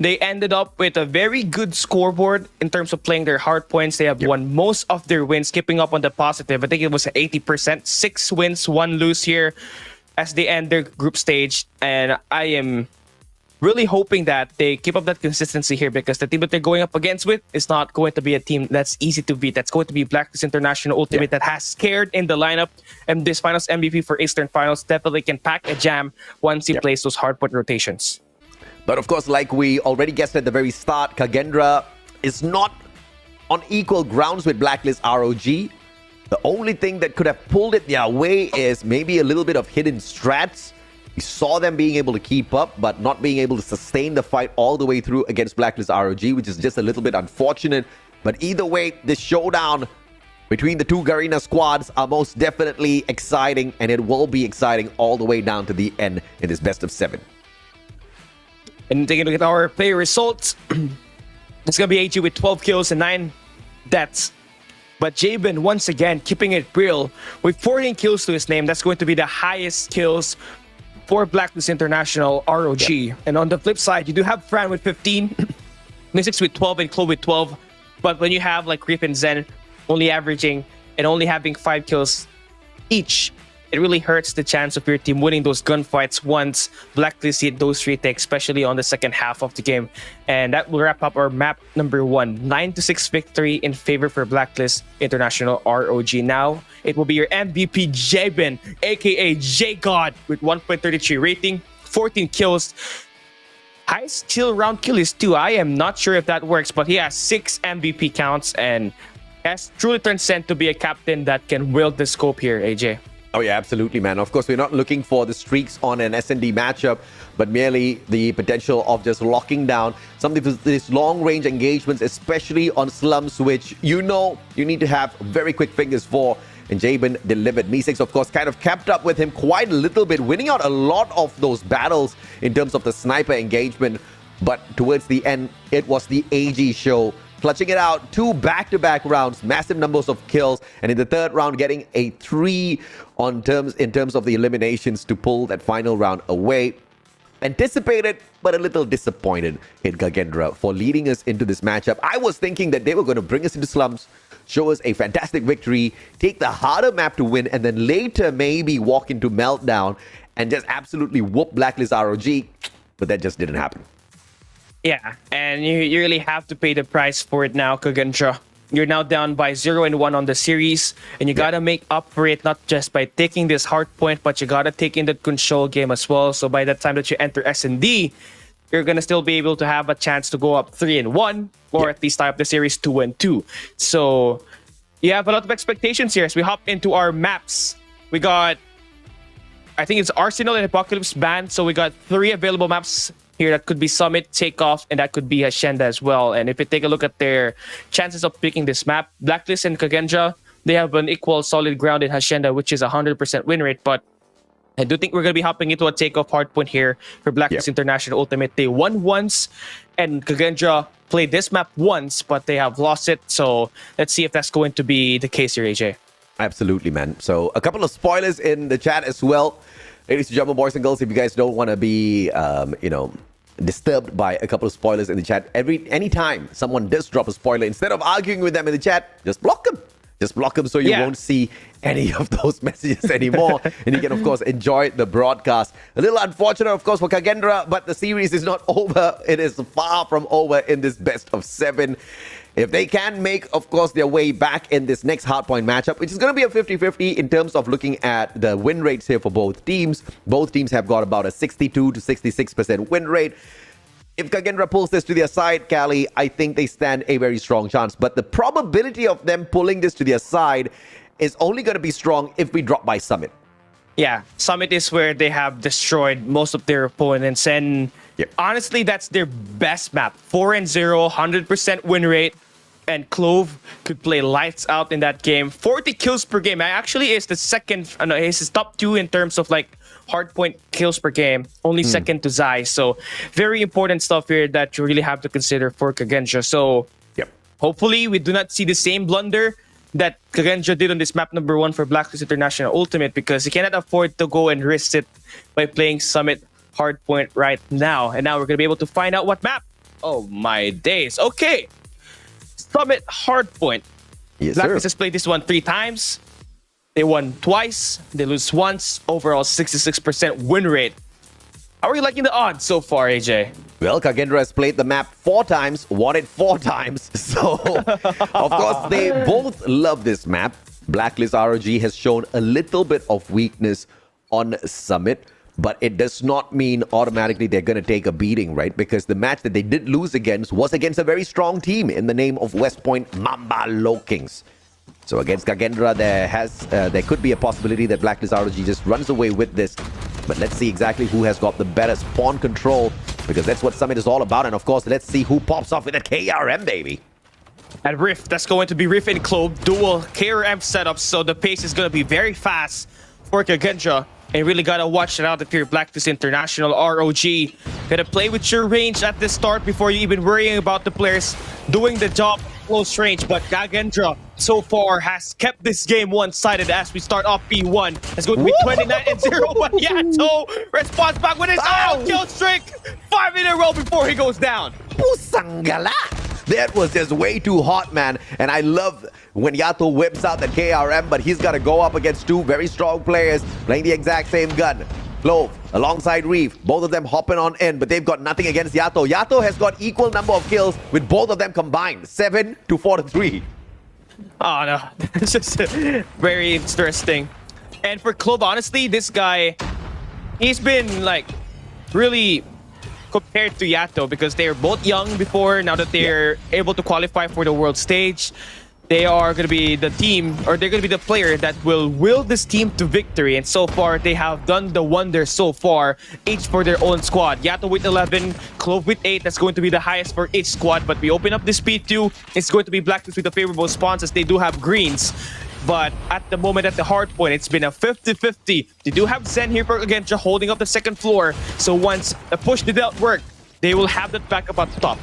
they ended up with a very good scoreboard in terms of playing their hard points. They have won most of their wins, keeping up on the positive. I think it was 80%. 6 wins, 1 lose here as they end their group stage. And I am really hoping that they keep up that consistency here, because the team that they're going up against with is not going to be a team that's easy to beat. That's going to be Blacklist International Ultimate that has scared in the lineup. And this finals MVP for Eastern Finals definitely can pack a jam once he plays those hardpoint rotations. But of course, like we already guessed at the very start, Kagendra is not on equal grounds with Blacklist ROG. The only thing that could have pulled it their way is maybe a little bit of hidden strats. We saw them being able to keep up, but not being able to sustain the fight all the way through against Blacklist ROG, which is just a little bit unfortunate. But either way, this showdown between the two Garena squads are most definitely exciting, and it will be exciting all the way down to the end in this best of 7. And taking a look at our player results, it's going to be AG with 12 kills and 9 deaths. But Jabin, once again, keeping it real with 14 kills to his name. That's going to be the highest kills for Blacklist International ROG. Yep. And on the flip side, you do have Fran with 15, Mystics with 12, and Chloe with 12. But when you have like Reef and Zen only averaging and only having 5 kills each, it really hurts the chance of your team winning those gunfights once Blacklist hit those retakes, especially on the second half of the game. And that will wrap up our map number 1. 9-6 victory in favor for Blacklist International ROG. Now, it will be your MVP Jabin, aka J-God, with 1.33 rating, 14 kills. Highest kill round kill is 2. I am not sure if that works, but he has 6 MVP counts and has truly transcended to be a captain that can wield the scope here, AJ. Oh yeah, absolutely, man. Of course, we're not looking for the streaks on an S&D matchup, but merely the potential of just locking down some of these long-range engagements, especially on slums, which you need to have very quick fingers for. And Jabin delivered. Mystics, of course, kind of kept up with him quite a little bit, winning out a lot of those battles in terms of the sniper engagement. But towards the end, it was the AG show, clutching it out 2 back-to-back rounds, massive numbers of kills, and in the third round getting a 3 in terms of the eliminations to pull that final round away. Anticipated, but a little disappointed in Kagendra for leading us into this matchup. I was thinking that they were going to bring us into slums, show us a fantastic victory, take the harder map to win, and then later maybe walk into Meltdown and just absolutely whoop Blacklist ROG, but that just didn't happen. Yeah, and you really have to pay the price for it now, Kagendra. You're now down by 0-1 on the series, and you gotta make up for it not just by taking this hard point, but you gotta take in the control game as well. So by the time that you enter S&D, you're gonna still be able to have a chance to go up 3-1, or at least tie up the series 2-2. So you have a lot of expectations here as we hop into our maps. We got, I think it's Arsenal and Apocalypse banned, so we got 3 available maps here. That could be Summit, Takeoff, and that could be Hacienda as well. And if you take a look at their chances of picking this map, Blacklist and Kagendra, they have an equal solid ground in Hacienda, which is 100% win rate. But I do think we're going to be hopping into a Takeoff hardpoint here for Blacklist International Ultimate. They won once, and Kagendra played this map once, but they have lost it. So let's see if that's going to be the case here, AJ. Absolutely, man. So a couple of spoilers in the chat as well. Ladies and gentlemen, boys and girls, if you guys don't want to be, disturbed by a couple of spoilers in the chat, anytime someone does drop a spoiler, instead of arguing with them in the chat, just block them. Just block them so you won't see any of those messages anymore. And you can, of course, enjoy the broadcast. A little unfortunate, of course, for Kagendra, but the series is not over. It is far from over in this best of 7. If they can make, of course, their way back in this next hardpoint matchup, which is going to be a 50-50 in terms of looking at the win rates here for both teams. Both teams have got about a 62 to 66% win rate. If Kagendra pulls this to their side, Cali, I think they stand a very strong chance. But the probability of them pulling this to their side is only going to be strong if we drop by Summit. Yeah, Summit is where they have destroyed most of their opponents. And honestly, that's their best map. 4-0, 100% win rate. And Clove could play lights out in that game. 40 kills per game. Actually, is the second, he's his top 2 in terms of like hardpoint kills per game. Only second to Zai. So very important stuff here that you really have to consider for Kagendra. So hopefully we do not see the same blunder that Kagendra did on this map number 1 for Blacklist International Ultimate, because he cannot afford to go and risk it by playing Summit hardpoint right now. And now we're going to be able to find out what map. Oh my days. Okay. Summit hardpoint. Yes, Blacklist has played this one 3 times. They won twice. They lose once. Overall 66% win rate. How are you liking the odds so far, AJ? Well, Kagendra has played the map 4 times, won it 4 times. So, of course, they both love this map. Blacklist ROG has shown a little bit of weakness on Summit. but it does not mean automatically they're going to take a beating, right? Because the match that they did lose against was against a very strong team in the name of West Point Mamba Low Kings. So against Kagendra, there could be a possibility that Blacklist ROG just runs away with this. But let's see exactly who has got the better spawn control, because that's what Summit is all about. And of course, let's see who pops off with a KRM, baby. At Rift, that's going to be Rift and Clove, dual KRM setups, so the pace is going to be very fast for Kagendra. And really gotta watch it out if you're Blacklist International ROG. Gotta play with your range at the start before you even worrying about the players doing the job close range. But Kagendra so far has kept this game one-sided as we start off P1. It's going to be 29-0, but Yato responds back with his own kill streak. 5 in a row before he goes down. Pusangala! That was just way too hot, man. And I love when Yato whips out the KRM, but he's got to go up against two very strong players playing the exact same gun. Clove alongside Reef, both of them hopping on in, but they've got nothing against Yato. Yato has got equal number of kills with both of them combined, 7 to 4 to 3. Oh no, it's just very interesting. And for Clove, honestly, this guy, he's been like really compared to Yato because they're both young before. Now that they're able to qualify for the world stage, they are going to be the team, or they're going to be the player that will will this team to victory. And so far, they have done the wonders so far, each for their own squad. Yato with 11, Clove with 8. That's going to be the highest for each squad. But we open up this P2. It's going to be Blacklist with the favorable spawns as they do have greens. But at the moment, at the hard point, it's been a 50-50. They do have Zen here for Kagendra holding up the second floor. So once the push did not work, they will have that backup at the top.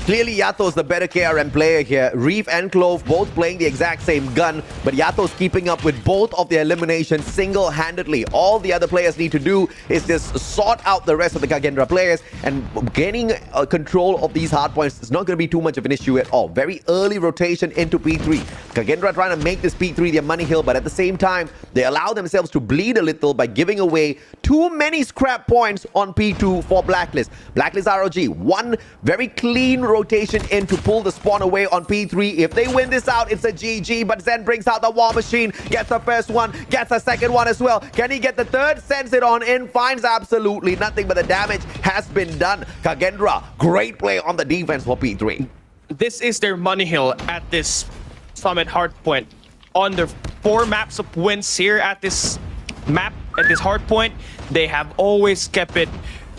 Clearly, Yato's the better KRM player here. Reef and Clove both playing the exact same gun, but Yato's keeping up with both of their eliminations single-handedly. All the other players need to do is just sort out the rest of the Kagendra players, and gaining control of these hard points is not going to be too much of an issue at all. Very early rotation into P3. Kagendra trying to make this P3 their money hill, but at the same time, they allow themselves to bleed a little by giving away too many scrap points on P2 for Blacklist. Blacklist ROG, one very clean rotation in to pull the spawn away on P3. If they win this out, it's a GG, but Zen brings out the war machine, gets the first one, gets the second one as well. Can he get the third? Sends it on in, finds absolutely nothing, but the damage has been done. Kagendra, great play on the defense for P3. This is their money hill at this Summit Hardpoint. On the 4 maps of wins here at this map, at this hardpoint, they have always kept it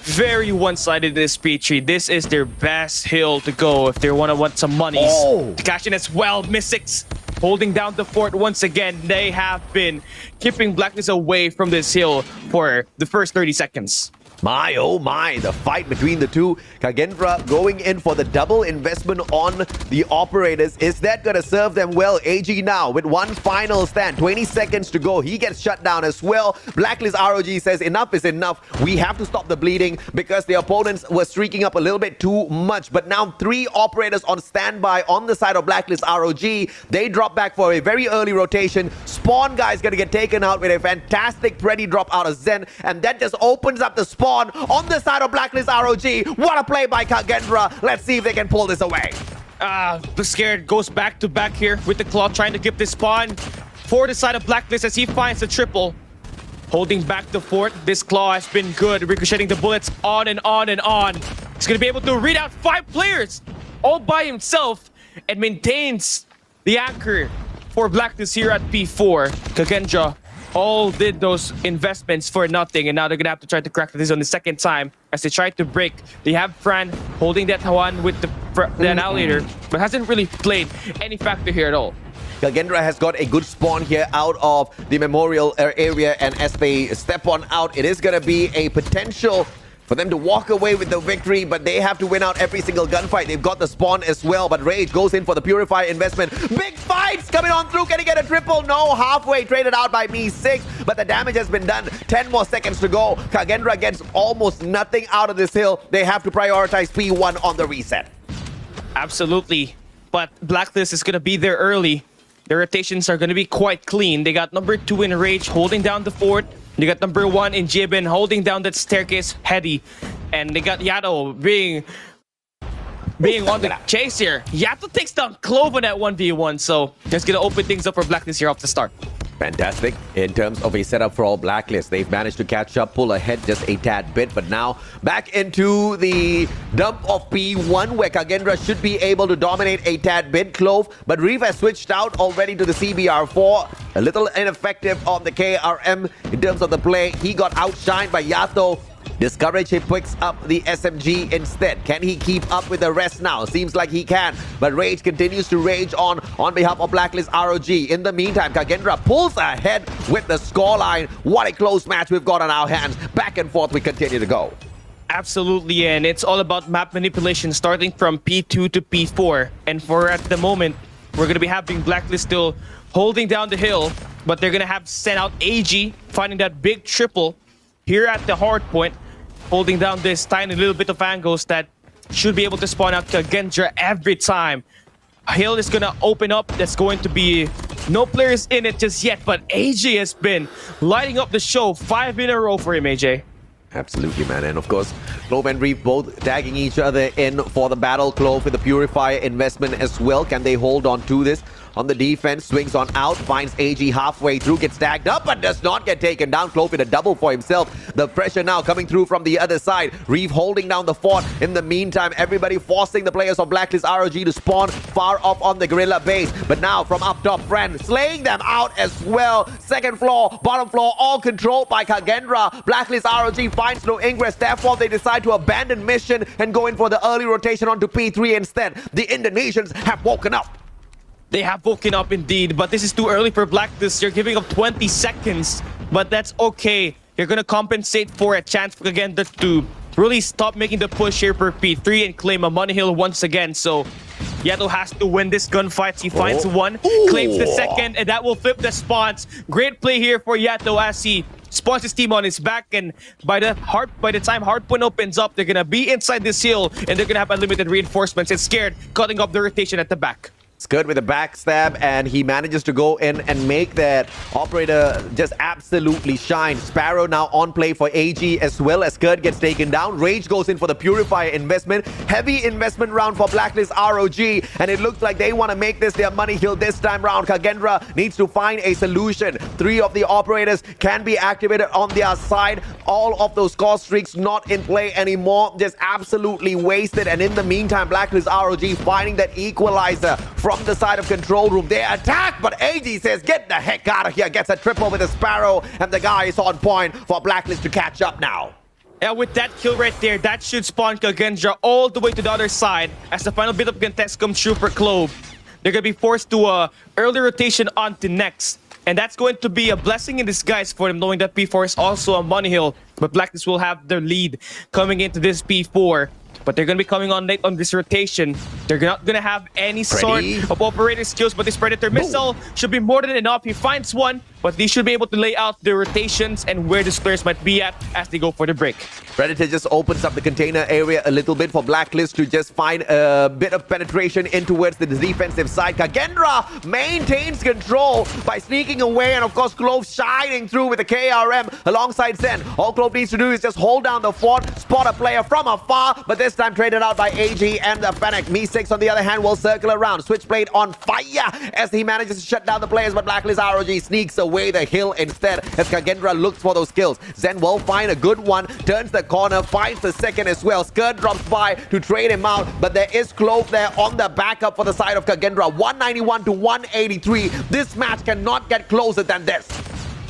very one-sided in this P3. This is their best hill to go if they want some monies. To cash in as well. Mystics holding down the fort once again. They have been keeping Blacklist away from this hill for the first 30 seconds. My, oh my, the fight between the two. Kagendra going in for the double investment on the operators. Is that going to serve them well? AG now with one final stand. 20 seconds to go. He gets shut down as well. Blacklist ROG says enough is enough. We have to stop the bleeding because the opponents were streaking up a little bit too much. But now 3 operators on standby on the side of Blacklist ROG. They drop back for a very early rotation. Spawn guy is going to get taken out with a fantastic Preddy drop out of Zen. And that just opens up the spawn on the side of Blacklist ROG. What a play by Kagendra. Let's see if they can pull this away. The Scared goes back to back here with the Claw trying to get this spawn for the side of Blacklist as he finds the triple. Holding back the fort. This Claw has been good, ricocheting the bullets on and on and on. He's going to be able to read out 5 players all by himself and maintains the anchor for Blacklist here at P4. Kagendra all did those investments for nothing, and now they're gonna have to try to crack this on the second time as they try to break. They have Fran holding that one with the annihilator, but hasn't really played any factor here at all. Kagendra has got a good spawn here out of the memorial area, and as they step on out, it is gonna be a potential for them to walk away with the victory, but they have to win out every single gunfight. They've got the spawn as well, but Rage goes in for the Purify investment. Big fights coming on through. Can he get a triple? No, halfway traded out by Me6, but the damage has been done. 10 more seconds to go. Kagendra gets almost nothing out of this hill. They have to prioritize P1 on the reset. Absolutely, but Blacklist is going to be there early. Their rotations are going to be quite clean. They got number 2 in Rage holding down the fort. They got number 1 in Jibin holding down that staircase heady. And they got Yato being on the chase here. Yato takes down Clove on that 1v1. So that's going to open things up for Blacklist here off the start. Fantastic. In terms of a setup for all Blacklist, they've managed to catch up, pull ahead just a tad bit, but now back into the dump of P1 where Kagendra should be able to dominate a tad bit. Clove, but Reeve has switched out already to the CBR4. A little ineffective on the KRM in terms of the play. He got outshined by Yato. Discourage, he picks up the SMG instead. Can he keep up with the rest now? Seems like he can, but Rage continues to rage on behalf of Blacklist ROG. In the meantime, Kagendra pulls ahead with the scoreline. What a close match we've got on our hands. Back and forth we continue to go. Absolutely, and it's all about map manipulation starting from P2 to P4. And for at the moment, we're going to be having Blacklist still holding down the hill, but they're going to have to send out AG, finding that big triple here at the hard point, holding down this tiny little bit of angles that should be able to spawn out Kagendra every time. Hill is going to open up. There's going to be no players in it just yet, but AJ has been lighting up the show 5 in a row for him, AJ. Absolutely, man. And of course, Clove and Reeve both tagging each other in for the battle. Clove with the Purifier investment as well. Can they hold on to this? On the defense, swings on out, finds AG halfway through, gets tagged up, but does not get taken down. Clove with a double for himself. The pressure now coming through from the other side. Reeve holding down the fort. In the meantime, everybody forcing the players of Blacklist ROG to spawn far off on the Gorilla base. But now from up top, Friend slaying them out as well. Second floor, bottom floor, all controlled by Kagendra. Blacklist ROG finds no ingress. Therefore, they decide to abandon mission and go in for the early rotation onto P3 instead. The Indonesians have woken up. They have woken up indeed, but this is too early for Blacklist. You're giving up 20 seconds, but that's okay. You're going to compensate for a chance for Kagendra to really stop making the push here for P3 and claim a money hill once again. So Yato has to win this gunfight. He finds one, claims the second, and that will flip the spawns. Great play here for Yato as he spawns his team on his back, and by the time Hardpoint opens up, they're going to be inside this hill, and they're going to have unlimited reinforcements. It's scared, cutting off the rotation at the back. Scud with a backstab, and he manages to go in and make that operator just absolutely shine. Sparrow now on play for AG as well as Scud gets taken down. Rage goes in for the Purifier investment. Heavy investment round for Blacklist ROG, and it looks like they want to make this their money hill this time round. Kagendra needs to find a solution. 3 of the operators can be activated on their side. All of those score streaks not in play anymore. Just absolutely wasted, and in the meantime, Blacklist ROG finding that equalizer from the side of control room. They attack, but AG says, get the heck out of here. Gets a triple with a Sparrow, and the guy is on point for Blacklist to catch up now. And with that kill right there, that should spawn Kagendra all the way to the other side as the final bit of contest comes through for Clove. They're going to be forced to early rotation onto next. And that's going to be a blessing in disguise for them, knowing that P4 is also a money hill. But Blacklist will have their lead coming into this P4. But they're going to be coming on late on this rotation. They're not going to have any sort of operator skills, but this Predator missile should be more than enough. He finds one, but they should be able to lay out the rotations and where the players might be at as they go for the break. Predator just opens up the container area a little bit for Blacklist to just find a bit of penetration in towards the defensive side. Kagendra maintains control by sneaking away, and of course Clove shining through with the KRM alongside Zen. All Clove needs to do is just hold down the fort, spot a player from afar, but this time traded out by AG and the Fennec. Me6 on the other hand will circle around. Switchblade on fire as he manages to shut down the players, but Blacklist ROG sneaks away the hill instead as Kagendra looks for those kills. Zen will find a good one, turns the corner, finds the second as well. Skirt drops by to trade him out, but there is Clove there on the backup for the side of Kagendra. 191 to 183. This match cannot get closer than this.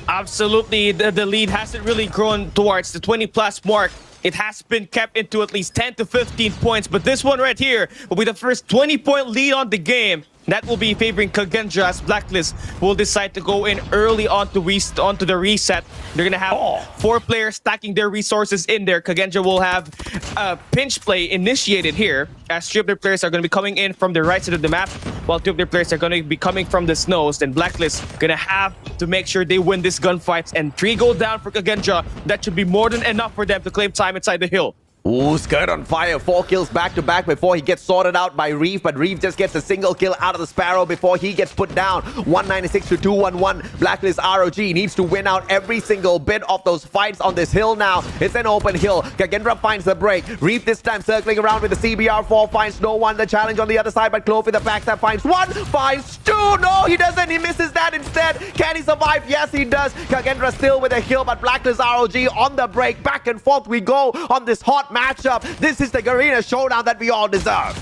Absolutely, the lead hasn't really grown towards the 20+ mark. It has been kept into at least 10 to 15 points, but this one right here will be the first 20-point lead on the game. That will be favoring Kagendra as Blacklist will decide to go in early onto the reset. They're going to have 4 players stacking their resources in there. Kagendra will have a pinch play initiated here as 3 of their players are going to be coming in from the right side of the map, while 2 of their players are going to be coming from the snows. Then Blacklist going to have to make sure they win this gunfight, and 3 go down for Kagendra. That should be more than enough for them to claim time inside the hill. Ooh, Skirt on fire. 4 kills back to back before he gets sorted out by Reef, but Reef just gets a single kill out of the Sparrow before he gets put down. 196 to 211. Blacklist ROG needs to win out every single bit of those fights on this hill now. It's an open hill. Kagendra finds the break. Reef this time circling around with the CBR4, finds no one. The challenge on the other side, but Clove with the backstab finds one, finds two. No, he doesn't. He misses that instead. Can he survive? Yes, he does. Kagendra still with a hill, but Blacklist ROG on the break. Back and forth we go on this hot matchup. This is the Garena showdown that we all deserve.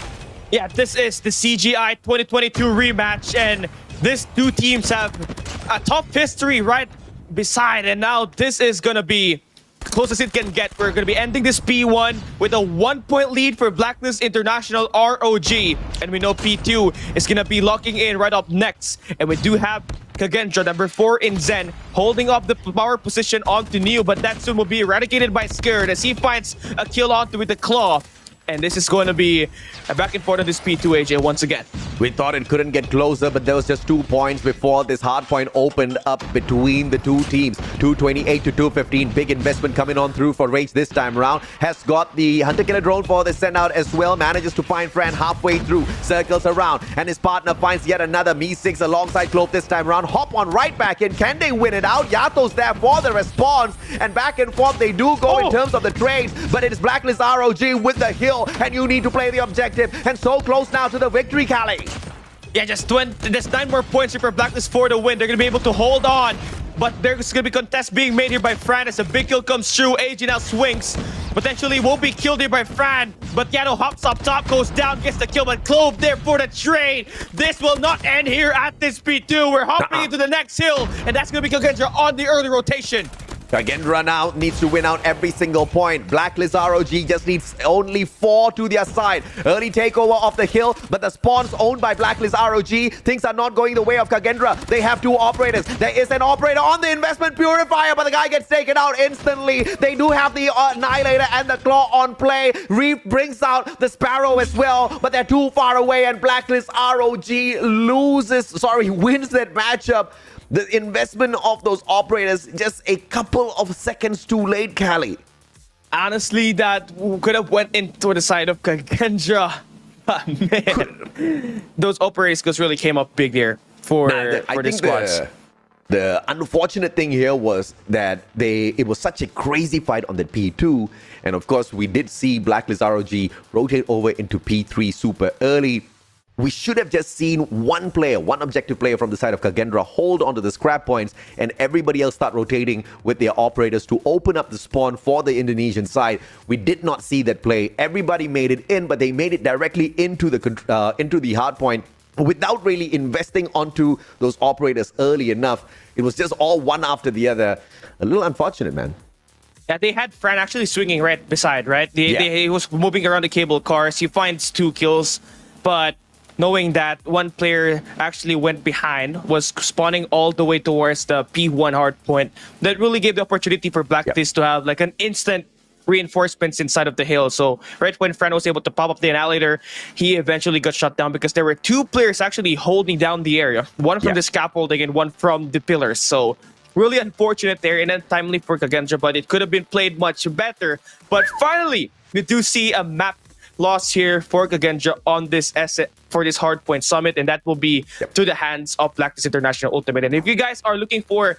Yeah, this is the CGI 2022 rematch, and these two teams have a tough history right beside, and now this is gonna be closest it can get. We're gonna be ending this P1 with a 1-point lead for Blacklist International ROG, and we know P2 is gonna be locking in right up next, and we do have Kagendra, number 4 in Zen, holding up the power position onto Neo, but that soon will be eradicated by Skirt as he finds a kill onto with the claw. And this is going to be a back and forth on this P2, AJ, once again. We thought it couldn't get closer, but there was just 2 points before this hard point opened up between the two teams. 228 to 215. Big investment coming on through for Rage this time around. Has got the Hunter-Killer drone for the send out as well. Manages to find Fran halfway through. Circles around. And his partner finds yet another Me6 alongside Clove this time around. Hop on right back in. Can they win it out? Yato's there for the response. And back and forth they do go in terms of the trades. But it is Blacklist ROG with the hill. And you need to play the objective, and so close now to the victory, Cali. Yeah, just 9 more points here for Blacklist for the win. They're going to be able to hold on, but there's going to be contests being made here by Fran as a big kill comes through. AG now swings. Potentially won't be killed here by Fran, but Yano hops up top, goes down, gets the kill, but Clove there for the trade. This will not end here at this P2. We're hopping into the next hill, and that's going to be Kagendra on the early rotation. Kagendra now needs to win out every single point. Blacklist ROG just needs only 4 to their side. Early takeover of the hill, but the spawns owned by Blacklist ROG. Things are not going the way of Kagendra. They have 2 operators. There is an operator on the investment purifier, but the guy gets taken out instantly. They do have the Annihilator and the Claw on play. Reef brings out the Sparrow as well, but they're too far away, and Blacklist ROG wins that matchup. The investment of those operators just a couple of seconds too late, Cali. Honestly, that could have went into the side of Kagendra. Man, those operators really came up big there for the squads. The unfortunate thing here was that it was such a crazy fight on the P2, and of course we did see Blacklist ROG rotate over into P3 super early. We should have just seen one objective player from the side of Kagendra hold onto the scrap points, and everybody else start rotating with their operators to open up the spawn for the Indonesian side. We did not see that play. Everybody made it in, but they made it directly into the hard point without really investing onto those operators early enough. It was just all one after the other. A little unfortunate, man. Yeah, they had Fran actually swinging right beside, right? He was moving around the cable cars. He finds 2 kills, but knowing that one player actually went behind, was spawning all the way towards the P1 hard point, that really gave the opportunity for Blacklist to have like an instant reinforcements inside of the hill. So right when Fran was able to pop up the Annihilator, he eventually got shut down because there were 2 players actually holding down the area. One from the scaffolding and one from the pillars. So really unfortunate there and untimely for Kagendra, but it could have been played much better. But finally, we do see a map loss here for Kagendra on this for this hardpoint summit, and that will be to the hands of Blacklist International Ultimate. And if you guys are looking for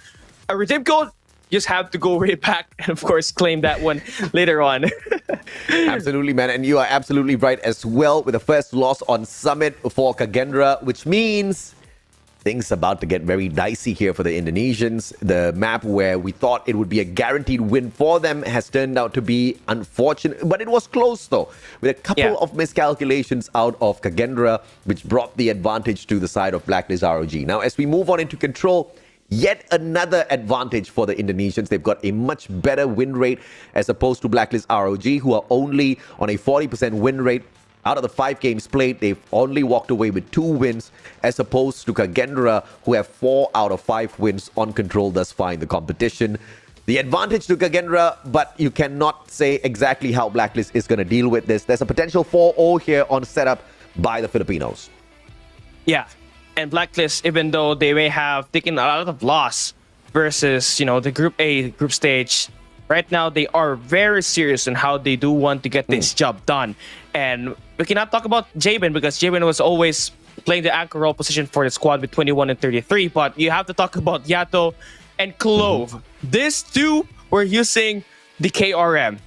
a redeem code, you just have to go way back and of course claim that one later on. Absolutely, man, and you are absolutely right as well with the first loss on summit for Kagendra, which means things about to get very dicey here for the Indonesians. The map where we thought it would be a guaranteed win for them has turned out to be unfortunate, but it was close though, with a couple of miscalculations out of Kagendra, which brought the advantage to the side of Blacklist ROG. Now, as we move on into control, yet another advantage for the Indonesians. They've got a much better win rate as opposed to Blacklist ROG, who are only on a 40% win rate. Out of the 5 games played, they've only walked away with 2 wins, as opposed to Kagendra, who have 4 out of 5 wins on control thus far in the competition. The advantage to Kagendra, but you cannot say exactly how Blacklist is going to deal with this. There's a potential 4-0 here on setup by the Filipinos. Yeah, and Blacklist, even though they may have taken a lot of loss versus, the Group A group stage, Right now, they are very serious in how they do want to get this job done. And we cannot talk about Jabin because Jabin was always playing the anchor role position for the squad with 21 and 33. But you have to talk about Yato and Clove. These two were using the KRM.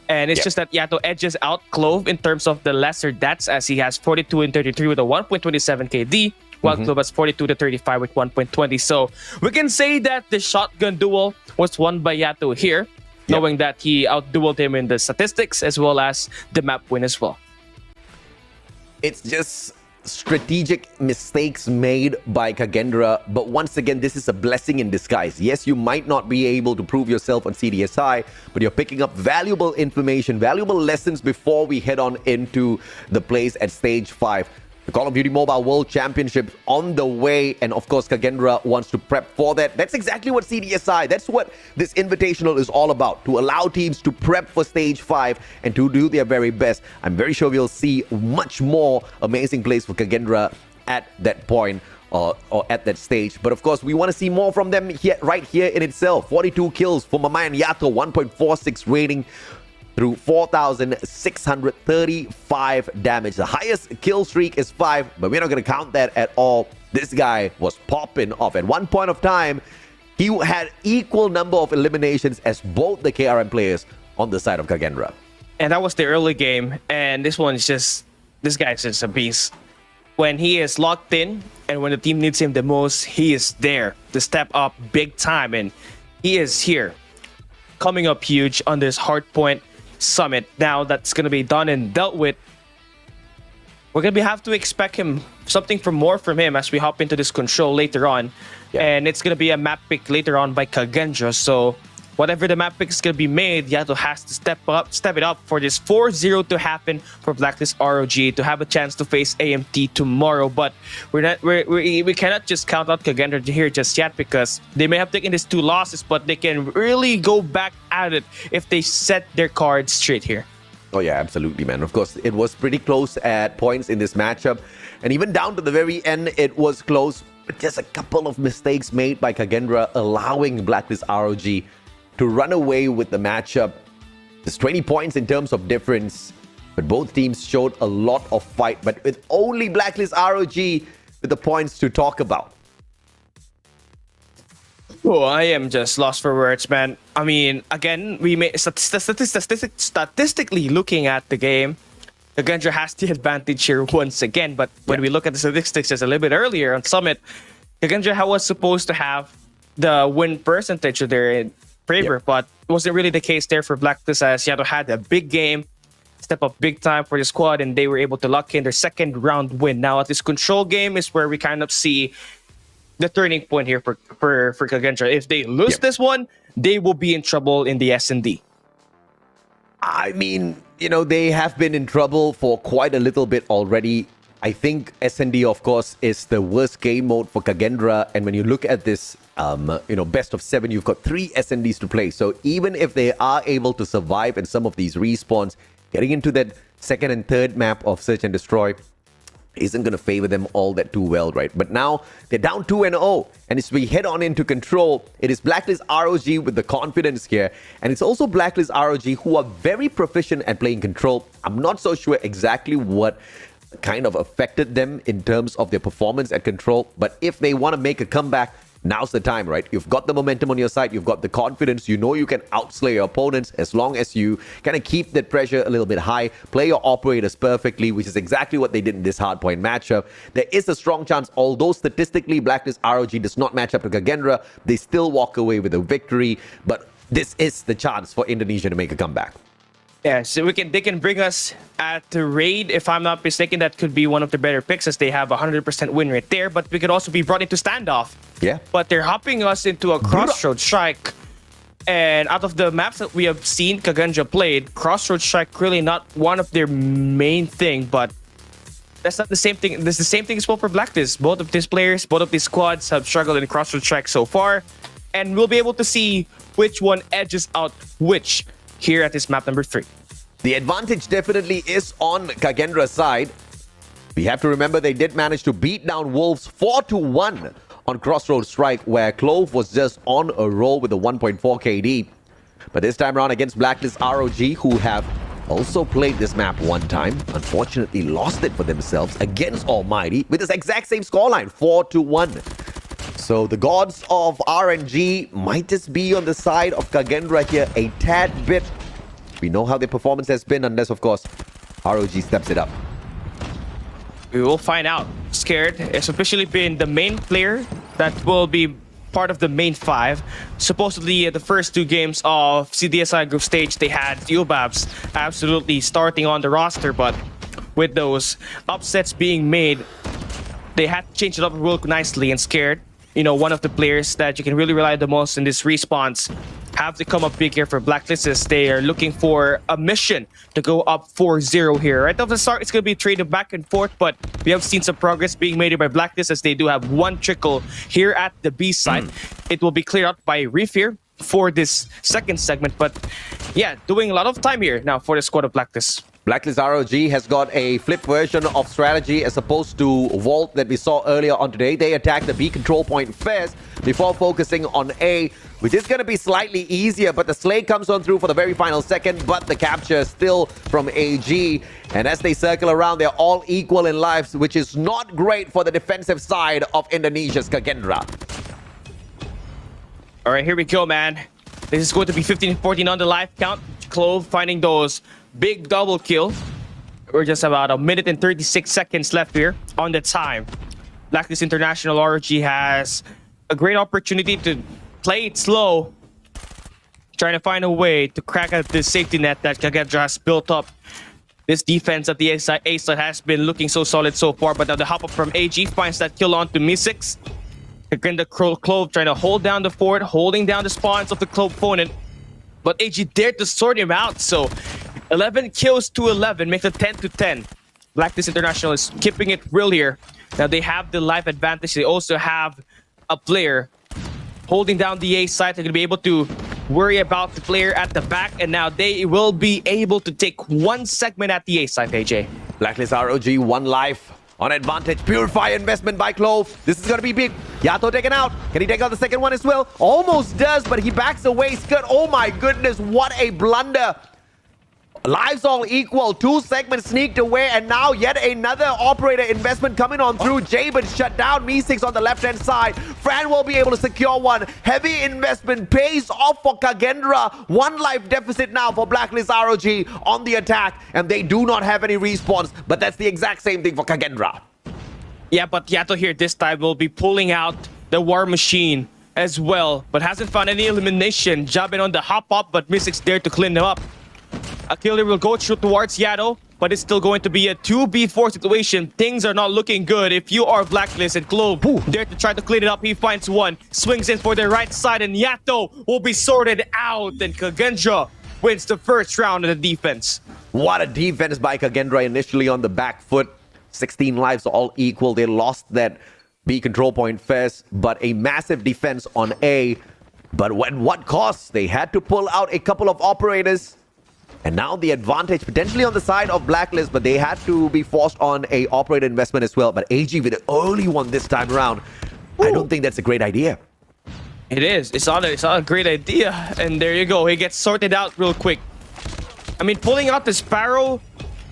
And it's just that Yato edges out Clove in terms of the lesser deaths, as he has 42 and 33 with a 1.27 KD, while Clove has 42 to 35 with 1.20. So we can say that the shotgun duel was won by Yato here, knowing that he outdueled him in the statistics as well as the map win as well. It's just strategic mistakes made by Kagendra, but once again, this is a blessing in disguise. Yes, you might not be able to prove yourself on CDSI, but you're picking up valuable information, valuable lessons before we head on into the plays at Stage 5. The Call of Duty Mobile World Championship on the way, and of course, Kagendra wants to prep for that. That's exactly what CDSI, that's what this Invitational is all about, to allow teams to prep for Stage 5 and to do their very best. I'm very sure we'll see much more amazing plays for Kagendra at that point. Or at that stage. But of course, we want to see more from them here, right here in itself. 42 kills for my man Yato, 1.46 rating through 4,635 damage. The highest kill streak is 5, but we're not going to count that at all. This guy was popping off. At one point of time, he had equal number of eliminations as both the KRM players on the side of Kagendra. And that was the early game. And this one's just, this guy's just a beast. When he is locked in and when the team needs him the most, he is there to step up big time. And he is here, coming up huge on this Hardpoint Summit. Now that's going to be done and dealt with. We're going to have to expect something more from him as we hop into this control later on. And it's going to be a map pick later on by Kagendra. So whatever the map pick is going to be made, Yato has to step it up for this 4-0 to happen for Blacklist ROG to have a chance to face AMT tomorrow. But we cannot just count out Kagendra here just yet, because they may have taken these 2 losses, but they can really go back at it if they set their cards straight here. Oh yeah, absolutely, man. Of course, it was pretty close at points in this matchup. And even down to the very end, it was close. But just a couple of mistakes made by Kagendra, allowing Blacklist ROG to run away with the matchup. There's 20 points in terms of difference, but both teams showed a lot of fight, but with only Blacklist ROG with the points to talk about. Oh, I am just lost for words, man. I mean, again, we may statistically looking at the game, Kagendra has the advantage here once again. But when we look at the statistics just a little bit earlier on Summit, Kagendra was supposed to have the win percentage there in favor, but it wasn't really the case there for Blacklist, as Yato had a big game, step up big time for the squad, and they were able to lock in their second round win. Now at this control game is where we kind of see the turning point here for Kagendra. If they lose this one, they will be in trouble in the S&D. I mean, you know, they have been in trouble for quite a little bit already. I think S&D, of course, is the worst game mode for Kagendra. And when you look at this, best of 7, you've got 3 S&Ds to play. So even if they are able to survive in some of these respawns, getting into that second and third map of Search and Destroy isn't going to favor them all that too well, right? But now they're down 2-0, and as we head on into control, it is Blacklist ROG with the confidence here, and it's also Blacklist ROG who are very proficient at playing control. I'm not so sure exactly what kind of affected them in terms of their performance at control, but if they want to make a comeback, now's the time, right? You've got the momentum on your side. You've got the confidence. You know you can outslay your opponents as long as you kind of keep that pressure a little bit high, play your operators perfectly, which is exactly what they did in this hardpoint matchup. There is a strong chance, although statistically Blacklist ROG does not match up to Kagendra, they still walk away with a victory. But this is the chance for Indonesia to make a comeback. Yeah, so they can bring us at the raid. If I'm not mistaken, that could be one of the better picks, as they have 100% win rate there. But we could also be brought into standoff. Yeah. But they're hopping us into a Crossroad Strike. And out of the maps that we have seen Kagendra played, Crossroad Strike really not one of their main thing. But that's not the same thing. That's the same thing as well for Blacklist. Both of these players, both of these squads have struggled in Crossroad Strike so far. And we'll be able to see which one edges out which here at this map number 3. The advantage definitely is on Kagendra's side. We have to remember they did manage to beat down Wolves 4-1 on Crossroads Strike, where Clove was just on a roll with a 1.4 KD. But this time around against Blacklist ROG, who have also played this map one time, unfortunately lost it for themselves against Almighty with this exact same scoreline, 4-1. So the gods of RNG might just be on the side of Kagendra here a tad bit. We know how their performance has been, unless, of course, ROG steps it up. We will find out. Scared has officially been the main player that will be part of the main five. Supposedly, the first two games of CDSI group stage, they had Ubabs absolutely starting on the roster, but with those upsets being made, they had to change it up real nicely. And Scared, you know, one of the players that you can really rely the most in this response, have to come up big here for Blacklist as they are looking for a mission to go up 4-0 here. Right off the start, it's going to be traded back and forth, but we have seen some progress being made by Blacklist as they do have one trickle here at the B side. It will be cleared out by Refear for this second segment, but yeah, doing a lot of time here now for the squad of Blacklist. Blacklist ROG has got a flip version of strategy as opposed to Vault that we saw earlier on today. They attack the B control point first before focusing on A, which is going to be slightly easier, but the Slay comes on through for the very final second, but the capture still from AG. And as they circle around, they're all equal in lives, which is not great for the defensive side of Indonesia's Kagendra. All right, here we go, man. This is going to be 15-14 on the life count. Clove finding those big double kill. We're just about a minute and 36 seconds left here on the time. Blacklist International ROG has a great opportunity to play it slow, trying to find a way to crack at this safety net that Kagendra has built up. This defense at the A side has been looking so solid so far, but now the hop up from AG finds that kill onto Mi6. Again, the Clove trying to hold down the fort, holding down the spawns of the Clove opponent. But AG dared to sort him out, so 11 kills to 11 makes it 10-10. Blacklist International is keeping it real here. Now they have the life advantage. They also have a player holding down the A side. They're going to be able to worry about the player at the back, and now they will be able to take one segment at the A side, AJ. Blacklist ROG, one life on advantage. Purify investment by Clove. This is going to be big. Yato taken out. Can he take out the second one as well? Almost does, but he backs away. Skirt, oh my goodness, what a blunder. Lives all equal. Two segments sneaked away, and now yet another operator investment coming on through. Jabin shut down. Mi6 on the left-hand side. Fran will be able to secure one. Heavy investment pays off for Kagendra. One life deficit now for Blacklist ROG on the attack, and they do not have any respawns, but that's the exact same thing for Kagendra. Yeah, but Yato here this time will be pulling out the War Machine as well, but hasn't found any elimination. Jabin on the hop-up, but Mi6 dared to clean him up. A killer will go through towards Yato, but it's still going to be a 2v4 situation. Things are not looking good if you are Blacklist, and Clove dare to try to clean it up. He finds one, swings in for the right side, and Yato will be sorted out, and Kagendra wins the first round of the defense. What a defense by Kagendra initially on the back foot. 16 lives all equal. They lost that B control point first, but a massive defense on A. But at what cost? They had to pull out a couple of operators. And now the advantage potentially on the side of Blacklist, but they had to be forced on a operator investment as well. But AG with an early one this time around, I don't think that's a great idea. It is. It's not a great idea. And there you go. He gets sorted out real quick. I mean, pulling out the Sparrow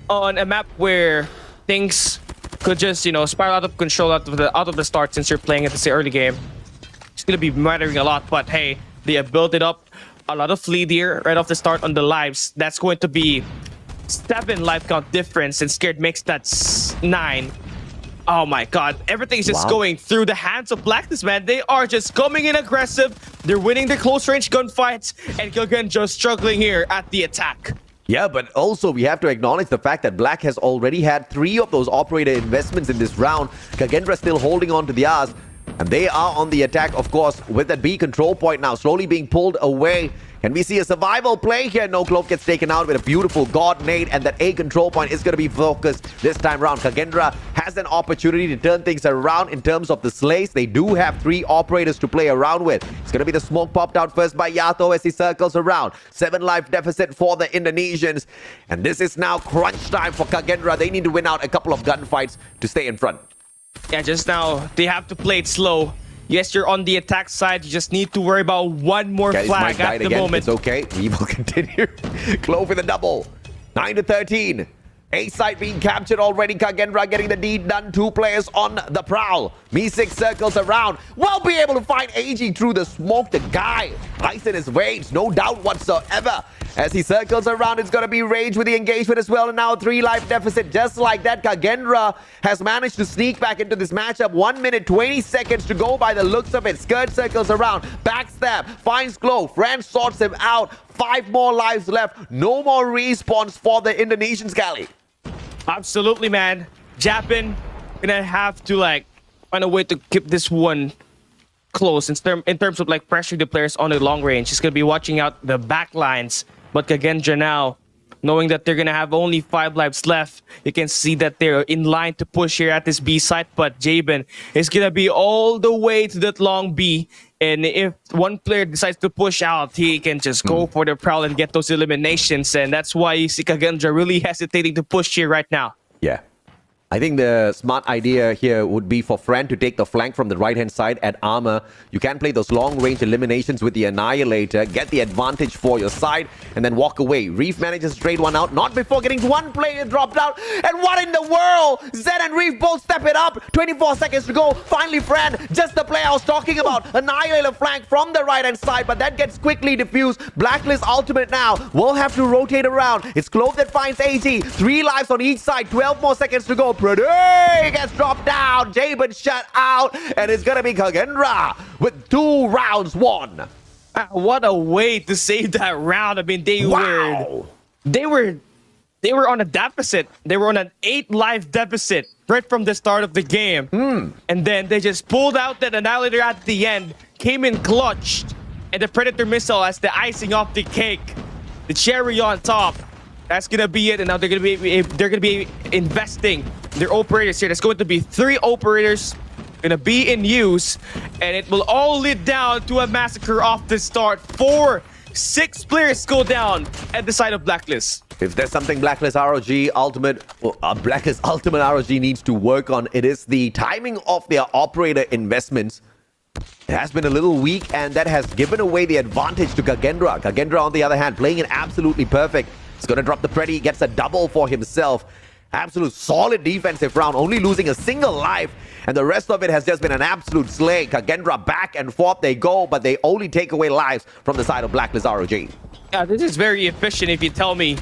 on a map where things could just, you know, spiral out of control out of the start since you're playing at the early game, it's going to be mattering a lot. But hey, they have built it up. A lot of lead here right off the start on the lives. That's going to be 7 life count difference, and Scared makes that 9. Oh my god, everything's just going through the hands of Blacklist, man. They are just coming in aggressive. They're winning their close range gunfights, and Kagendra just struggling here at the attack. Yeah, but also we have to acknowledge the fact that Black has already had 3 of those operator investments in this round. Kagendra still holding on to the R's. And they are on the attack, of course, with that B control point now slowly being pulled away. Can we see a survival play here? No, Clove gets taken out with a beautiful God nade, and that A control point is going to be focused this time around. Kagendra has an opportunity to turn things around in terms of the slays. They do have 3 operators to play around with. It's going to be the smoke popped out first by Yato as he circles around. 7 life deficit for the Indonesians. And this is now crunch time for Kagendra. They need to win out a couple of gunfights to stay in front. Yeah, just now, they have to play it slow. Yes, you're on the attack side. You just need to worry about one more Kelly's flag might died at the again. moment. It's okay. We will continue. Clove with a double. 9-13. A side being captured already. Kagendra getting the deed done. 2 players on the prowl. Me6 circles around. Will be able to find AG through the smoke. The guy ice in his veins. No doubt whatsoever. As he circles around, it's going to be Rage with the engagement as well. And now 3 life deficit. Just like that, Kagendra has managed to sneak back into this matchup. 1 minute, 20 seconds to go by the looks of it. Skirt circles around. Backstab. Finds Glow. Fran sorts him out. 5 more lives left. No more respawns for the Indonesians, Cali. Absolutely, man. Japan gonna have to like find a way to keep this one close in terms of like pressuring the players on the long range. He's gonna be watching out the back lines. But Kagendra now, knowing that they're gonna have only 5 lives left, you can see that they're in line to push here at this B site. But Jabin is gonna be all the way to that long B. And if one player decides to push out, he can just go for the prowl and get those eliminations. And that's why you see Kagendra really hesitating to push here right now. Yeah. I think the smart idea here would be for Fran to take the flank from the right-hand side at armor. You can play those long-range eliminations with the Annihilator, get the advantage for your side, and then walk away. Reef manages to trade one out, not before getting 1 player dropped out. And what in the world? Zed and Reef both step it up. 24 seconds to go. Finally, Fran, just the play I was talking about. Annihilator flank from the right-hand side, but that gets quickly diffused. Blacklist ultimate now. Will have to rotate around. It's Clove that finds AG. 3 lives on each side. 12 more seconds to go. Prade gets dropped down. Jabin shut out. And it's going to be Kagendra with 2 rounds won. What a way to save that round. I mean, they were on a deficit. They were on an 8 life deficit right from the start of the game. And then they just pulled out that Annihilator at the end, came in clutched, and the Predator missile as the icing off the cake. The cherry on top. That's gonna be it, and now they're gonna be investing their operators here. There's going to be 3 operators gonna be in use, and it will all lead down to a massacre off the start. 6 players go down at the side of Blacklist. If there's something Blacklist ROG Ultimate, Blacklist Ultimate ROG needs to work on, it is the timing of their operator investments. It has been a little weak, and that has given away the advantage to Kagendra. Kagendra, on the other hand, playing it absolutely perfect. He's going to drop the Preddy, gets a double for himself. Absolute solid defensive round, only losing a single life, and the rest of it has just been an absolute slay. Kagendra back and forth they go, but they only take away lives from the side of Blacklist ROG. Yeah, this is very efficient if you tell me.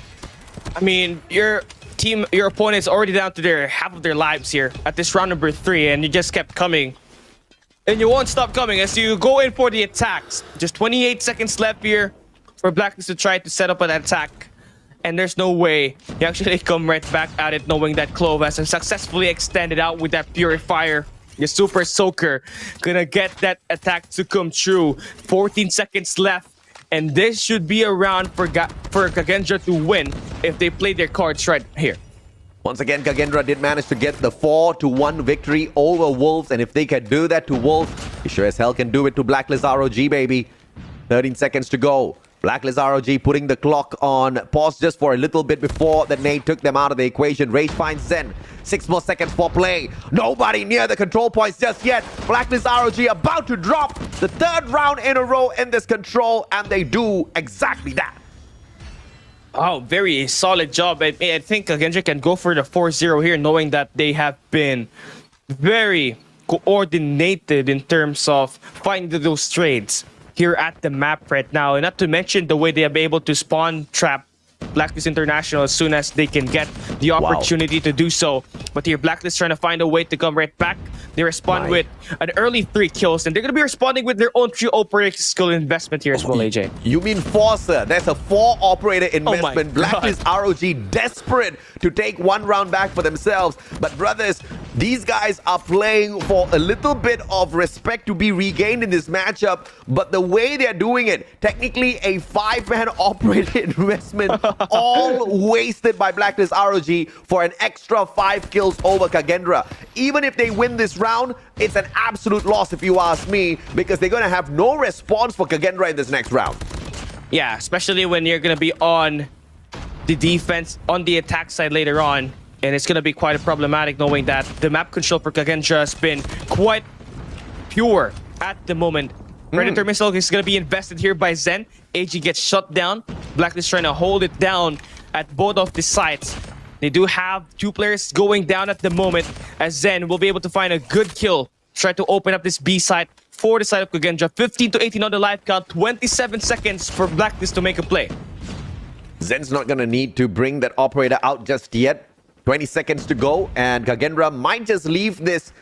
I mean, your opponent's already down to their half of their lives here at this round number 3, and you just kept coming. And you won't stop coming as you go in for the attacks. Just 28 seconds left here for Blacklist to try to set up an attack. And there's no way you actually come right back at it, knowing that Clove has successfully extended out with that Purifier. The Super Soaker gonna get that attack to come true. 14 seconds left. And this should be a round for Kagendra to win if they play their cards right here. Once again, Kagendra did manage to get the 4-1 victory over Wolves. And if they can do that to Wolves, they sure as hell can do it to Blacklist ROG, baby. 13 seconds to go. Blacklist ROG putting the clock on pause just for a little bit before the nade took them out of the equation. Rage finds Zen. 6 more seconds for play. Nobody near the control points just yet. Blacklist ROG about to drop the 3rd round in a row in this control, and they do exactly that. Oh, very solid job. I think Kagendra can go for the 4-0 here, knowing that they have been very coordinated in terms of finding those trades here at the map right now. And not to mention the way they are able to spawn trap Blacklist International as soon as they can get the opportunity to do so. But here, Blacklist trying to find a way to come right back. They respond with an early 3 kills, and they're going to be responding with their own 3 operator skill investment here as well, AJ. You mean 4, sir? There's a 4 operator investment. Blacklist ROG desperate to take 1 round back for themselves. But brothers, these guys are playing for a little bit of respect to be regained in this matchup. But the way they're doing it, technically a 5-man operator investment, all wasted by Blacklist ROG for an extra 5 kills over Kagendra. Even if they win this round, it's an absolute loss if you ask me, because they're going to have no response for Kagendra in this next round. Yeah, especially when you're going to be on the defense, on the attack side later on. And it's going to be quite problematic knowing that the map control for Kagendra has been quite pure at the moment. Predator missile is going to be invested here by Zen. AG gets shut down. Blacklist trying to hold it down at both of the sites. They do have 2 players going down at the moment, as Zen will be able to find a good kill. Try to open up this B site for the side of Kagendra. 15 to 18 on the life count. 27 seconds for Blacklist to make a play. Zen's not going to need to bring that operator out just yet. 20 seconds to go, and Kagendra might just leave this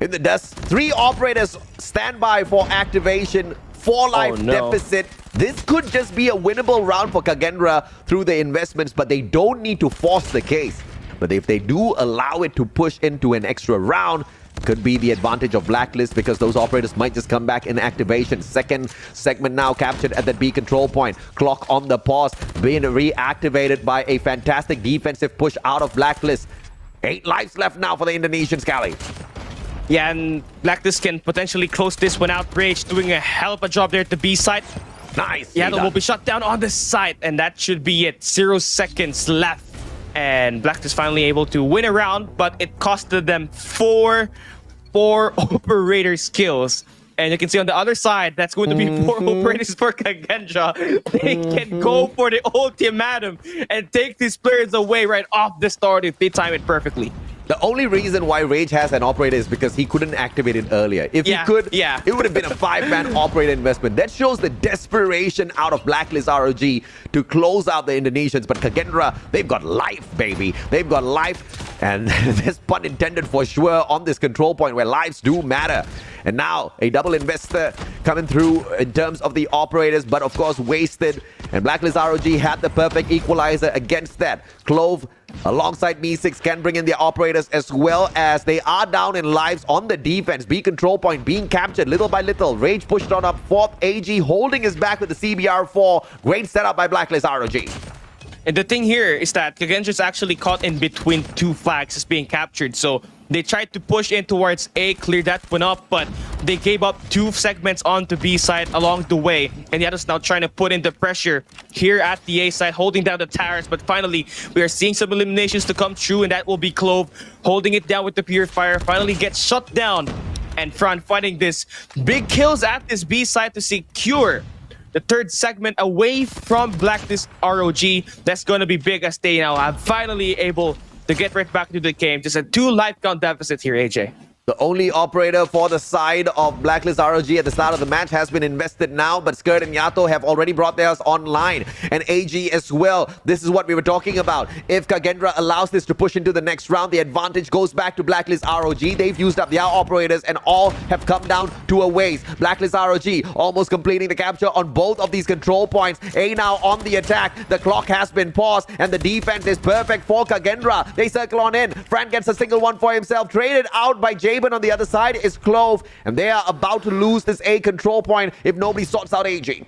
in the dust. 3 operators stand by for activation. 4 life deficit. This could just be a winnable round for Kagendra through the investments, but they don't need to force the case. But if they do allow it to push into an extra round, could be the advantage of Blacklist, because those operators might just come back in activation. Second segment now captured at that B control point. Clock on the pause, being reactivated by a fantastic defensive push out of Blacklist. 8 lives left now for the Indonesians, Cali. Yeah, and Blacklist can potentially close this one out. Rage doing a hell of a job there at the B site. Nice. Yeah, will be shut down on the site, and that should be it. 0 seconds left. And Blacklist finally able to win a round, but it costed them 4 operators kills. And you can see on the other side, that's going to be 4 operators for Kagendra. They can go for the ultimatum and take these players away right off the start if they time it perfectly. The only reason why Rage has an operator is because he couldn't activate it earlier. If he could, it would have been a 5-man operator investment. That shows the desperation out of Blacklist ROG to close out the Indonesians. But Kagendra, they've got life, baby. They've got life. And there's pun intended for sure on this control point where lives do matter. And now a double investor coming through in terms of the operators, but of course wasted. And Blacklist ROG had the perfect equalizer against that. Clove alongside Me6 can bring in the operators, as well as they are down in lives on the defense. B control point being captured little by little. Rage pushed on up 4th. AG holding his back with the CBR4. Great setup by Blacklist ROG. And the thing here is that Kagendra's actually caught in between 2 flags as being captured. So they tried to push in towards A, clear that one up, but they gave up 2 segments onto B side along the way. And the others now trying to put in the pressure here at the A side, holding down the towers. But finally, we are seeing some eliminations to come true, and that will be Clove holding it down with the Purifier. Finally gets shut down. And Fran finding this big kills at this B side to secure the 3rd segment away from Blacklist ROG. That's going to be big, as they now have finally able to get right back to the game. Just a 2 life count deficit here, AJ. The only operator for the side of Blacklist ROG at the start of the match has been invested now, but Skirt and Yato have already brought theirs online. And AG as well. This is what we were talking about. If Kagendra allows this to push into the next round, the advantage goes back to Blacklist ROG. They've used up their operators and all have come down to a waste. Blacklist ROG almost completing the capture on both of these control points. A now on the attack. The clock has been paused and the defense is perfect for Kagendra. They circle on in. Fran gets a single one for himself. Traded out by Jaben. On the other side is Clove, and they are about to lose this A control point if nobody sorts out AG.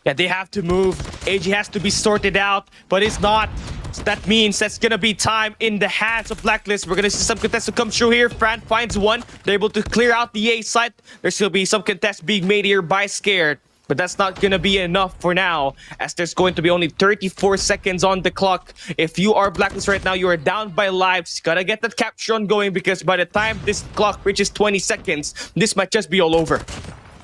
Yeah, they have to move. AG has to be sorted out, but it's not. So that means that's going to be time in the hands of Blacklist. We're going to see some contests to come through here. Fran finds one. They're able to clear out the A site. There's still be some contests being made here by Scared. But that's not going to be enough for now, as there's going to be only 34 seconds on the clock. If you are Blacklist right now, you are down by lives. You gotta get that capture on going, because by the time this clock reaches 20 seconds, this might just be all over.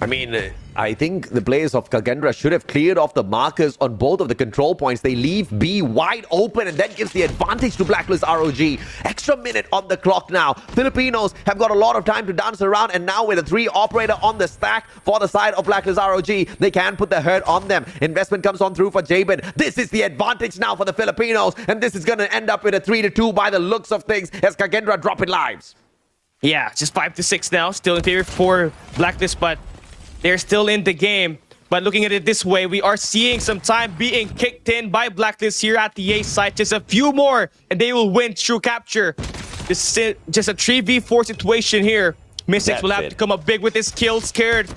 I mean, I think the players of Kagendra should have cleared off the markers on both of the control points. They leave B wide open, and that gives the advantage to Blacklist ROG. Extra minute on the clock now. Filipinos have got a lot of time to dance around, and now with a 3 operator on the stack for the side of Blacklist ROG, they can put the hurt on them. Investment comes on through for Jabin. This is the advantage now for the Filipinos, and this is going to end up with a 3-2 by the looks of things, as Kagendra dropping lives. Yeah, just 5-6 now. Still in favor for Blacklist, but they're still in the game. But looking at it this way, we are seeing some time being kicked in by Blacklist here at the A site. Just a few more, and they will win through capture. This is just a 3v4 situation here. Me6 will have to come up big with his kill. Scared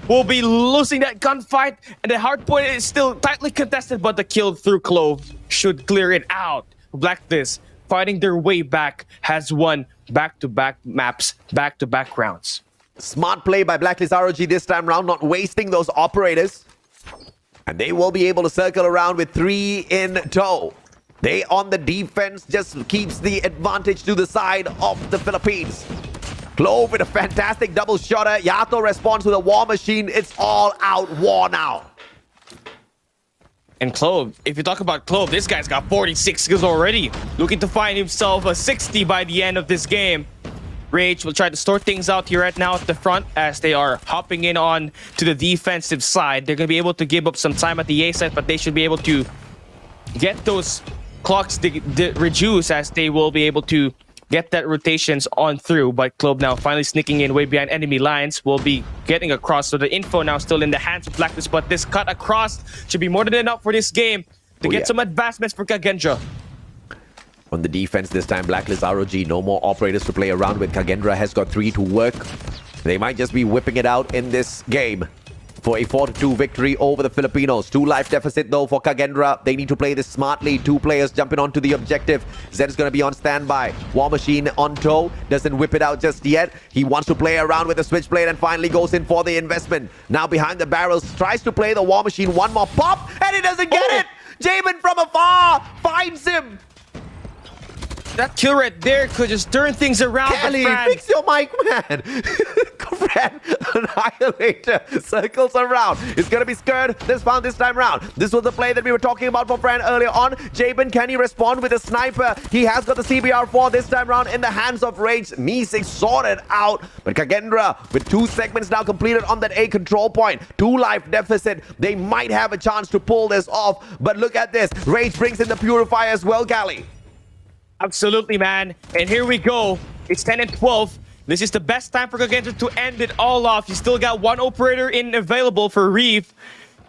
will be losing that gunfight, and the hard point is still tightly contested, but the kill through Clove should clear it out. Blacklist, fighting their way back, has won back-to-back maps, back-to-back rounds. Smart play by Blacklist ROG this time round, not wasting those operators. And they will be able to circle around with 3 in tow. They on the defense just keeps the advantage to the side of the Philippines. Clove with a fantastic double shotter. Yato responds with a war machine. It's all out war now. And Clove, if you talk about Clove, this guy's got 46 kills already. Looking to find himself a 60 by the end of this game. Rage will try to sort things out here right now at the front as they are hopping in on to the defensive side. They're going to be able to give up some time at the A side, but they should be able to get those clocks reduced as they will be able to get that rotations on through. But Clove now finally sneaking in way behind enemy lines will be getting across. So the info now still in the hands of Blacklist, but this cut across should be more than enough for this game to get some advancements for Kagendra. On the defense this time, Blacklist ROG, no more operators to play around with. Kagendra has got 3 to work. They might just be whipping it out in this game for a 4-2 victory over the Filipinos. 2 life deficit though for Kagendra. They need to play this smartly. 2 players jumping onto the objective. Zed is going to be on standby. War Machine on toe. Doesn't whip it out just yet. He wants to play around with the switchblade and finally goes in for the investment. Now behind the barrels, tries to play the War Machine. One more pop and he doesn't get it. Jamin from afar finds him. That kill right there could just turn things around. Cali, fix your mic, man. Fran, Annihilator circles around. It's going to be scared. This found this time round. This was the play that we were talking about for Fran earlier on. Jabin, can he respond with a sniper? He has got the CBR4 this time round in the hands of Rage. Meese sorted out. But Kagendra, with 2 segments now completed on that A control point. 2 life deficit. They might have a chance to pull this off. But look at this. Rage brings in the Purifier as well, Cali. Absolutely, man. And here we go. It's 10 and 12. This is the best time for Kagendra to end it all off. You still got 1 operator in available for Reef.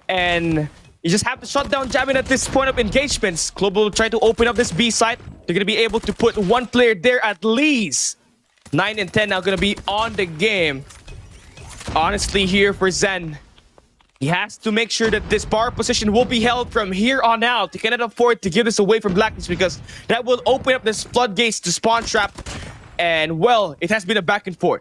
And you just have to shut down Jamin at this point of engagements. Club will try to open up this B site. They're going to be able to put 1 player there at least. 9 and 10 now going to be on the game. Honestly, here for Zen, he has to make sure that this power position will be held from here on out. He cannot afford to give this away from Blacklist because that will open up this floodgates to spawn trap. And, well, it has been a back and forth.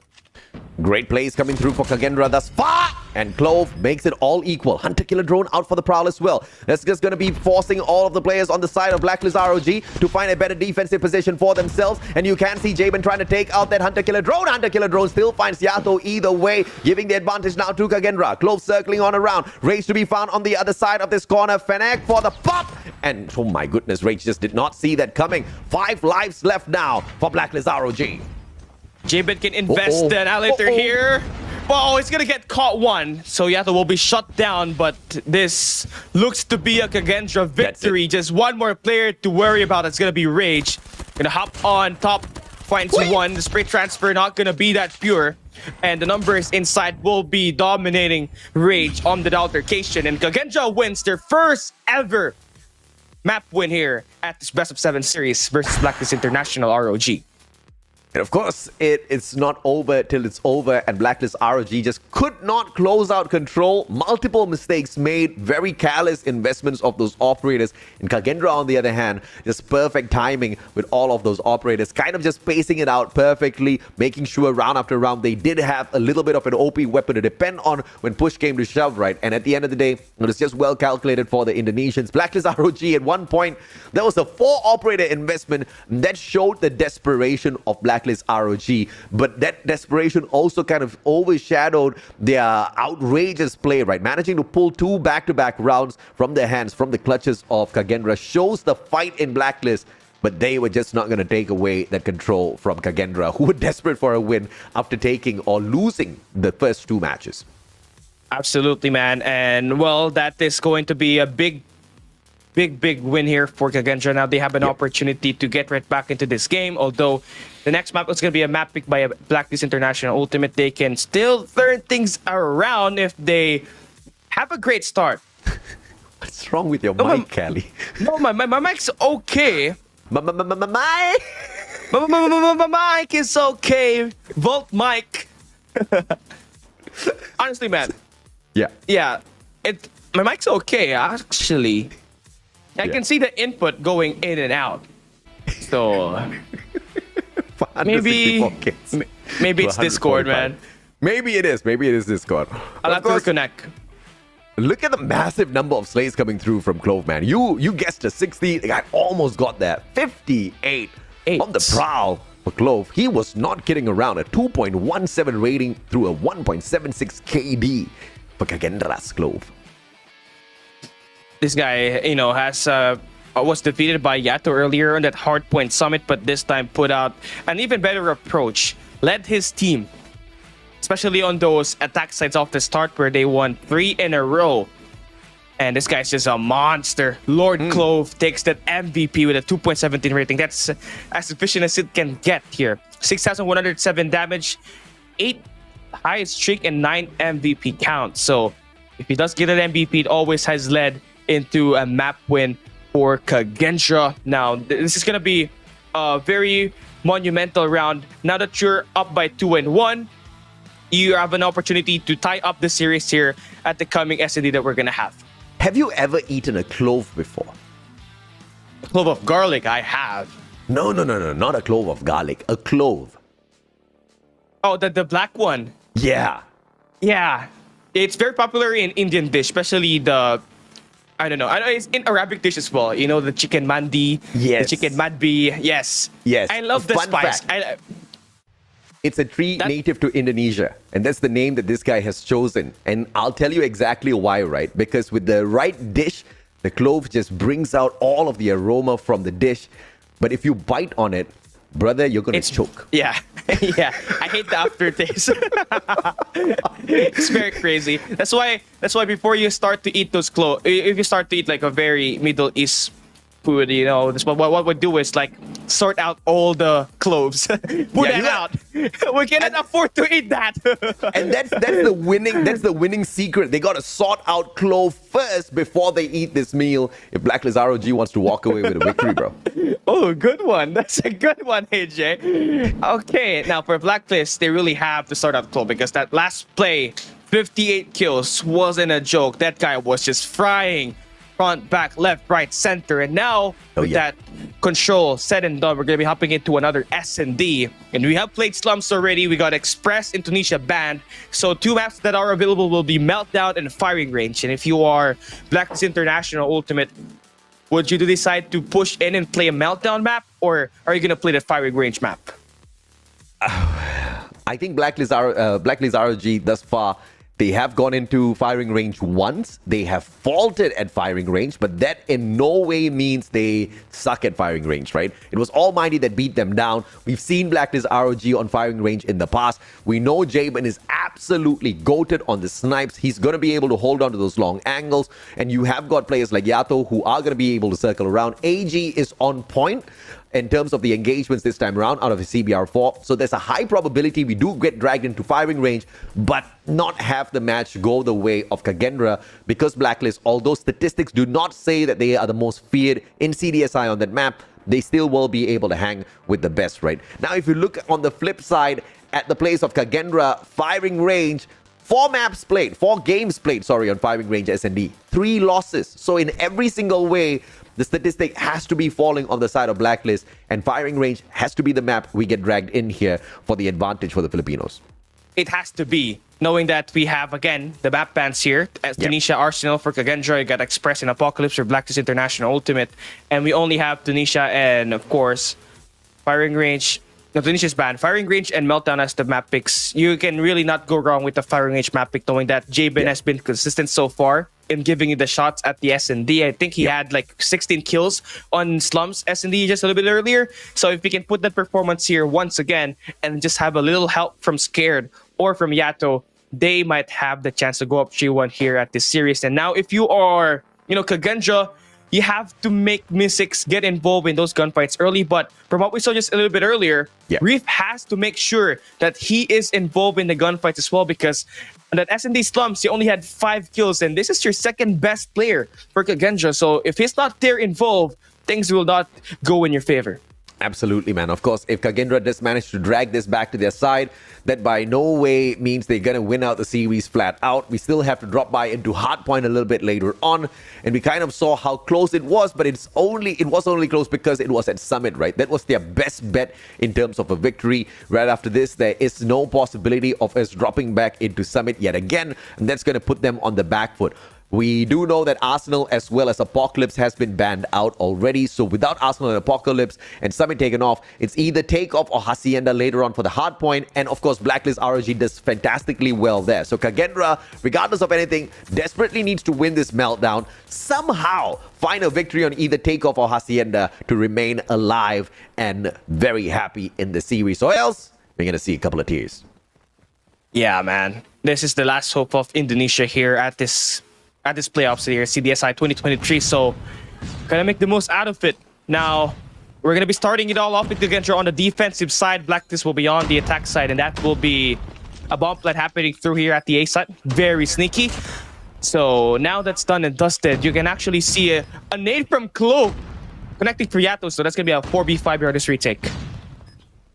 Great plays coming through for Kagendra thus far. And Clove makes it all equal. Hunter Killer Drone out for the prowl as well. That's just going to be forcing all of the players on the side of Blacklist ROG to find a better defensive position for themselves. And you can see Jabin trying to take out that Hunter Killer Drone. Hunter Killer Drone still finds Yato either way, giving the advantage now to Kagendra. Clove circling on around. Rage to be found on the other side of this corner. Fennec for the pop. And oh my goodness, Rage just did not see that coming. 5 lives left now for Blacklist ROG. Jabin can invest the annihilator here. Oh, it's gonna get caught 1. So Yato will be shut down, but this looks to be a Kagendra victory. Just 1 more player to worry about. It's gonna be Rage. Gonna hop on top, finds 1. The spray transfer not gonna be that pure. And the numbers inside will be dominating Rage on the altercation. And Kagendra wins their first ever map win here at this best of 7 series versus Blacklist International ROG. And of course, it's not over till it's over, and Blacklist ROG just could not close out control. Multiple mistakes made, very careless investments of those operators. And Kagendra, on the other hand, just perfect timing with all of those operators, kind of just pacing it out perfectly, making sure round after round they did have a little bit of an OP weapon to depend on when push came to shove, right? And at the end of the day, it was just well calculated for the Indonesians. Blacklist ROG, at one point, there was a 4-operator investment that showed the desperation of Blacklist ROG, but that desperation also kind of overshadowed their outrageous play, right? Managing to pull 2 back-to-back rounds from their hands, from the clutches of Kagendra, shows the fight in Blacklist, but they were just not going to take away that control from Kagendra, who were desperate for a win after taking or losing the first 2 matches. Absolutely, man. And, well, that is going to be a big win here for Kagendra. Now they have an opportunity to get right back into this game, although the next map is going to be a map picked by Blacklist International Ultimate. They can still turn things around if they have a great start. What's wrong with your mic, Cali? No, my mic's okay. My mic is okay. Volt mic. Honestly, man. Yeah. My mic's okay, actually. I can see the input going in and out. So maybe it's Discord, man. Maybe it is Discord. I'll have to reconnect. Look at the massive number of slays coming through from Clove, man. You guessed a 60. The guy almost got that. 58 on the prowl. for Clove. He was not kidding around. A 2.17 rating through a 1.76 KD for Kagendra's Clove. This guy, was defeated by Yato earlier on that Hardpoint Summit, but this time put out an even better approach. Led his team, especially on those attack sites off the start where they won 3 in a row. And this guy's just a monster. Lord Clove takes that MVP with a 2.17 rating. That's as efficient as it can get here. 6,107 damage, 8 highest streak, and 9 MVP counts. So if he does get an MVP, it always has led into a map win for Kagendra. Now, this is going to be a very monumental round. Now that you're up by 2-1, you have an opportunity to tie up the series here at the coming S&D that we're going to have. Have you ever eaten a clove before? A clove of garlic, I have. No, not a clove of garlic. A clove. Oh, the black one. Yeah. Yeah. It's very popular in Indian dish, especially the... I know it's in Arabic dish as well. You know, the chicken mandi, Yes. the chicken madbi. Yes. I love the Fun spice. fact. It's a tree native to Indonesia, and that's the name that this guy has chosen. And I'll tell you exactly why, right? Because with the right dish, the clove just brings out all of the aroma from the dish. But if you bite on it, brother, you're going to choke. Yeah. Yeah. I hate the aftertaste. It's very crazy. That's why before you start to eat those cloves, if you start to eat like a very Middle East food, what we do is like sort out all the cloves, put that out. We cannot afford to eat that. And that's the winning secret. They gotta sort out clove first before they eat this meal. If Blacklist ROG wants to walk away with a victory, bro. Oh, good one. That's a good one, AJ. Okay, now for Blacklist, they really have to sort out clove because that last play, 58 kills, wasn't a joke. That guy was just frying. Front, back, left, right, center. And now, with that control said and done, we're going to be hopping into another S&D. And we have played Slums already. We got Express in Tunisia banned. So 2 maps that are available will be Meltdown and Firing Range. And if you are Blacklist International Ultimate, would you decide to push in and play a Meltdown map? Or are you going to play the Firing Range map? I think Blacklist ROG thus far, they have gone into firing range once. They have faltered at firing range, but that in no way means they suck at firing range, right? It was Almighty that beat them down. We've seen Blacklist ROG on firing range in the past. We know Jabin is absolutely goated on the snipes. He's going to be able to hold on to those long angles. And you have got players like Yato who are going to be able to circle around. AG is on point in terms of the engagements this time around out of his CBR4. So there's a high probability we do get dragged into firing range, but not have the match go the way of Kagendra because Blacklist, although statistics do not say that they are the most feared in CDSI on that map, they still will be able to hang with the best, right? Now, if you look on the flip side at the place of Kagendra, firing range, 4 games played, on firing range S&D, 3 losses. So in every single way, the statistic has to be falling on the side of Blacklist, and firing range has to be the map we get dragged in here for the advantage for the Filipinos. It has to be, knowing that we have, again, the map bans here. Tunisia Arsenal for Kagendra, you got Express and Apocalypse for Blacklist International Ultimate. And we only have Tunisia and, of course, firing range. No, Tunisia's banned. Firing range and Meltdown as the map picks. You can really not go wrong with the firing range map pick, knowing that Jabin has been consistent so far in giving you the shots at the S&D. I think he had like 16 kills on Slums S&D just a little bit earlier. So if we can put that performance here once again and just have a little help from Scared or from Yato, they might have the chance to go up 3-1 here at this series. And now if you are, Kagendra, you have to make Mystics get involved in those gunfights early. But from what we saw just a little bit earlier, Reef has to make sure that he is involved in the gunfights as well, because on that S&D Slums, he only had 5 kills, and this is your second best player for Kagendra. So if he's not there involved, things will not go in your favor. Absolutely, man. Of course, if Kagendra does manage to drag this back to their side, that by no way means they're going to win out the series flat out. We still have to drop by into Hardpoint a little bit later on, and we kind of saw how close it was, but it was only close because it was at Summit, right? That was their best bet in terms of a victory. Right after this, there is no possibility of us dropping back into Summit yet again, and that's going to put them on the back foot. We do know that Arsenal as well as Apocalypse has been banned out already. So without Arsenal and Apocalypse and Summit taken off, it's either Takeoff or Hacienda later on for the hard point. And of course, Blacklist ROG does fantastically well there. So Kagendra, regardless of anything, desperately needs to win this meltdown. Somehow find a victory on either Takeoff or Hacienda to remain alive and very happy in the series. Or else, we're going to see a couple of tears. Yeah, man. This is the last hope of Indonesia here at this playoffs here, CDSI 2023. So, gotta make the most out of it. Now, we're gonna be starting it all off with Kagendra on the defensive side. Blacklist will be on the attack side, and that will be a bomb plant happening through here at the A side. Very sneaky. So, now that's done and dusted, you can actually see a nade from Clove connecting for Yato. So, that's gonna be a 4v5 here on this retake.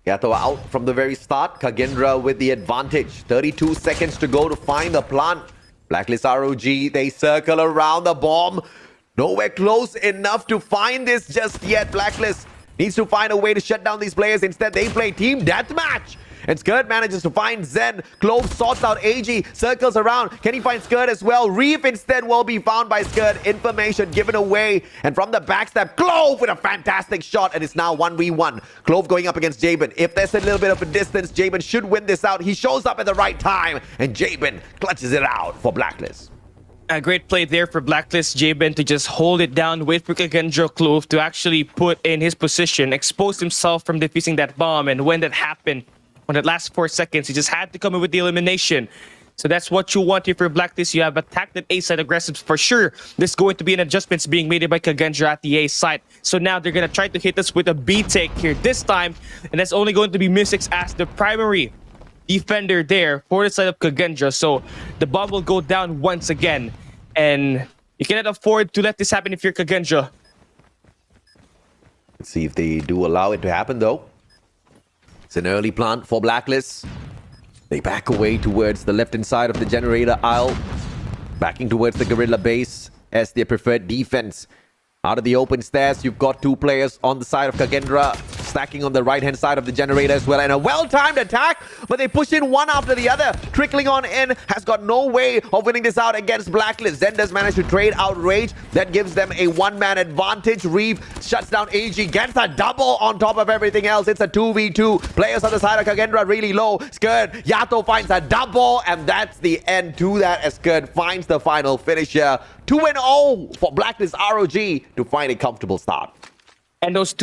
Yato out from the very start. Kagendra with the advantage. 32 seconds to go to find the plant. Blacklist ROG, they circle around the bomb. Nowhere close enough to find this just yet. Blacklist needs to find a way to shut down these players. Instead, they play team deathmatch. And Skirt manages to find Zen. Clove sorts out AG, circles around. Can he find Skirt as well? Reef instead will be found by Skirt. Information given away. And from the backstab, Clove with a fantastic shot. And it's now 1v1. Clove going up against Jabin. If there's a little bit of a distance, Jabin should win this out. He shows up at the right time. And Jabin clutches it out for Blacklist. A great play there for Blacklist Jabin to just hold it down, wait for Kagendra Clove to actually put in his position, expose himself from defusing that bomb. And when that happened, on the last 4 seconds, he just had to come in with the elimination. So that's what you want here for Blacklist. You have attacked that A side aggressive for sure. There's going to be an adjustments being made by Kagendra at the A side. So now they're going to try to hit us with a B take here this time. And that's only going to be Mystics as the primary defender there for the side of Kagendra. So the bomb will go down once again. And you cannot afford to let this happen if you're Kagendra. Let's see if they do allow it to happen though. It's an early plant for Blacklist. They back away towards the left-hand side of the generator aisle. Backing towards the Gorilla base as their preferred defense. Out of the open stairs, you've got two players on the side of Kagendra, stacking on the right-hand side of the generator as well. And a well-timed attack, but they push in one after the other. Trickling on in, has got no way of winning this out against Blacklist. Zendas managed to trade Outrage. That gives them a one-man advantage. Reeve shuts down AG, gets a double on top of everything else. It's a 2v2. Players on the side of Kagendra really low. Skirt, Yato finds a double, and that's the end to that as Skirt finds the final finisher. 2-0 for Blacklist ROG to find a comfortable start. And those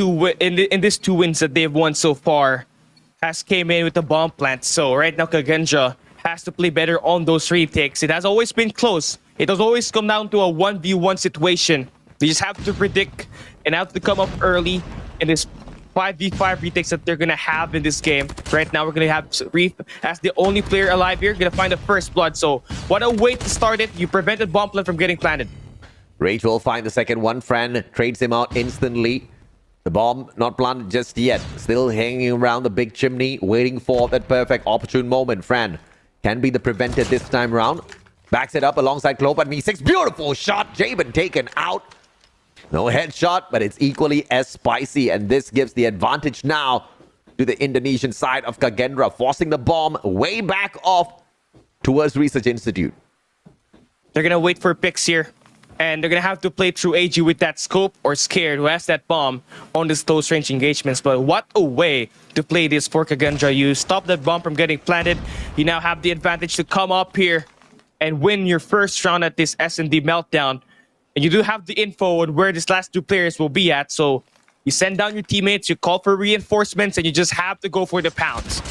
in these two wins that they've won so far has came in with the bomb plant. So right now Kagendra has to play better on those retakes. It has always been close. It has always come down to a 1v1 situation. They just have to predict and have to come up early in this 5v5 retakes that they're gonna have in this game. Right now we're gonna have Reef as the only player alive here, gonna find the first blood. So what a way to start it. You prevented bomb plant from getting planted. Rage will find the second one. Fran trades him out instantly. The bomb not planted just yet. Still hanging around the big chimney, waiting for that perfect opportune moment. Fran can be the preventer this time round. Backs it up alongside Clove at Me6. Beautiful shot. Jabin taken out. No headshot, but it's equally as spicy. And this gives the advantage now to the Indonesian side of Kagendra, forcing the bomb way back off towards Research Institute. They're going to wait for picks here. And they're going to have to play through AG with that scope or Scared, who has that bomb on this close range engagements. But what a way to play this for Kagendra. You stop that bomb from getting planted. You now have the advantage to come up here and win your first round at this S&D meltdown. And you do have the info on where these last two players will be at. So you send down your teammates, you call for reinforcements, and you just have to go for the pounds.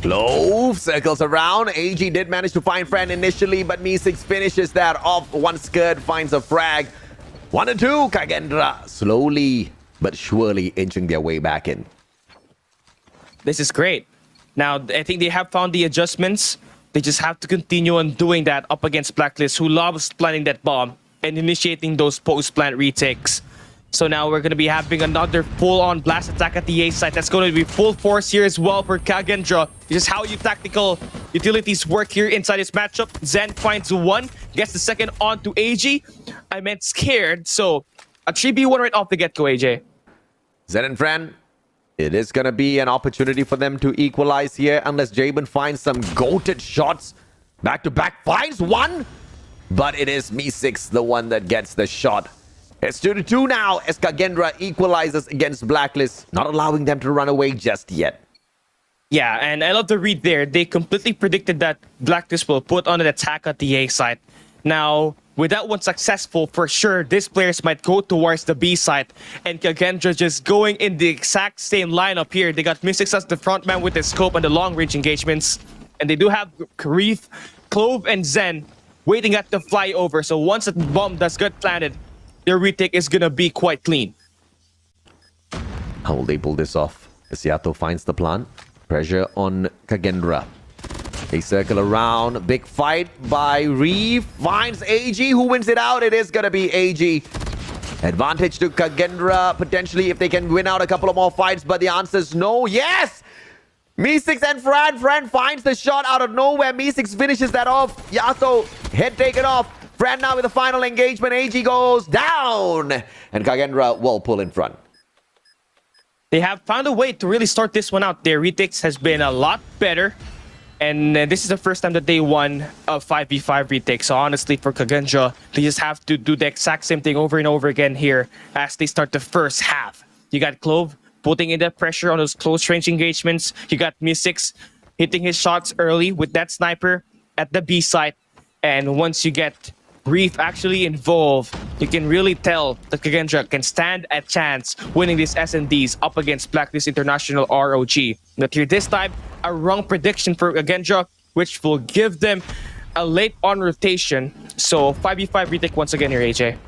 Clove circles around. AG did manage to find Fran initially, but Me6 finishes that off. One Skirt finds a frag. 1-2. Kagendra slowly but surely inching their way back in. This is great. Now, I think they have found the adjustments. They just have to continue on doing that up against Blacklist, who loves planting that bomb and initiating those post-plant retakes. So now we're going to be having another full-on blast attack at the A site. That's going to be full force here as well for Kagendra. This is how your tactical utilities work here inside this matchup. Zen finds one, gets the second onto AG. I meant Scared. So a 3v1 right off the get-go, AJ. Zen and Fran, it is going to be an opportunity for them to equalize here unless Jabin finds some goated shots. Back-to-back finds one. but it is Me6 the one that gets the shot. It's 2-2 now as Kagendra equalizes against Blacklist, not allowing them to run away just yet. Yeah, and I love the read there. They completely predicted that Blacklist will put on an attack at the A site. Now, with that one successful, for sure, these players might go towards the B site. And Kagendra just going in the exact same lineup here. They got Me6 as the front man with the scope and the long-range engagements. And they do have Reef, Clove, and Zen waiting at the flyover. So once the bomb does get planted, their retake is gonna be quite clean. How will they pull this off? Yato finds the plant. Pressure on Kagendra. They circle around. Big fight by Reef. Finds AG. Who wins it out? It is gonna be AG. Advantage to Kagendra, potentially, if they can win out a couple of more fights, but the answer is no. Yes! Me6 and Fran. Fran finds the shot out of nowhere. Me6 finishes that off. Yato, head taken off. Fran now with the final engagement. AG goes down. And Kagendra will pull in front. They have found a way to really start this one out. Their retakes has been a lot better. And this is the first time that they won a 5v5 retake. So honestly, for Kagendra, they just have to do the exact same thing over and over again here as they start the first half. You got Clove putting in that pressure on those close range engagements. You got Me6 hitting his shots early with that sniper at the B site. And once you get Reef actually involved, you can really tell that Kagendra can stand a chance winning these S&Ds up against Blacklist International ROG. But here this time, a wrong prediction for Kagendra, which will give them a late on rotation. So 5v5 retake once again here, AJ.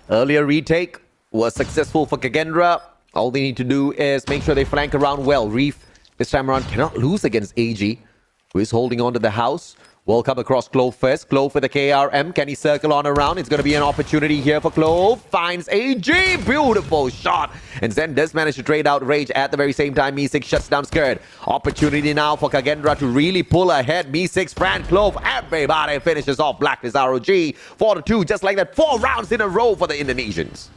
Earlier retake was successful for Kagendra. All they need to do is make sure they flank around well. Reef this time around cannot lose against AG, who is holding on to the house. Will come across Clove first. Clove with the KRM. Can he circle on around? It's going to be an opportunity here for Clove. Finds AG. Beautiful shot. And Zen does manage to trade out Rage at the very same time. Me6 shuts down Skirt. Opportunity now for Kagendra to really pull ahead. Me6, Fran, Clove. Everybody finishes off Blacklist ROG. 4-2, just like that. 4 rounds in a row for the Indonesians.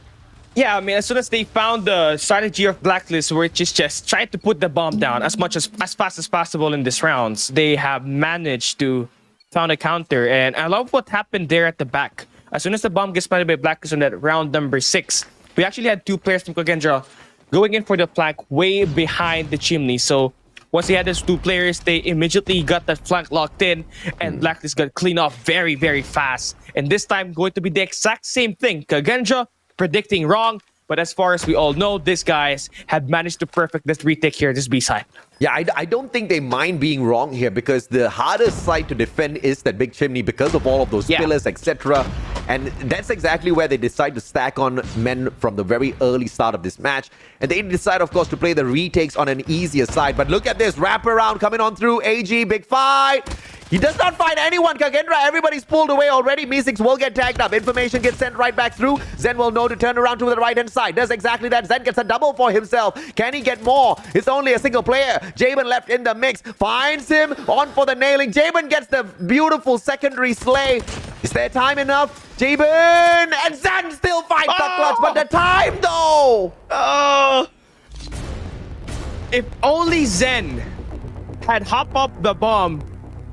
Yeah, I mean, as soon as they found the strategy of Blacklist, which is just try to put the bomb down as fast as possible in these rounds, they have managed to found a counter. And I love what happened there at the back. As soon as the bomb gets planted by Blacklist on that round number 6, we actually had 2 players from Kagendra going in for the flank way behind the chimney. So once they had those 2 players, they immediately got that flank locked in, and Blacklist got cleaned off very, very fast. And this time, going to be the exact same thing. Kagendra predicting wrong, but as far as we all know, these guys have managed to perfect this retake here, this B side. Yeah, I don't think they mind being wrong here, because the hardest side to defend is that big chimney because of all of those pillars, etc. And that's exactly where they decide to stack on men from the very early start of this match. And they decide, of course, to play the retakes on an easier side. But look at this wraparound coming on through. AG, big fight. He does not find anyone. Kagendra, everybody's pulled away already. Me6 will get tagged up. Information gets sent right back through. Zen will know to turn around to the right-hand side. Does exactly that. Zen gets a double for himself. Can he get more? It's only a single player. Jabin left in the mix. Finds him. On for the nailing. Jabin gets the beautiful secondary slay. Is there time enough? Jabin! And Zen still finds the clutch. But the time, though! If only Zen had hopped up the bomb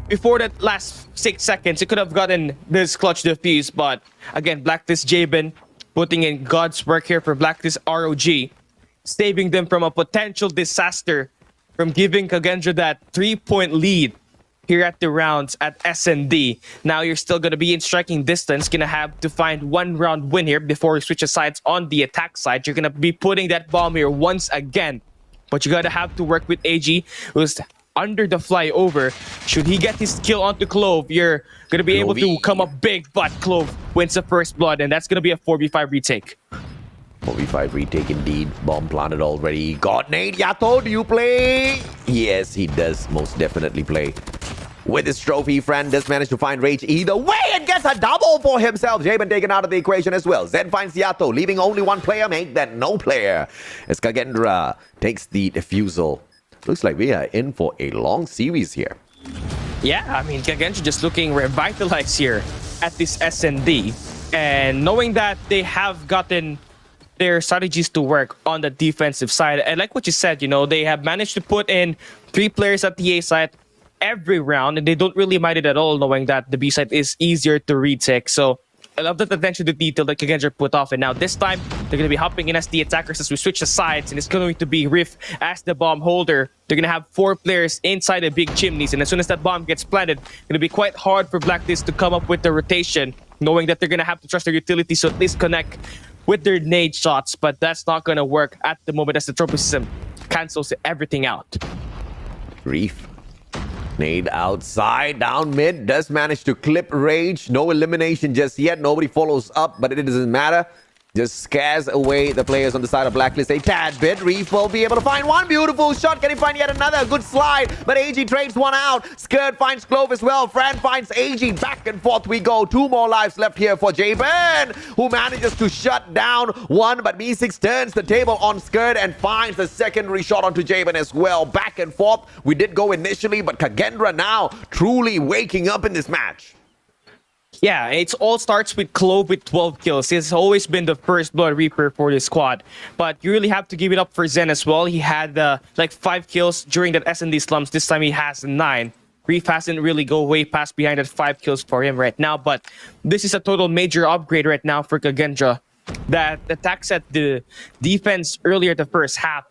before that last 6 seconds, it could have gotten this clutch defuse. But again, Blacklist Jabin putting in God's work here for Blacklist ROG, saving them from a potential disaster, from giving Kagendra that 3-point lead here at the rounds at S&D. Now you're still going to be in striking distance, going to have to find 1 round win here before you switch sides on the attack side. You're going to be putting that bomb here once again, but you got to have to work with AG, who's under the flyover. Should he get his kill onto Clove, you're going to be able to come up big, but Clove wins the first blood, and that's going to be a 4v5 retake. 4v5 retake indeed. Bomb planted already. God Nate, Yato, do you play? Yes, he does most definitely play. With his trophy, Fran does manage to find Rage either way and gets a double for himself. Jabin taken out of the equation as well. Zen finds Yato, leaving only 1 player, make that no player. As Kagendra takes the defusal. Looks like we are in for a long series here. Yeah, I mean, Kagendra just looking revitalized here at this S&D. And knowing that they have gotten their strategies to work on the defensive side. And like what you said, you know, they have managed to put in 3 players at the A side every round, and they don't really mind it at all, knowing that the B site is easier to retake. So I love that attention to detail that KAGE put off. And now this time, they're going to be hopping in as the attackers as we switch the sides. And it's going to be Riff as the bomb holder. They're going to have 4 players inside the big chimneys. And as soon as that bomb gets planted, it's going to be quite hard for Blacklist to come up with the rotation, knowing that they're going to have to trust their utility so at least connect with their nade shots. But that's not going to work at the moment as the trophy system cancels everything out. Reef. Nade outside, down mid, does manage to clip Rage. No elimination just yet. Nobody follows up, but it doesn't matter. Just scares away the players on the side of Blacklist a tad bit. Reef will be able to find one beautiful shot. Can he find yet another? Good slide, but AG trades one out. Skirt finds Clove as well. Fran finds AG. Back and forth we go. 2 more lives left here for Jabin, who manages to shut down one, but B6 turns the table on Skirt and finds the secondary shot onto Jabin as well. Back and forth. We did go initially, but KAGE now truly waking up in this match. Yeah, it all starts with Clove with 12 kills. He's always been the first Blood Reaper for this squad. But you really have to give it up for Zen as well. He had like 5 kills during that S&D slumps. This time he has 9. Reef hasn't really go way past behind that 5 kills for him right now. But this is a total major upgrade right now for KAGE. That attacks at the defense earlier the first half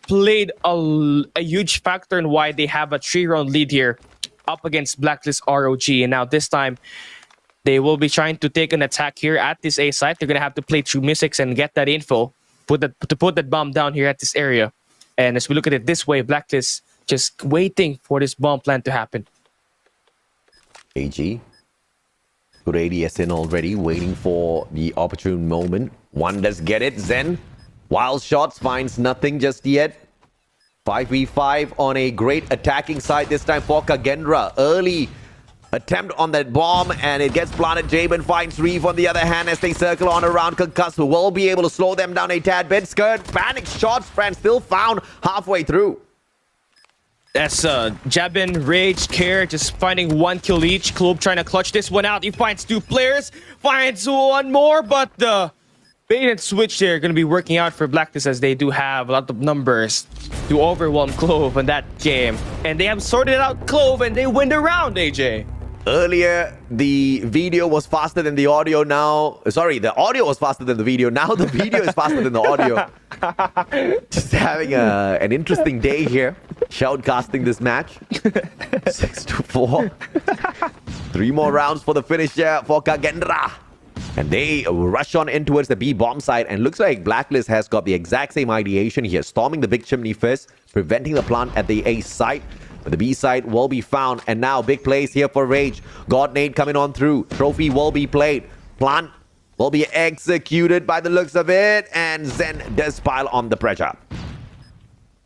played a huge factor in why they have a 3-round lead here up against Blacklist ROG. And now this time, they will be trying to take an attack here at this A site. They're going to have to play through Mystics and get that info to put that bomb down here at this area. And as we look at it this way, Blacklist just waiting for this bomb plan to happen. AG. Good ADS in already, waiting for the opportune moment. One does get it. Zen. Wild shots, finds nothing just yet. 5v5 on a great attacking side this time for KAGE. Early attempt on that bomb, and it gets planted. Jabin finds Reef on the other hand as they circle on around. Concuss who will be able to slow them down a tad bit. Skirt, panic shots, Fran still found halfway through. That's Jabin, Rage, Care, just finding 1 kill each. Clove trying to clutch this one out. He finds 2 players, finds 1 more, but the bait and switch there going to be working out for Blacklist as they do have a lot of numbers to overwhelm Clove in that game. And they have sorted out Clove and they win the round, AJ. Earlier, the video was faster than the audio. Now, sorry, the audio was faster than the video. Now the video is faster than the audio. Just having an interesting day here. Shoutcasting this match. 6-4. 3 more rounds for the finish here for KAGE. And they rush on in towards the B bomb side. And looks like Blacklist has got the exact same ideation here. Storming the big chimney first, preventing the plant at the A site. But the B side will be found. And now big plays here for Rage. God Nade coming on through. Trophy will be played. Plant will be executed by the looks of it. And Zen does pile on the pressure.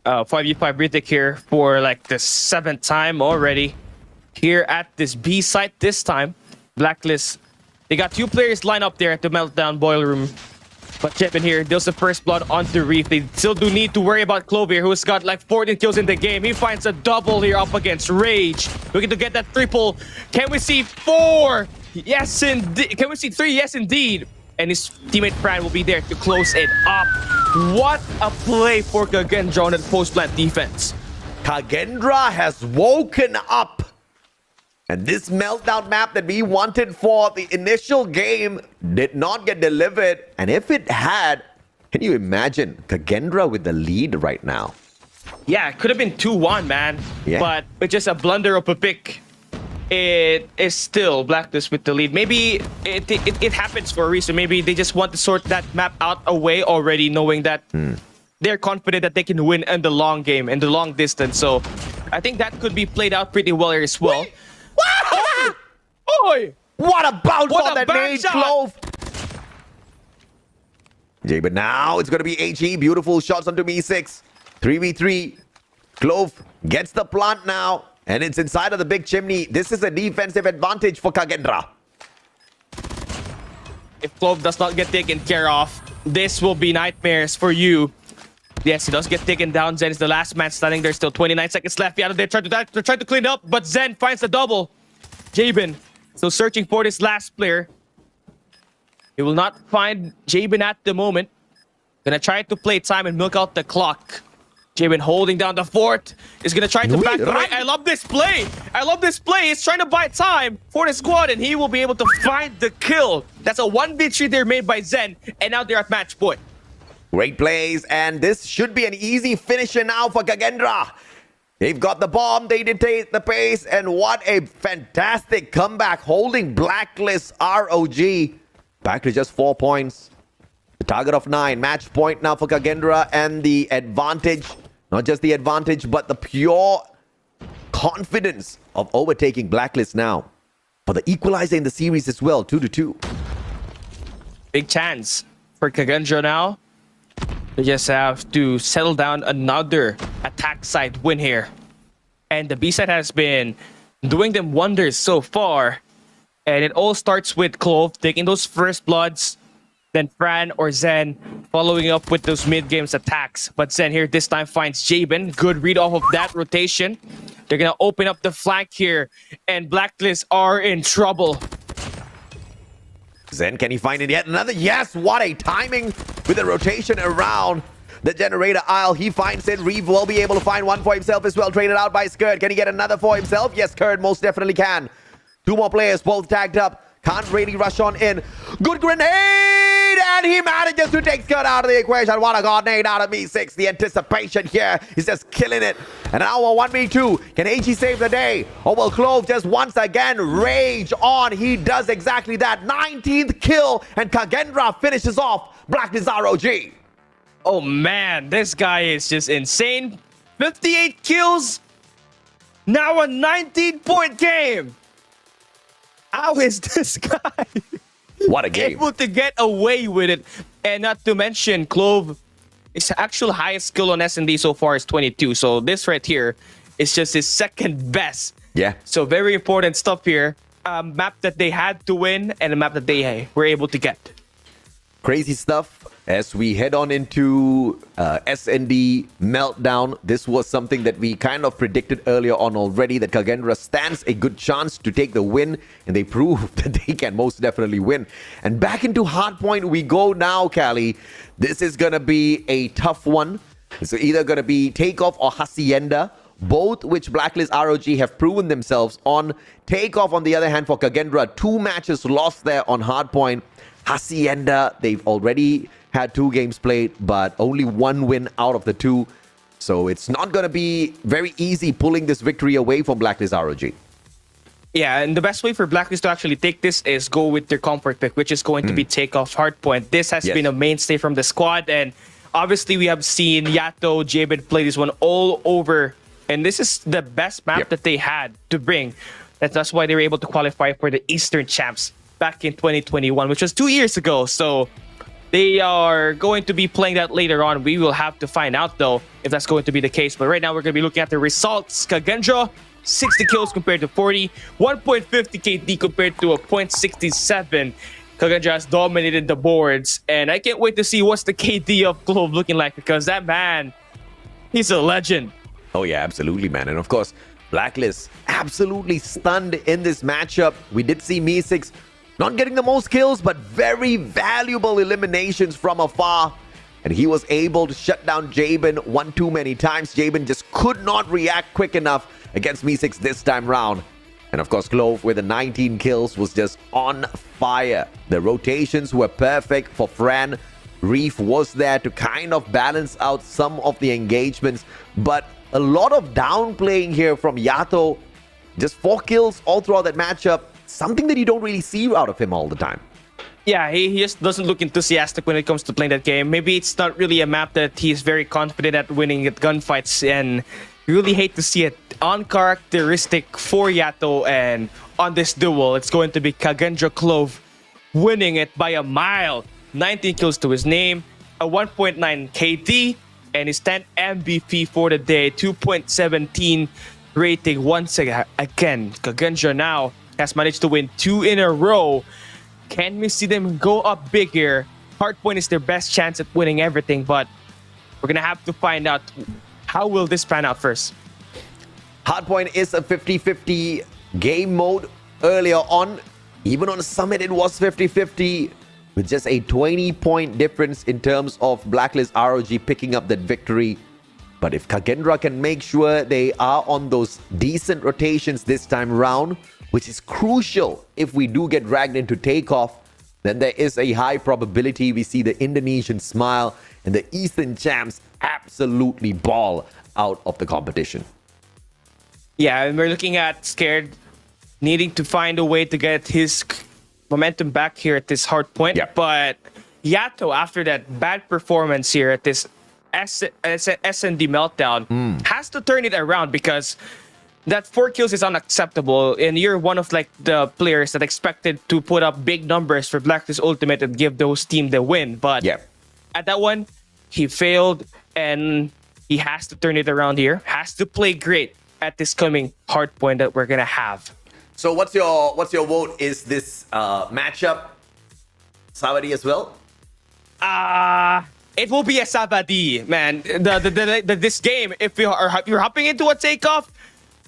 5v5 retake here for like the 7th time already. Here at this B site this time. Blacklist. They got 2 players lined up there at the meltdown boiler room. But Jabin here deals the first blood onto Reef. They still do need to worry about Clove here, who's got like 14 kills in the game. He finds a double here up against Rage. Looking to get that triple. Can we see 4? Yes, indeed. Can we see 3? Yes, indeed. And his teammate Fran will be there to close it up. What a play for KAGE on the post-plant defense. KAGE has woken up. And this meltdown map that we wanted for the initial game did not get delivered. And if it had, can you imagine KAGE with the lead right now? Yeah, it could have been 2-1, man. Yeah. But with just a blunder of a pick, it is still Blacklist with the lead. Maybe it happens for a reason. Maybe they just want to sort that map out away already, knowing that they're confident that they can win in the long game, in the long distance. So I think that could be played out pretty well here as well. Oi! What a bounce on that nade, Clove! But now it's going to be HE. Beautiful shots onto B6. 3v3. Clove gets the plant now. And it's inside of the big chimney. This is a defensive advantage for KAGE. If Clove does not get taken care of, this will be nightmares for you. Yes, he does get taken down. Zen is the last man standing. There's still 29 seconds left. Yeah, they're trying to clean up, but Zen finds the double. Jabin still searching for this last player. He will not find Jabin at the moment. Gonna try to play time and milk out the clock. Jabin holding down the fort. Is going to try to back the right. I love this play. I love this play. He's trying to buy time for the squad, and he will be able to find the kill. That's a 1v3 there made by Zen, and now they're at match point. Great plays, and this should be an easy finisher now for Kagendra. They've got the bomb, they dictate the pace, and what a fantastic comeback, holding Blacklist ROG back to just 4 points. The target of 9, match point now for Kagendra, and the advantage, not just the advantage, but the pure confidence of overtaking Blacklist now. For the equalizer in the series as well, 2-2. Big chance for Kagendra now. They just have to settle down another attack side win here. And the B side has been doing them wonders so far. And it all starts with Clove taking those first bloods. Then Fran or Zen following up with those mid-games attacks. But Zen here this time finds Jabin. Good read off of that rotation. They're going to open up the flank here. And Blacklist are in trouble. Zen, can he find it yet another? Yes, what a timing with the rotation around the generator aisle. He finds it. Reeve will be able to find one for himself as well. Traded out by Skirt. Can he get another for himself? Yes, Skirt most definitely can. 2 more players, both tagged up. Can't really rush on in. Good grenade! And he manages to take Skirt out of the equation. What a grenade out of B6. The anticipation here is just killing it. And now a 1v2. Can AG save the day? Or will Clove just once again rage on? He does exactly that. 19th kill. And Kagendra finishes off Blacklist ROG. Oh man, this guy is just insane. 58 kills. Now a 19-point game. How is this guy what a game able to get away with it? And not to mention, Clove, his actual highest skill on S&D so far is 22. So this right here is just his second best. Yeah. So very important stuff here. A map that they had to win and a map that they were able to get. Crazy stuff as we head on into S&D meltdown. This was something that we kind of predicted earlier on already, that Kagendra stands a good chance to take the win, and they prove that they can most definitely win. And back into Hardpoint we go now, Cali. This is going to be a tough one. It's either going to be Takeoff or Hacienda, both which Blacklist ROG have proven themselves on. Takeoff, on the other hand, for Kagendra, 2 matches lost there on Hardpoint. Hacienda, they've already had 2 games played, but only 1 win out of the 2. So it's not going to be very easy pulling this victory away from Blacklist ROG. Yeah, and the best way for Blacklist to actually take this is go with their comfort pick, which is going to be Takeoff Hardpoint. This has been a mainstay from the squad, and obviously we have seen Yato, Jabin play this one all over, and this is the best map that they had to bring. That's why they were able to qualify for the Eastern Champs back in 2021, which was 2 years ago. So they are going to be playing that later on. We will have to find out, though, if that's going to be the case. But right now, we're going to be looking at the results. Kagendra, 60 kills compared to 40. 1.50 KD compared to a 0.67. Kagendra has dominated the boards. And I can't wait to see what's the KD of Clove looking like, because that man, he's a legend. Oh, yeah, absolutely, man. And of course, Blacklist absolutely stunned in this matchup. We did see Me6 not getting the most kills, but very valuable eliminations from afar. And he was able to shut down Jabin one too many times. Jabin just could not react quick enough against Me6 this time round. And of course, Clove with the 19 kills was just on fire. The rotations were perfect for Fran. Reef was there to kind of balance out some of the engagements. But a lot of downplaying here from Yato. Just 4 kills all throughout that matchup. Something that you don't really see out of him all the time. Yeah, he just doesn't look enthusiastic when it comes to playing that game. Maybe it's not really a map that he's very confident at winning at gunfights, and you really hate to see it. Uncharacteristic for Yato, and on this duel, it's going to be Kagendra Clove winning it by a mile. 19 kills to his name, a 1.9 KD, and his 10th MVP for the day, 2.17 rating once again. Kagendra now has managed to win 2 in a row. Can we see them go up big here? Hardpoint is their best chance at winning everything, but we're gonna have to find out how will this pan out first. Hardpoint is a 50-50 game mode. Earlier on, even on Summit, it was 50-50 with just a 20-point difference in terms of Blacklist ROG picking up that victory. But if Kagendra can make sure they are on those decent rotations this time round, which is crucial if we do get dragged into takeoff, then there is a high probability we see the Indonesian smile and the Eastern champs absolutely ball out of the competition. Yeah, and we're looking at Scared needing to find a way to get his momentum back here at this hard point. Yeah. But Yato, after that bad performance here at this SND meltdown, has to turn it around because that 4 kills is unacceptable, and you're one of like the players that expected to put up big numbers for Blacklist Ultimate and give those team the win. But at that one, he failed, and he has to turn it around here. Has to play great at this coming hard point that we're gonna have. So what's your vote? Is this matchup Savadi as well? It will be a Sabadi, man. This game, if you're hopping into a takeoff,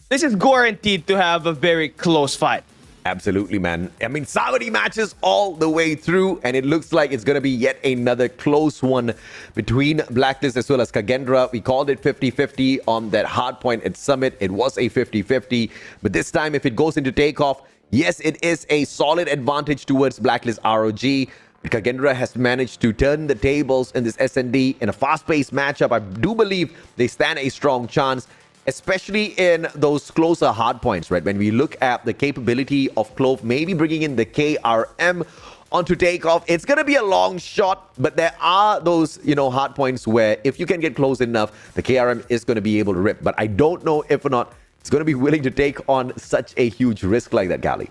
this is guaranteed to have a very close fight. Absolutely, man. I mean, Savadi matches all the way through, and it looks like it's going to be yet another close one between Blacklist as well as Kagendra. We called it 50-50 on that hard point at Summit. It was a 50-50, but this time, if it goes into takeoff, yes, it is a solid advantage towards Blacklist ROG. Kagendra has managed to turn the tables in this SND in a fast-paced matchup. I do believe they stand a strong chance, especially in those closer hard points, right? When we look at the capability of Clove, maybe bringing in the KRM onto takeoff, it's going to be a long shot, but there are those, hard points where if you can get close enough, the KRM is going to be able to rip. But I don't know if or not it's going to be willing to take on such a huge risk like that, Cali.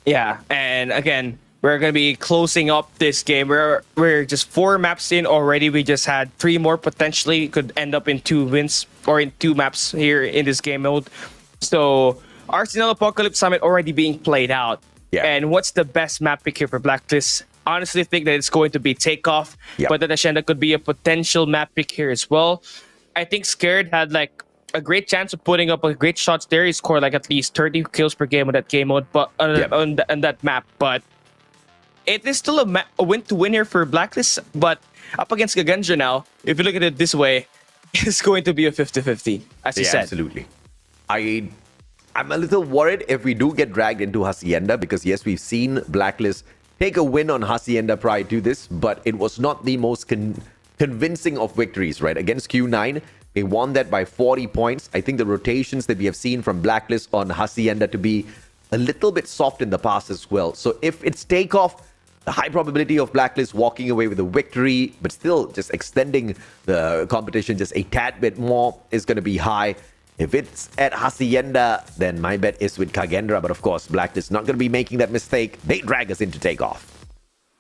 Yeah, and again, we're going to be closing up this game. We're just 4 maps in already. We just had 3 more potentially. Could end up in 2 wins or in 2 maps here in this game mode. So Arsenal Apocalypse Summit already being played out. Yeah. And what's the best map pick here for Blacklist? Honestly think that it's going to be Takeoff. Yeah. But that Ascenda could be a potential map pick here as well. I think Scared had like a great chance of putting up a great shots there. He scored like at least 30 kills per game on that game mode, but on that map. But it is still a win to win here for Blacklist, but up against Kagendra now, if you look at it this way, it's going to be a 50-50, as you said. Absolutely. I'm a little worried if we do get dragged into Hacienda, because yes, we've seen Blacklist take a win on Hacienda prior to this, but it was not the most convincing of victories, right? Against Q9, they won that by 40 points. I think the rotations that we have seen from Blacklist on Hacienda to be a little bit soft in the past as well. So if it's takeoff, the high probability of Blacklist walking away with a victory, but still just extending the competition just a tad bit more is going to be high. If it's at Hacienda, then my bet is with Kagendra. But of course, Blacklist not going to be making that mistake. They drag us into takeoff.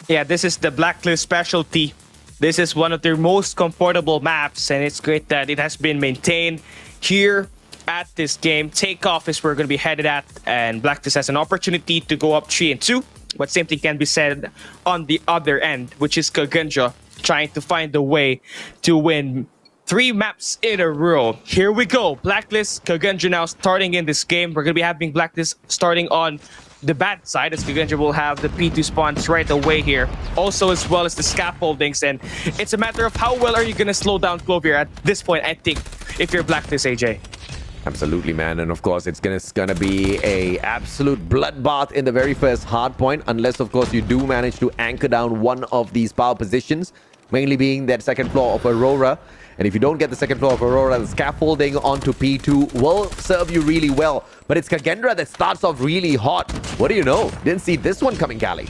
Yeah, this is the Blacklist specialty. This is one of their most comfortable maps, and it's great that it has been maintained here at this game. Takeoff is where we're going to be headed at, and Blacklist has an opportunity to go up 3-2. But same thing can be said on the other end, which is Kagendra trying to find a way to win 3 maps in a row. Here we go. Blacklist, Kagendra now starting in this game. We're going to be having Blacklist starting on the bad side, as Kagendra will have the P2 spawns right away here. Also, as well as the scaffoldings. And it's a matter of how well are you going to slow down Clove here at this point, I think, if you're Blacklist, AJ. Absolutely, man. And of course, it's gonna be a absolute bloodbath in the very first hard point, unless, of course, you do manage to anchor down one of these power positions, mainly being that second floor of Aurora. And if you don't get the second floor of Aurora, the scaffolding onto P2 will serve you really well. But it's Kagendra that starts off really hot. What do you know? Didn't see this one coming, Cali.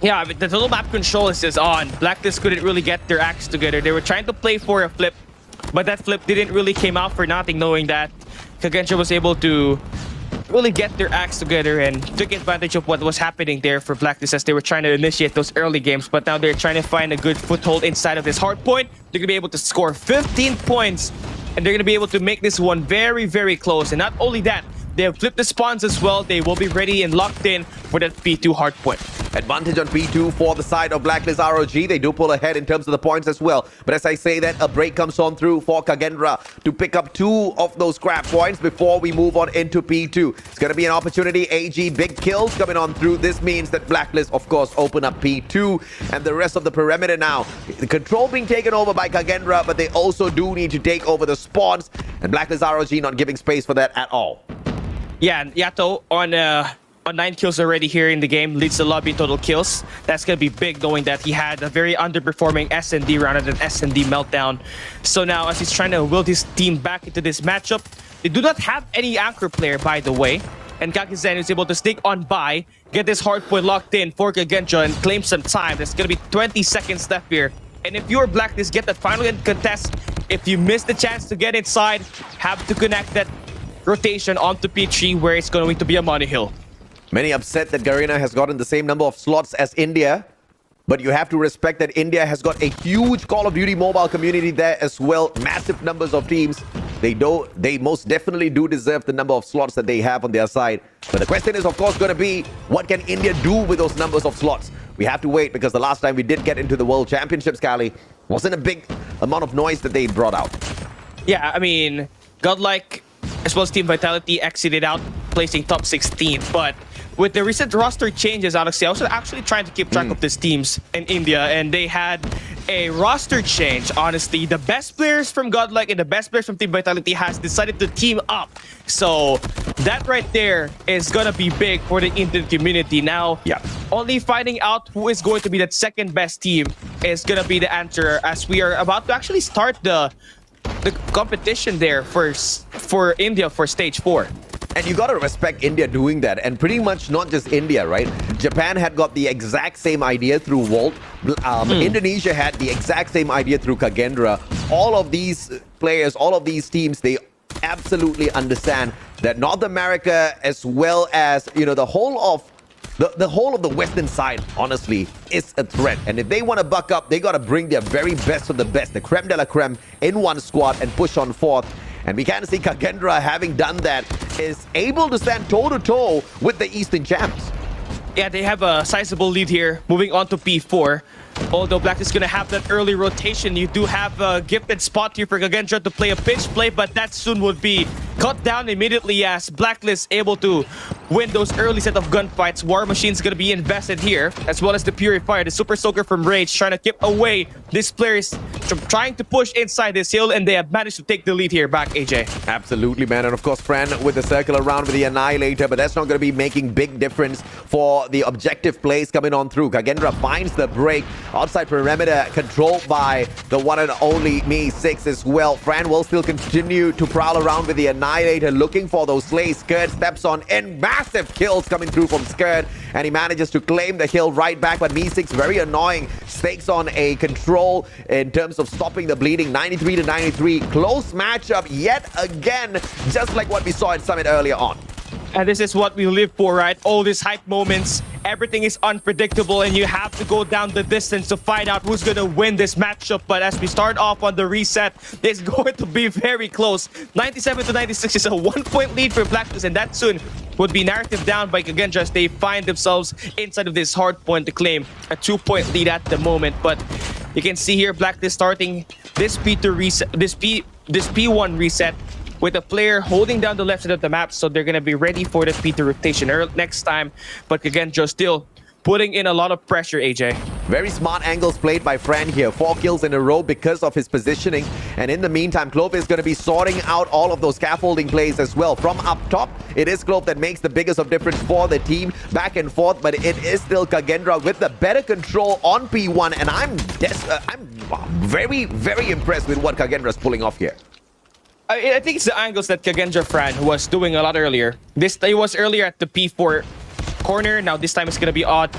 Yeah, the total map control is just on. Blacklist couldn't really get their acts together. They were trying to play for a flip, but that flip didn't really came out for nothing, knowing that Kagendra was able to really get their acts together and took advantage of what was happening there for Blacklist as they were trying to initiate those early games. But now they're trying to find a good foothold inside of this hard point. They're going to be able to score 15 points, and they're going to be able to make this one very, very close. And not only that, they have flipped the spawns as well. They will be ready and locked in for that P2 hard point. Advantage on P2 for the side of Blacklist ROG. They do pull ahead in terms of the points as well. But as I say that, a break comes on through for Kagendra to pick up 2 of those scrap points before we move on into P2. It's going to be an opportunity. AG, big kills coming on through. This means that Blacklist, of course, open up P2 and the rest of the perimeter now. The control being taken over by Kagendra, but they also do need to take over the spawns. And Blacklist ROG not giving space for that at all. Yeah, and Yato on 9 kills already here in the game, leads the lobby in total kills. That's going to be big, knowing that he had a very underperforming S&D rather than S&D meltdown. So now, as he's trying to will his team back into this matchup, they do not have any anchor player, by the way. And Kakizen is able to sneak on by, get this hardpoint locked in for Kagendra and claim some time. There's going to be 20 seconds left here. And if you're Blacklist, get that final contest. If you miss the chance to get inside, have to connect that rotation onto P3 where it's going to be a money hill. Many upset that Garena has gotten the same number of slots as India. But you have to respect that India has got a huge Call of Duty mobile community there as well. Massive numbers of teams. They most definitely do deserve the number of slots that they have on their side. But the question is, of course, going to be, what can India do with those numbers of slots? We have to wait, because the last time we did get into the World Championships, Cali, wasn't a big amount of noise that they brought out. Yeah, I mean, Godlike as well as Team Vitality exited out, placing top 16. But with the recent roster changes, Alex, I was actually trying to keep track of these teams in India, and they had a roster change. Honestly, the best players from Godlike and the best players from Team Vitality has decided to team up. So that right there is gonna be big for the Indian community. Now, only finding out who is going to be that second best team is gonna be the answer, as we are about to actually start the competition there for India for stage 4. And you got to respect India doing that. And pretty much not just India, right? Japan had got the exact same idea through Volt. Indonesia had the exact same idea through Kagendra. All of these players, all of these teams, they absolutely understand that North America, as well as, you know, the whole of the western side, honestly, is a threat. And if they want to buck up, they got to bring their very best of the best, the creme de la creme, in one squad and push on forth. And we can see Kagendra, having done that, is able to stand toe-to-toe with the Eastern champs. Yeah, they have a sizable lead here, moving on to P4. Although Black is going to have that early rotation, you do have a gifted spot here for Kagendra to play a pitch play, but that soon would be cut down immediately as Blacklist able to win those early set of gunfights. War Machine's going to be invested here, as well as the Purifier, the Super Soaker from Rage, trying to keep away these players from trying to push inside this hill, and they have managed to take the lead here back, AJ. Absolutely, man. And of course, Fran with the circle around with the Annihilator, but that's not going to be making big difference for the objective plays coming on through. Kagendra finds the break. Outside perimeter controlled by the one and only Me6 as well. Fran will still continue to prowl around with the Annihilator, looking for those slays. Skird steps on in. Massive kills coming through from Skird, and he manages to claim the hill right back. But Me6, very annoying, stakes on a control in terms of stopping the bleeding. 93 to 93. Close matchup yet again, just like what we saw at Summit earlier on. And this is what we live for, right? All these hype moments. Everything is unpredictable, and you have to go down the distance to find out who's going to win this matchup. But as we start off on the reset, it's going to be very close. 97 to 96 is a 1-point lead for Blacklist, and that soon would be narrative down by Kagendra as they find themselves inside of this hard point to claim a 2-point lead at the moment. But you can see here Blacklist starting this P2 reset, this P1 reset, with a player holding down the left side of the map, so they're going to be ready for the P2 rotation next time. But Kagendra still putting in a lot of pressure, AJ. Very smart angles played by Fran here. 4 kills in a row because of his positioning. And in the meantime, Clove is going to be sorting out all of those scaffolding plays as well. From up top, it is Clove that makes the biggest of difference for the team. Back and forth, but it is still Kagendra with the better control on P1. And I'm very, very impressed with what Kagendra's pulling off here. I think it's the angles that Kagendra Fran was doing a lot earlier. It was earlier at the P4 corner. Now this time it's gonna be at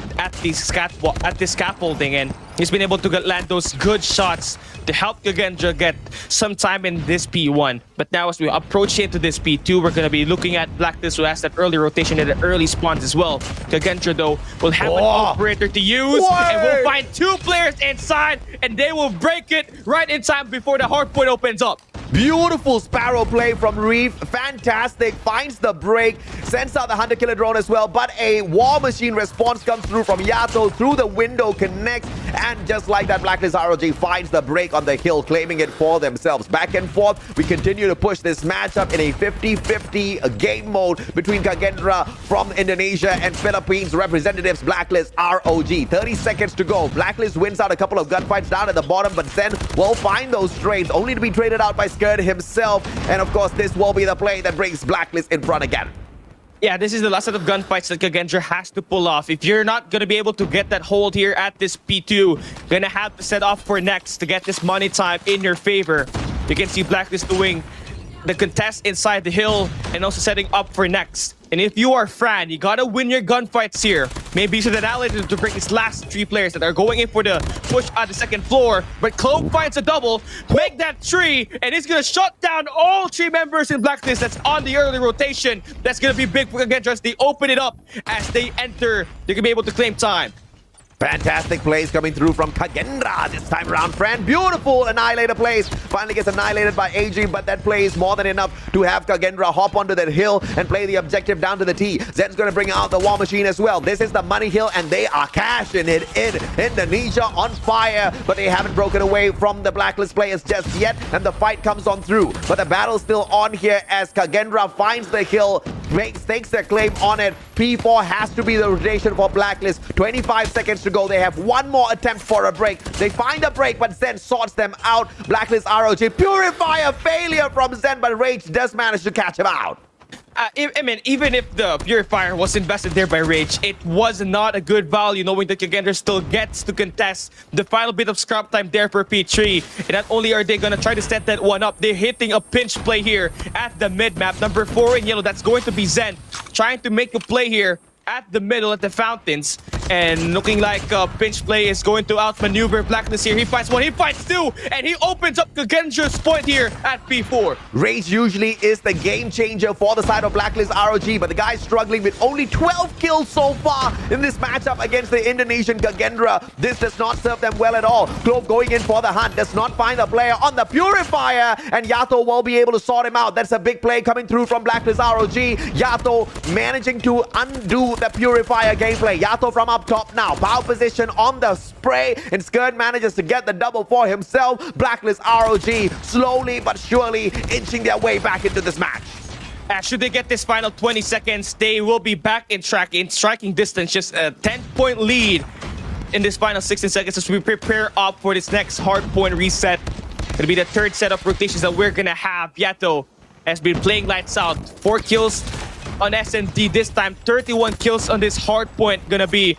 the scaffolding, and he's been able to land those good shots to help Kagendra get some time in this P1. But now as we approach into this P2, we're gonna be looking at Blacklist, who has that early rotation and the early spawns as well. Kagendra though will have an operator to use, and we'll find 2 players inside, and they will break it right in time before the hard point opens up. Beautiful Sparrow play from Reef. Fantastic. Finds the break. Sends out the Hunter Killer drone as well. But a War Machine response comes through from Yato. Through the window, connects. And just like that, Blacklist ROG finds the break on the hill, claiming it for themselves. Back and forth, we continue to push this matchup in a 50-50 game mode between Kagendra from Indonesia and Philippines representatives, Blacklist ROG. 30 seconds to go. Blacklist wins out a couple of gunfights down at the bottom, but Zen will find those trades, only to be traded out by Skurd himself. And of course, this will be the play that brings Blacklist in front again. Yeah, this is the last set of gunfights that Kagendra has to pull off. If you're not going to be able to get that hold here at this P2, you're going to have to set off for next to get this money time in your favor. You can see Blacklist doing the contest inside the hill and also setting up for next. And if you are Fran, you gotta win your gunfights here. Maybe use an ally to break these last three players that are going in for the push on the second floor. But Cloak finds a double, make that tree, and he's gonna shut down all three members in Blacklist that's on the early rotation. That's gonna be big for Kagendra as they open it up. As they enter, they're gonna be able to claim time. Fantastic plays coming through from Kagendra this time around, Fran. Beautiful Annihilator plays. Finally gets annihilated by AG, but that play is more than enough to have Kagendra hop onto that hill and play the objective down to the T. Zen's going to bring out the War Machine as well. This is the money hill, and they are cashing it in. Indonesia on fire, but they haven't broken away from the Blacklist players just yet, and the fight comes on through. But the battle's still on here as Kagendra finds the hill, takes their claim on it. P4 has to be the rotation for Blacklist. 25 seconds to go. They have one more attempt for a break. They find a break, but Zen sorts them out. Blacklist ROG Purifier failure from Zen, but Rage does manage to catch him out. I mean, even if the Purifier was invested there by Rage, it was not a good value knowing that Kagendra still gets to contest the final bit of scrap time there for P3. And not only are they going to try to set that one up, they're hitting a pinch play here at the mid-map. Number 4 in yellow, that's going to be Zen, trying to make a play here at the middle at the fountains, and looking like pinch play is going to outmaneuver Blacklist here. He fights one, he fights two, and he opens up Kagendra's point here at P4. Rage usually is the game changer for the side of Blacklist ROG, but the guy's struggling with only 12 kills so far in this matchup against the Indonesian Kagendra. This does not serve them well at all. Clove going in for the hunt, does not find a player on the Purifier, and Yato will be able to sort him out. That's a big play coming through from Blacklist ROG. Yato managing to undo the Purifier gameplay. Yato from up top now. Power position on the spray, and Skurd manages to get the double for himself. Blacklist ROG slowly but surely inching their way back into this match. Should they get this final 20 seconds, they will be back in striking distance. Just a 10-point lead in this final 16 seconds as we prepare up for this next hard point reset. It'll be the third set of rotations that we're gonna have. Yato has been playing lights out. 4 kills on SND this time, 31 kills on this hard point. Gonna be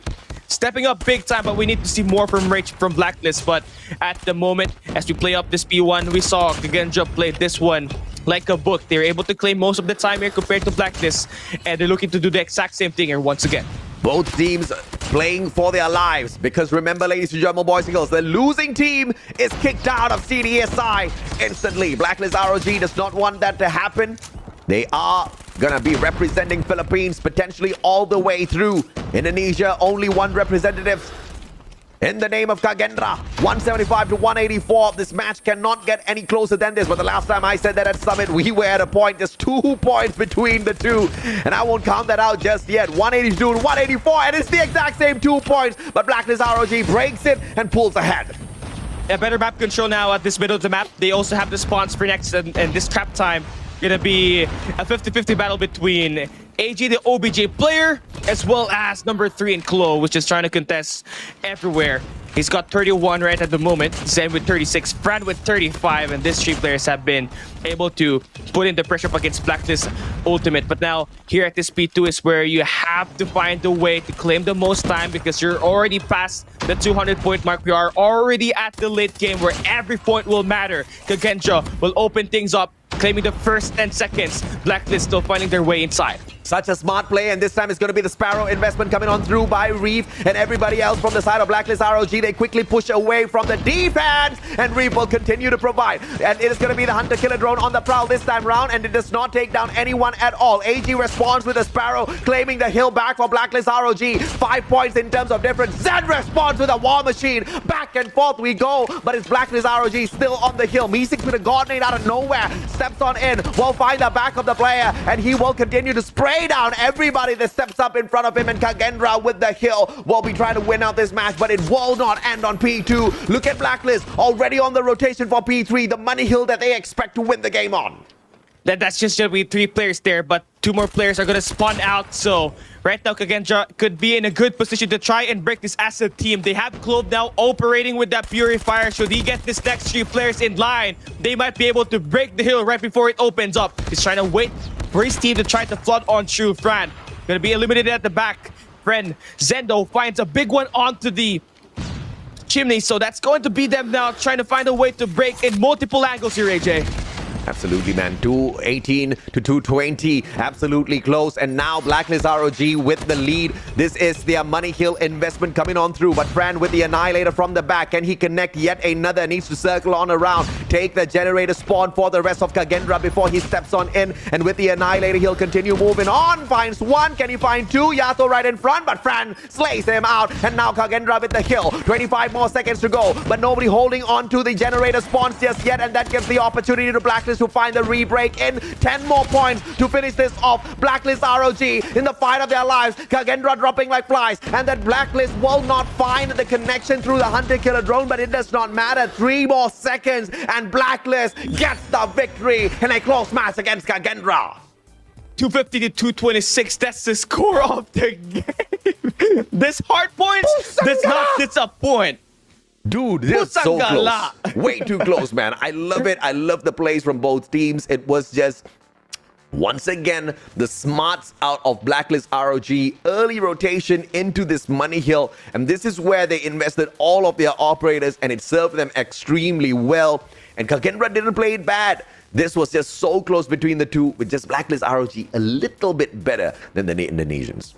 stepping up big time, but we need to see more from Rage from Blacklist. But at the moment, as we play up this P1, we saw Kagendra play this one like a book. They're able to claim most of the time here compared to Blacklist, and they're looking to do the exact same thing here once again. Both teams playing for their lives, because remember, ladies and gentlemen, boys and girls, the losing team is kicked out of CDSI instantly. Blacklist ROG does not want that to happen. They are gonna be representing Philippines potentially all the way through. Indonesia, only one representative in the name of Kagendra. 175 to 184. This match cannot get any closer than this. But the last time I said that at Summit, we were at a point, just 2 points between the two. And I won't count that out just yet. 182 and 184. And it's the exact same 2 points. But Blacklist ROG breaks it and pulls ahead. A better map control now at this middle of the map. They also have the spawns for next, and this trap time gonna be a 50-50 battle between AG, the OBJ player, as well as number 3 in Klo, which is trying to contest everywhere. He's got 31 right at the moment, Zen with 36, Fran with 35, and these 3 players have been able to put in the pressure up against Blacklist Ultimate. But now, here at this P2 is where you have to find a way to claim the most time, because you're already past the 200-point mark. We are already at the late game where every point will matter. Kagendra will open things up, claiming the first 10 seconds. Blacklist still finding their way inside. Such a smart play, and this time it's going to be the Sparrow investment coming on through by Reef and everybody else from the side of Blacklist ROG. They quickly push away from the defense, and Reef will continue to provide. And it is going to be the Hunter Killer Drone on the prowl this time round, and it does not take down anyone at all. AG responds with a Sparrow, claiming the hill back for Blacklist ROG. 5 points in terms of difference. Zed responds with a War Machine. Back and forth we go, but it's Blacklist ROG still on the hill. Meeseeks with a God Nade out of nowhere. Steps on in, will find the back of the player, and he will continue to spray down everybody that steps up in front of him. And Kagendra with the hill will be trying to win out this match, but it will not end on P2. Look at Blacklist already on the rotation for P3, the money hill that they expect to win the game on. That's just going to be 3 players there, but 2 more players are going to spawn out. So right now, Kagendra could be in a good position to try and break this as a team. They have Clove now operating with that Purifier. Should he get this next 3 players in line, they might be able to break the hill right before it opens up. He's trying to wait for his team to try to flood on True. Fran going to be eliminated at the back. Friend Zendo finds a big one onto the chimney. So that's going to be them now trying to find a way to break in multiple angles here, AJ. Absolutely, man. 218 to 220. Absolutely close. And now Blacklist ROG with the lead. This is their money hill investment coming on through. But Fran with the Annihilator from the back. Can he connect yet another? Needs to circle on around. Take the generator spawn for the rest of Kagendra before he steps on in. And with the Annihilator, he'll continue moving on. Finds 1. Can he find 2? Yato right in front. But Fran slays him out. And now Kagendra with the hill. 25 more seconds to go. But nobody holding on to the generator spawns just yet. And that gives the opportunity to Blacklist to find the re-break in. 10 more points to finish this off. Blacklist ROG in the fight of their lives. Kagendra dropping like flies, and that Blacklist will not find the connection through the Hunter Killer Drone, but it does not matter. 3 more seconds and Blacklist gets the victory in a close match against Kagendra. 250 to 226. That's the score of the game. This hard points does not disappoint. Dude, this is so close. Way too close, man. I love it. I love the plays from both teams. It was just, once again, the smarts out of Blacklist ROG. Early rotation into this money hill. And this is where they invested all of their operators, and it served them extremely well. And Kagendra didn't play it bad. This was just so close between the two, with just Blacklist ROG a little bit better than the Indonesians.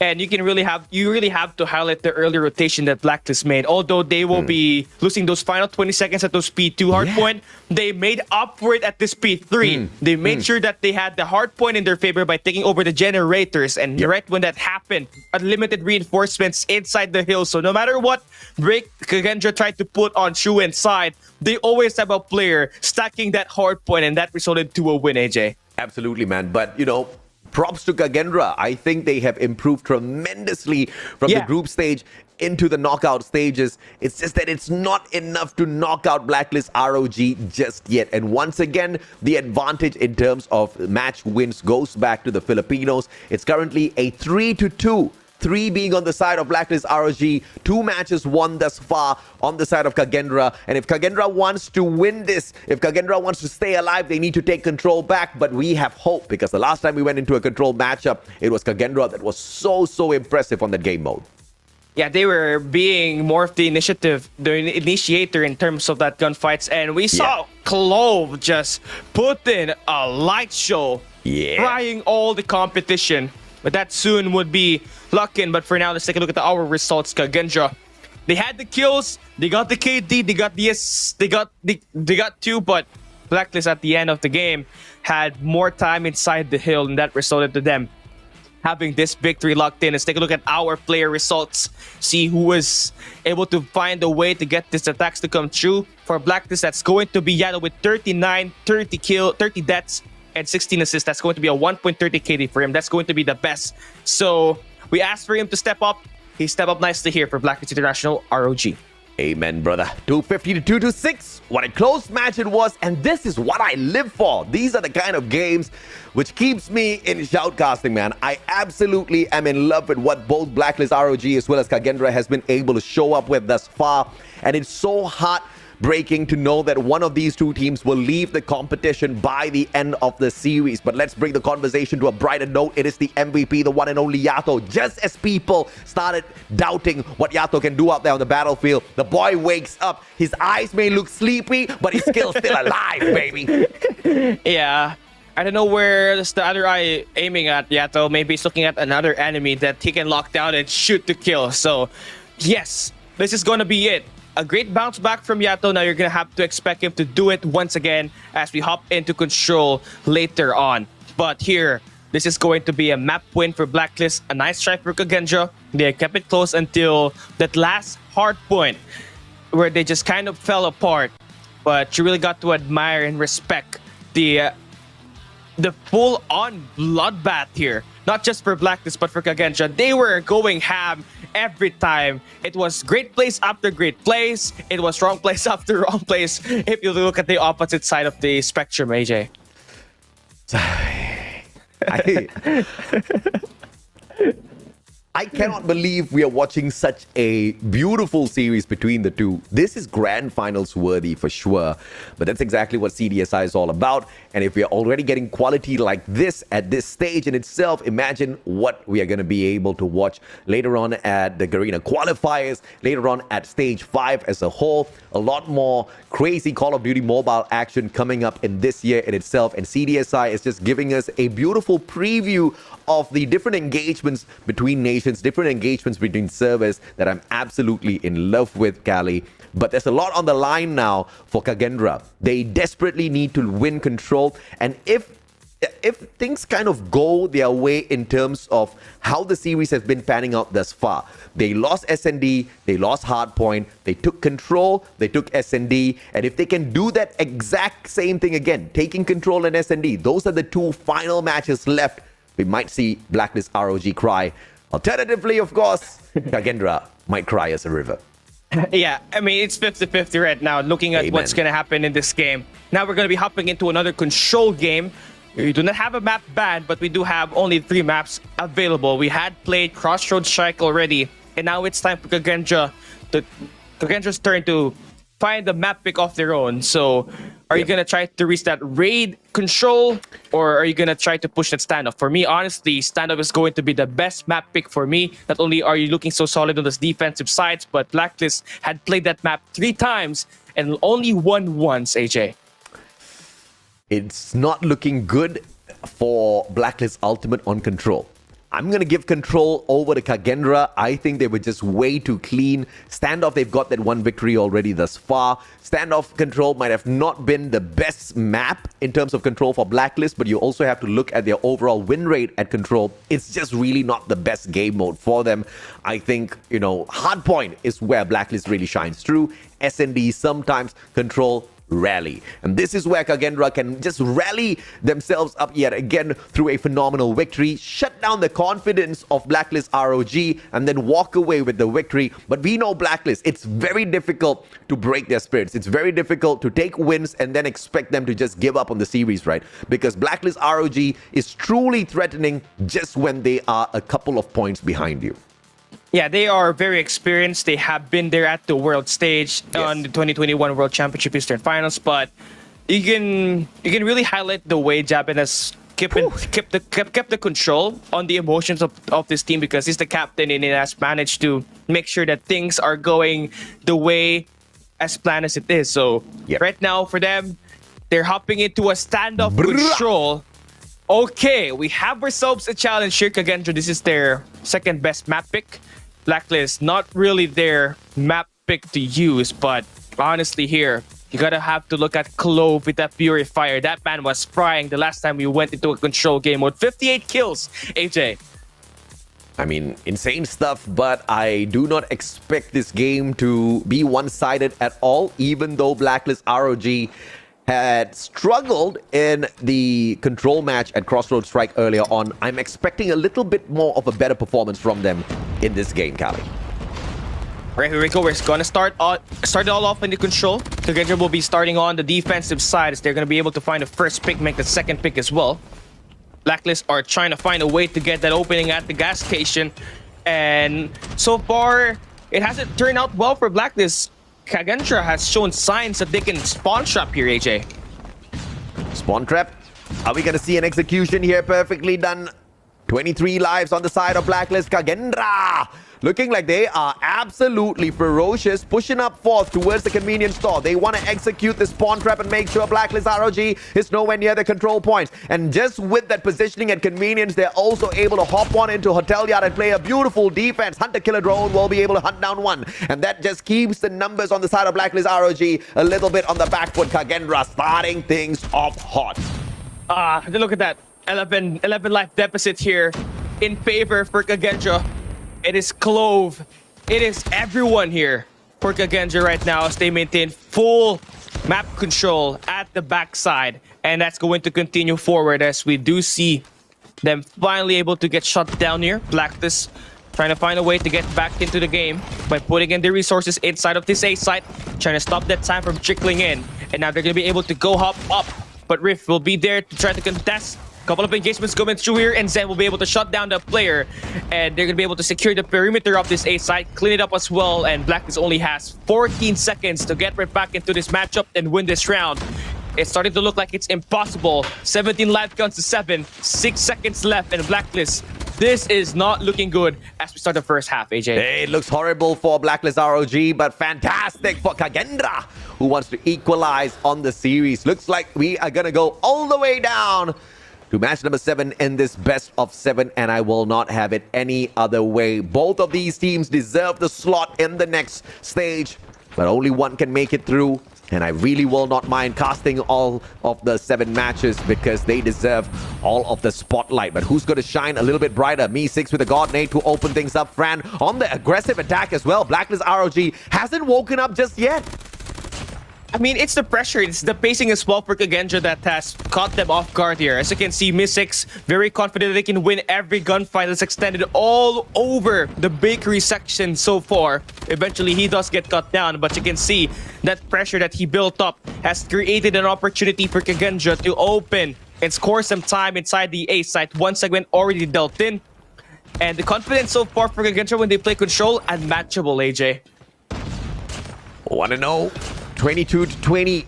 And you really have to highlight the early rotation that Blacklist made. Although they will be losing those final 20 seconds at those P2 hardpoint, they made up for it at this P3. They made sure that they had the hardpoint in their favor by taking over the generators. And right when that happened, unlimited reinforcements inside the hill. So no matter what break Kagendra tried to put on Shu inside, they always have a player stacking that hardpoint, and that resulted to a win, AJ. Absolutely, man. But, you know, props to Kagendra. I think they have improved tremendously from the group stage into the knockout stages. It's just that it's not enough to knock out Blacklist ROG just yet. And once again, the advantage in terms of match wins goes back to the Filipinos. It's currently a 3-2. 3 being on the side of Blacklist ROG, 2 matches won thus far on the side of Kagendra. And if Kagendra wants to win this, if Kagendra wants to stay alive, they need to take control back. But we have hope, because the last time we went into a control matchup, it was Kagendra that was so impressive on that game mode. Yeah, they were being more of the initiator in terms of that gunfights. And we saw Clove just put in a light show, trying all the competition. But that soon would be locked in. But for now, let's take a look at our results. Kagendra, they had the kills, they got the KD, they got the they got 2, but Blacklist at the end of the game had more time inside the hill, and that resulted to them having this victory locked in. Let's take a look at our player results, see who was able to find a way to get these attacks to come true. For Blacklist, that's going to be Yato with 39, 30 deaths, and 16 assists. That's going to be a 1.30 KD for him. That's going to be the best. So we asked for him to step up. He stepped up nicely here for Blacklist International ROG. Amen, brother. 250 to 226. What a close match it was, and this is what I live for. These are the kind of games which keeps me in shoutcasting, man. I absolutely am in love with what both Blacklist ROG as well as Kagendra has been able to show up with thus far, and it's so heartbreaking to know that one of these two teams will leave the competition by the end of the series. But let's bring the conversation to a brighter note. It is the MVP, the one and only Yato. Just as people started doubting what Yato can do out there on the battlefield, the boy wakes up. His eyes may look sleepy, but he's still alive, baby. Yeah. I don't know where's the other eye aiming at, Yato. Maybe he's looking at another enemy that he can lock down and shoot to kill. So, yes, this is going to be it. A great bounce back from Yato. Now you're going to have to expect him to do it once again as we hop into control later on. But here, this is going to be a map win for Blacklist. A nice try for Kagendra. They kept it close until that last hard point where they just kind of fell apart. But you really got to admire and respect the full-on bloodbath here. Not just for Blacklist, but for Kagendra. They were going ham every time. It was great place after great place. It was wrong place after wrong place. If you look at the opposite side of the spectrum, AJ. I cannot believe we are watching such a beautiful series between the two. This is grand finals worthy for sure, but that's exactly what CDSI is all about. And if we are already getting quality like this at this stage in itself, imagine what we are going to be able to watch later on at the Garena qualifiers, later on at stage 5 as a whole. A lot more crazy Call of Duty mobile action coming up in this year in itself, and CDSI is just giving us a beautiful preview of the different engagements between nations, different engagements between servers that I'm absolutely in love with, Cali. But there's a lot on the line now for Kagendra. They desperately need to win control, and if things kind of go their way in terms of how the series has been panning out thus far, they lost SND, they lost Hardpoint, they took control, they took SND, and if they can do that exact same thing again, taking control and SND, those are the two final matches left. We might see Blacklist ROG cry. Alternatively, of course, Kagendra might cry as a river. Yeah, I mean, it's 50-50 right now, looking at what's going to happen in this game. Now we're going to be hopping into another control game. We do not have a map ban, but we do have only 3 maps available. We had played Crossroads Strike already, and now it's time for Kagendra's turn to find the map pick of their own. So, are you going to try to reach that raid control, or are you going to try to push that standoff? For me, honestly, standoff is going to be the best map pick for me. Not only are you looking so solid on those defensive sides, but Blacklist had played that map 3 times and only won once, AJ. It's not looking good for Blacklist Ultimate on control. I'm going to give control over to Kagendra. I think they were just way too clean. Standoff, they've got that 1 victory already thus far. Standoff control might have not been the best map in terms of control for Blacklist, but you also have to look at their overall win rate at control. It's just really not the best game mode for them. I think, Hardpoint is where Blacklist really shines through. SND sometimes, control rally. And this is where Kagendra can just rally themselves up yet again through a phenomenal victory, shut down the confidence of Blacklist ROG, and then walk away with the victory. But we know Blacklist, it's very difficult to break their spirits. It's very difficult to take wins and then expect them to just give up on the series, right? Because Blacklist ROG is truly threatening just when they are a couple of points behind you. Yeah, they are very experienced. They have been there at the world stage on the 2021 World Championship Eastern Finals, but you can really highlight the way Jabin has kept the control on the emotions of this team, because he's the captain and he has managed to make sure that things are going the way as planned as it is. So right now for them, they're hopping into a standoff control. Okay, we have ourselves a challenge here. Kagendra, this is their second best map pick. Blacklist, not really their map pick to use, but honestly here, you gotta have to look at Clove with that Purifier. That man was frying the last time we went into a control game mode. 58 kills, AJ. I mean, insane stuff, but I do not expect this game to be one-sided at all, even though Blacklist ROG had struggled in the control match at Crossroads Strike earlier on. I'm expecting a little bit more of a better performance from them in this game, Cali. Right, here we go. We're going to start it all off in the control. Kagendra will be starting on the defensive side, as they're going to be able to find the first pick, make the second pick as well. Blacklist are trying to find a way to get that opening at the gas station, and so far, it hasn't turned out well for Blacklist. Kagendra has shown signs that they can spawn trap here, AJ. Spawn trap? Are we going to see an execution here? Perfectly done. 23 lives on the side of Blacklist. Kagendra looking like they are absolutely ferocious, pushing up forth towards the convenience store. They want to execute the spawn trap and make sure Blacklist ROG is nowhere near the control points. And just with that positioning and convenience, they're also able to hop on into Hotel Yard and play a beautiful defense. Hunter Killer Drone will be able to hunt down one. And that just keeps the numbers on the side of Blacklist ROG a little bit on the back foot. Kagendra starting things off hot. Look at that. 11 life deficit here in favor for Kagendra. It is Clove. It is everyone here for Kagendra right now as they maintain full map control at the backside. And that's going to continue forward as we do see them finally able to get shut down here. Blacklist trying to find a way to get back into the game by putting in the resources inside of this A site, trying to stop that time from trickling in. And now they're going to be able to go hop up. But Rift will be there to try to contest. Couple of engagements coming through here, and Zen will be able to shut down the player, and they're gonna be able to secure the perimeter of this A site, clean it up as well. And Blacklist only has 14 seconds to get right back into this matchup and win this round. It's starting to look like it's impossible. 17 life counts to 7, 6 seconds left, and Blacklist, this is not looking good as we start the first half, AJ. It looks horrible for Blacklist ROG, but fantastic for Kagendra, who wants to equalize on the series. Looks like we are gonna go all the way down to match number 7 in this best of 7, and I will not have it any other way. Both of these teams deserve the slot in the next stage, but only one can make it through. And I really will not mind casting all of the 7 matches because they deserve all of the spotlight. But who's going to shine a little bit brighter? Me6 with the God Nade to open things up. Fran on the aggressive attack as well. Blacklist ROG hasn't woken up just yet. I mean, it's the pressure, it's the pacing as well for Kagendra that has caught them off guard here. As you can see, Me6 very confident they can win every gunfight that's extended all over the bakery section so far. Eventually, he does get cut down, but you can see that pressure that he built up has created an opportunity for Kagendra to open and score some time inside the A site. One segment already dealt in. And the confidence so far for Kagendra when they play control, unmatchable, AJ. Want to know? 22-20.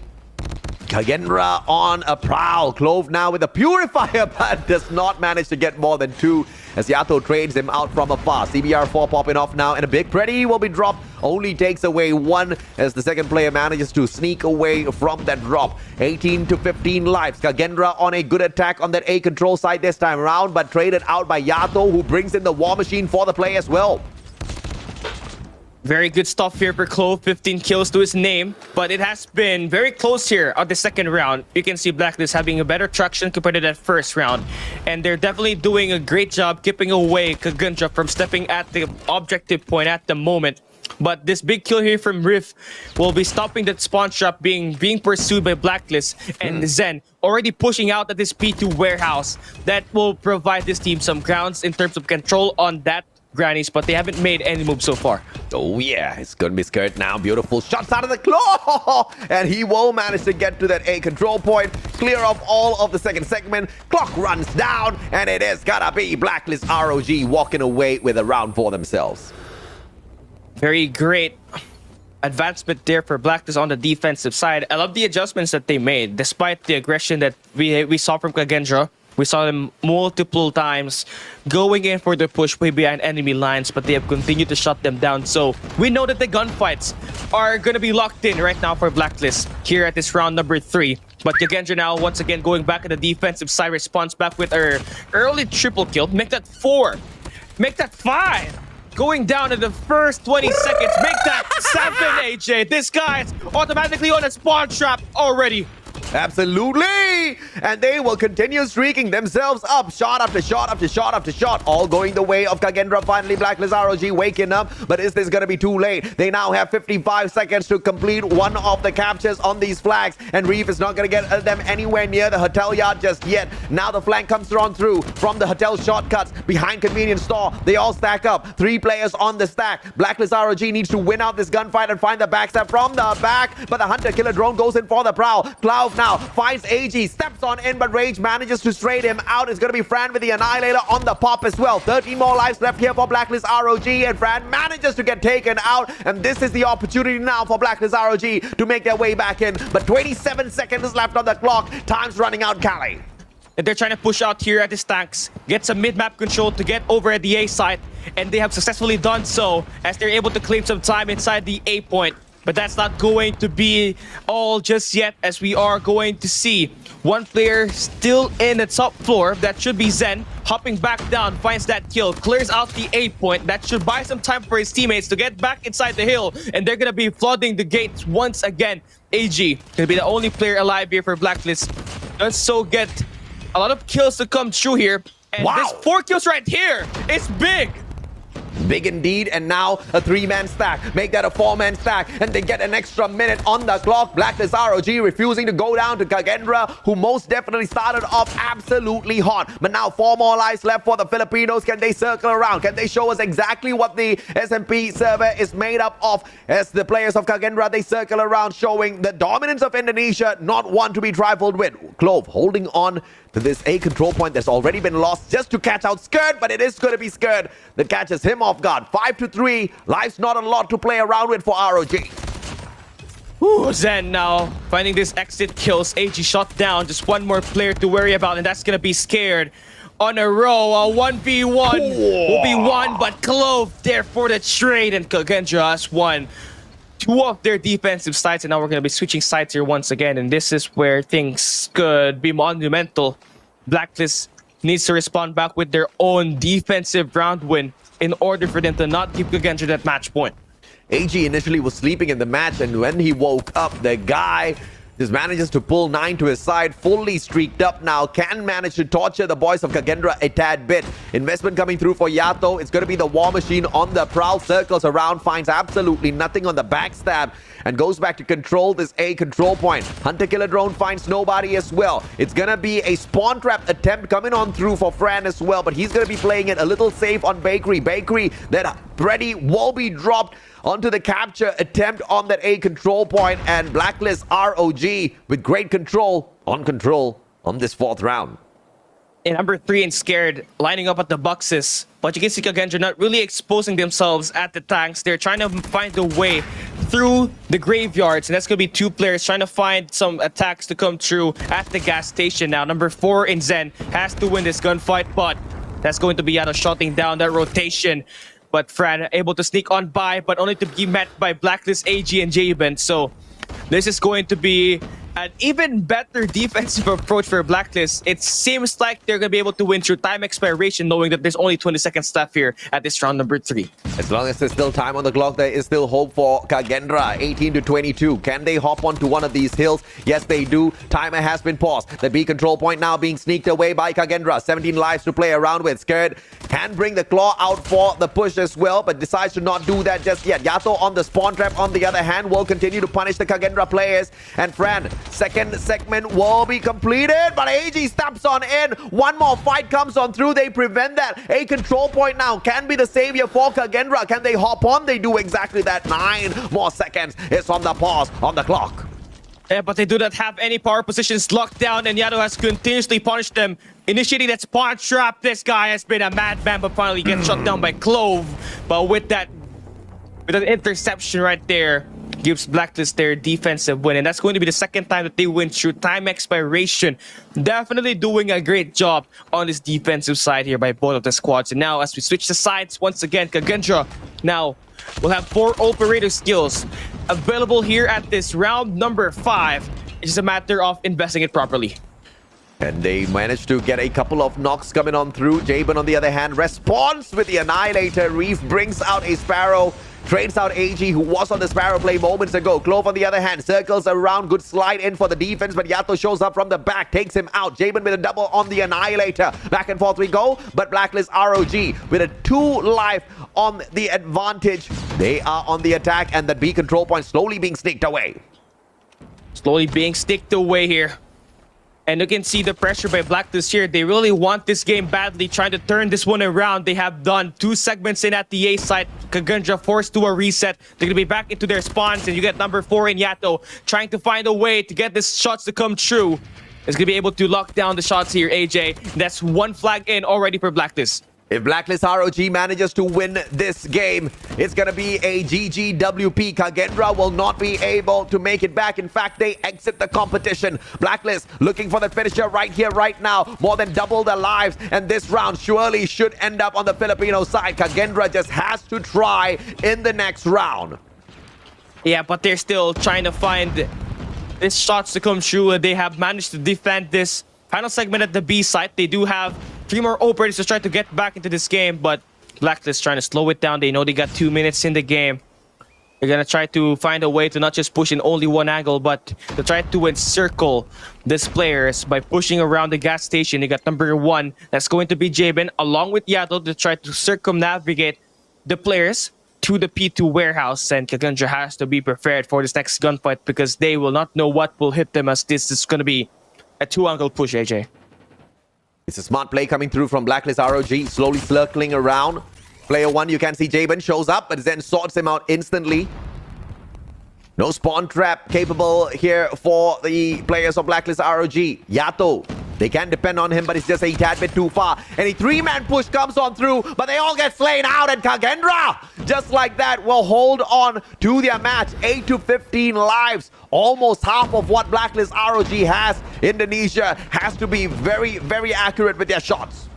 Kagendra on a prowl. Clove now with a purifier, but does not manage to get more than 2 as Yato trades him out from afar. CBR4 popping off now, and a big Pretty will be dropped. Only takes away 1 as the second player manages to sneak away from that drop. 18-15 lives. Kagendra on a good attack on that A control side this time around, but traded out by Yato, who brings in the War Machine for the play as well. Very good stuff here for Clove, 15 kills to his name, but it has been very close here on the second round. You can see Blacklist having a better traction compared to that first round, and they're definitely doing a great job keeping away Kagendra from stepping at the objective point at the moment. But this big kill here from Rift will be stopping that spawn trap being pursued by Blacklist, and Zen already pushing out at this P2 warehouse. That will provide this team some grounds in terms of control on that grannies, but they haven't made any moves so far. Oh yeah, it's gonna be scared now. Beautiful shots out of the claw, and he will manage to get to that A control point, clear off all of the second segment. Clock runs down, and it is gonna be Blacklist ROG walking away with a round for themselves. Very great advancement there for Blacklist on the defensive side. I love the adjustments that they made, despite the aggression that we saw from Kagendra. We saw them multiple times going in for the push way behind enemy lines, but they have continued to shut them down. So we know that the gunfights are going to be locked in right now for Blacklist here at this round number 3. But Kagendra now once again going back at the defensive side, responds back with her early triple kill. Make that 4. Make that 5. Going down in the first 20 seconds. Make that 7, AJ. This guy's automatically on a spawn trap already. Absolutely! And they will continue streaking themselves up. Shot after shot after shot after shot. All going the way of Kagendra. Finally, Blacklist ROG waking up. But is this going to be too late? They now have 55 seconds to complete one of the captures on these flags. And Reef is not going to get them anywhere near the hotel yard just yet. Now the flank comes on through from the hotel shortcuts behind convenience store. They all stack up. 3 players on the stack. Blacklist ROG needs to win out this gunfight and find the backstab from the back. But the Hunter Killer Drone goes in for the prowl. Cloud now finds AG, steps on in, but Rage manages to straight him out. It's going to be Fran with the Annihilator on the pop as well. 13 more lives left here for Blacklist ROG, and Fran manages to get taken out. And this is the opportunity now for Blacklist ROG to make their way back in. But 27 seconds left on the clock. Time's running out, Cali. that they're trying to push out here at this tanks, get some mid-map control to get over at the A site, and they have successfully done so as they're able to claim some time inside the A point. But that's not going to be all just yet, as we are going to see one player still in the top floor. That should be Zen, hopping back down, finds that kill, clears out the A point. That should buy some time for his teammates to get back inside the hill, and they're gonna be flooding the gates once again. AG gonna be the only player alive here for Blacklist. Does so get a lot of kills to come true here, and Wow. this 4 kills right here is big. Big indeed, and now a 3-man stack. Make that a 4-man stack, and they get an extra minute on the clock. Blacklist ROG refusing to go down to Kagendra, who most definitely started off absolutely hot. But now 4 more lives left for the Filipinos. Can they circle around? Can they show us exactly what the SMP server is made up of? As the players of Kagendra, they circle around, showing the dominance of Indonesia, not one to be trifled with. Clove holding on to this A control point that's already been lost just to catch out Skirt, but it is going to be Skirt that catches him off guard. 5-3. Life's not a lot to play around with for ROG. Ooh, Zen now finding this exit kills. AG shot down. Just one more player to worry about, and that's going to be Scared. On a row, a 1v1 will be won, but Clove there for the trade, and Kagendra has won 2 of their defensive sites, and now we're going to be switching sides here once again, and this is where things could be monumental. Blacklist needs to respond back with their own defensive round win in order for them to not give Kagendra that match point. AG initially was sleeping in the match, and when he woke up, the guy just manages to pull 9 to his side, fully streaked up now, can manage to torture the boys of Kagendra a tad bit. Investment coming through for Yato. It's going to be the War Machine on the prowl, circles around, finds absolutely nothing on the backstab, and goes back to control this A control point. Hunter Killer Drone finds nobody as well. It's going to be a spawn trap attempt coming on through for Fran as well, but he's going to be playing it a little safe on Bakery. Bakery that ready will be dropped onto the capture attempt on that A control point, and Blacklist ROG with great control on this 4th round. And number 3 and Scared lining up at the boxes, but you can see Kagendra not really exposing themselves at the tanks. They're trying to find a way through the graveyards, and that's going to be 2 players trying to find some attacks to come through at the gas station. Now number 4 in Zen has to win this gunfight, but that's going to be out of shutting down that rotation. But Fran able to sneak on by, but only to be met by Blacklist, AG, and Jabin. So this is going to be an even better defensive approach for Blacklist. It seems like they're going to be able to win through time expiration, knowing that there's only 20 seconds left here at this round number 3. As long as there's still time on the clock, there is still hope for Kagendra. 18-22. Can they hop onto one of these hills? Yes, they do. Timer has been paused. The B control point now being sneaked away by Kagendra. 17 lives to play around with. Scared can bring the claw out for the push as well, but decides to not do that just yet. Yato on the spawn trap, on the other hand, will continue to punish the Kagendra players. And Fran, second segment will be completed, but AG steps on in. One more fight comes on through. They prevent that. A control point now can be the savior for Kagendra. Can they hop on? They do exactly that. 9 more seconds is on the pause on the clock. Yeah, but they do not have any power positions locked down, and Yato has continuously punished them. Initiating that spawn trap, this guy has been a madman, but finally gets shut down by Clove. But with an interception right there, gives Blacklist their defensive win, and that's going to be the 2nd time that they win through time expiration. Definitely doing a great job on this defensive side here by both of the squads. And now as we switch the sides once again, Kagendra now will have 4 operator skills available here at this round number 5. It's just a matter of investing it properly. And they managed to get a couple of knocks coming on through. Jabin, on the other hand, responds with the Annihilator. Reef brings out a Sparrow. Trades out AG, who was on the Sparrow play moments ago. Clove, on the other hand, circles around. Good slide in for the defense, but Yato shows up from the back, takes him out. Jabin with a double on the Annihilator. Back and forth we go, but Blacklist ROG with a 2 life on the advantage. They are on the attack, and the B control point slowly being sneaked away. Slowly being sticked away here. And you can see the pressure by Blacklist here. They really want this game badly, trying to turn this one around. They have done 2 segments in at the A site. Kagendra forced to a reset. They're going to be back into their spawns, and you get number 4 in Yato trying to find a way to get these shots to come true. It's going to be able to lock down the shots here, AJ. That's 1 flag in already for Blacklist. If Blacklist ROG manages to win this game, it's going to be a GGWP. Kagendra will not be able to make it back. In fact, they exit the competition. Blacklist looking for the finisher right here, right now. More than double their lives. And this round surely should end up on the Filipino side. Kagendra just has to try in the next round. Yeah, but they're still trying to find these shots to come true. They have managed to defend this final segment at the B site. They do have 3 more operators to try to get back into this game, but Blacklist trying to slow it down. They know they got 2 minutes in the game. They're going to try to find a way to not just push in only one angle, but to try to encircle these players by pushing around the gas station. You got number 1, that's going to be Jabin, along with Yato, to try to circumnavigate the players to the P2 warehouse. And Kagendra has to be prepared for this next gunfight because they will not know what will hit them, as this is going to be a 2-angle push, AJ. It's a smart play coming through from Blacklist ROG, slowly circling around. Player 1, you can see Jabin shows up, but then sorts him out instantly. No spawn trap capable here for the players of Blacklist ROG. Yato, they can depend on him, but it's just a tad bit too far. And a 3-man push comes on through, but they all get slain out, and Kagendra, just like that, will hold on to their match. 8 to 15 lives, almost half of what Blacklist ROG has. Indonesia has to be very, very accurate with their shots.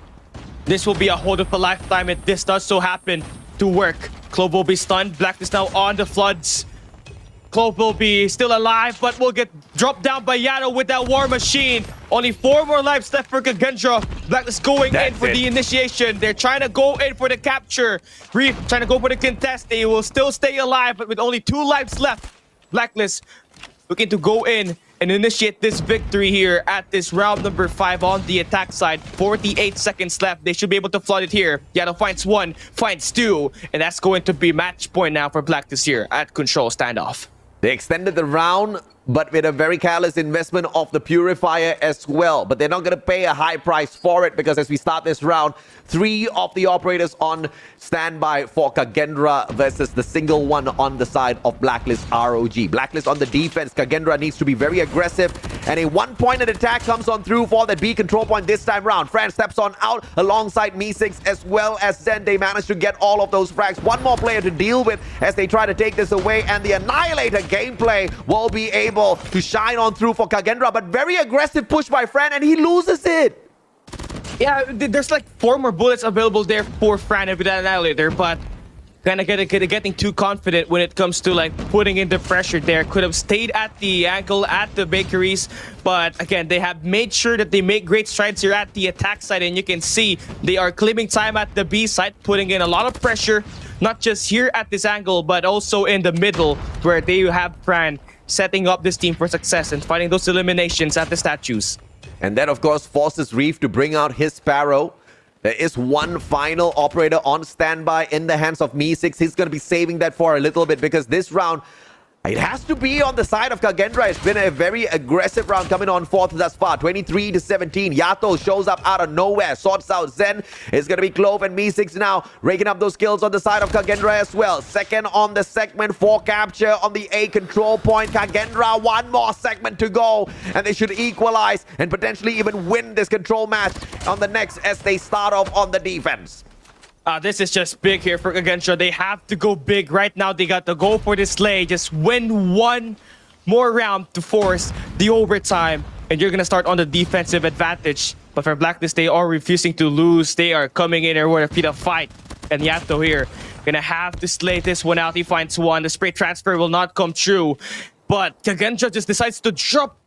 This will be a hold of a lifetime if this does so happen to work. Clove will be stunned. Blacklist now on the floods. Clove will be still alive, but will get dropped down by Yato with that war machine. Only 4 more lives left for Kagendra. Blacklist going in for the initiation. They're trying to go in for the capture. Reef trying to go for the contest. They will still stay alive, but with only 2 lives left. Blacklist looking to go in and initiate this victory here at this round number 5 on the attack side. 48 seconds left. They should be able to flood it here. Yato finds 1, finds 2, and that's going to be match point now for Blacklist here at control standoff. They extended the round, but with a very careless investment of the purifier as well. But they're not going to pay a high price for it, because as we start this round, 3 of the operators on standby for Kagendra versus the single one on the side of Blacklist ROG. Blacklist on the defense. Kagendra needs to be very aggressive, and a 1-pointed attack comes on through for that B control point this time round. Fran steps on out alongside Me6 as well as Zen. They managed to get all of those frags. 1 more player to deal with as they try to take this away, and the Annihilator gameplay will be able to shine on through for Kagendra, but very aggressive push by Fran, and he loses it. Yeah, there's like 4 more bullets available there for Fran with that Annihilator, but kind of getting too confident when it comes to like putting in the pressure there. Could have stayed at the ankle at the bakeries, but again, they have made sure that they make great strides here at the attack side, and you can see they are claiming time at the B side, putting in a lot of pressure, not just here at this angle, but also in the middle, where they have Fran setting up this team for success and finding those eliminations at the statues. And that, of course, forces Reef to bring out his Sparrow. There is 1 final operator on standby in the hands of Me6. He's going to be saving that for a little bit, because this round, it has to be on the side of Kagendra. It's been a very aggressive round coming on forth thus far. 23 to 17. Yato shows up out of nowhere. Sorts out Zen. It's going to be Clove and Me6 now, raking up those kills on the side of Kagendra as well. Second on the segment for capture on the A control point. Kagendra, 1 more segment to go, and they should equalize and potentially even win this control match on the next as they start off on the defense. This is just big here for Kagendra. They have to go big right now. They got to go for this slay. Just win 1 more round to force the overtime, and you're going to start on the defensive advantage. But for Blacklist, they are refusing to lose. They are coming in and want to feed a fight. And Yato here going to have to slay this one out. He finds 1. The spray transfer will not come true. But Kagendra just decides to drop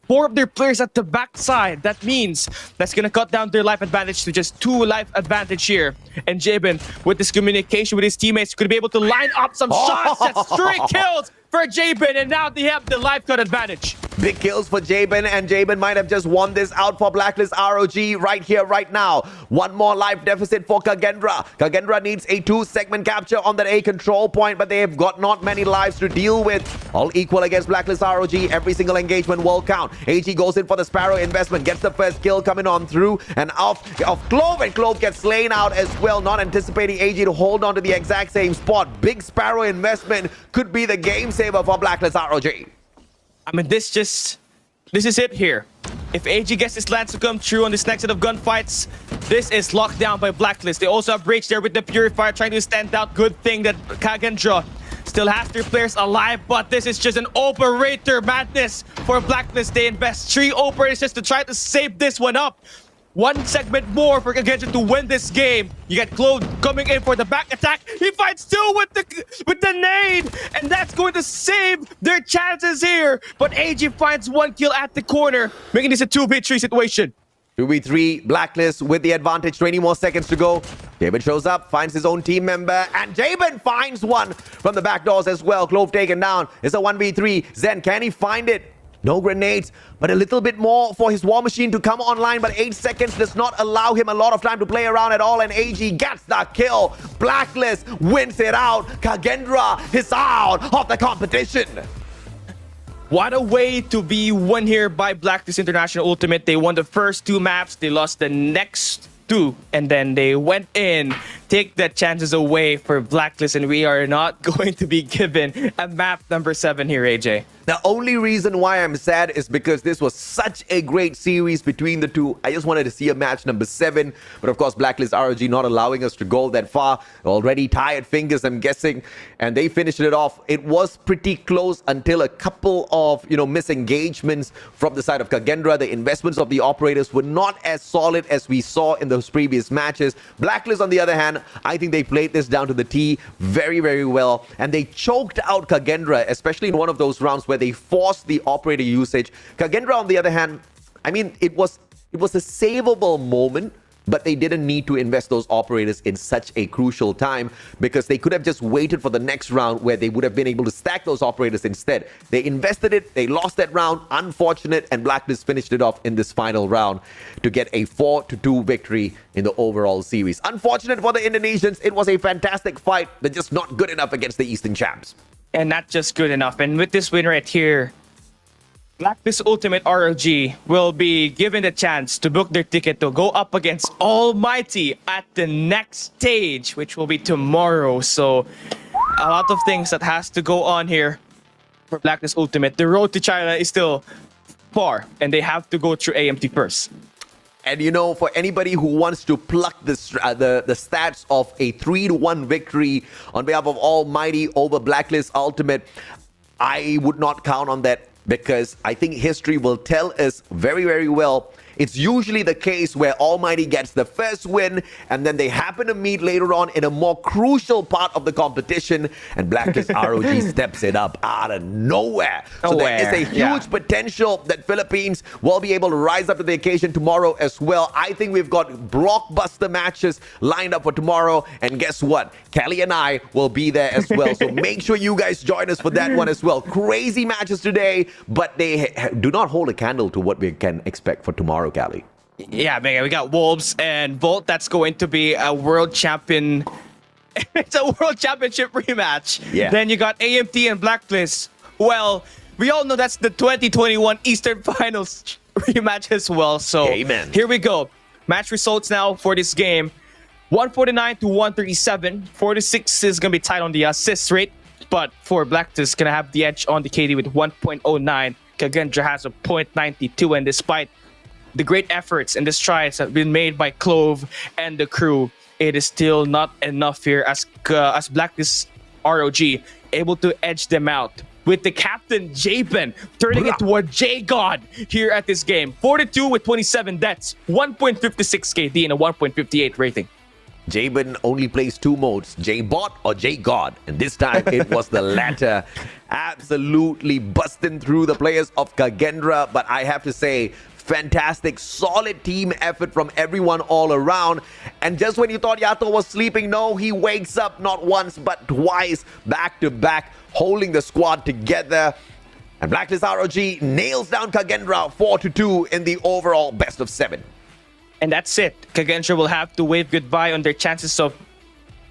4 of their players at the backside. That means that's going to cut down their life advantage to just 2 life advantage here. And Jabin, with this communication with his teammates, could be able to line up some shots. That's 3 kills for Jabin, and now they have the life cut advantage. Big kills for Jabin, and Jabin might have just won this out for Blacklist ROG right here, right now. 1 more life deficit for Kagendra. Kagendra needs a 2-segment capture on that A control point, but they have got not many lives to deal with. All equal against Blacklist ROG. Every single engagement will count. AG goes in for the Sparrow investment, gets the first kill coming on through, and off Clove, and Clove gets slain out as well, not anticipating AG to hold on to the exact same spot. Big Sparrow investment could be the game saver for Blacklist ROG. I mean, this is it here. If AG gets his plans to come true on this next set of gunfights, this is locked down by Blacklist. They also have Breach there with the Purifier trying to stand out. Good thing that Kagendra still has their players alive, but this is just an operator madness for Blacklist. They invest 3 operators just to try to save this one up. 1 segment more for Kagendra to win this game. You get Clove coming in for the back attack. He fights 2 with the nade, and that's going to save their chances here. But AG finds 1 kill at the corner, making this a 2v3 situation. 2v3, Blacklist with the advantage, 20 more seconds to go. Jabin shows up, finds his own team member, and Jabin finds one from the back doors as well. Clove taken down. It's a 1v3. Zen, can he find it? No grenades, but a little bit more for his War Machine to come online, but 8 seconds does not allow him a lot of time to play around at all, and AG gets the kill. Blacklist wins it out. Kagendra is out of the competition. What a way to be won here by Blacklist International Ultimate. They won the first 2 maps, they lost the next 2, and then they went in, take the chances away for Blacklist, and we are not going to be given a map number 7 here, AJ. The only reason why I'm sad is because this was such a great series between the two. I just wanted to see a match number 7. But of course, Blacklist ROG not allowing us to go that far. Already tired fingers, I'm guessing. And they finished it off. It was pretty close until a couple of, misengagements from the side of Kagendra. The investments of the operators were not as solid as we saw in those previous matches. Blacklist, on the other hand, I think they played this down to the T very, very well. And they choked out Kagendra, especially in one of those rounds where they forced the operator usage. Kagendra, on the other hand, I mean, it was a savable moment, but they didn't need to invest those operators in such a crucial time because they could have just waited for the next round where they would have been able to stack those operators instead. They invested it, they lost that round, unfortunate, and Blacklist finished it off in this final round to get a 4-2 victory in the overall series. Unfortunate for the Indonesians, it was a fantastic fight, but just not good enough against the Eastern champs. And not just good enough. And with this win right here, Blacklist Ultimate ROG will be given the chance to book their ticket to go up against Almighty at the next stage, which will be tomorrow. So a lot of things that has to go on here for Blacklist Ultimate. The road to China is still far, and they have to go through AMT first. And for anybody who wants to pluck the stats of a 3-1 victory on behalf of Almighty over Blacklist Ultimate, I would not count on that because I think history will tell us very, very well. It's usually the case where Almighty gets the first win and then they happen to meet later on in a more crucial part of the competition and Blacklist ROG steps it up out of nowhere. So there is a huge potential that Philippines will be able to rise up to the occasion tomorrow as well. I think we've got blockbuster matches lined up for tomorrow, and guess what? Cali and I will be there as well. So make sure you guys join us for that one as well. Crazy matches today, but they do not hold a candle to what we can expect for tomorrow, Cali. Yeah, man, we got Wolves and Volt. That's going to be a world champion. It's a world championship rematch. Yeah. Then you got AMT and Blacklist. Well, we all know that's the 2021 Eastern Finals rematch as well. So Amen. Here we go. Match results now for this game. 149 to 137. 46 is going to be tied on the assist rate. But for Blacklist, going to have the edge on the KD with 1.09. Kagendra has a 0.92. And despite the great efforts and the strides that have been made by Clove and the crew, it is still not enough here as Blacklist ROG able to edge them out with the captain Jabin turning into a J-God here at this game. 42 with 27 deaths, 1.56 KD and a 1.58 rating. Jabin only plays 2 modes, J-Bot or J-God. And this time it was the latter. Absolutely busting through the players of Kagendra. But I have to say, fantastic, solid team effort from everyone all around. And just when you thought Yato was sleeping, no, he wakes up not once but twice, back to back, holding the squad together. And Blacklist ROG nails down Kagendra 4-2 in the overall best of 7. And that's it. Kagendra will have to wave goodbye on their chances of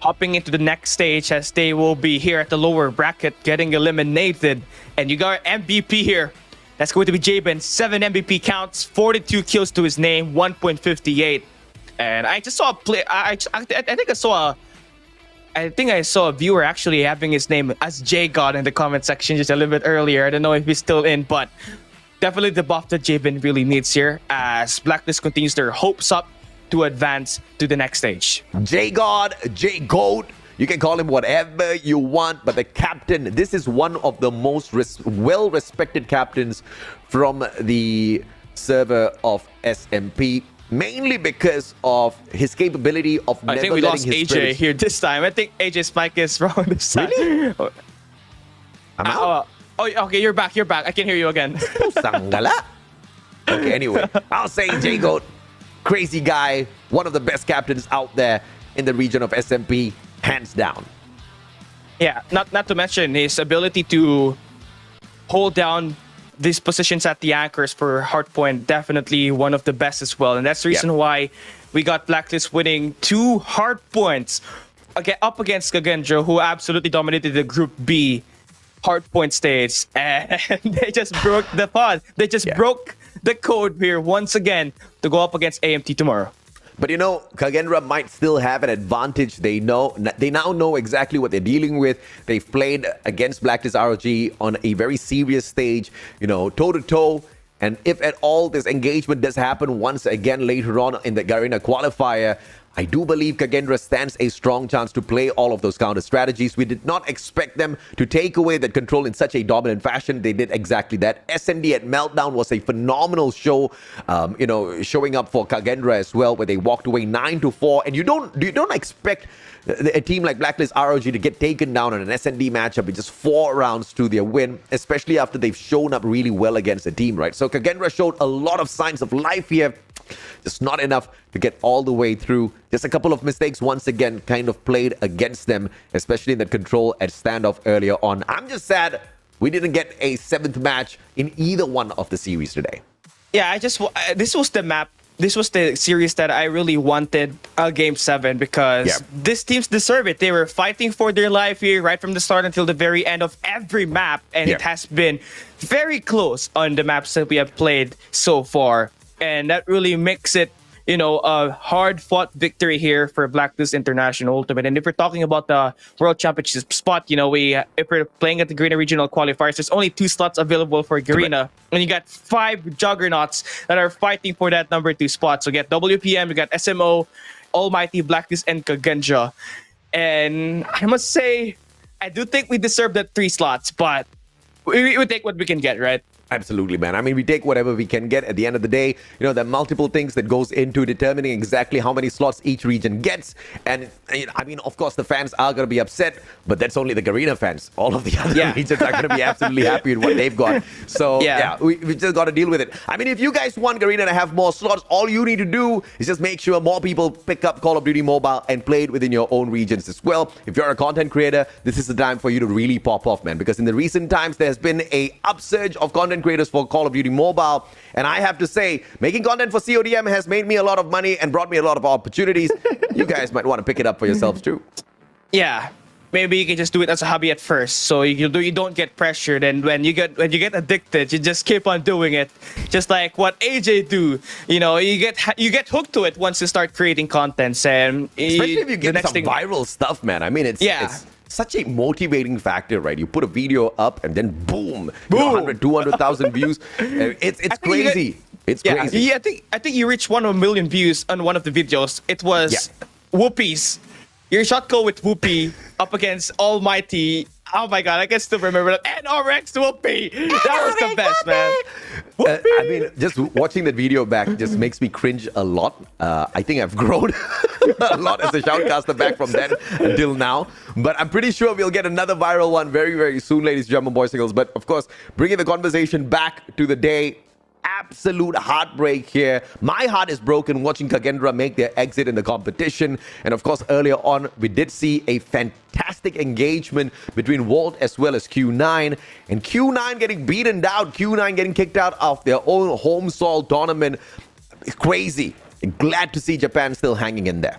hopping into the next stage as they will be here at the lower bracket getting eliminated. And you got MVP here. That's going to be Jabin. 7 MVP counts, 42 kills to his name, 1.58. And I just saw a play. I think I saw a viewer actually having his name as J-God in the comment section just a little bit earlier. I don't know if he's still in, but definitely the buff that Jabin really needs here as Blacklist continues their hopes up to advance to the next stage. J-God, J-Goat, you can call him whatever you want, but the captain, this is one of the most well-respected captains from the server of SMP, mainly because of his capability of I never think we letting lost his AJ spirits... here this time. I think AJ's mic is wrong this time. Really? I'm out? Okay, you're back. I can hear you again. Sangala. Okay, anyway, I'll say J-Goat, crazy guy, one of the best captains out there in the region of SMP, hands down. Yeah, not to mention his ability to hold down these positions at the anchors for hardpoint, definitely one of the best as well. And that's the reason why we got Blacklist winning 2 hardpoints up against Kagendra, who absolutely dominated the Group B hardpoint stage. And they just broke the pod. They just broke the code here once again to go up against AMT tomorrow. But you know, Kagendra might still have an advantage. They now know exactly what they're dealing with. They've played against Blacklist ROG on a very serious stage, you know, toe-to-toe. And if at all this engagement does happen once again later on in the Garena qualifier, I do believe Kagendra stands a strong chance to play all of those counter strategies. We did not expect them to take away that control in such a dominant fashion. They did exactly that. SND at Meltdown was a phenomenal show, you know, showing up for Kagendra as well, where they walked away 9-4. And you don't expect a team like Blacklist ROG to get taken down in an SND matchup in just 4 rounds to their win, especially after they've shown up really well against the team, right? So Kagendra showed a lot of signs of life here. Just not enough to get all the way through. Just a couple of mistakes once again kind of played against them, especially in that control at standoff earlier on. I'm just sad we didn't get a 7th match in either one of the series today. Yeah, this was the map. This was the series that I really wanted Game 7 because these teams deserve it. They were fighting for their life here right from the start until the very end of every map. And it has been very close on the maps that we have played so far. And that really makes it, you know, a hard-fought victory here for Blacklist International Ultimate. And if we're talking about the World Championship spot, you know, if we're playing at the Garena Regional Qualifiers, there's only 2 slots available for Garena. And you got 5 juggernauts that are fighting for that number 2 spot. So you got WPM, you got SMO, Almighty, Blacklist, and Kagendra. And I must say, I do think we deserve that 3 slots, but we take what we can get, right? Absolutely, man. I mean, we take whatever we can get. At the end of the day, you know, there are multiple things that goes into determining exactly how many slots each region gets. And, I mean, of course, the fans are going to be upset, but that's only the Garena fans. All of the other regions are going to be absolutely happy with what they've got. So, we just got to deal with it. I mean, if you guys want Garena to have more slots, all you need to do is just make sure more people pick up Call of Duty Mobile and play it within your own regions as well. If you're a content creator, this is the time for you to really pop off, man. Because in the recent times, there's been a upsurge of content creators for Call of Duty Mobile, and I have to say, making content for CODM has made me a lot of money and brought me a lot of opportunities. You guys might want to pick it up for yourselves too. Yeah, maybe you can just do it as a hobby at first, so you don't get pressured, and when you get addicted, you just keep on doing it, just like what AJ do. You know, you get hooked to it once you start creating content, and especially if you get some viral stuff, man. I mean, it's such a motivating factor, right? You put a video up and then boom, 100, 200,000 views. It's crazy. It's crazy. Yeah, I think you reached 1 million views on one of the videos. It was Whoopies. Your shot go with Whoopi up against Almighty. Oh my god, I can still remember that. NRX Whoopi. That was the best, man. I mean, just watching that video back just makes me cringe a lot. I think I've grown a lot as a shoutcaster back from then until now. But I'm pretty sure we'll get another viral one very, very soon, ladies and gentlemen, boys and girls. But of course, bringing the conversation back to the day, absolute heartbreak here. My heart is broken watching Kagendra make their exit in the competition. And of course, earlier on, we did see a fantastic engagement between Walt as well as Q9. And Q9 getting beaten down, Q9 getting kicked out of their own home soil tournament. It's crazy. Glad to see Japan still hanging in there.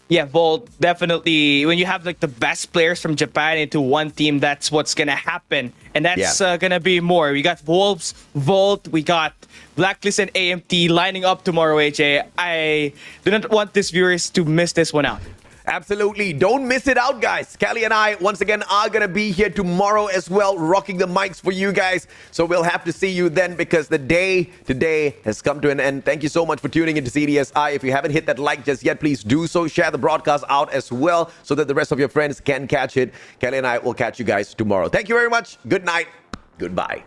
Yeah, Volt, definitely. When you have like the best players from Japan into one team, that's what's going to happen. And that's going to be more. We got Wolves, Volt, we got Blacklist and AMT lining up tomorrow, AJ. I do not want these viewers to miss this one out. Absolutely. Don't miss it out, guys. Cali and I, once again, are going to be here tomorrow as well, rocking the mics for you guys. So we'll have to see you then because the day today has come to an end. Thank you so much for tuning into CDSI. If you haven't hit that like just yet, please do so. Share the broadcast out as well so that the rest of your friends can catch it. Cali and I will catch you guys tomorrow. Thank you very much. Good night. Goodbye.